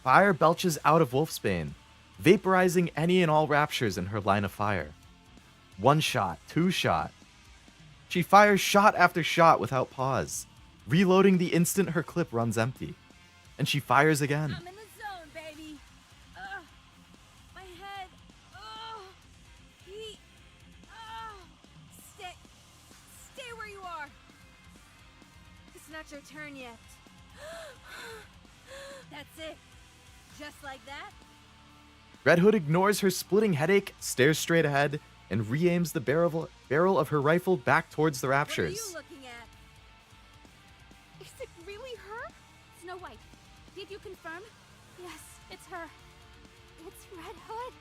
Fire belches out of Wolfsbane, vaporizing any and all raptures in her line of fire. 1 shot, 2 shot. She fires shot after shot without pause, reloading the instant her clip runs empty. And she fires again. I'm in the zone, baby. Ugh. My head. Ugh. Heat. Ugh. Stay where you are. It's not your turn yet. That's it. Just like that? Red Hood ignores her splitting headache, stares straight ahead, and re-aims the barrel of her rifle back towards the What are raptures. you looking at? Is it really her? Snow White, did you confirm? Yes, it's her. It's Red Hood.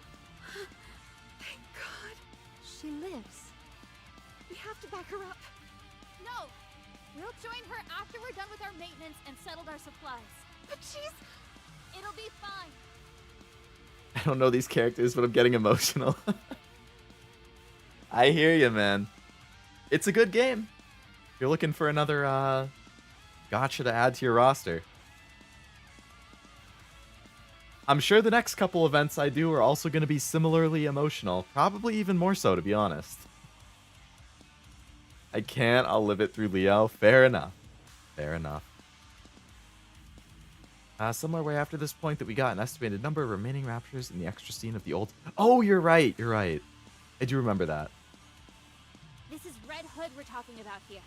Thank God. She lives. We have to back her up. No! We'll join her after we're done with our maintenance and settled our supplies. But she's... It'll be fine. I don't know these characters, but I'm getting emotional. I hear you, man. It's a good game. If you're looking for another gacha to add to your roster. I'm sure the next couple events I do are also going to be similarly emotional. Probably even more so, to be honest. I can't. I'll live it through Leo. Fair enough. Fair enough. Somewhere way after this point that we got an estimated number of remaining raptors in the extra scene of the old... Oh, you're right. You're right. I do remember that. This is Red Hood we're talking about here.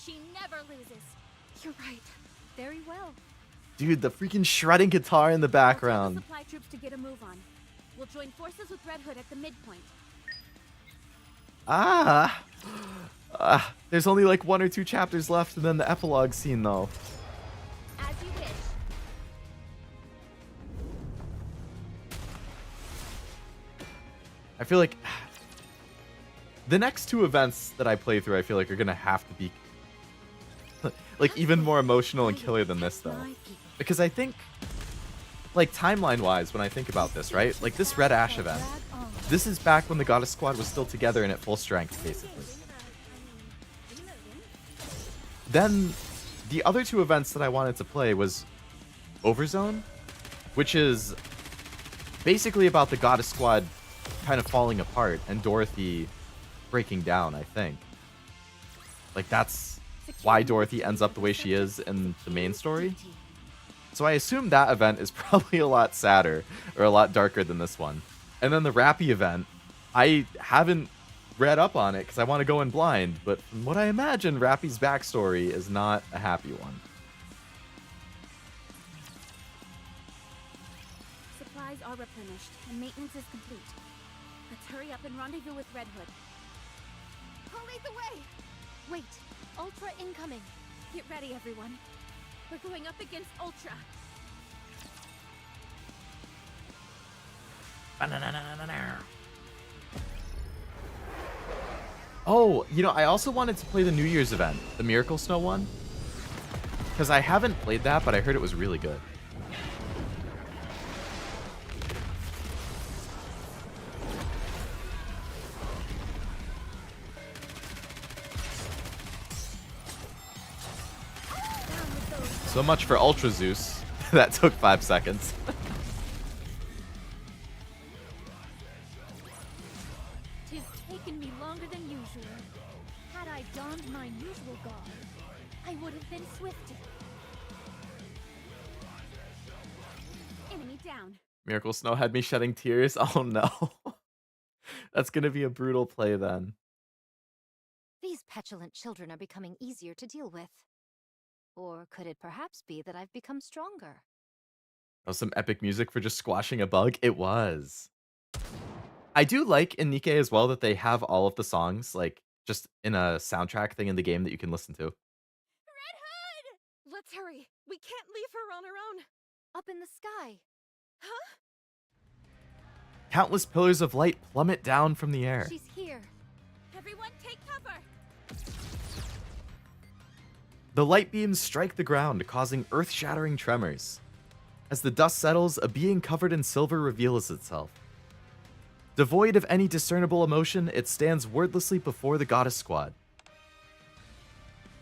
She never loses. You're right. Very well. Dude, the freaking shredding guitar in the I'll tell the background. supply troops to get a move on. We'll join forces with Red Hood at the midpoint. There's only like 1 or 2 chapters left and then the epilogue scene, though. As you wish. I feel like the next 2 events that I play through, I feel like are gonna have to be like even more emotional and killer than this, though. Because I think, like timeline-wise, when I think about this, right? Like this Red Ash event, this is back when the Goddess Squad was still together and at full strength, basically. Then the other 2 events that I wanted to play was Overzone, which is basically about the Goddess Squad kind of falling apart and Dorothy breaking down, I think. Like that's why Dorothy ends up the way she is in the main story. So I assume that event is probably a lot sadder or a lot darker than this one. And then the Rapi event, I haven't read up on it because I want to go in blind, but from what I imagine, Rapi's backstory is not a happy one. Supplies are replenished, and maintenance is complete. Let's hurry up and rendezvous with Red Hood. I'll lead the way! Wait, Ultra incoming. Get ready, everyone. We're going up against Ultra. Oh, you know, I also wanted to play the New Year's event, the Miracle Snow one. Because I haven't played that, but I heard it was really good. So much for Ultra Zeus. That took 5 seconds. Tis taken me longer than usual. Had I donned my usual garb, I would have been swifter. Enemy down. Miracle Snow had me shedding tears. Oh no. That's gonna be a brutal play then. These petulant children are becoming easier to deal with. Or could it perhaps be that I've become stronger? Oh, some epic music for just squashing a bug? It was. I do like in NIKKE as well that they have all of the songs, like, just in a soundtrack thing in the game that you can listen to. Red Hood! Let's hurry. We can't leave her on her own. Up in the sky. Huh? Countless pillars of light plummet down from the air. She's here. Everyone take cover. The light beams strike the ground, causing earth-shattering tremors. As the dust settles, a being covered in silver reveals itself. Devoid of any discernible emotion, it stands wordlessly before the goddess squad.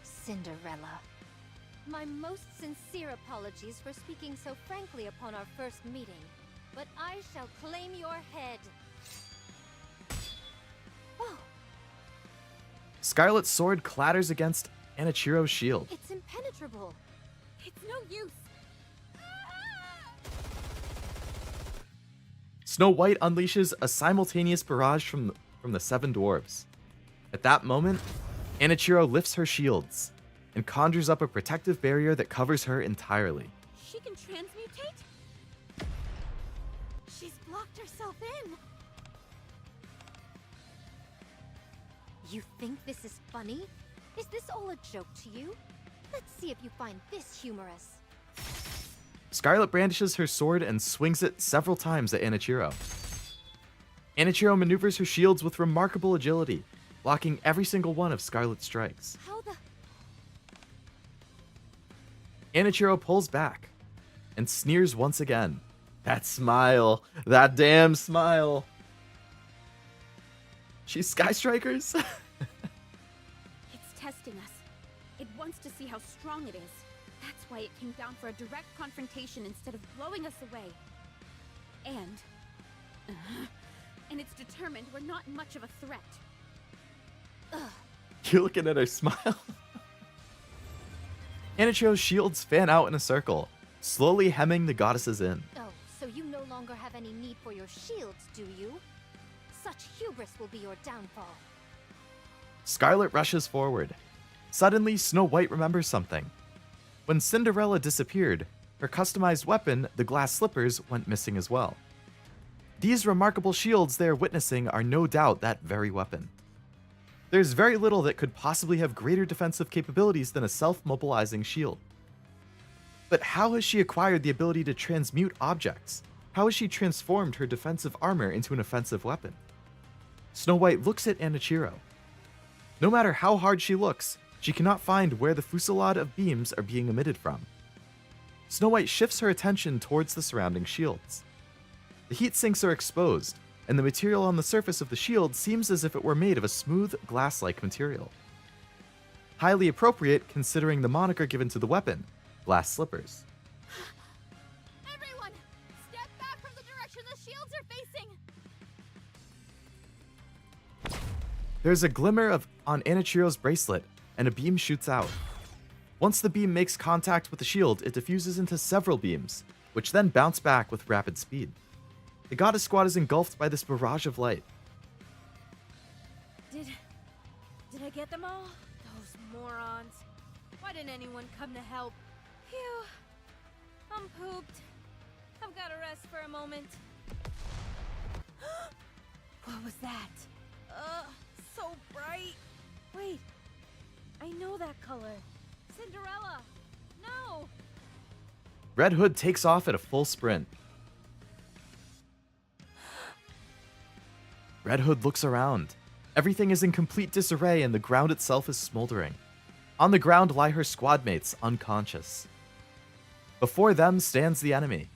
Cinderella. My most sincere apologies for speaking so frankly upon our first meeting, but I shall claim your head. Oh, Scarlet's sword clatters against Anichiro's shield. it's impenetrable. It's no use. Snow White unleashes a simultaneous barrage from the seven dwarves. At that moment, Anichiro lifts her shields and conjures up a protective barrier that covers her entirely. She can transmutate? She's blocked herself in! You think this is funny? Is this all a joke to you? Let's see if you find this humorous. Scarlet brandishes her sword and swings it several times at Anichiro. Anichiro maneuvers her shields with remarkable agility, blocking every single one of Scarlet's strikes. How the... Anichiro pulls back and sneers once again. That smile, that damn smile. She's Sky Strikers? It's testing us. It wants to see how strong it is. That's why it came down for a direct confrontation instead of blowing us away. And it's determined we're not much of a threat. Ugh. You're looking at her smile. Anichiro's shields fan out in a circle, slowly hemming the goddesses in. Oh, so you no longer have any need for your shields, do you? Such hubris will be your downfall. Scarlet rushes forward. Suddenly, Snow White remembers something. When Cinderella disappeared, her customized weapon, the glass slippers, went missing as well. These remarkable shields they are witnessing are no doubt that very weapon. There's very little that could possibly have greater defensive capabilities than a self-mobilizing shield. But how has she acquired the ability to transmute objects? How has she transformed her defensive armor into an offensive weapon? Snow White looks at Anichiro. No matter how hard she looks, she cannot find where the fusillade of beams are being emitted from. Snow White shifts her attention towards the surrounding shields. The heat sinks are exposed, and the material on the surface of the shield seems as if it were made of a smooth, glass-like material. Highly appropriate considering the moniker given to the weapon, glass slippers. Everyone, step back from the direction the shields are facing! There's a glimmer on Anichiro's bracelet, and a beam shoots out. Once the beam makes contact with the shield, it diffuses into several beams, which then bounce back with rapid speed. The goddess squad is engulfed by this barrage of light. Did I get them all? Those morons. Why didn't anyone come to help? Phew. I'm pooped. I've got to rest for a moment. What was that? So bright. Wait. I know that color. Cinderella. No. Red Hood takes off at a full sprint. Red Hood looks around. Everything is in complete disarray and the ground itself is smoldering. On the ground lie her squad mates, unconscious. Before them stands the enemy.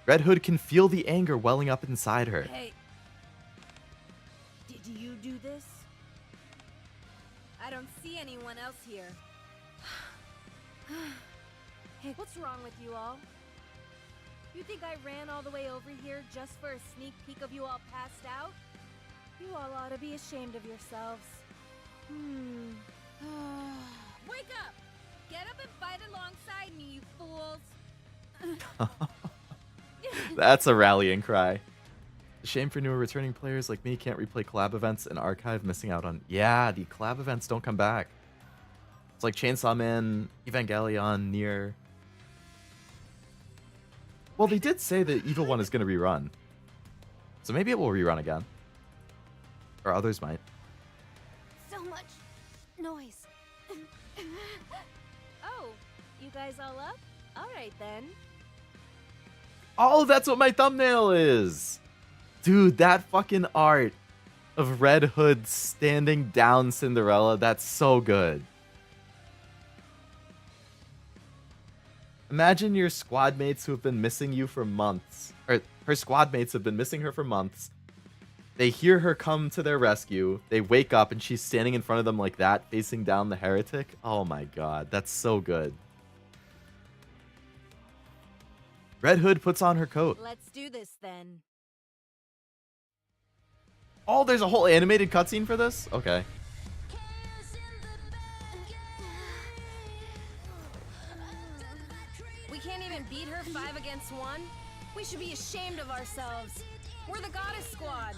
Red Hood can feel the anger welling up inside her. Hey. Did you do this? I don't see anyone else here. Hey, what's wrong with you all? You think I ran all the way over here just for a sneak peek of you all passed out? You all ought to be ashamed of yourselves. Wake up! Get up and fight alongside me, you fools! That's a rallying cry. A shame for newer returning players like me can't replay collab events and archive, missing out on... Yeah, the collab events don't come back. It's like Chainsaw Man, Evangelion, Nier. Well, they did say that Evil One is going to rerun. So maybe it will rerun again. Or others might. So much noise. Oh, you guys all up? Alright then. Oh, that's what my thumbnail is! Dude, that fucking art of Red Hood standing down Cinderella, that's so good. Imagine your squad mates who have been missing you for months. Or her squad mates have been missing her for months. They hear her come to their rescue. They wake up and she's standing in front of them like that, facing down the heretic. Oh my god, that's so good. Red Hood puts on her coat. Let's do this then. Oh, there's a whole animated cutscene for this? Okay. We can't even beat her 5 against 1? We should be ashamed of ourselves. We're the goddess squad.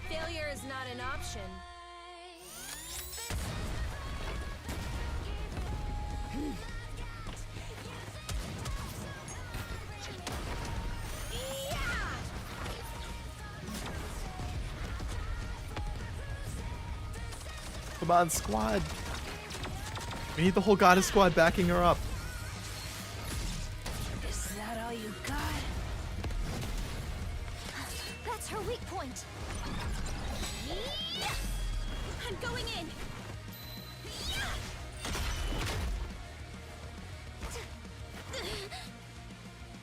Failure is not an option. Come on, squad. We need the whole goddess squad backing her up. Is that all you got? That's her weak point. I'm going in.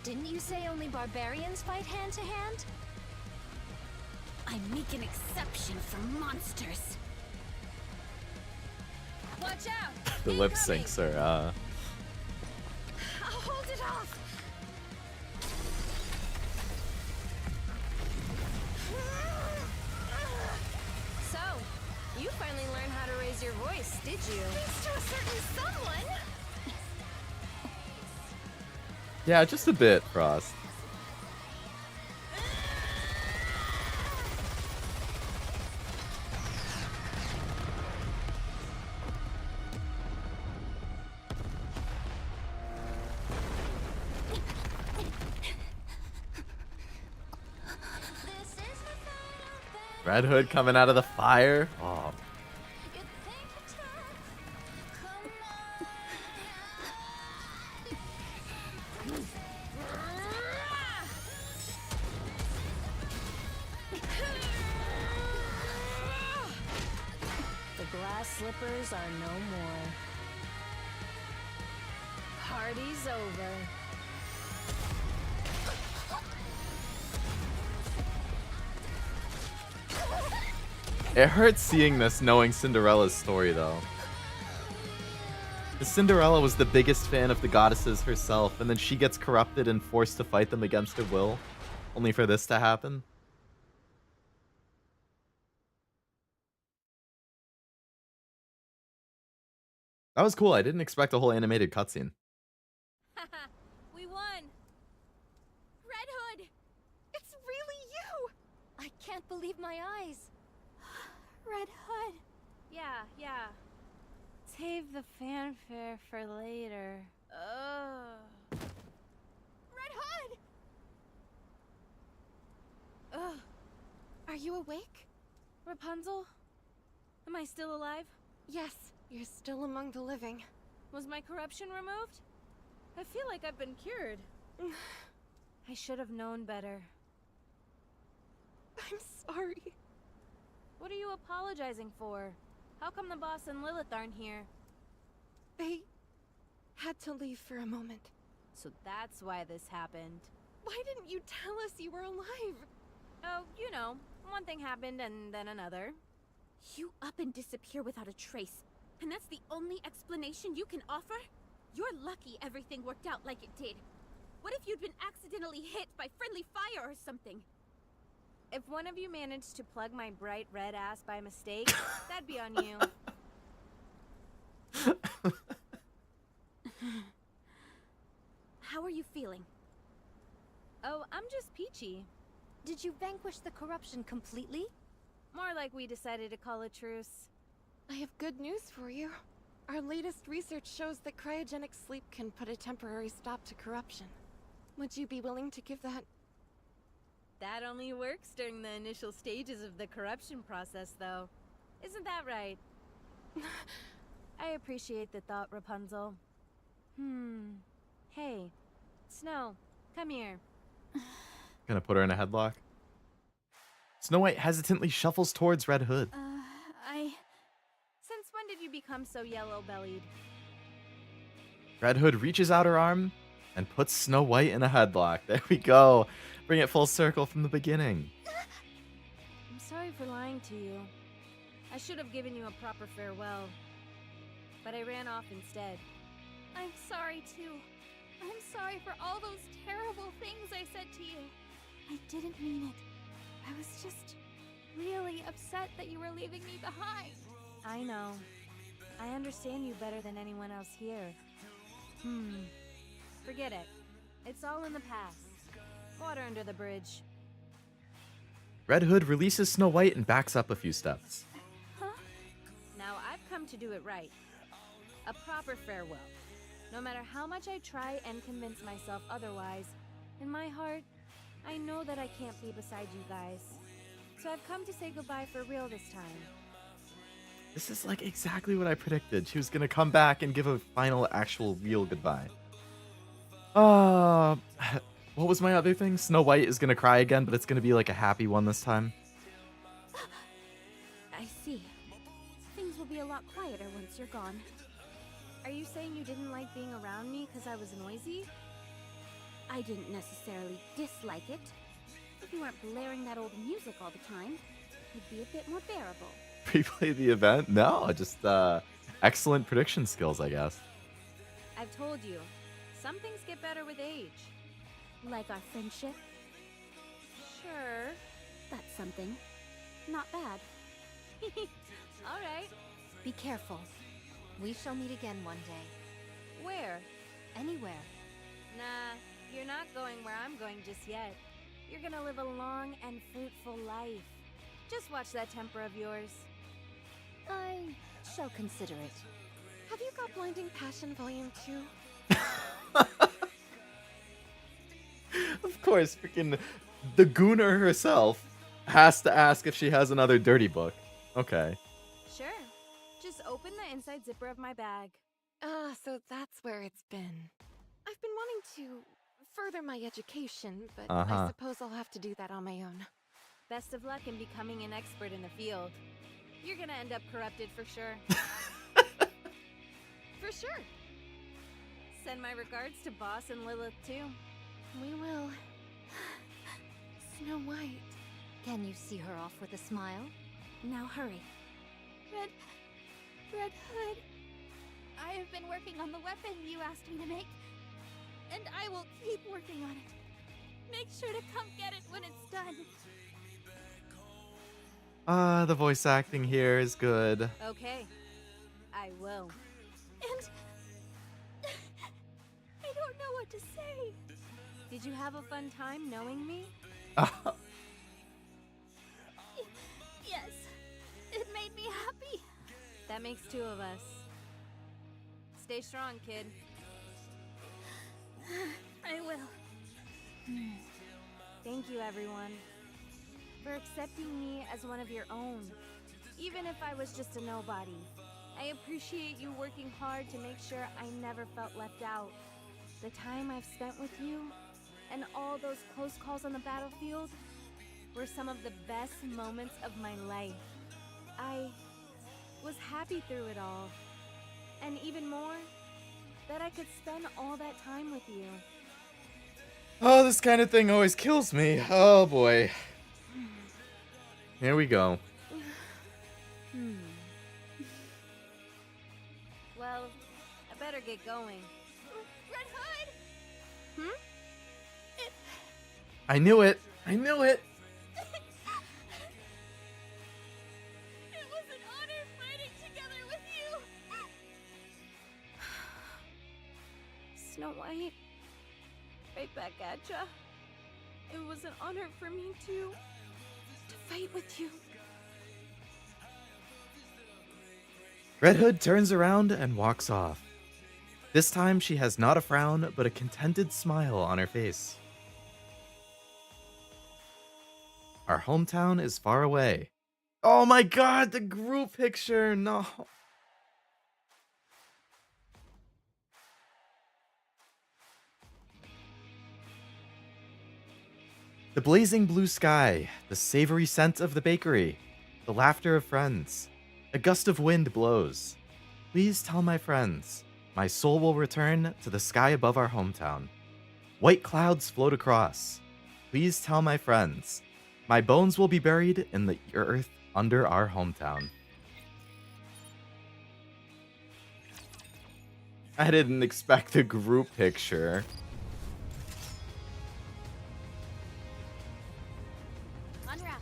Didn't you say only barbarians fight hand to hand? I make an exception for monsters. Watch out! The lip syncs are, I'll hold it off. So, you finally learned how to raise your voice, did you? Thanks to a certain someone. Yeah, just a bit, Frost. Red Hood coming out of the fire. Oh. The glass slippers are no more. Party's over. It hurts seeing this, knowing Cinderella's story, though. 'Cause Cinderella was the biggest fan of the goddesses herself, and then she gets corrupted and forced to fight them against her will, only for this to happen. That was cool. I didn't expect a whole animated cutscene. Haha, we won! Red Hood! It's really you! I can't believe my eyes. Red Hood. Yeah. Save the fanfare for later. Ugh. Red Hood! Ugh. Are you awake? Rapunzel? Am I still alive? Yes, you're still among the living. Was my corruption removed? I feel like I've been cured. I should have known better. I'm sorry. What are you apologizing for? How come the boss and Lilith aren't here? They had to leave for a moment. So that's why this happened. Why didn't you tell us you were alive? Oh, you know, one thing happened and then another. You up and disappear without a trace, and that's the only explanation you can offer? You're lucky everything worked out like it did. What if you'd been accidentally hit by friendly fire or something? If one of you managed to plug my bright red ass by mistake, that'd be on you. How are you feeling? Oh, I'm just peachy. Did you vanquish the corruption completely? More like we decided to call a truce. I have good news for you. Our latest research shows that cryogenic sleep can put a temporary stop to corruption. Would you be willing to give that? That only works during the initial stages of the corruption process, though. Isn't that right? I appreciate the thought, Rapunzel. Hey, Snow, come here. Gonna put her in a headlock. Snow White hesitantly shuffles towards Red Hood. Since when did you become so yellow-bellied? Red Hood reaches out her arm and puts Snow White in a headlock. There we go. Bring it full circle from the beginning. I'm sorry for lying to you. I should have given you a proper farewell. But I ran off instead. I'm sorry too. I'm sorry for all those terrible things I said to you. I didn't mean it. I was just really upset that you were leaving me behind. I know. I understand you better than anyone else here. Forget it. It's all in the past. Water under the bridge. Red Hood releases Snow White and backs up a few steps. Now I've come to do it right. A proper farewell. No matter how much I try and convince myself otherwise, in my heart, I know that I can't be beside you guys. So I've come to say goodbye for real this time. This is like exactly what I predicted. She was gonna come back and give a final, actual, real goodbye. What was my other thing? Snow White is gonna cry again, but it's gonna be like a happy one this time. I see. Things will be a lot quieter once you're gone. Are you saying you didn't like being around me because I was noisy? I didn't necessarily dislike it. If you weren't blaring that old music all the time, it'd be a bit more bearable. Replay the event? No, just excellent prediction skills, I guess. I've told you, some things get better with age. Like our friendship? Sure. That's something. Not bad. All right. Be careful. We shall meet again one day. Where? Anywhere. Nah, you're not going where I'm going just yet. You're gonna live a long and fruitful life. Just watch that temper of yours. I shall consider it. Have you got Blinding Passion Volume 2? Of course, freaking the Gooner herself has to ask if she has another dirty book. Okay. Sure. Just open the inside zipper of my bag. Ah, so that's where it's been. I've been wanting to further my education, but I suppose I'll have to do that on my own. Best of luck in becoming an expert in the field. You're gonna end up corrupted for sure. For sure. Send my regards to Boss and Lilith too. We will. Snow White. Can you see her off with a smile? Now hurry. Red Hood. I have been working on the weapon you asked me to make. And I will keep working on it. Make sure to come get it when it's done. The voice acting here is good. Okay. I will. And I don't know what to say. Did you have a fun time knowing me? Yes, it made me happy. That makes two of us. Stay strong, kid. I will. Thank you, everyone, for accepting me as one of your own, even if I was just a nobody. I appreciate you working hard to make sure I never felt left out. The time I've spent with you, and all those close calls on the battlefield, were some of the best moments of my life. I was happy through it all, and even more, that I could spend all that time with you. Oh, this kind of thing always kills me. Oh boy. Here we go. Well, I better get going. Red Hood! I knew it. I knew it. It was an honor fighting together with you! Snow White, right back at ya. It was an honor for me to fight with you. Red Hood turns around and walks off. This time she has not a frown, but a contented smile on her face. Our hometown is far away. Oh my god, the group picture, no. The blazing blue sky, the savory scent of the bakery, the laughter of friends. A gust of wind blows. Please tell my friends, my soul will return to the sky above our hometown. White clouds float across. Please tell my friends, my bones will be buried in the earth under our hometown. I didn't expect the group picture. Unwrap.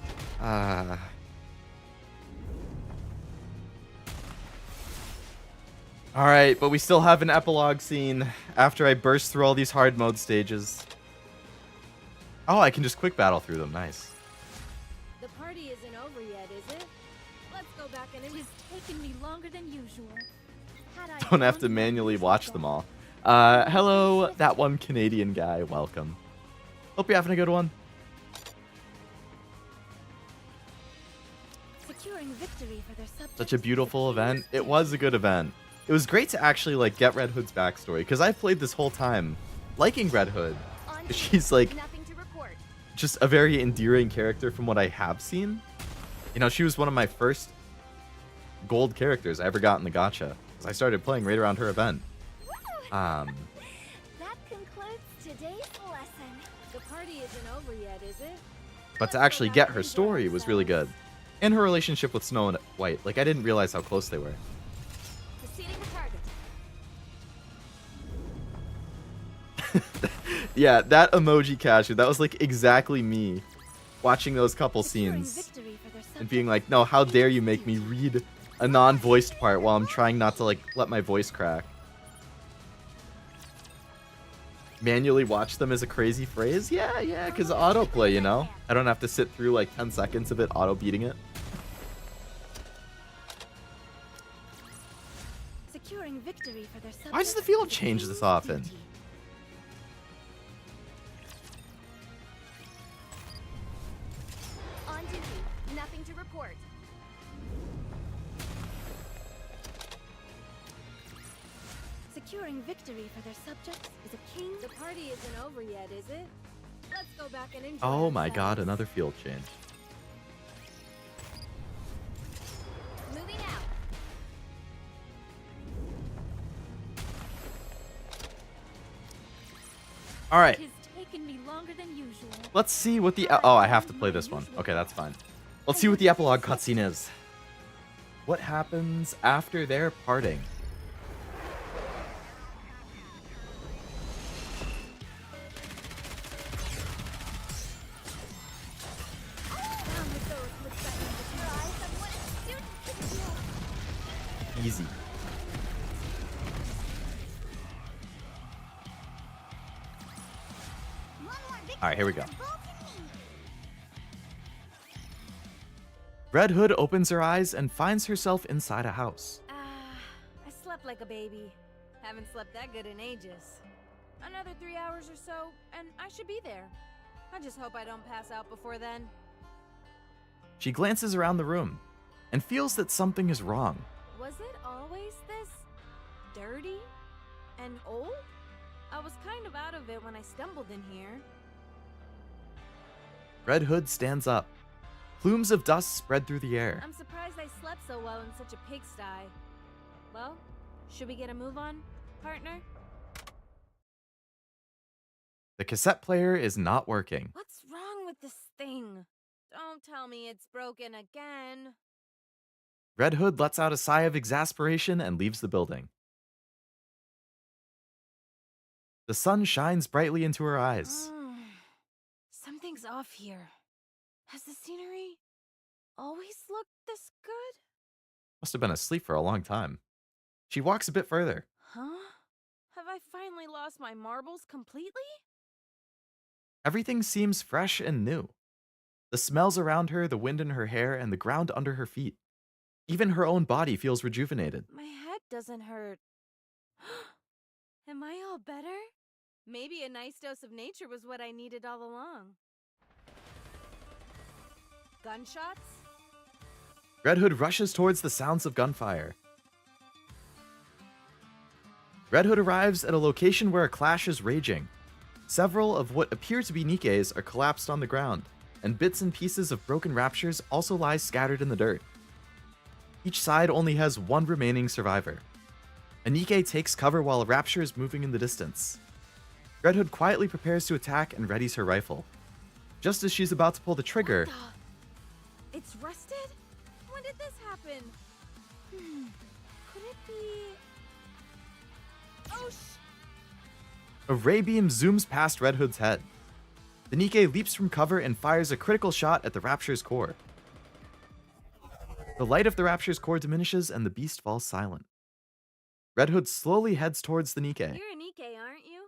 Alright, but we still have an epilogue scene after I burst through all these hard mode stages. Oh, I can just quick battle through them. Nice. The party isn't over yet, is it? Let's go back and it has taken me longer than usual. Don't have to manually watch them all. Hello, that one Canadian guy. Welcome. Hope you're having a good one. Securing victory for their subjects. Such a beautiful event. It was a good event. It was great to actually like get Red Hood's backstory because I've played this whole time liking Red Hood. She's like just a very endearing character from what I have seen. You know, she was one of my first gold characters I ever got in the gacha because I started playing right around her event. That concludes today's lesson. The party isn't over yet, is it? But to actually get her story was really good. And her relationship with Snow White. Like, I didn't realize how close they were. Proceeding to target. Yeah, that emoji cashew, that was like exactly me watching those couple scenes and being like, no, how dare you make me read a non-voiced part while I'm trying not to like let my voice crack. Manually watch them as a crazy phrase? Yeah, because autoplay, you know? I don't have to sit through like 10 seconds of it auto-beating it. Securing victory for their Why does the field change this often? On duty. Nothing to report. Securing victory for their subjects is a king. The party isn't over yet, is it? Let's go back and enjoy. Oh my god, another field change. Moving out. Alright, It has taken me longer than usual. let's see what the... Oh, I have to play this one. Okay, that's fine. Let's see what the epilogue cutscene is. What happens after their parting? Easy. All right, here we go. Red Hood opens her eyes and finds herself inside a house. I slept like a baby. Haven't slept that good in ages. Another 3 hours or so, and I should be there. I just hope I don't pass out before then. She glances around the room and feels that something is wrong. Was it always this dirty and old? I was kind of out of it when I stumbled in here. Red Hood stands up. Plumes of dust spread through the air. I'm surprised I slept so well in such a pigsty. Well, should we get a move on, partner? The cassette player is not working. What's wrong with this thing? Don't tell me it's broken again. Red Hood lets out a sigh of exasperation and leaves the building. The sun shines brightly into her eyes. Something's off here. Has the scenery always looked this good? Must have been asleep for a long time. She walks a bit further. Huh? Have I finally lost my marbles completely? Everything seems fresh and new. The smells around her, the wind in her hair, and the ground under her feet. Even her own body feels rejuvenated. My head doesn't hurt. Am I all better? Maybe a nice dose of nature was what I needed all along. Gunshots? Red Hood rushes towards the sounds of gunfire. Red Hood arrives at a location where a clash is raging. Several of what appear to be Nikkes are collapsed on the ground, and bits and pieces of broken raptures also lie scattered in the dirt. Each side only has one remaining survivor. A Nikke takes cover while a rapture is moving in the distance. Red Hood quietly prepares to attack and readies her rifle. Just as she's about to pull the trigger, It's rusted? When did this happen? Could it be... Oh, a ray beam zooms past Red Hood's head. The Nikke leaps from cover and fires a critical shot at the Rapture's core. The light of the Rapture's core diminishes and the beast falls silent. Red Hood slowly heads towards the Nikke. You're a Nikke, aren't you?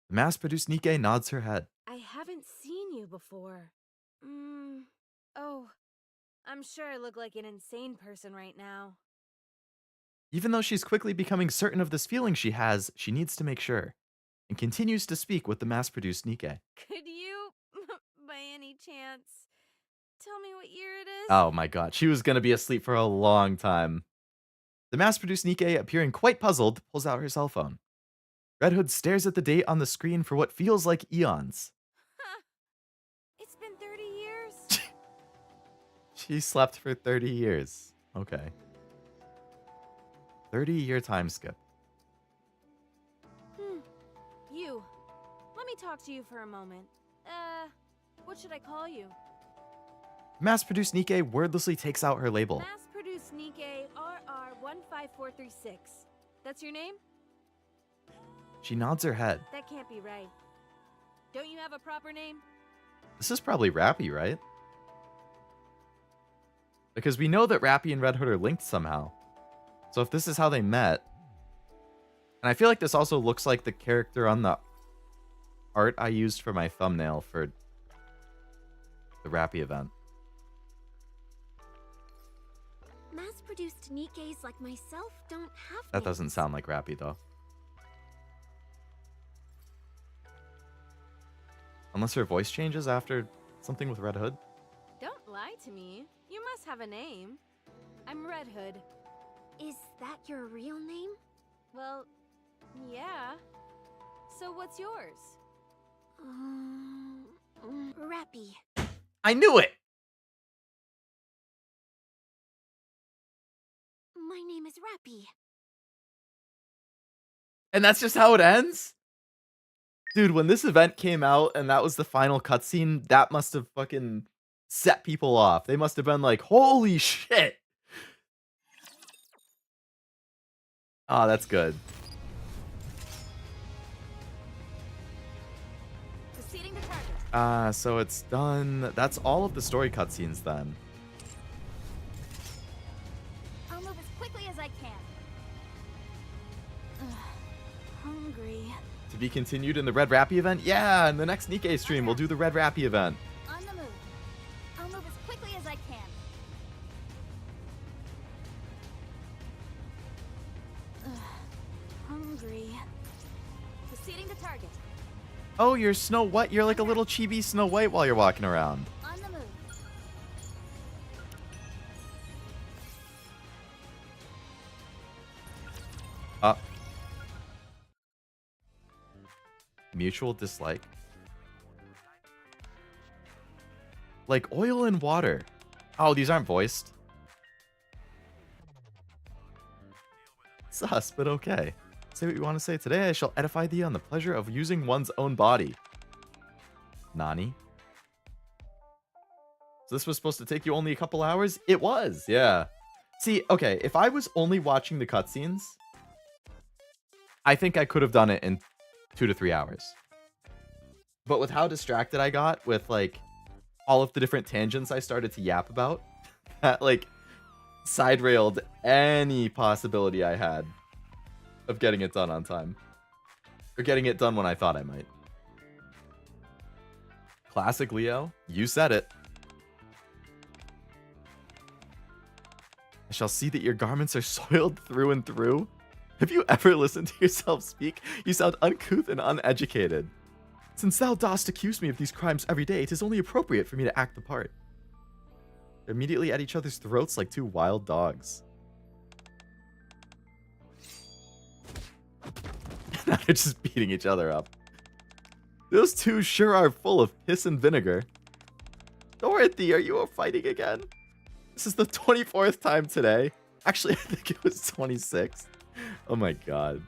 The mass-produced Nikke nods her head. I haven't seen you before. Oh, I'm sure I look like an insane person right now. Even though she's quickly becoming certain of this feeling she has, she needs to make sure, and continues to speak with the mass-produced Nikke. Could you, by any chance, tell me what year it is? Oh my god, she was gonna be asleep for a long time. The mass-produced Nikke, appearing quite puzzled, pulls out her cell phone. Red Hood stares at the date on the screen for what feels like eons. It's been 30 years. She slept for 30 years. Okay. 30-year time skip. You. Let me talk to you for a moment. What should I call you? Mass-produced Nikke wordlessly takes out her label. Mass-produced Nikke RR15436. That's your name? She nods her head. That can't be right. Don't you have a proper name? This is probably Rapi, right? Because we know that Rapi and Red Hood are linked somehow. So if this is how they met... And I feel like this also looks like the character on the art I used for my thumbnail for the Rapi event. Mass-produced Nikkes like myself don't have That doesn't sound like Rapi, though. Unless her voice changes after something with Red Hood. Don't lie to me. You must have a name. I'm Red Hood. Is that your real name? Well, yeah. So what's yours? Rapi. I knew it! My name is Rapi. And that's just how it ends? Dude, when this event came out and that was the final cutscene, that must have fucking set people off. They must have been like, holy shit! Oh, that's good. Proceeding to target. So it's done. That's all of the story cutscenes then. I'll move as quickly as I can. Hungry. To be continued in the Red Rapi event? Yeah, in the next NIKKE stream, we'll do the Red Rapi event. On the move. I'll move as quickly as I can. Hungry. Proceeding to target. Oh, you're Snow White. You're like a little chibi Snow White while you're walking around. On the move. Mutual dislike. Like oil and water. Oh, these aren't voiced. Sus, but okay. Say what you want to say. Today I shall edify thee on the pleasure of using one's own body. Nani? So this was supposed to take you only a couple hours? It was, yeah. See, okay, if I was only watching the cutscenes, I think I could have done it in 2 to 3 hours. But with how distracted I got with, like, all of the different tangents I started to yap about, that, like, side-railed any possibility I had of getting it done on time. Or getting it done when I thought I might. Classic Leo, you said it. I shall see that your garments are soiled through and through. Have you ever listened to yourself speak? You sound uncouth and uneducated. Since thou dost accuse me of these crimes every day, it is only appropriate for me to act the part. They're immediately at each other's throats like two wild dogs. Now they're just beating each other up. Those two sure are full of piss and vinegar. Dorothy, are you fighting again? This is the 24th time today. Actually, I think it was 26th. Oh my god.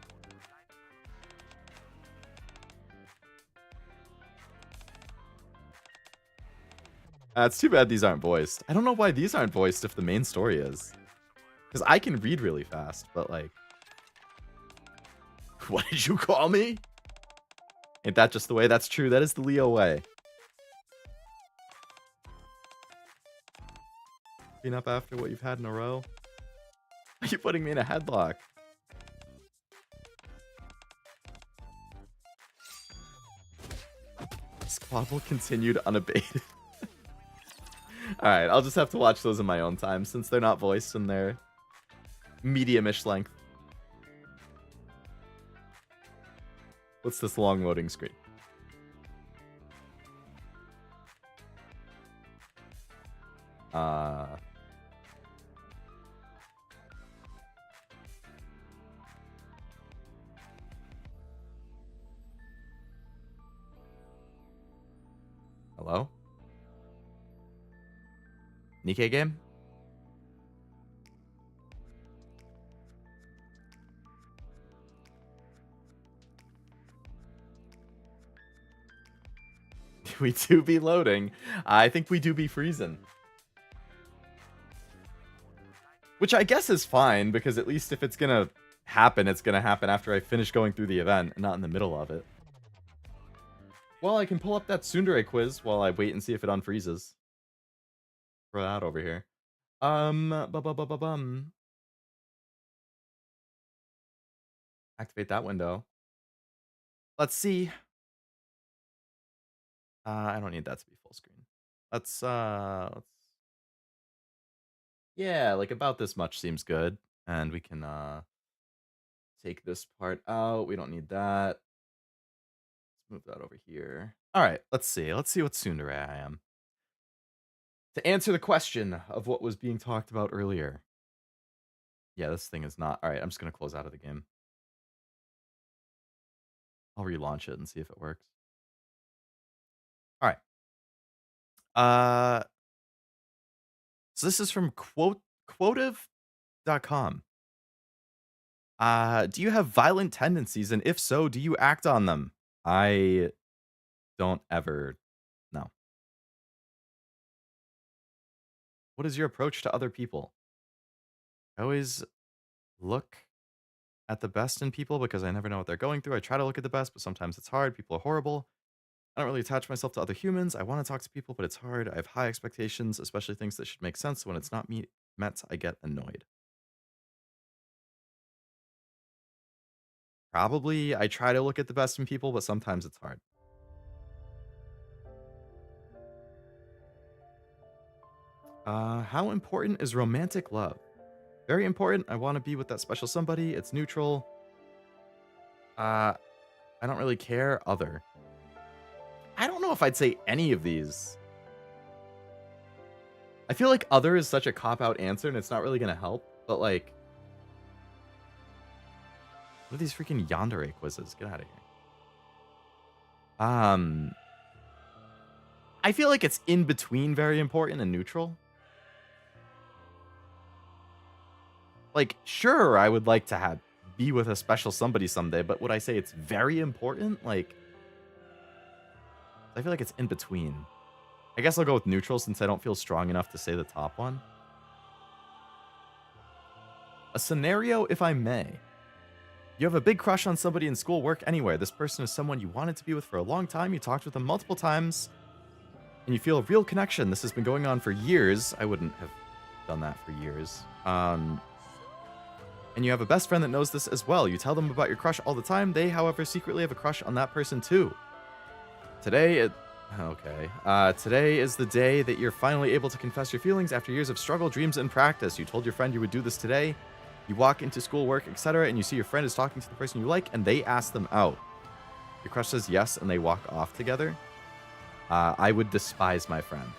It's too bad these aren't voiced. I don't know why these aren't voiced if the main story is. Because I can read really fast, but like... What did you call me? Ain't that just the way? That's true. That is the Leo way. Being up after what you've had in a row? Are you putting me in a headlock? Squabble continued unabated. Alright, I'll just have to watch those in my own time since they're not voiced and they're medium-ish length. What's this long loading screen? Hello? NIKKE game? We do be loading. I think we do be freezing. Which I guess is fine, because at least if it's gonna happen, it's gonna happen after I finish going through the event, and not in the middle of it. Well, I can pull up that tsundere quiz while I wait and see if it unfreezes. Throw that over here. Activate that window. Let's see. I don't need that to be full screen. Let's yeah, like about this much seems good. And we can take this part out. We don't need that. Let's move that over here. All right, let's see. Let's see what tsundere I am. To answer the question of what was being talked about earlier. Yeah, this thing is not. All right, I'm just going to close out of the game. I'll relaunch it and see if it works. All right. So this is from quotive.com. Do you have violent tendencies, and if so, do you act on them? I don't ever. No. What is your approach to other people? I always look at the best in people because I never know what they're going through. I try to look at the best, but sometimes it's hard. People are horrible. I don't really attach myself to other humans. I want to talk to people, but it's hard. I have high expectations, especially things that should make sense. When it's not met, I get annoyed. Probably I try to look at the best in people, but sometimes it's hard. How important is romantic love? Very important. I want to be with that special somebody. It's neutral. I don't really care. Other. I don't know if I'd say any of these. I feel like other is such a cop-out answer, and it's not really going to help. But, like... What are these freaking yandere quizzes? Get out of here. I feel like it's in between very important and neutral. Like, sure, I would like to be with a special somebody someday, but would I say it's very important? Like, I feel like it's in between. I guess I'll go with neutral since I don't feel strong enough to say the top one. A scenario, if I may. You have a big crush on somebody in school, work, anywhere. This person is someone you wanted to be with for a long time. You talked with them multiple times, and you feel a real connection. This has been going on for years. I wouldn't have done that for years. And you have a best friend that knows this as well. You tell them about your crush all the time. They, however, secretly have a crush on that person too. Today is the day that you're finally able to confess your feelings after years of struggle, dreams, and practice. You told your friend you would do this today. You walk into school, work, etc., and you see your friend is talking to the person you like, and they ask them out. Your crush says yes, and they walk off together. I would despise my friend.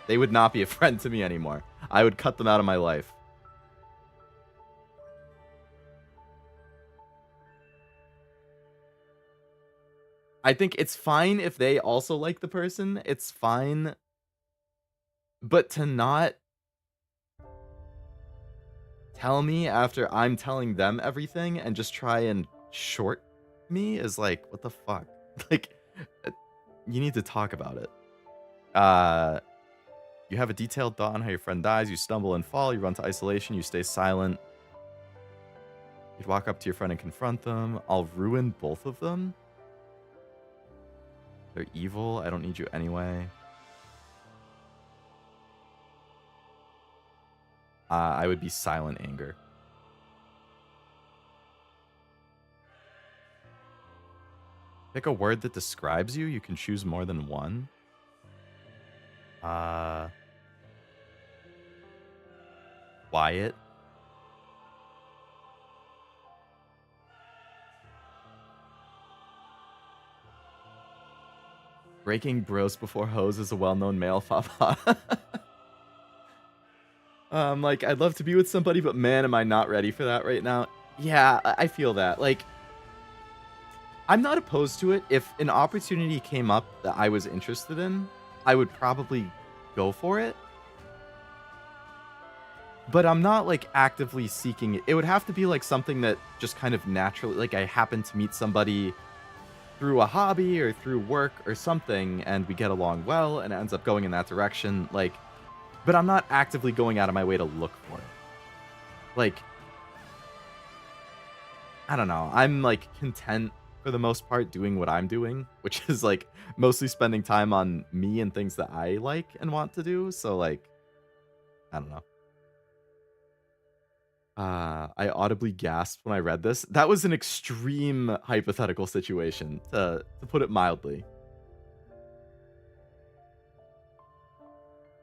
They would not be a friend to me anymore. I would cut them out of my life. I think it's fine if they also like the person. It's fine. But to not tell me after I'm telling them everything and just try and short me is like, what the fuck? Like, you need to talk about it. You have a detailed thought on how your friend dies. You stumble and fall. You run to isolation. You stay silent. You'd walk up to your friend and confront them. I'll ruin both of them. They're evil. I don't need you anyway. I would be silent anger. Pick a word that describes you. You can choose more than one. Quiet. Breaking bros before hoes is a well-known male fava. Like, I'd love to be with somebody, but man, am I not ready for that right now. Yeah, I feel that. Like, I'm not opposed to it. If an opportunity came up that I was interested in, I would probably go for it. But I'm not, like, actively seeking it. It would have to be, like, something that just kind of naturally, like, I happen to meet somebody through a hobby or through work or something, and we get along well, and it ends up going in that direction, like, but I'm not actively going out of my way to look for it. Like, I don't know. I'm, like, content for the most part doing what I'm doing, which is, like, mostly spending time on me and things that I like and want to do, so, like, I don't know. I audibly gasped when I read this. That was an extreme hypothetical situation, to put it mildly.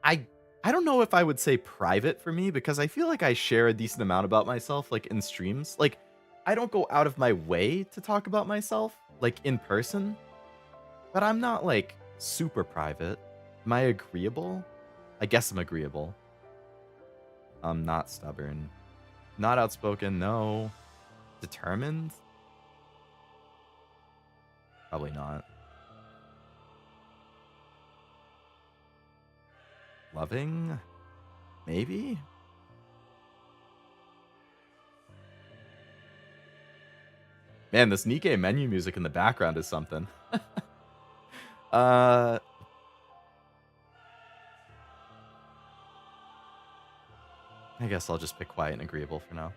I don't know if I would say private for me, because I feel like I share a decent amount about myself, like, in streams. Like, I don't go out of my way to talk about myself, like, in person. But I'm not, like, super private. Am I agreeable? I guess I'm agreeable. I'm not stubborn. Not outspoken, no. Determined? Probably not. Loving? Maybe? Man, this NIKKE menu music in the background is something. I guess I'll just pick quiet and agreeable for now.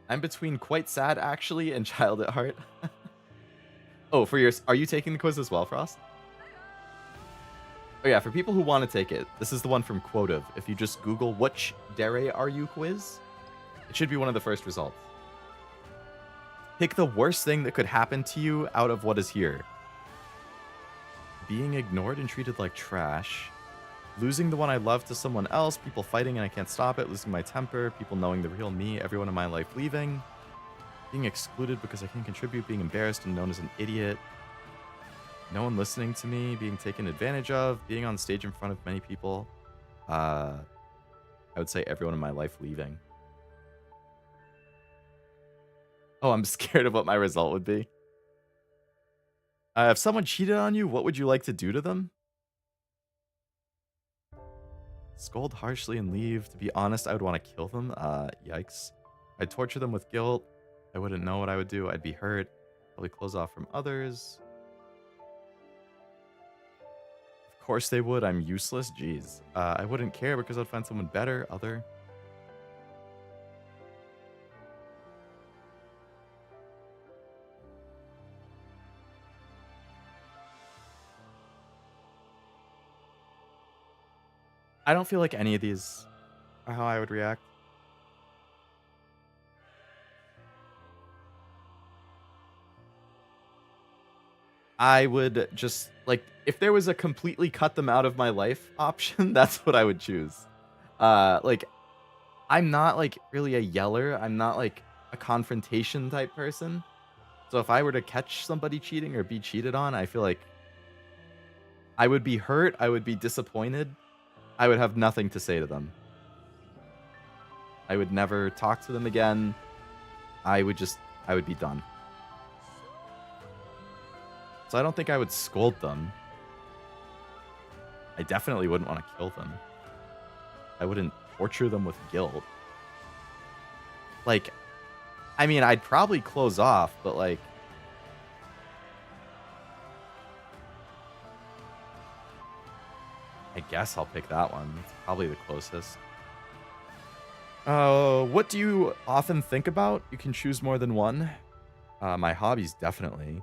I'm between quite sad, actually, and child at heart. Oh, for yours, are you taking the quiz as well, Frost? Oh yeah, for people who want to take it, this is the one from Quotive. If you just Google "Which dere are you quiz?" it should be one of the first results. Pick the worst thing that could happen to you out of what is here. Being ignored and treated like trash. Losing the one I love to someone else. People fighting and I can't stop it. Losing my temper. People knowing the real me. Everyone in my life leaving. Being excluded because I can't contribute. Being embarrassed and known as an idiot. No one listening to me. Being taken advantage of. Being on stage in front of many people. I would say everyone in my life leaving. Oh, I'm scared of what my result would be. If someone cheated on you, what would you like to do to them? Scold harshly and leave. To be honest, I would want to kill them. Yikes. I'd torture them with guilt. I wouldn't know what I would do. I'd be hurt. Probably close off from others. Of course they would. I'm useless. Jeez. I wouldn't care because I'd find someone better, other. I don't feel like any of these are how I would react. I would just, like, if there was a completely cut them out of my life option, that's what I would choose. Like, I'm not, like, really a yeller. I'm not, like, a confrontation type person. So if I were to catch somebody cheating or be cheated on, I feel like I would be hurt. I would be disappointed. I would have nothing to say to them. I would never talk to them again. I would be done. So I don't think I would scold them. I definitely wouldn't want to kill them. I wouldn't torture them with guilt. Like, I mean, I'd probably close off, but like, I guess I'll pick that one. It's probably the closest. What do you often think about? You can choose more than one. My hobbies, definitely.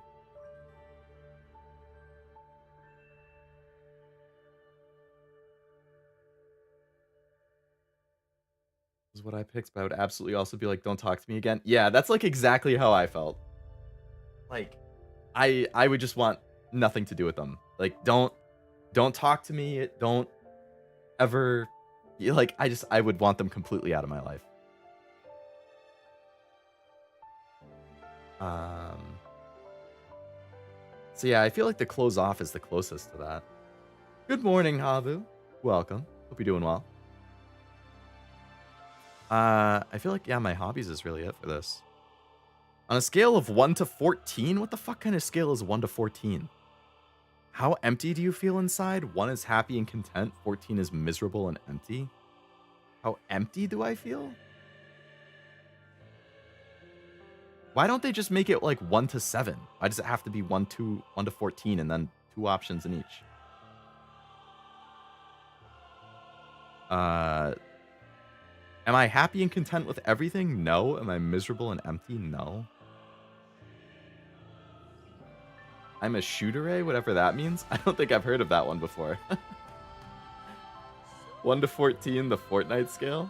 Is what I picked, but I would absolutely also be like, don't talk to me again. Yeah, that's like exactly how I felt. Like, I would just want nothing to do with them. Like, don't talk to me. Don't ever, like, I would want them completely out of my life. So yeah, I feel like the close off is the closest to that. Good morning, Havu. Welcome. Hope you're doing well. I feel like, yeah, my hobbies is really it for this. On a scale of 1 to 14, what the fuck kind of scale is 1 to 14? How empty do you feel inside? 1 is happy and content. 14 is miserable and empty. How empty do I feel? Why don't they just make it like 1 to 7? Why does it have to be 1 to 14 and then 2 options in each? Am I happy and content with everything? No. Am I miserable and empty? No. I'm a shooter, whatever that means. I don't think I've heard of that one before. 1 to 14, the Fortnite scale.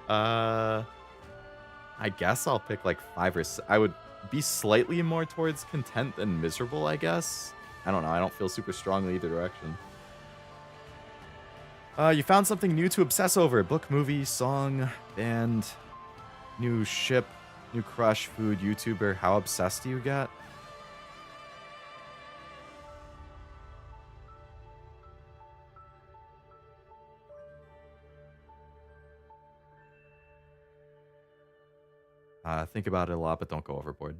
I guess I'll pick like 5 or 6. I would be slightly more towards content than miserable, I guess. I don't know. I don't feel super strongly either direction. You found something new to obsess over. Book, movie, song, band, new ship, new crush, food, YouTuber. How obsessed do you get? Think about it a lot, but don't go overboard.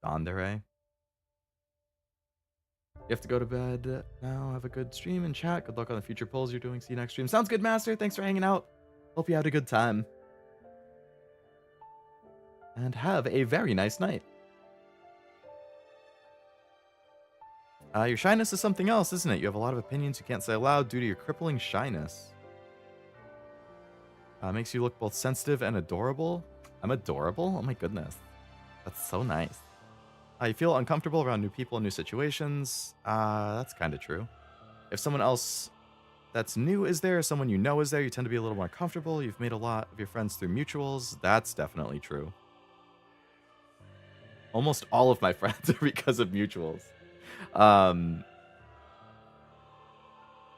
Dandere. You have to go to bed now. Have a good stream and chat. Good luck on the future polls you're doing. See you next stream. Sounds good, Master. Thanks for hanging out. Hope you had a good time. And have a very nice night. Your shyness is something else, isn't it? You have a lot of opinions you can't say aloud due to your crippling shyness. Makes you look both sensitive and adorable. I'm adorable? Oh my goodness. That's so nice. You feel uncomfortable around new people and new situations. That's kind of true. If someone else that's new is there? Someone you know is there? You tend to be a little more comfortable. You've made a lot of your friends through mutuals. That's definitely true. Almost all of my friends are because of mutuals.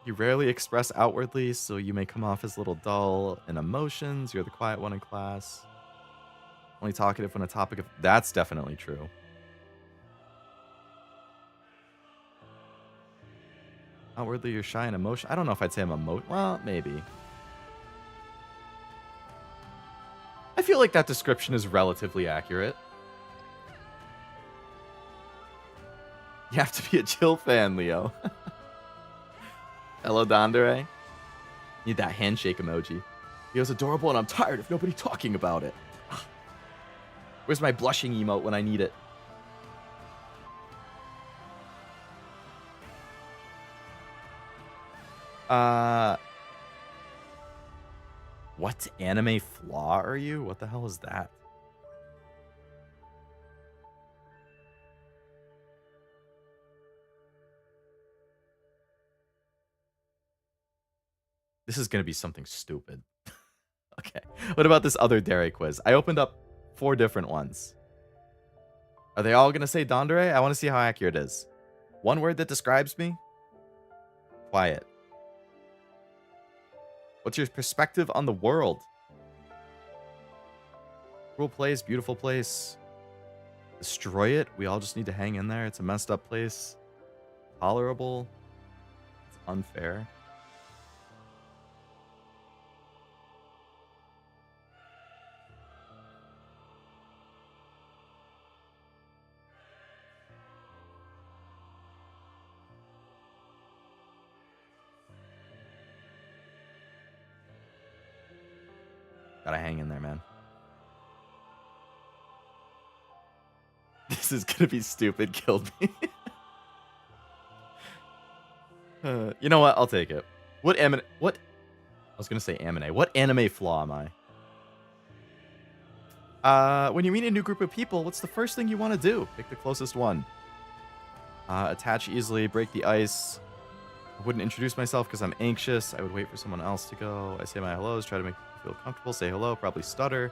You rarely express outwardly, so you may come off as a little dull in emotions. You're the quiet one in class. Only talkative when a topic of... That's definitely true. Outwardly, you're shy and emotional. I don't know if I'd say I'm well, maybe. I feel like that description is relatively accurate. You have to be a chill fan, Leo. Hello, Dandere. Need that handshake emoji. Leo's adorable and I'm tired of nobody talking about it. Where's my blushing emote when I need it? What anime flaw are you? What the hell is that? This is going to be something stupid. Okay. What about this other dairy quiz? I opened up 4 different ones. Are they all going to say Dandere? I want to see how accurate it is. One word that describes me? Quiet. What's your perspective on the world? Cruel place, beautiful place. Destroy it. We all just need to hang in there. It's a messed up place. Tolerable. It's unfair. Gotta hang in there, man. This is gonna be stupid. Killed me. You know what? I'll take it. What? I was gonna say anime. What anime flaw am I? When you meet a new group of people, what's the first thing you want to do? Pick the closest one. Attach easily. Break the ice. I wouldn't introduce myself because I'm anxious. I would wait for someone else to go. I say my hellos. Try to make people feel comfortable. Say hello. Probably stutter.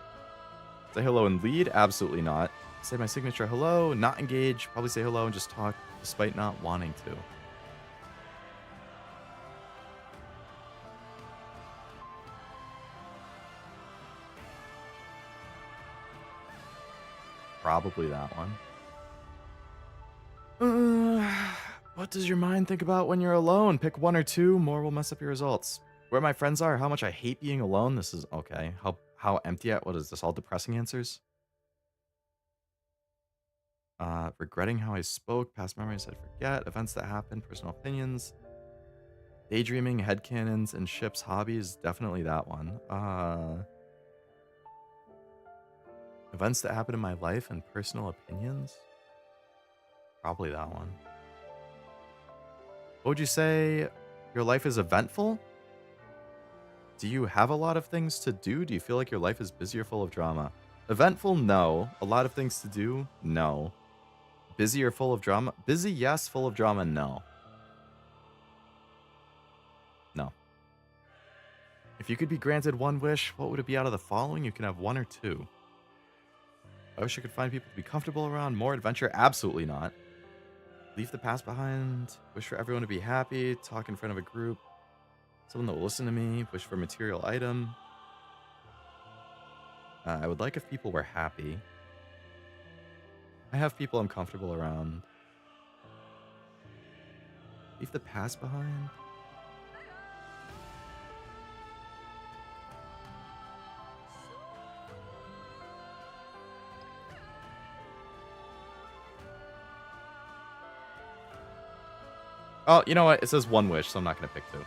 Say hello and lead. Absolutely not. Say my signature hello. Not engage. Probably say hello and just talk despite not wanting to. Probably that one. What does your mind think about when you're alone? Pick 1 or 2. More will mess up your results. Where my friends are. How much I hate being alone. This is okay. How empty at. What is this? All depressing answers? Regretting how I spoke. Past memories I forget. Events that happen. Personal opinions. Daydreaming. Headcanons and ships. Hobbies. Definitely that one. Events that happen in my life and personal opinions. Probably that one. What would you say? Your life is eventful? Do you have a lot of things to do? Do you feel like your life is busy or full of drama? Eventful? No. A lot of things to do? No. Busy or full of drama? Busy, yes. Full of drama? No. No. If you could be granted one wish, what would it be out of the following? You can have 1 or 2. I wish I could find people to be comfortable around. More adventure? Absolutely not. Leave the past behind. Wish for everyone to be happy. Talk in front of a group. Someone that will listen to me. Wish for a material item. I would like if people were happy. I have people I'm comfortable around. Leave the past behind. Oh, you know what? It says 1 wish, so I'm not going to pick 2.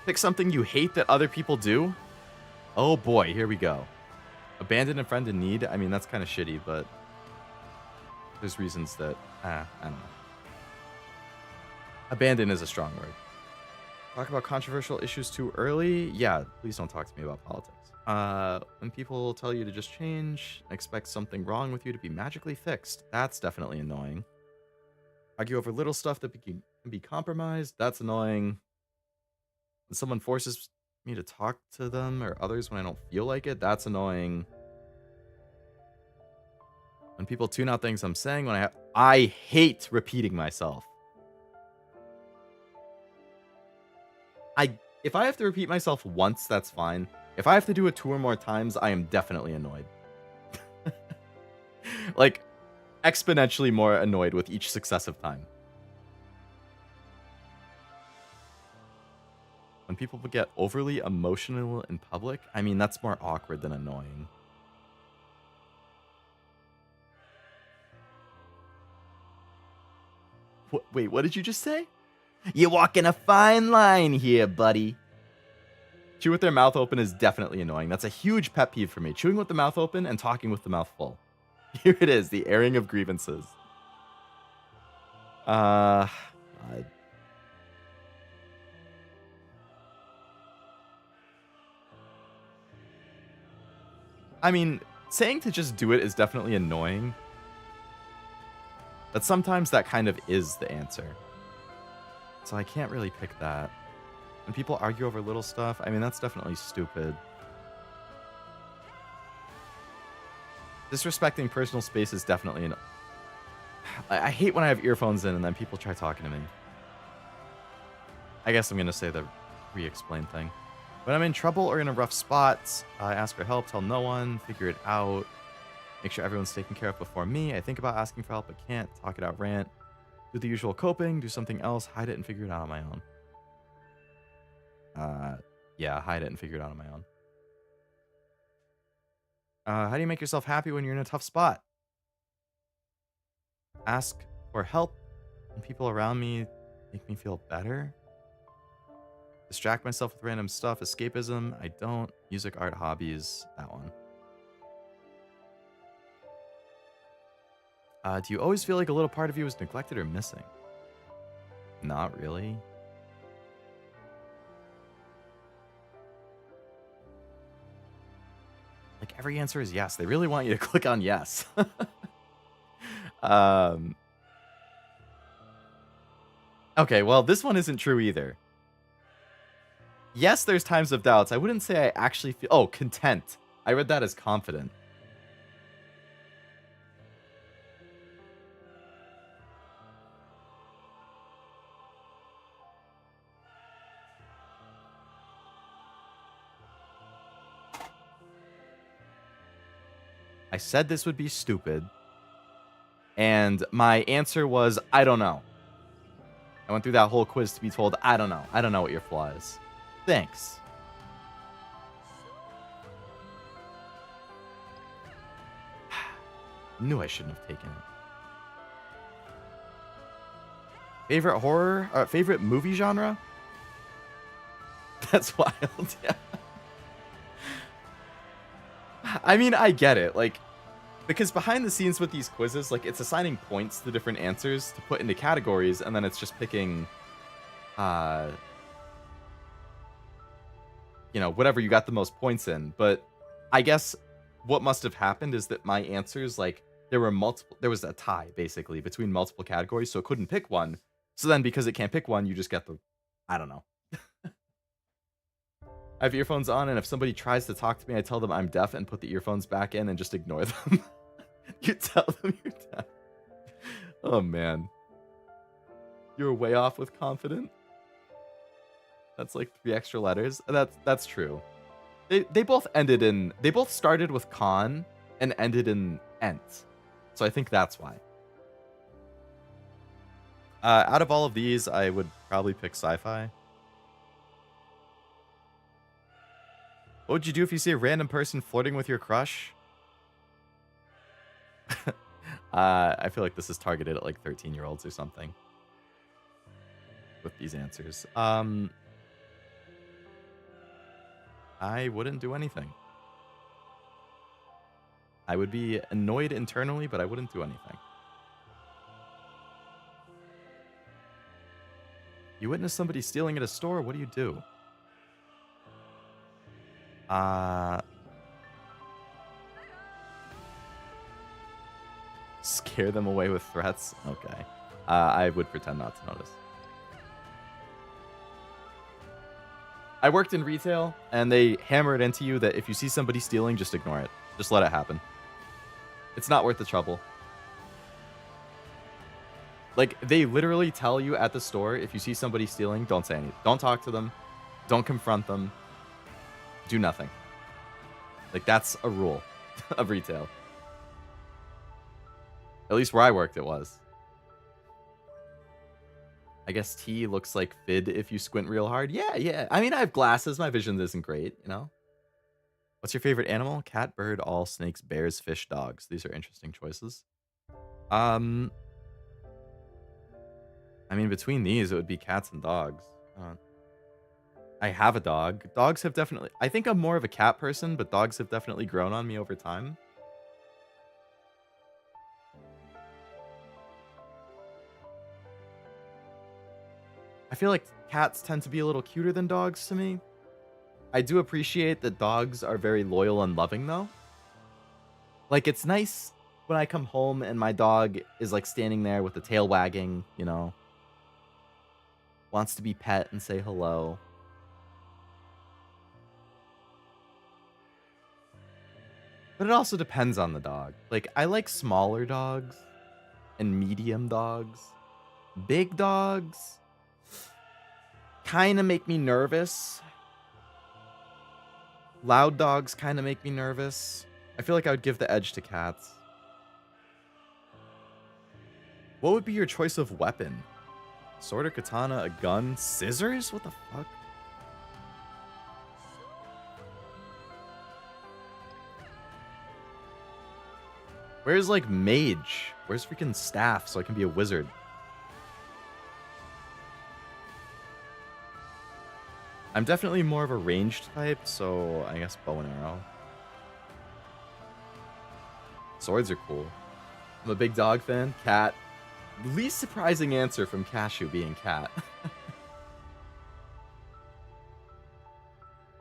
Pick something you hate that other people do? Oh boy, here we go. Abandon a friend in need? I mean, that's kind of shitty, but there's reasons that, I don't know. Abandon is a strong word. Talk about controversial issues too early? Yeah, please don't talk to me about politics. When people tell you to just change, expect something wrong with you to be magically fixed. That's definitely annoying. Argue over little stuff that can be compromised. That's annoying. When someone forces me to talk to them or others when I don't feel like it, that's annoying. When people tune out things I'm saying, when I hate repeating myself. If I have to repeat myself once, that's fine. If I have to do it 2 or more times, I am definitely annoyed. Like, exponentially more annoyed with each successive time. When people get overly emotional in public, I mean, that's more awkward than annoying. Wait, what did you just say? You're walking a fine line here, buddy. Chew with their mouth open is definitely annoying. That's a huge pet peeve for me. Chewing with the mouth open and talking with the mouth full. Here it is, the airing of grievances. I mean, saying to just do it is definitely annoying. But sometimes that kind of is the answer. So I can't really pick that. When people argue over little stuff, I mean, that's definitely stupid. Disrespecting personal space is definitely an... I hate when I have earphones in and then people try talking to me. I guess I'm going to say the re-explain thing. When I'm in trouble or in a rough spot, I ask for help, tell no one, figure it out. Make sure everyone's taken care of before me. I think about asking for help, but can't. Talk it out, rant. Do the usual coping, do something else, hide it and figure it out on my own. Yeah, hide it and figure it out on my own. How do you make yourself happy when you're in a tough spot? Ask for help when people around me make me feel better. Distract myself with random stuff. Escapism, I don't. Music, art, hobbies, that one. Do you always feel like a little part of you is neglected or missing? Not really. Like, every answer is yes. They really want you to click on yes. Okay, well, this one isn't true either. Yes, there's times of doubts. I wouldn't say I actually feel... Oh, content. I read that as confident. I said this would be stupid. And my answer was, I don't know. I went through that whole quiz to be told, I don't know. I don't know what your flaw is. Thanks. Knew I shouldn't have taken it. Favorite horror? Favorite movie genre? That's wild, yeah. I mean, I get it. Like, because behind the scenes with these quizzes, like, it's assigning points to different answers to put into categories, and then it's just picking, you know, whatever you got the most points in. But I guess what must have happened is that my answers, like, there was a tie, basically, between multiple categories, so it couldn't pick one. So then, because it can't pick one, you just get the, I don't know. I have earphones on, and if somebody tries to talk to me, I tell them I'm deaf and put the earphones back in and just ignore them. You tell them you're deaf. Oh, man. You were way off with confident. That's like 3 extra letters. That's true. They both ended in... They both started with con and ended in ent. So I think that's why. Out of all of these, I would probably pick sci-fi. What would you do if you see a random person flirting with your crush? I feel like this is targeted at like 13-year-olds or something. With these answers. I wouldn't do anything. I would be annoyed internally, but I wouldn't do anything. You witness somebody stealing at a store, what do you do? Scare them away with threats? Okay. I would pretend not to notice. I worked in retail, and they hammer it into you that if you see somebody stealing, just ignore it. Just let it happen. It's not worth the trouble. Like, they literally tell you at the store, if you see somebody stealing, don't say anything. Don't talk to them. Don't confront them. Do nothing. Like, that's a rule of retail. At least where I worked, it was. I guess T looks like Fid if you squint real hard. Yeah. I mean, I have glasses. My vision isn't great, you know? What's your favorite animal? Cat, bird, all, snakes, bears, fish, dogs. These are interesting choices. I mean, between these, it would be cats and dogs. I have a dog. Dogs have definitely... I think I'm more of a cat person, but dogs have definitely grown on me over time. I feel like cats tend to be a little cuter than dogs to me. I do appreciate that dogs are very loyal and loving, though. Like, it's nice when I come home and my dog is, like, standing there with the tail wagging, you know. Wants to be pet and say hello. But it also depends on the dog. Like, I like smaller dogs and medium dogs. Big dogs kind of make me nervous. Loud dogs kind of make me nervous. I feel like I would give the edge to cats. What would be your choice of weapon? Sword or katana, a gun, scissors? What the fuck? Where's, like, mage? Where's freaking staff so I can be a wizard? I'm definitely more of a ranged type, so I guess bow and arrow. Swords are cool. I'm a big dog fan. Cat. Least surprising answer from Cashew being cat.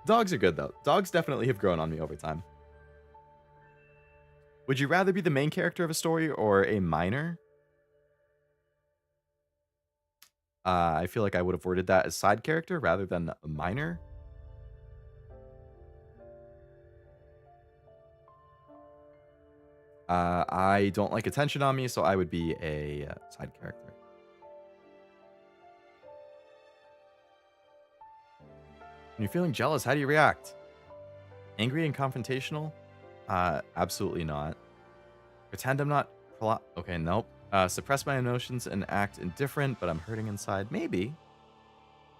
Dogs are good, though. Dogs definitely have grown on me over time. Would you rather be the main character of a story or a minor? I feel like I would have worded that as side character rather than a minor. I don't like attention on me, so I would be a side character. When you're feeling jealous, how do you react? Angry and confrontational? Absolutely not. Pretend I'm not... Okay, nope. Suppress my emotions and act indifferent, but I'm hurting inside. Maybe.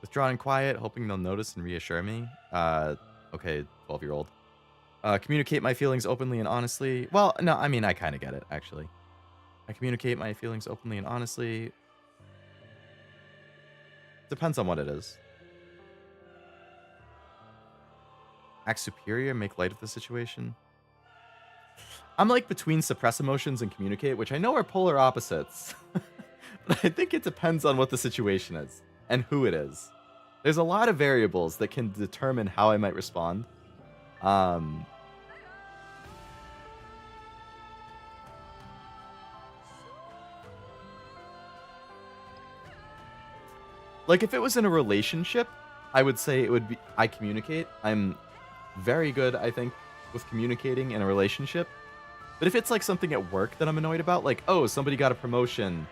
Withdraw and quiet, hoping they'll notice and reassure me. Okay, 12-year-old. Communicate my feelings openly and honestly. Well, no, I mean, I kind of get it, actually. I communicate my feelings openly and honestly. Depends on what it is. Act superior, make light of the situation. I'm like between suppress emotions and communicate, which I know are polar opposites. But I think it depends on what the situation is and who it is. There's a lot of variables that can determine how I might respond. Like, if it was in a relationship, I would say it would be I communicate. I'm very good, I think, with communicating in a relationship. But if it's like something at work that I'm annoyed about, like, oh, somebody got a promotion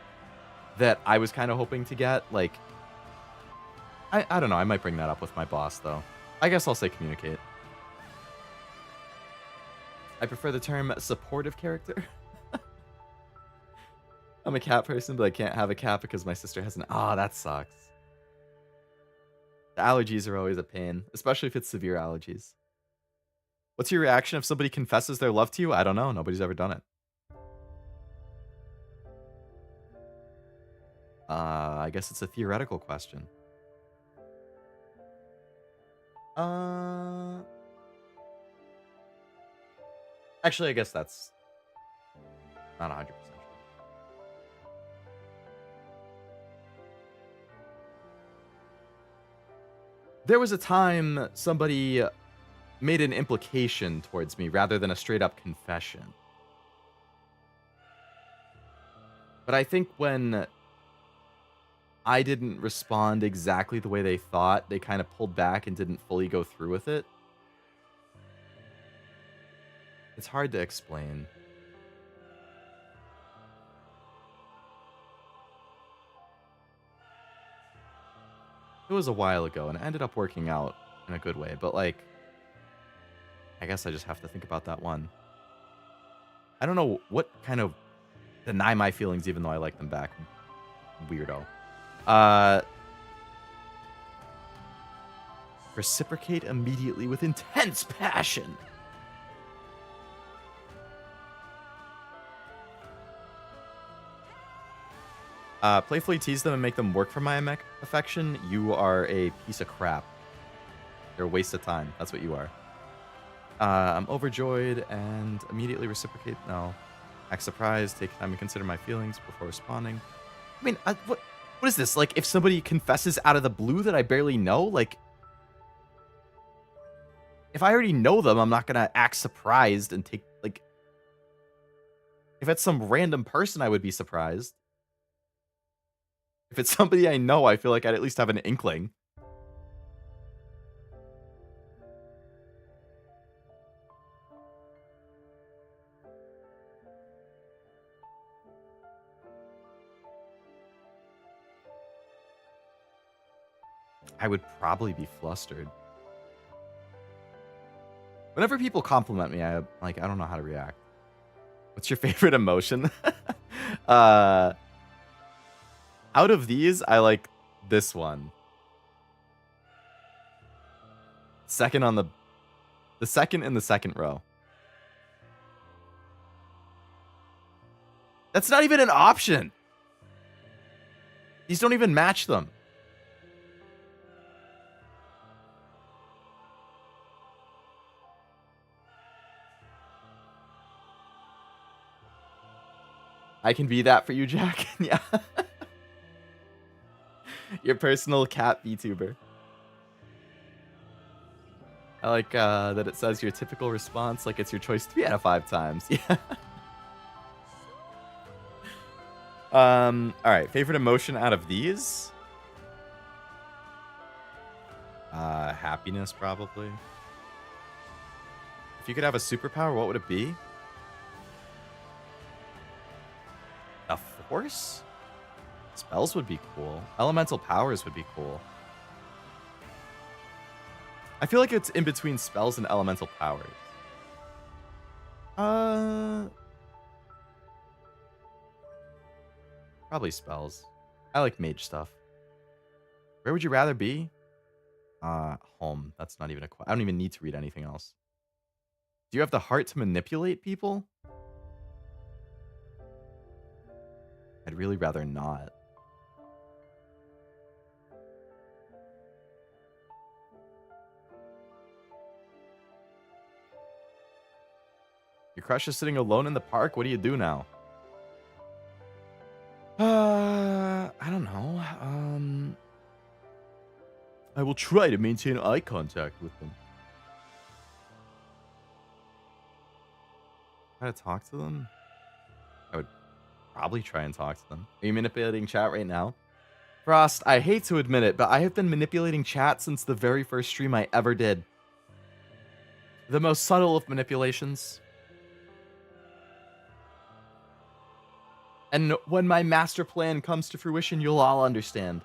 that I was kind of hoping to get, like, I don't know. I might bring that up with my boss, though. I guess I'll say communicate. I prefer the term supportive character. I'm a cat person, but I can't have a cat because my sister has an... Ah, that sucks. The allergies are always a pain, especially if it's severe allergies. What's your reaction if somebody confesses their love to you? I don't know. Nobody's ever done it. I guess it's a theoretical question. Actually, I guess that's not 100% sure. There was a time somebody made an implication towards me rather than a straight up confession. But I think when I didn't respond exactly the way they thought. They kind of pulled back and didn't fully go through with it. It's hard to explain. It was a while ago, and it ended up working out in a good way. But, like, I guess I just have to think about that one. I don't know what kind of deny my feelings even though I like them back. Weirdo. Reciprocate immediately with intense passion. Playfully tease them and make them work for my affection. You are a piece of crap. You're a waste of time. That's what you are. I'm overjoyed and immediately reciprocate. No. Act surprised. Take time to consider my feelings before responding. I mean, what is this? Like, if somebody confesses out of the blue that I barely know, like, if I already know them, I'm not gonna act surprised and take, like, if it's some random person, I would be surprised. If it's somebody I know, I feel like I'd at least have an inkling. I would probably be flustered. Whenever people compliment me, I don't know how to react. What's your favorite emotion? Out of these, I like this one. Second on the second in the second row. That's not even an option. These don't even match them. I can be that for you, Jack. Yeah. Your personal cat vtuber. I like that it says your typical response, like it's your choice 3 out of 5 times. Yeah. All right. Favorite emotion out of these? Happiness, probably. If you could have a superpower, what would it be? A force? Spells would be cool. Elemental powers would be cool. I feel like it's in between spells and elemental powers. Probably spells. I like mage stuff. Where would you rather be? Home. That's not even a question. I don't even need to read anything else. Do you have the heart to manipulate people? I'd really rather not. Your crush is sitting alone in the park? What do you do now? I don't know. I will try to maintain eye contact with them. Try to talk to them? I would probably try and talk to them. Are you manipulating chat right now? Frost, I hate to admit it, but I have been manipulating chat since the very first stream I ever did. The most subtle of manipulations. And when my master plan comes to fruition, you'll all understand.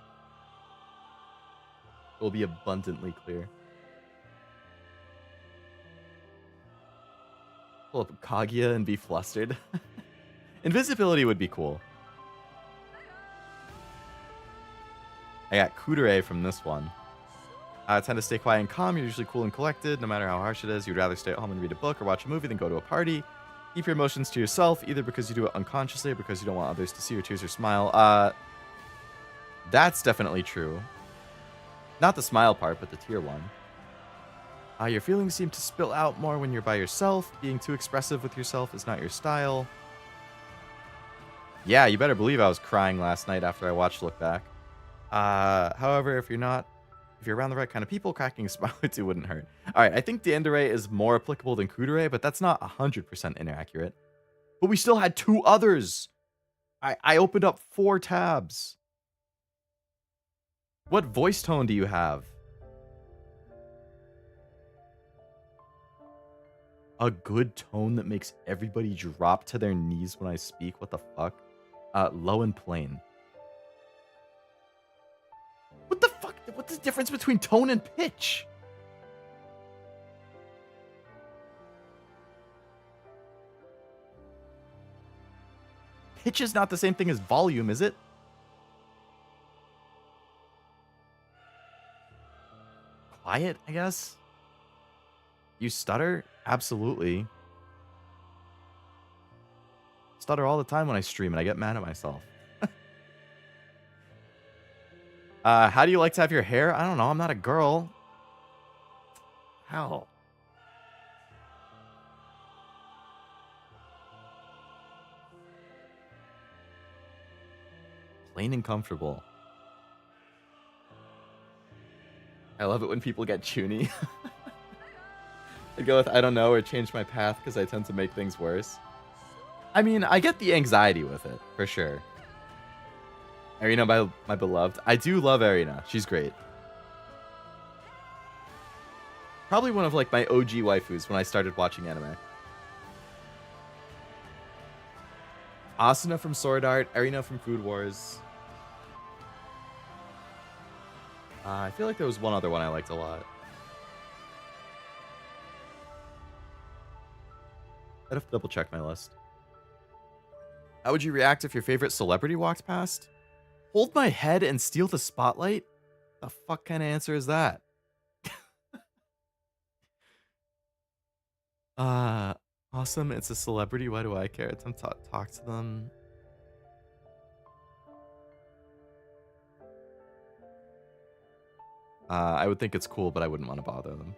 It will be abundantly clear. Pull up Kaguya and be flustered. Invisibility would be cool. I got Kudere from this one. I tend to stay quiet and calm. You're usually cool and collected, no matter how harsh it is. You'd rather stay at home and read a book or watch a movie than go to a party. Keep your emotions to yourself, either because you do it unconsciously or because you don't want others to see your tears or smile. That's definitely true. Not the smile part, but the tear one. Your feelings seem to spill out more when you're by yourself. Being too expressive with yourself is not your style. Yeah, you better believe I was crying last night after I watched Look Back. However, if you're around the right kind of people, cracking a smile or two wouldn't hurt. All right, I think Dandere is more applicable than Kudere, but that's not 100% inaccurate. But we still had 2 others. I opened up 4 tabs. What voice tone do you have? A good tone that makes everybody drop to their knees when I speak? What the fuck? Low and plain. What the fuck? What's the difference between tone and pitch? Pitch is not the same thing as volume, is it? Quiet, I guess? You stutter? Absolutely. Stutter all the time when I stream and I get mad at myself. How do you like to have your hair? I don't know. I'm not a girl. How? Plain and comfortable. I love it when people get chuny. I'd go with I don't know or change my path because I tend to make things worse. I mean, I get the anxiety with it, for sure. Arena, my beloved. I do love Arena. She's great. Probably one of like my OG waifus when I started watching anime. Asuna from Sword Art, Arena from Food Wars. I feel like there was one other one I liked a lot. I'd have to double check my list. How would you react if your favorite celebrity walked past? Hold my head and steal the spotlight? The fuck kind of answer is that? Awesome. It's a celebrity. Why do I care? Talk to them. I would think it's cool, but I wouldn't want to bother them.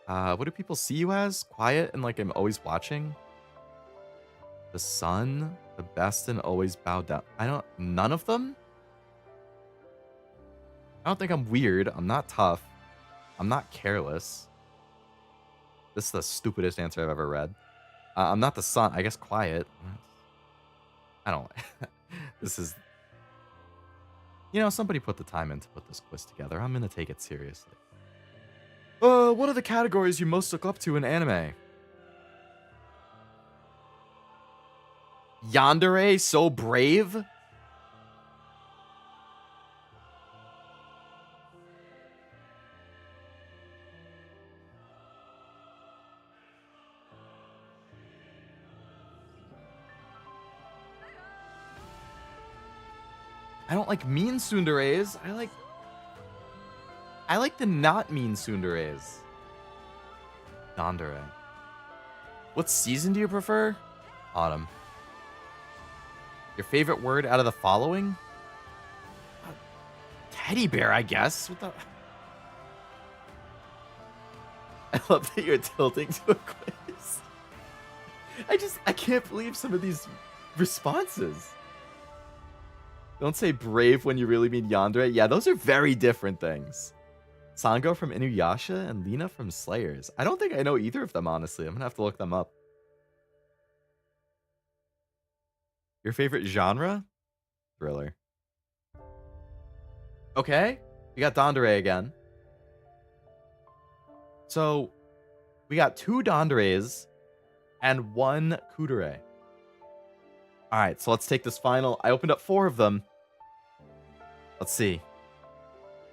What do people see you as? Quiet and like I'm always watching? The sun, the best and always bow down. None of them? I don't think I'm weird. I'm not tough. I'm not careless. This is the stupidest answer I've ever read. I'm not the sun. I guess quiet. I don't. This is. You know, somebody put the time in to put this quiz together. I'm gonna take it seriously. What are the categories you most look up to in anime? Yandere, so brave? I don't like mean tsunderes. I like the not mean tsunderes. Yandere. What season do you prefer? Autumn. Your favorite word out of the following? Teddy bear, I guess. What the? I love that you're tilting to a quiz. I can't believe some of these responses. Don't say brave when you really mean yandere. Yeah, those are very different things. Sango from Inuyasha and Lina from Slayers. I don't think I know either of them, honestly. I'm gonna have to look them up. Your favorite genre? Thriller. Okay. We got Dandere again. So, we got 2 Danderes and 1 Kudere. Alright, so let's take this final. I opened up 4 of them. Let's see.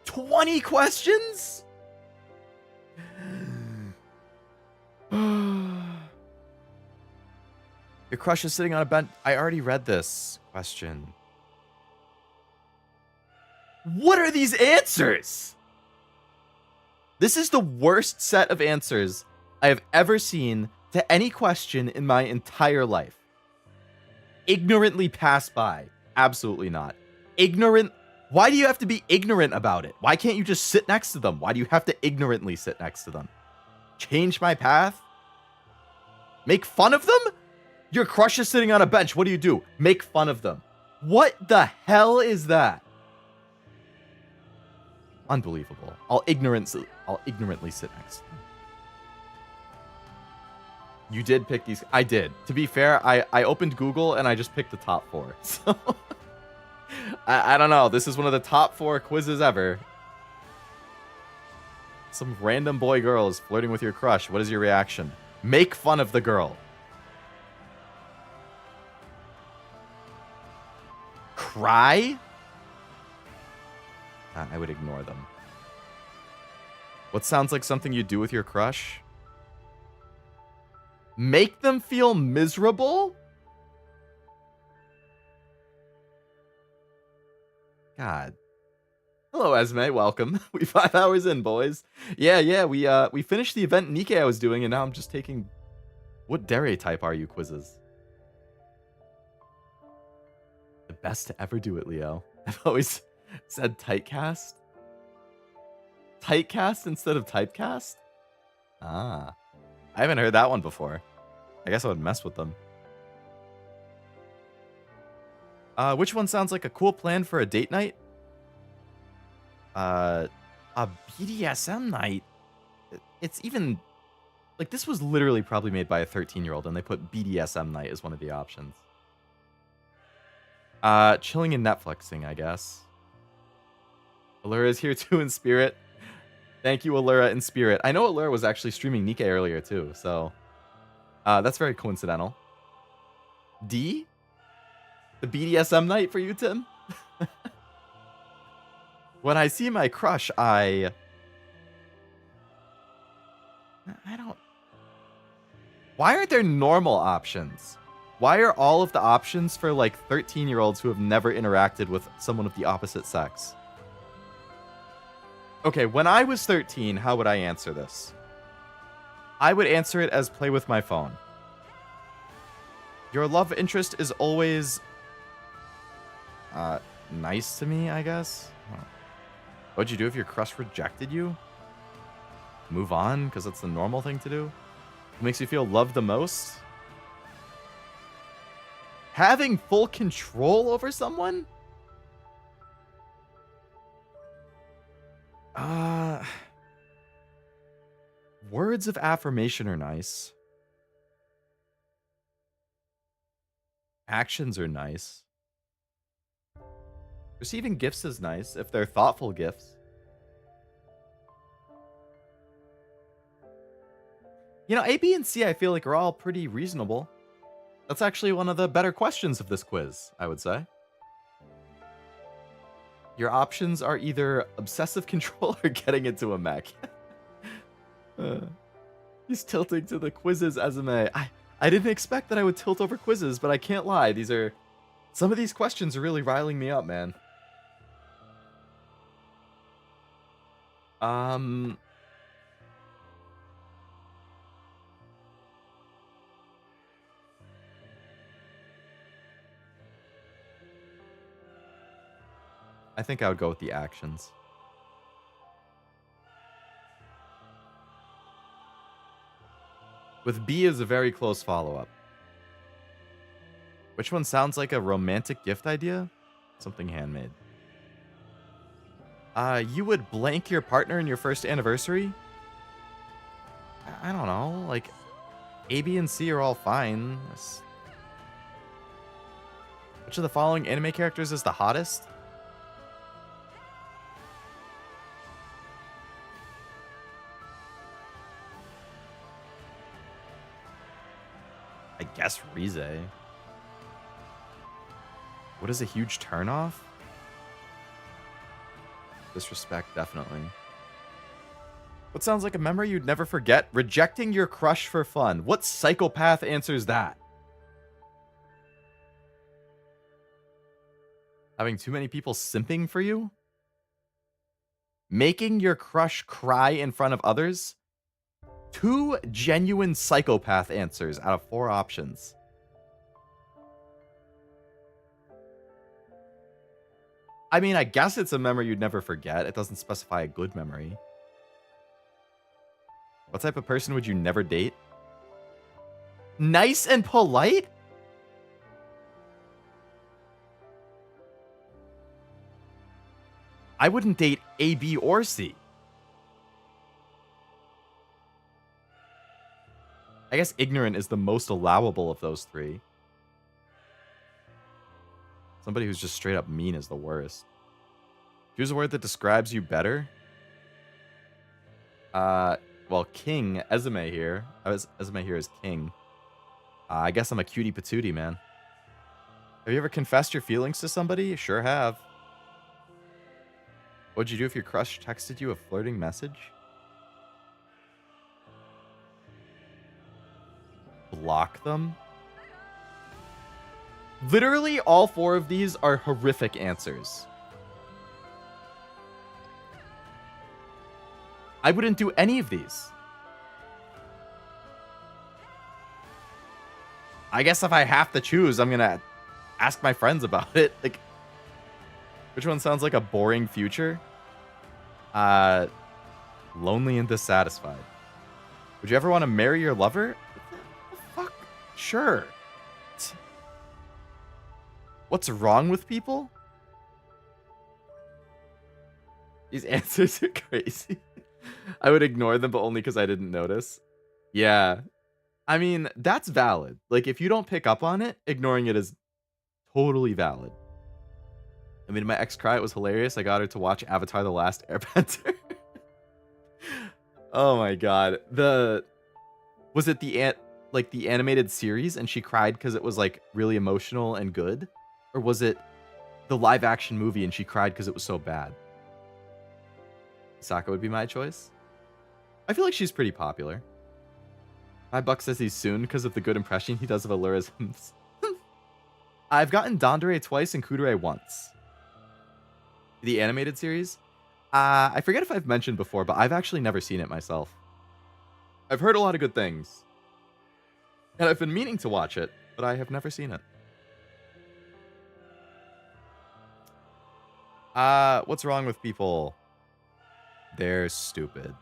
20 questions? Your crush is sitting on a bench. I already read this question. What are these answers? This is the worst set of answers I have ever seen to any question in my entire life. Ignorantly passed by. Absolutely not. Ignorant. Why do you have to be ignorant about it? Why can't you just sit next to them? Why do you have to ignorantly sit next to them? Change my path? Make fun of them? Your crush is sitting on a bench. What do? Make fun of them. What the hell is that? Unbelievable. I'll ignorantly sit next to them. You did pick these. I did. To be fair, I opened Google and I just picked the top 4. So I don't know. This is one of the top 4 quizzes ever. Some random boy girl is flirting with your crush. What is your reaction? Make fun of the girl. Cry? I would ignore them. What sounds like something you do with your crush? Make them feel miserable? God. Hello, Esme. Welcome. We 5 hours in, boys. Yeah. We finished the event Nikke I was doing, and now I'm just taking what dere type are you quizzes. The best to ever do it, Leo. I've always said typecast. Typecast instead of typecast? Ah. I haven't heard that one before. I guess I would mess with them. Which one sounds like a cool plan for a date night? A BDSM night? It's even... Like, this was literally probably made by a 13-year-old, and they put BDSM night as one of the options. Chilling and Netflixing, I guess. Allura is here too in spirit. Thank you, Allura, in spirit. I know Allura was actually streaming Nikke earlier too, so... that's very coincidental. D? The BDSM night for you, Tim? When I see my crush, I don't... Why aren't there normal options? Why are all of the options for, like, 13-year-olds who have never interacted with someone of the opposite sex? Okay, when I was 13, how would I answer this? I would answer it as play with my phone. Your love interest is always... nice to me, I guess? What'd you do if your crush rejected you? Move on, because that's the normal thing to do? What makes you feel loved the most? Having full control over someone? Words of affirmation are nice. Actions are nice. Receiving gifts is nice, if they're thoughtful gifts. You know, A, B, and C I feel like are all pretty reasonable. That's actually one of the better questions of this quiz, I would say. Your options are either obsessive control or getting into a mech. He's tilting to the quizzes, Azame. I didn't expect that I would tilt over quizzes, but I can't lie. Some of these questions are really riling me up, man. I think I would go with the actions. With B is a very close follow-up. Which one sounds like a romantic gift idea? Something handmade. You would blank your partner in your first anniversary? I don't know. Like, A, B, and C are all fine. Which of the following anime characters is the hottest? I guess Rize. What is a huge turnoff? Disrespect, definitely. What sounds like a memory you'd never forget? Rejecting your crush for fun. What psychopath answers that? Having too many people simping for you? Making your crush cry in front of others? 2 genuine psychopath answers out of 4 options. I mean, I guess it's a memory you'd never forget. It doesn't specify a good memory. What type of person would you never date? Nice and polite? I wouldn't date A, B, or C. I guess ignorant is the most allowable of those 3. Somebody who's just straight up mean is the worst. Choose a word that describes you better. Well, king, Ezume here. Ezume here is king. I guess I'm a cutie patootie, man. Have you ever confessed your feelings to somebody? Sure have. What'd you do if your crush texted you a flirting message? Block them? Literally, all 4 of these are horrific answers. I wouldn't do any of these. I guess if I have to choose, I'm gonna ask my friends about it. Like, which one sounds like a boring future? Lonely and dissatisfied. Would you ever want to marry your lover? What the fuck? Sure. What's wrong with people? These answers are crazy. I would ignore them, but only because I didn't notice. Yeah. I mean, that's valid. Like, if you don't pick up on it, ignoring it is totally valid. I mean, my ex cry, it was hilarious. I got her to watch Avatar: The Last Airbender. Oh my god. Was it the animated series and she cried because it was like really emotional and good? Or was it the live action movie and she cried because it was so bad? Sokka would be my choice. I feel like she's pretty popular. $5 says he's soon because of the good impression he does of Allura's. I've gotten Dandere twice and Kudere once. The animated series? I forget if I've mentioned before, but I've actually never seen it myself. I've heard a lot of good things. And I've been meaning to watch it, but I have never seen it. What's wrong with people? They're stupid.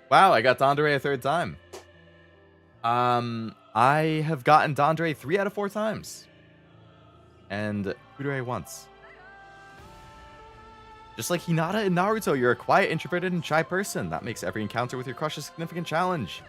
Wow, I got Dandere a 3rd time. I have gotten Dandere 3 out of 4 times. And Kudere once. Just like Hinata in Naruto, you're a quiet, introverted, and shy person. That makes every encounter with your crush a significant challenge.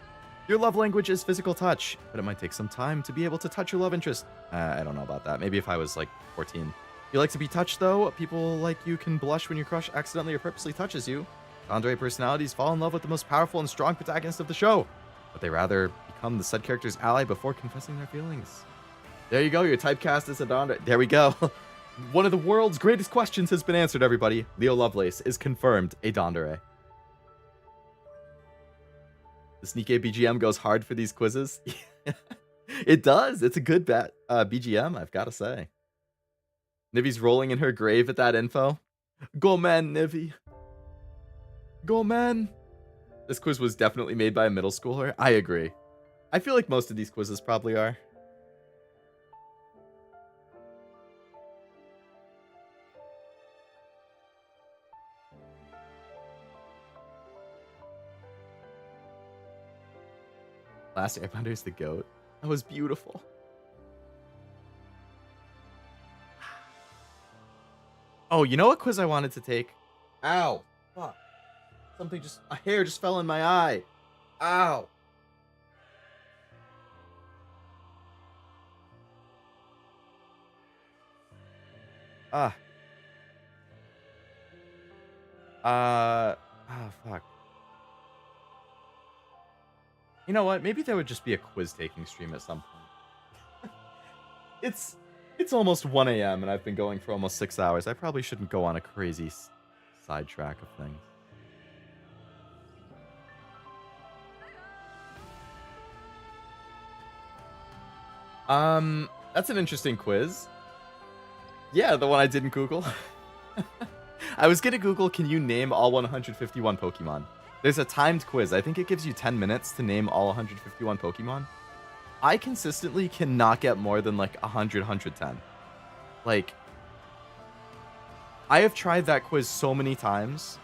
Your love language is physical touch, but it might take some time to be able to touch your love interest. I don't know about that. Maybe if I was like 14. If you like to be touched, though, people like you can blush when your crush accidentally or purposely touches you. Dandere personalities fall in love with the most powerful and strong protagonist of the show, but they rather become the said character's ally before confessing their feelings. There you go, your typecast is a Dandere. There we go. One of the world's greatest questions has been answered, everybody. Leo Lovelace is confirmed a Dandere. This Nikkei BGM goes hard for these quizzes. It does. It's a good BGM, I've got to say. Nivi's rolling in her grave at that info. Go man, Nivi. Go man. This quiz was definitely made by a middle schooler. I agree. I feel like most of these quizzes probably are. Last Airbender is the GOAT. That was beautiful. Oh, you know what quiz I wanted to take? Ow. Fuck. A hair just fell in my eye. Ow. Fuck. You know what? Maybe there would just be a quiz-taking stream at some point. It's almost 1 a.m. and I've been going for almost 6 hours. I probably shouldn't go on a crazy sidetrack of things. That's an interesting quiz. Yeah, the one I didn't Google. I was gonna Google, can you name all 151 Pokemon? There's a timed quiz. I think it gives you 10 minutes to name all 151 Pokemon. I consistently cannot get more than like 100, 110. Like, I have tried that quiz so many times.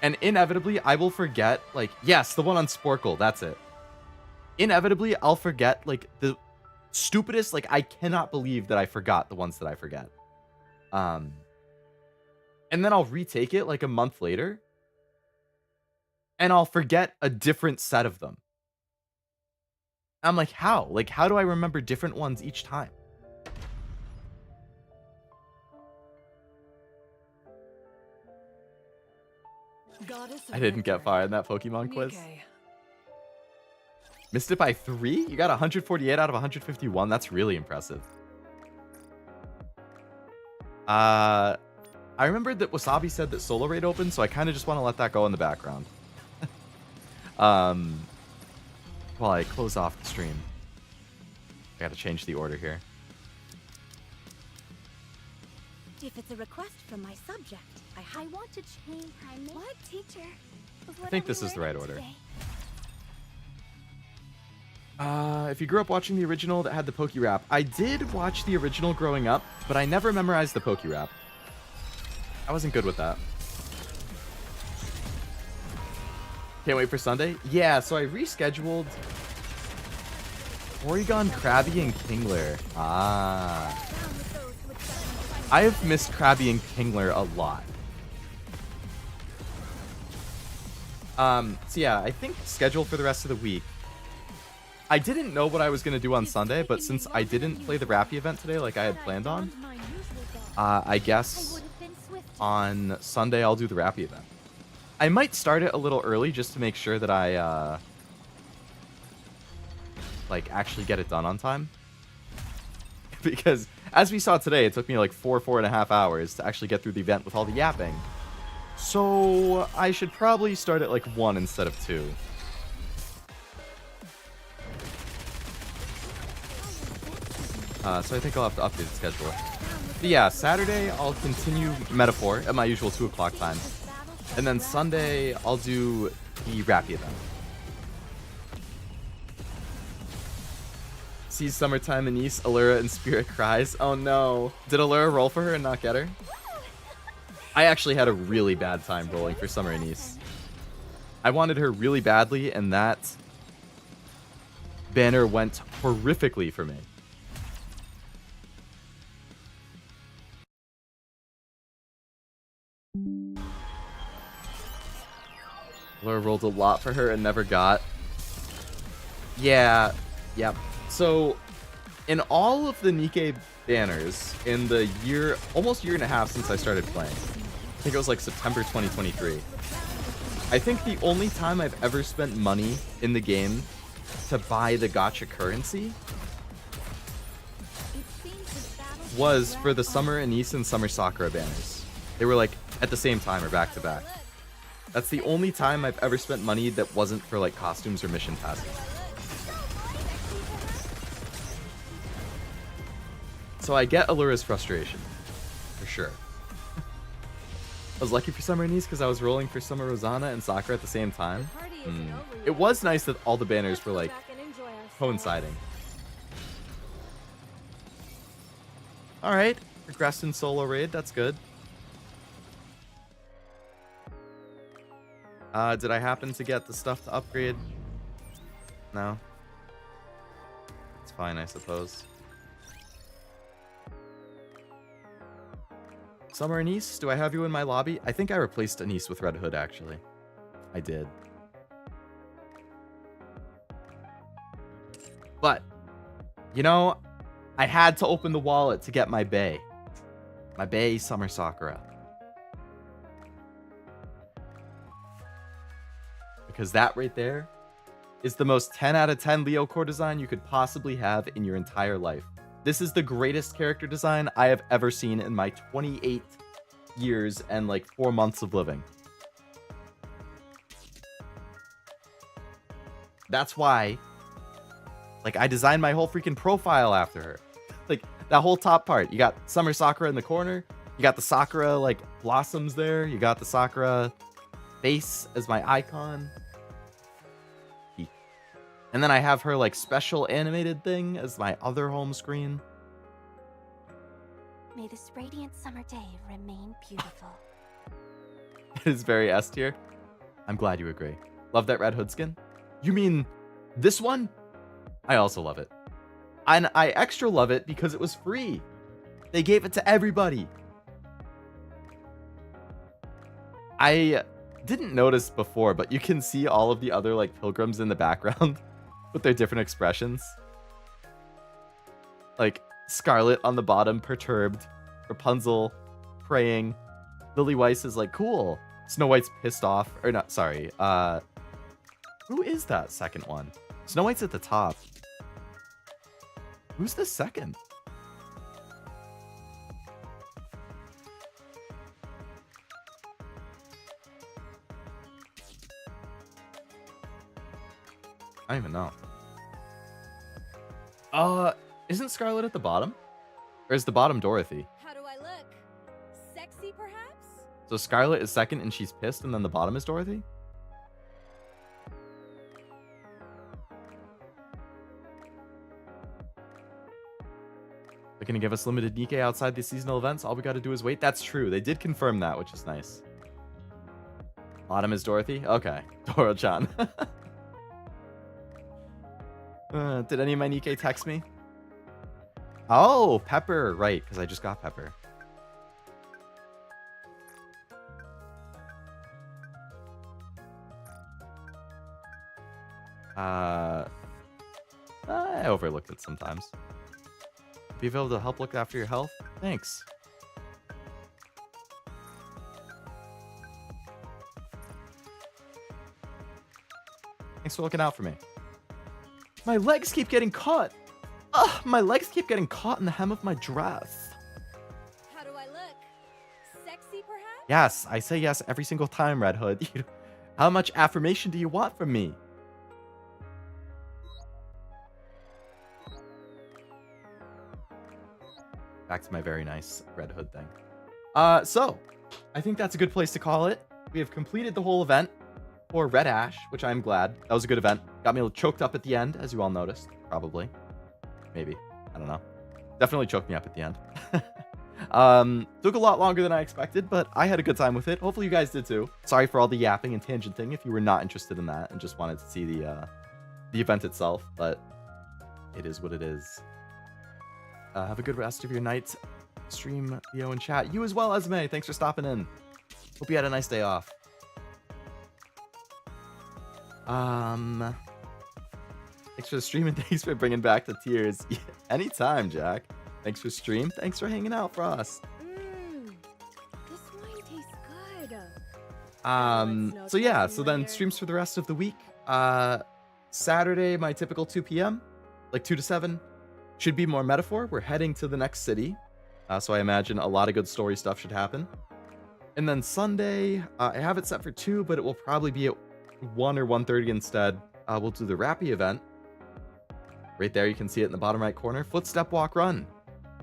And inevitably, I will forget, like, yes, the one on Sporkle, that's it. Inevitably, I'll forget, like, the stupidest, like, I cannot believe that I forgot the ones that I forget. And then I'll retake it, like, a month later. And I'll forget a different set of them. I'm like, how? Like, how do I remember different ones each time? I didn't get far in that Pokemon quiz. Missed it by 3? You got 148 out of 151. That's really impressive. I remembered that Wasabi said that Solo Raid opened, so I kind of just want to let that go in the background. While I close off the stream. I gotta change the order here. If it's a request from my subject, I want to change. What, teacher? I think this is the right order. If you grew up watching the original that had the Poke Rap, I did watch the original growing up, but I never memorized the Poke Rap. I wasn't good with that. Can't wait for Sunday? Yeah, so I rescheduled Porygon, Krabby, and Kingler. Ah. I have missed Krabby and Kingler a lot. So yeah, I think schedule for the rest of the week. I didn't know what I was going to do on Sunday, but since I didn't play the Rapi event today like I had planned on, I guess on Sunday I'll do the Rapi event. I might start it a little early just to make sure that I like actually get it done on time. Because as we saw today, it took me like 4.5 hours to actually get through the event with all the yapping. So I should probably start at like 1 instead of 2. So I think I'll have to update the schedule. But yeah, Saturday I'll continue Metaphor at my usual 2 o'clock time. And then Sunday I'll do the Rapi event. Sees Summertime Anise, Allura, and Spirit cries. Oh no. Did Allura roll for her and not get her? I actually had a really bad time rolling for Summer Anise. I wanted her really badly, and that banner went horrifically for me. Allura rolled a lot for her and never got. Yeah, yep. So, in all of the NIKKE banners, in the year, almost year and a half since I started playing, I think it was like September 2023, I think the only time I've ever spent money in the game to buy the gacha currency was for the Summer Anise and Summer Sakura banners. They were like at the same time or back to back. That's the only time I've ever spent money that wasn't for like costumes or mission passes. So I get Allura's frustration, for sure. I was lucky for Summer Anise because I was rolling for Summer Rosanna and Sakura at the same time. It was nice that all the banners were like coinciding. Alright, progressed in solo raid, that's good. Did I happen to get the stuff to upgrade? No. It's fine, I suppose. Summer Anise, do I have you in my lobby? I think I replaced Anise with Red Hood, actually. I did. But, you know, I had to open the wallet to get my Bae. My Bae Summer Sakura. Because that right there is the most 10 out of 10 Leo core design you could possibly have in your entire life. This is the greatest character design I have ever seen in my 28 years and like 4 months of living. That's why, like, I designed my whole freaking profile after her. Like, that whole top part. You got Summer Sakura in the corner. You got the Sakura, like, blossoms there. You got the Sakura face as my icon. And then I have her, like, special animated thing as my other home screen. May this radiant summer day remain beautiful. It is very S tier. I'm glad you agree. Love that Red Hood skin? You mean this one? I also love it. And I extra love it because it was free. They gave it to everybody. I didn't notice before, but you can see all of the other, like, pilgrims in the background. with their different expressions. Like Scarlet on the bottom, perturbed. Rapunzel, praying. Lily Weiss is like, cool. Snow White's pissed off. Or not, sorry. Who is that second one? Snow White's at the top. Who's the second? I don't even know. Isn't Scarlet at the bottom? Or is the bottom Dorothy? How do I look? Sexy, perhaps? So Scarlet is second and she's pissed, and then the bottom is Dorothy? They're gonna give us limited Nikke outside the seasonal events. All we gotta do is wait. That's true. They did confirm that, which is nice. Bottom is Dorothy? Okay. Doro-chan. Did any of my Nikke text me? Oh, Pepper. Right, because I just got Pepper. I overlooked it sometimes. Be able to help look after your health? Thanks. Thanks for looking out for me. My legs keep getting caught. Ugh, my legs keep getting caught in the hem of my dress. How do I look? Sexy, perhaps? Yes, I say yes every single time, Red Hood. How much affirmation do you want from me? Back to my very nice Red Hood thing. So, I think that's a good place to call it. We have completed the whole event for Red Ash, which I'm glad. That was a good event. Got me a little choked up at the end, as you all noticed. Probably. Maybe. I don't know. Definitely choked me up at the end. Took a lot longer than I expected, but I had a good time with it. Hopefully you guys did too. Sorry for all the yapping and tangenting if you were not interested in that and just wanted to see the event itself, but it is what it is. Have a good rest of your night. Stream, Leo, and chat. You as well, Esme. Thanks for stopping in. Hope you had a nice day off. Thanks for the stream and thanks for bringing back the tears. Yeah, anytime, Jack. Thanks for stream. Thanks for hanging out for us. This wine tastes good. So yeah, so then streams for the rest of the week. Saturday, my typical 2 p.m., like 2 to 7. Should be more metaphor. We're heading to the next city. So I imagine a lot of good story stuff should happen. And then Sunday, I have it set for 2, but it will probably be at 1 or 1:30 instead. We'll do the Rapi event. Right there, you can see it in the bottom right corner. Footstep, walk, run.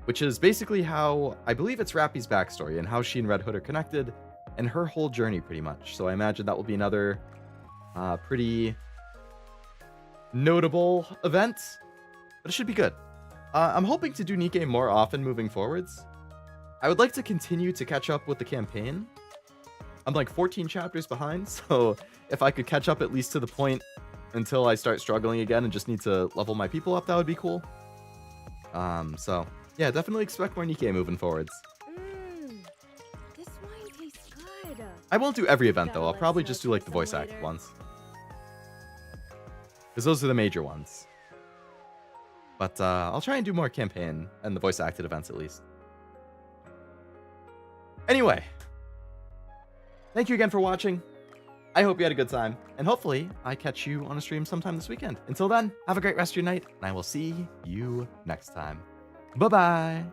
Which is basically how, I believe it's Rapi's backstory and how she and Red Hood are connected and her whole journey pretty much. So I imagine that will be another pretty notable event. But it should be good. I'm hoping to do Nikke more often moving forwards. I would like to continue to catch up with the campaign. I'm like 14 chapters behind, so if I could catch up at least to the point until I start struggling again and just need to level my people up, that would be cool. So yeah, definitely expect more Nikke moving forwards. This wine tastes good. I won't do every event though. I'll probably just do like the voice acted ones. Because those are the major ones. But I'll try and do more campaign and the voice acted events at least. Anyway, thank you again for watching. I hope you had a good time, and hopefully I catch you on a stream sometime this weekend. Until then, have a great rest of your night, and I will see you next time. Bye-bye.